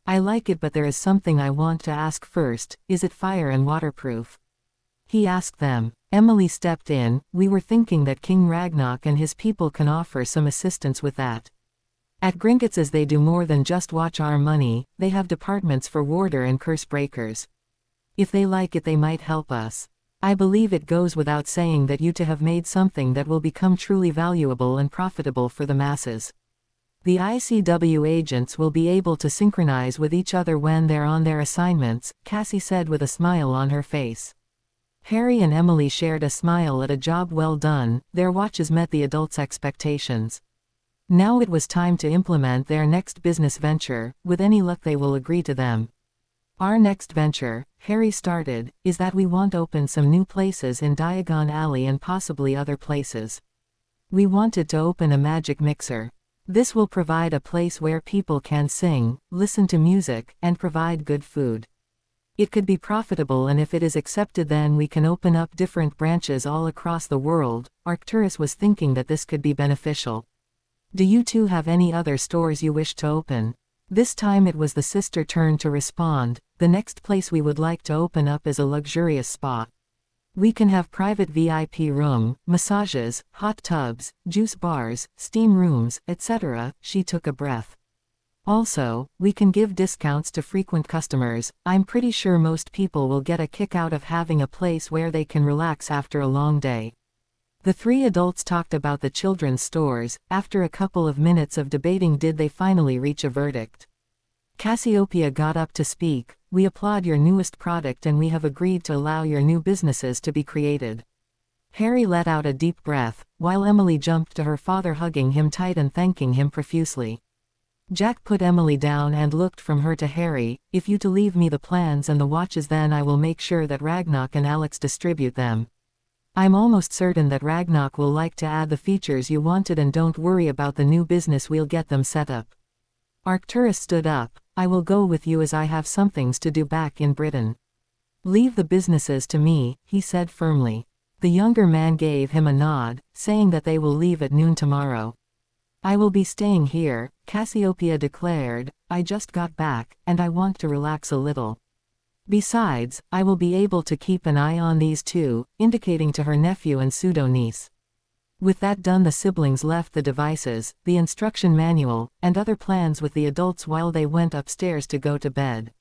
I like it, but there is something I want to ask first. Is it fire and waterproof? He asked them. Emily stepped in. We were thinking that King Ragnarok and his people can offer some assistance with that. At Gringotts, as they do more than just watch our money, they have departments for warder and curse breakers. If they like it, they might help us. I believe it goes without saying that you two have made something that will become truly valuable and profitable for the masses. The ICW agents will be able to synchronize with each other when they're on their assignments, Cassie said with a smile on her face. Harry and Emily shared a smile at a job well done. Their watches met the adults' expectations. Now it was time to implement their next business venture. With any luck they will agree to them. "Our next venture," Harry started, "is that we want to open some new places in Diagon Alley and possibly other places. We wanted to open a magic mixer. This will provide a place where people can sing, listen to music, and provide good food. It could be profitable, and if it is accepted then we can open up different branches all across the world." Arcturus was thinking that this could be beneficial. "Do you two have any other stores you wish to open?" This time it was the sister turn to respond. "The next place we would like to open up is a luxurious spa. We can have private VIP room, massages, hot tubs, juice bars, steam rooms, etc." She took a breath. "Also, we can give discounts to frequent customers. I'm pretty sure most people will get a kick out of having a place where they can relax after a long day." The 3 adults talked about the children's stores. After a couple of minutes of debating did they finally reach a verdict. Cassiopeia got up to speak. "We applaud your newest product and we have agreed to allow your new businesses to be created." Harry let out a deep breath, while Emily jumped to her father, hugging him tight and thanking him profusely. Jack put Emily down and looked from her to Harry. "If you to leave me the plans and the watches, then I will make sure that Ragnarok and Alex distribute them. I'm almost certain that Ragnarok will like to add the features you wanted, and don't worry about the new business, we'll get them set up." Arcturus stood up. "I will go with you as I have some things to do back in Britain." "Leave the businesses to me," he said firmly. The younger man gave him a nod, saying that they will leave at noon tomorrow. "I will be staying here," Cassiopeia declared. "I just got back, and I want to relax a little. Besides, I will be able to keep an eye on these two," indicating to her nephew and pseudo-niece. With that done, the siblings left the devices, the instruction manual, and other plans with the adults while they went upstairs to go to bed.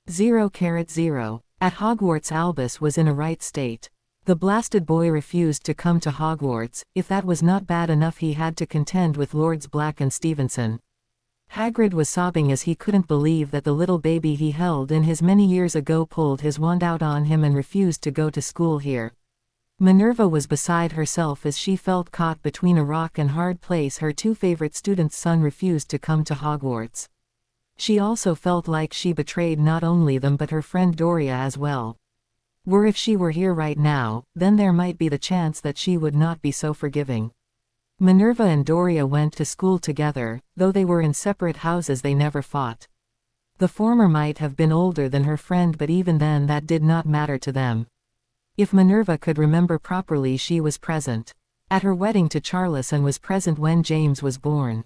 0,0. At Hogwarts Albus was in a right state. The blasted boy refused to come to Hogwarts. If that was not bad enough, he had to contend with Lords Black and Stevenson. Hagrid was sobbing as he couldn't believe that the little baby he held in his many years ago pulled his wand out on him and refused to go to school here. Minerva was beside herself as she felt caught between a rock and hard place. Her two favorite students' son refused to come to Hogwarts. She also felt like she betrayed not only them but her friend Doria as well. If she were here right now, then there might be the chance that she would not be so forgiving. Minerva and Doria went to school together, though they were in separate houses. They never fought. The former might have been older than her friend, but even then that did not matter to them. If Minerva could remember properly, she was present at her wedding to Charles and was present when James was born.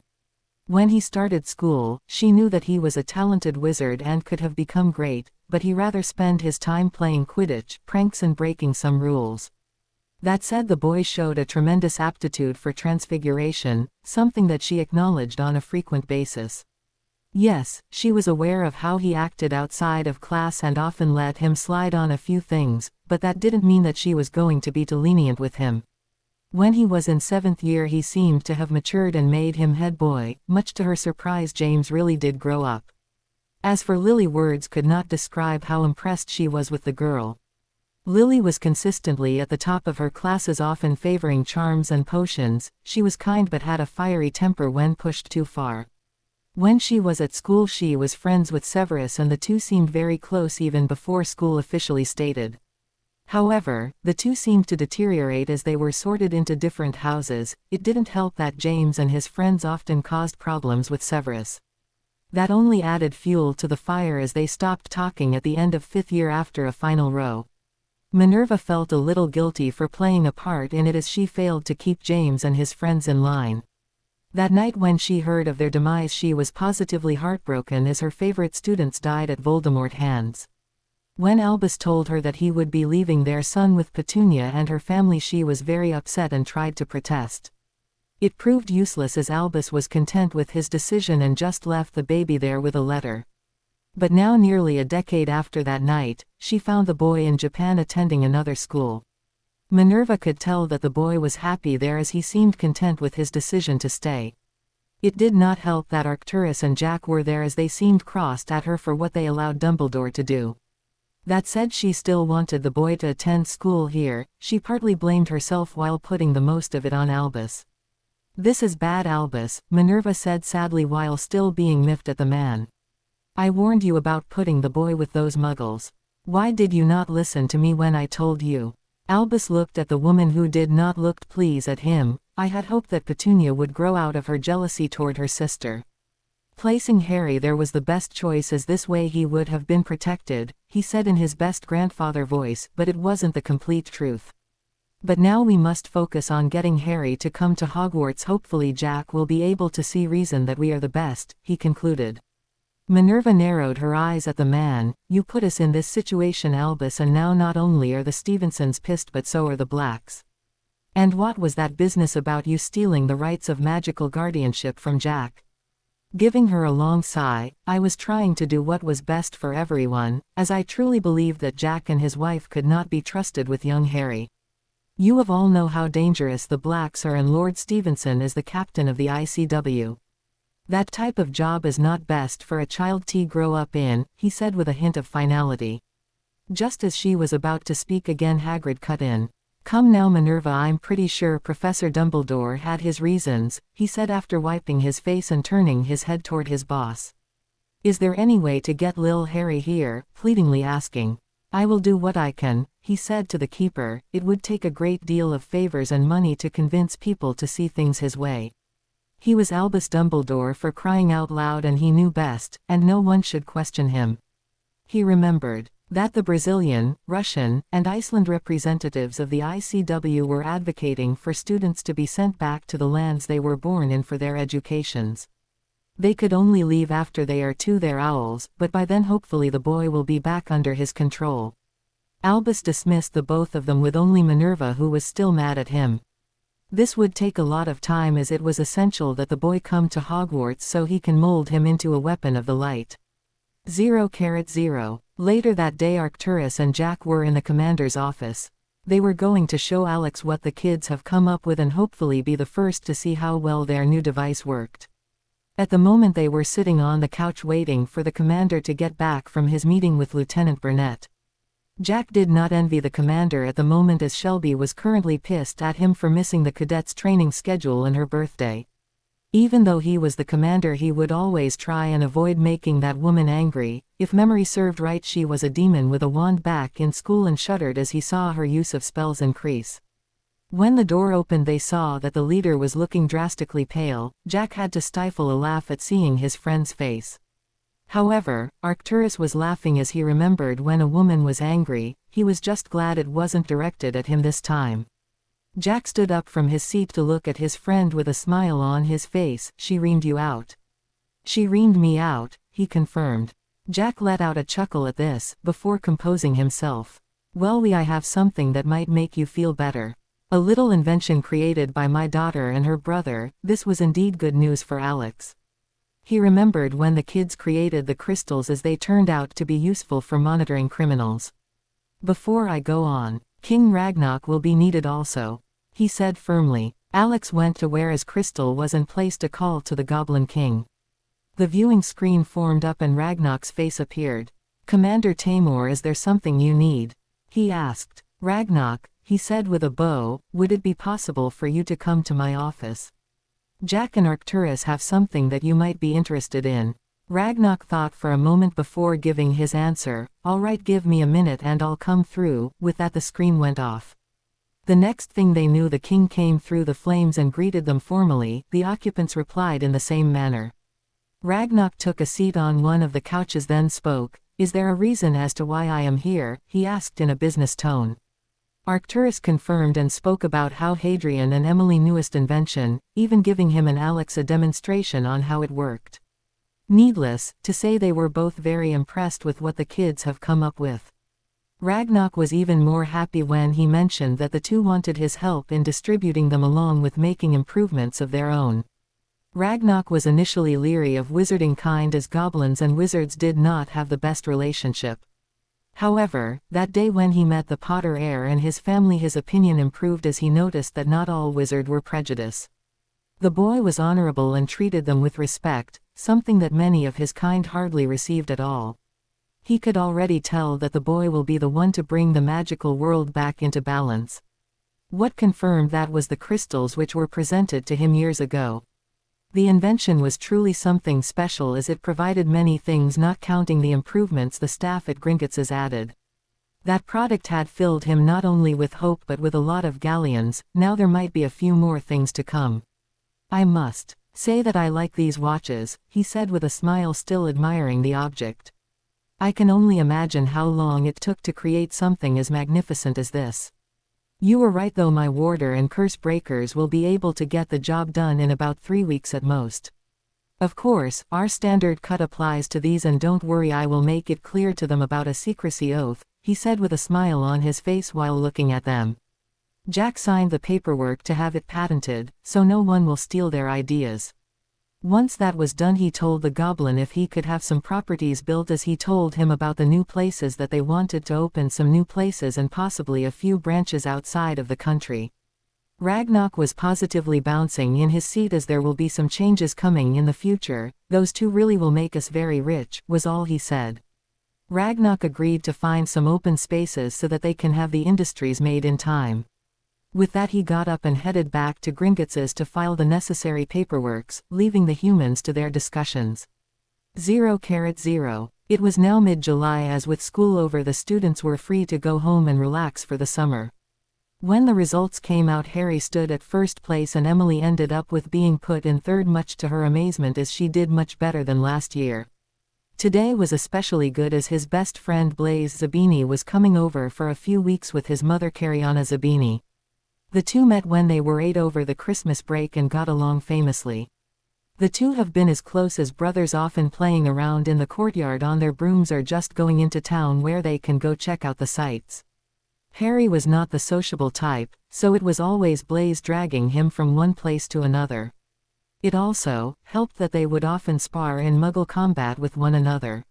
When he started school, she knew that he was a talented wizard and could have become great, but he rather spent his time playing Quidditch, pranks and breaking some rules. That said, the boy showed a tremendous aptitude for transfiguration, something that she acknowledged on a frequent basis. Yes, she was aware of how he acted outside of class and often let him slide on a few things, but that didn't mean that she was going to be too lenient with him. When he was in 7th year, he seemed to have matured and made him head boy. Much to her surprise, James really did grow up. As for Lily, words could not describe how impressed she was with the girl. Lily was consistently at the top of her classes, often favoring charms and potions. She was kind but had a fiery temper when pushed too far. When she was at school, she was friends with Severus and the two seemed very close even before school officially stated. However, the two seemed to deteriorate as they were sorted into different houses. It didn't help that James and his friends often caused problems with Severus. That only added fuel to the fire as they stopped talking at the end of 5th year after a final row. Minerva felt a little guilty for playing a part in it as she failed to keep James and his friends in line. That night when she heard of their demise, she was positively heartbroken as her favorite students died at Voldemort's hands. When Albus told her that he would be leaving their son with Petunia and her family, she was very upset and tried to protest. It proved useless as Albus was content with his decision and just left the baby there with a letter. But now, nearly a decade after that night, she found the boy in Japan attending another school. Minerva could tell that the boy was happy there as he seemed content with his decision to stay. It did not help that Arcturus and Jack were there as they seemed crossed at her for what they allowed Dumbledore to do. That said, she still wanted the boy to attend school here. She partly blamed herself while putting the most of it on Albus. "This is bad, Albus," Minerva said sadly while still being miffed at the man. "I warned you about putting the boy with those muggles. Why did you not listen to me when I told you?" Albus looked at the woman who did not look pleased at him. "I had hoped that Petunia would grow out of her jealousy toward her sister. Placing Harry there was the best choice as this way he would have been protected," he said in his best grandfather voice, but it wasn't the complete truth. "But now we must focus on getting Harry to come to Hogwarts. Hopefully Jack will be able to see reason that we are the best," he concluded. Minerva narrowed her eyes at the man. "You put us in this situation, Albus, and now not only are the Stevensons pissed but so are the Blacks. And what was that business about you stealing the rights of magical guardianship from Jack?" Giving her a long sigh, "I was trying to do what was best for everyone, as I truly believed that Jack and his wife could not be trusted with young Harry. You of all know how dangerous the Blacks are, and Lord Stevenson is the captain of the ICW. That type of job is not best for a child to grow up in," he said with a hint of finality. Just as she was about to speak again, Hagrid cut in. "Come now, Minerva, I'm pretty sure Professor Dumbledore had his reasons," he said after wiping his face and turning his head toward his boss. "Is there any way to get Lil Harry here?" pleadingly asking. "I will do what I can," he said to the keeper. It would take a great deal of favors and money to convince people to see things his way. He was Albus Dumbledore, for crying out loud, and he knew best, and no one should question him. He remembered that the Brazilian, Russian, and Iceland representatives of the ICW were advocating for students to be sent back to the lands they were born in for their educations. They could only leave after they are to their owls, but by then hopefully the boy will be back under his control. Albus dismissed the both of them with only Minerva who was still mad at him. This would take a lot of time as it was essential that the boy come to Hogwarts so he can mold him into a weapon of the light. 0:0. Later that day Arcturus and Jack were in the commander's office. They were going to show Alex what the kids have come up with and hopefully be the first to see how well their new device worked. At the moment they were sitting on the couch waiting for the commander to get back from his meeting with Lieutenant Burnett. Jack did not envy the commander at the moment as Shelby was currently pissed at him for missing the cadets' training schedule and her birthday. Even though he was the commander he would always try and avoid making that woman angry. If memory served right, she was a demon with a wand back in school and shuddered as he saw her use of spells increase. When the door opened they saw that the leader was looking drastically pale. Jack had to stifle a laugh at seeing his friend's face. However, Arcturus was laughing as he remembered when a woman was angry. He was just glad it wasn't directed at him this time. Jack stood up from his seat to look at his friend with a smile on his face. "She reamed you out." "She reamed me out," he confirmed. Jack let out a chuckle at this, before composing himself. "Well, I have something that might make you feel better. A little invention created by my daughter and her brother." This was indeed good news for Alex. He remembered when the kids created the crystals as they turned out to be useful for monitoring criminals. "Before I go on, King Ragnarok will be needed also," he said firmly. Alex went to where his crystal was and placed a call to the Goblin King. The viewing screen formed up and Ragnarok's face appeared. "Commander Tamor, is there something you need?" he asked. "Ragnarok," he said with a bow, "would it be possible for you to come to my office? Jack and Arcturus have something that you might be interested in." Ragnarok thought for a moment before giving his answer. "All right, give me a minute and I'll come through." With that the screen went off. The next thing they knew the king came through the flames and greeted them formally. The occupants replied in the same manner. Ragnarok took a seat on one of the couches then spoke. "Is there a reason as to why I am here?" he asked in a business tone. Arcturus confirmed and spoke about how Hadrian and Emily's newest invention, even giving him and Alex a demonstration on how it worked. Needless to say they were both very impressed with what the kids have come up with. Ragnarok was even more happy when he mentioned that the two wanted his help in distributing them along with making improvements of their own. Ragnarok was initially leery of wizarding kind as goblins and wizards did not have the best relationship. However, that day when he met the Potter heir and his family his opinion improved as he noticed that not all wizards were prejudiced. The boy was honorable and treated them with respect, something that many of his kind hardly received at all. He could already tell that the boy will be the one to bring the magical world back into balance. What confirmed that was the crystals which were presented to him years ago. The invention was truly something special as it provided many things not counting the improvements the staff at Gringotts added. That product had filled him not only with hope but with a lot of galleons. Now there might be a few more things to come. "I must say that I like these watches," he said with a smile still admiring the object. "I can only imagine how long it took to create something as magnificent as this." "You were right though, my warder and curse breakers will be able to get the job done in about 3 weeks at most. Of course, our standard cut applies to these and don't worry, I will make it clear to them about a secrecy oath," he said with a smile on his face while looking at them. Jack signed the paperwork to have it patented, so no one will steal their ideas. Once that was done he told the goblin if he could have some properties built as he told him about the new places that they wanted to open some new places and possibly a few branches outside of the country. Ragnarok was positively bouncing in his seat as there will be some changes coming in the future. "Those two really will make us very rich," was all he said. Ragnarok agreed to find some open spaces so that they can have the industries made in time. With that he got up and headed back to Gringotts to file the necessary paperworks, leaving the humans to their discussions. 0:0. It was now mid-July as with school over the students were free to go home and relax for the summer. When the results came out Harry stood at first place and Emily ended up with being put in third, much to her amazement as she did much better than last year. Today was especially good as his best friend Blaise Zabini was coming over for a few weeks with his mother Cariana Zabini. The two met when they were 8 over the Christmas break and got along famously. The two have been as close as brothers, often playing around in the courtyard on their brooms or just going into town where they can go check out the sights. Harry was not the sociable type, so it was always Blaise dragging him from one place to another. It also helped that they would often spar in Muggle combat with one another.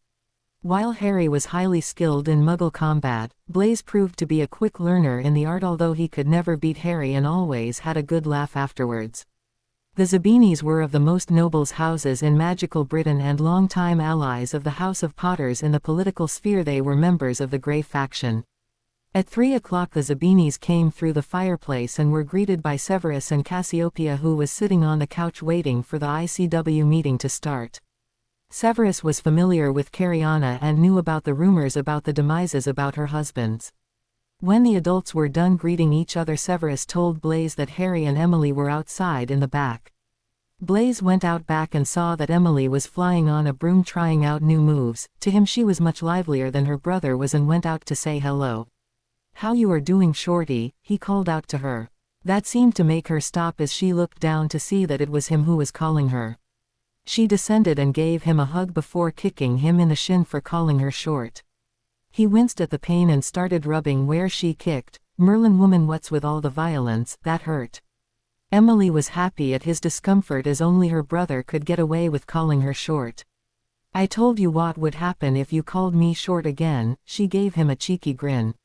While Harry was highly skilled in Muggle combat, Blaise proved to be a quick learner in the art, although he could never beat Harry and always had a good laugh afterwards. The Zabinis were of the most nobles houses in magical Britain and long-time allies of the House of Potters in the political sphere. They were members of the Grey faction. At 3 o'clock the Zabinis came through the fireplace and were greeted by Severus and Cassiopeia, who was sitting on the couch waiting for the ICW meeting to start. Severus was familiar with Cariana and knew about the rumors about the demises about her husbands. When the adults were done greeting each other, Severus told Blaise that Harry and Emily were outside in the back. Blaise went out back and saw that Emily was flying on a broom trying out new moves. To him she was much livelier than her brother was and went out to say hello. "How you are doing, Shorty," he called out to her. That seemed to make her stop as she looked down to see that it was him who was calling her. She descended and gave him a hug before kicking him in the shin for calling her short. He winced at the pain and started rubbing where she kicked. "Merlin woman, what's with all the violence? That hurt." Emily was happy at his discomfort as only her brother could get away with calling her short. "I told you what would happen if you called me short again," she gave him a cheeky grin.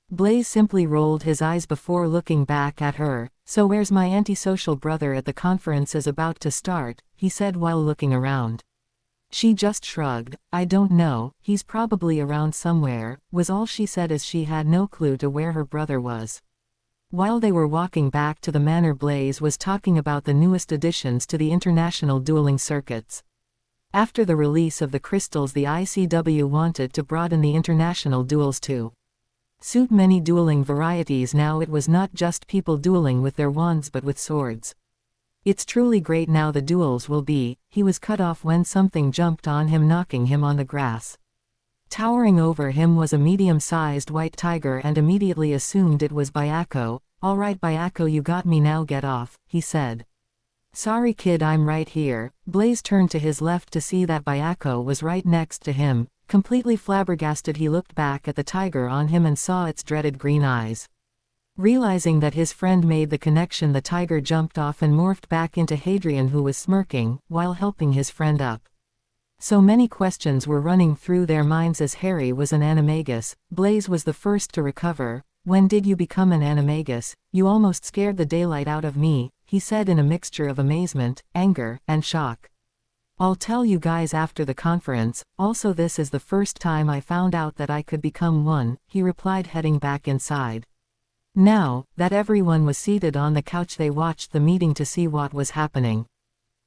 Blaise simply rolled his eyes before looking back at her. "So where's my antisocial brother at the conference is about to start?" he said while looking around. She just shrugged. "I don't know, he's probably around somewhere," was all she said as she had no clue to where her brother was. While they were walking back to the manor, Blaise was talking about the newest additions to the international dueling circuits. After the release of the crystals, the ICW wanted to broaden the international duels to suit many dueling varieties. Now it was not just people dueling with their wands but with swords. "It's truly great now the duels will be." He was cut off when something jumped on him, knocking him on the grass. Towering over him was a medium-sized white tiger and immediately assumed it was Byako. "All right Byako, you got me, now get off," he said. "Sorry kid, I'm right here." Blaise turned to his left to see that Byako was right next to him. Completely flabbergasted, he looked back at the tiger on him and saw its dreaded green eyes. Realizing that his friend made the connection, the tiger jumped off and morphed back into Hadrian, who was smirking while helping his friend up. So many questions were running through their minds as Harry was an animagus. Blaise was the first to recover. "When did you become an animagus? You almost scared the daylight out of me," he said in a mixture of amazement, anger, and shock. "I'll tell you guys after the conference. Also, this is the first time I found out that I could become one," he replied, heading back inside. Now that everyone was seated on the couch, they watched the meeting to see what was happening.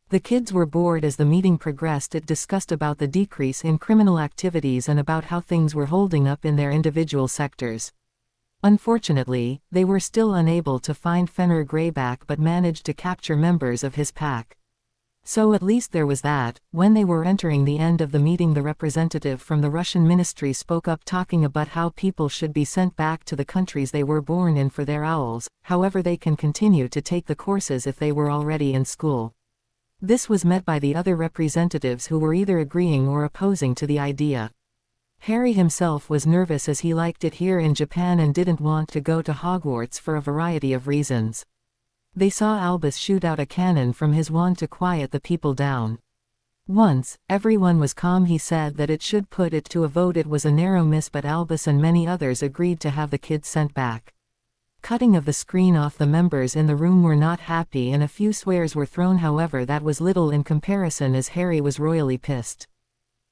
The kids were bored as the meeting progressed. It discussed about the decrease in criminal activities and about how things were holding up in their individual sectors. Unfortunately, they were still unable to find Fenrir Greyback but managed to capture members of his pack. So at least there was that. When they were entering the end of the meeting, the representative from the Russian ministry spoke up, talking about how people should be sent back to the countries they were born in for their owls. However, they can continue to take the courses if they were already in school. This was met by the other representatives, who were either agreeing or opposing to the idea. Harry himself was nervous as he liked it here in Japan and didn't want to go to Hogwarts for a variety of reasons. They saw Albus shoot out a cannon from his wand to quiet the people down. Once everyone was calm, he said that it should put it to a vote. It was a narrow miss, but Albus and many others agreed to have the kids sent back. Cutting of the screen off, the members in the room were not happy and a few swears were thrown. However, that was little in comparison as Harry was royally pissed.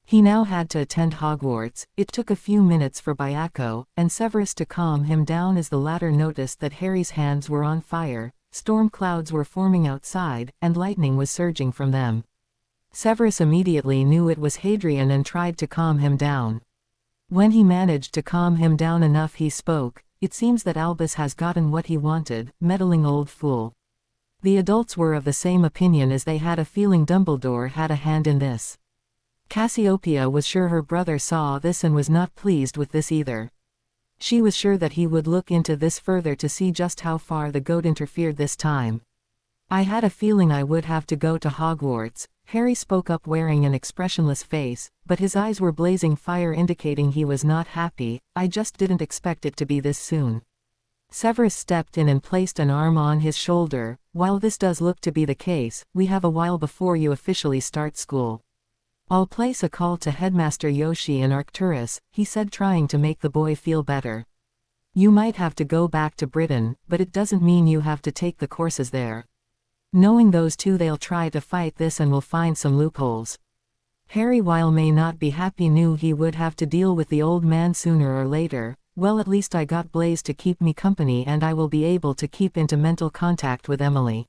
He now had to attend Hogwarts. It took a few minutes for Byako and Severus to calm him down as the latter noticed that Harry's hands were on fire. Storm clouds were forming outside, and lightning was surging from them. Severus immediately knew it was Hadrian and tried to calm him down. When he managed to calm him down enough, he spoke. "It seems that Albus has gotten what he wanted, meddling old fool." The adults were of the same opinion, as they had a feeling Dumbledore had a hand in this. Cassiopeia was sure her brother saw this and was not pleased with this either. She was sure that he would look into this further to see just how far the goat interfered this time. "I had a feeling I would have to go to Hogwarts," Harry spoke up, wearing an expressionless face, but his eyes were blazing fire, indicating he was not happy. "I just didn't expect it to be this soon." Severus stepped in and placed an arm on his shoulder. "While this does look to be the case, we have a while before you officially start school. I'll place a call to Headmaster Yoshi in Arcturus, he said, trying to make the boy feel better. You might have to go back to Britain, but it doesn't mean you have to take the courses there. Knowing those two, they'll try to fight this and will find some loopholes. Harry, while may not be happy, knew he would have to deal with the old man sooner or later. Well, at least I got Blaze to keep me company and I will be able to keep into mental contact with Emily.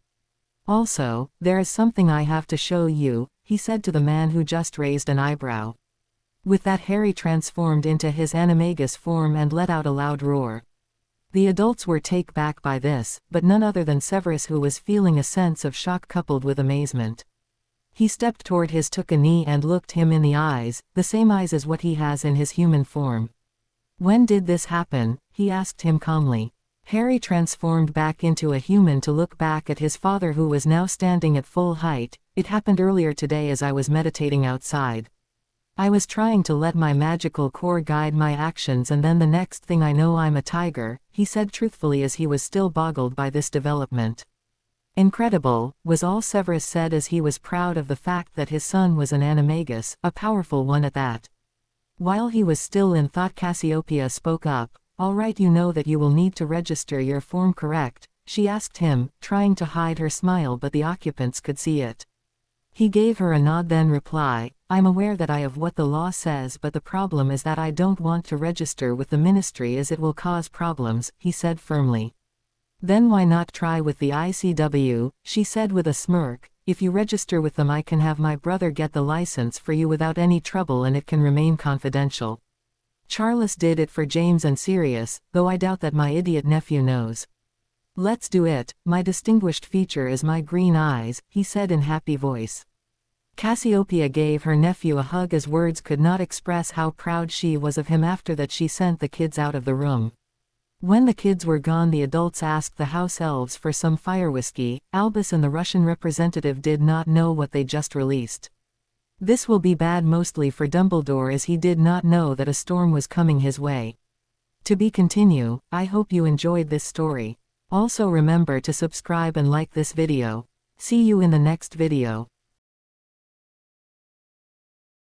Also, there is something I have to show you, he said to the man who just raised an eyebrow. With that, Harry transformed into his animagus form and let out a loud roar. The adults were taken back by this, but none other than Severus, who was feeling a sense of shock coupled with amazement. He stepped toward took a knee and looked him in the eyes, the same eyes as what he has in his human form. When did this happen? He asked him calmly. Harry transformed back into a human to look back at his father, who was now standing at full height. It happened earlier today as I was meditating outside. I was trying to let my magical core guide my actions, and then the next thing I know I'm a tiger, he said truthfully as he was still boggled by this development. Incredible, was all Severus said as he was proud of the fact that his son was an animagus, a powerful one at that. While he was still in thought, Cassiopeia spoke up. All right, you know that you will need to register your form, correct? She asked him, trying to hide her smile, but the occupants could see it. He gave her a nod, then reply, I'm aware that I have what the law says, but the problem is that I don't want to register with the ministry as it will cause problems, he said firmly. Then why not try with the ICW, she said with a smirk. If you register with them, I can have my brother get the license for you without any trouble and it can remain confidential. Charles did it for James and Sirius, though I doubt that my idiot nephew knows. Let's do it. My distinguished feature is my green eyes, he said in happy voice. Cassiopeia gave her nephew a hug as words could not express how proud she was of him. After that, she sent the kids out of the room. When the kids were gone, the adults asked the house elves for some fire whiskey. Albus and the Russian representative did not know what they just released. This will be bad, mostly for Dumbledore, as he did not know that a storm was coming his way. To be continue. I hope you enjoyed this story. Also remember to subscribe and like this video. See you in the next video.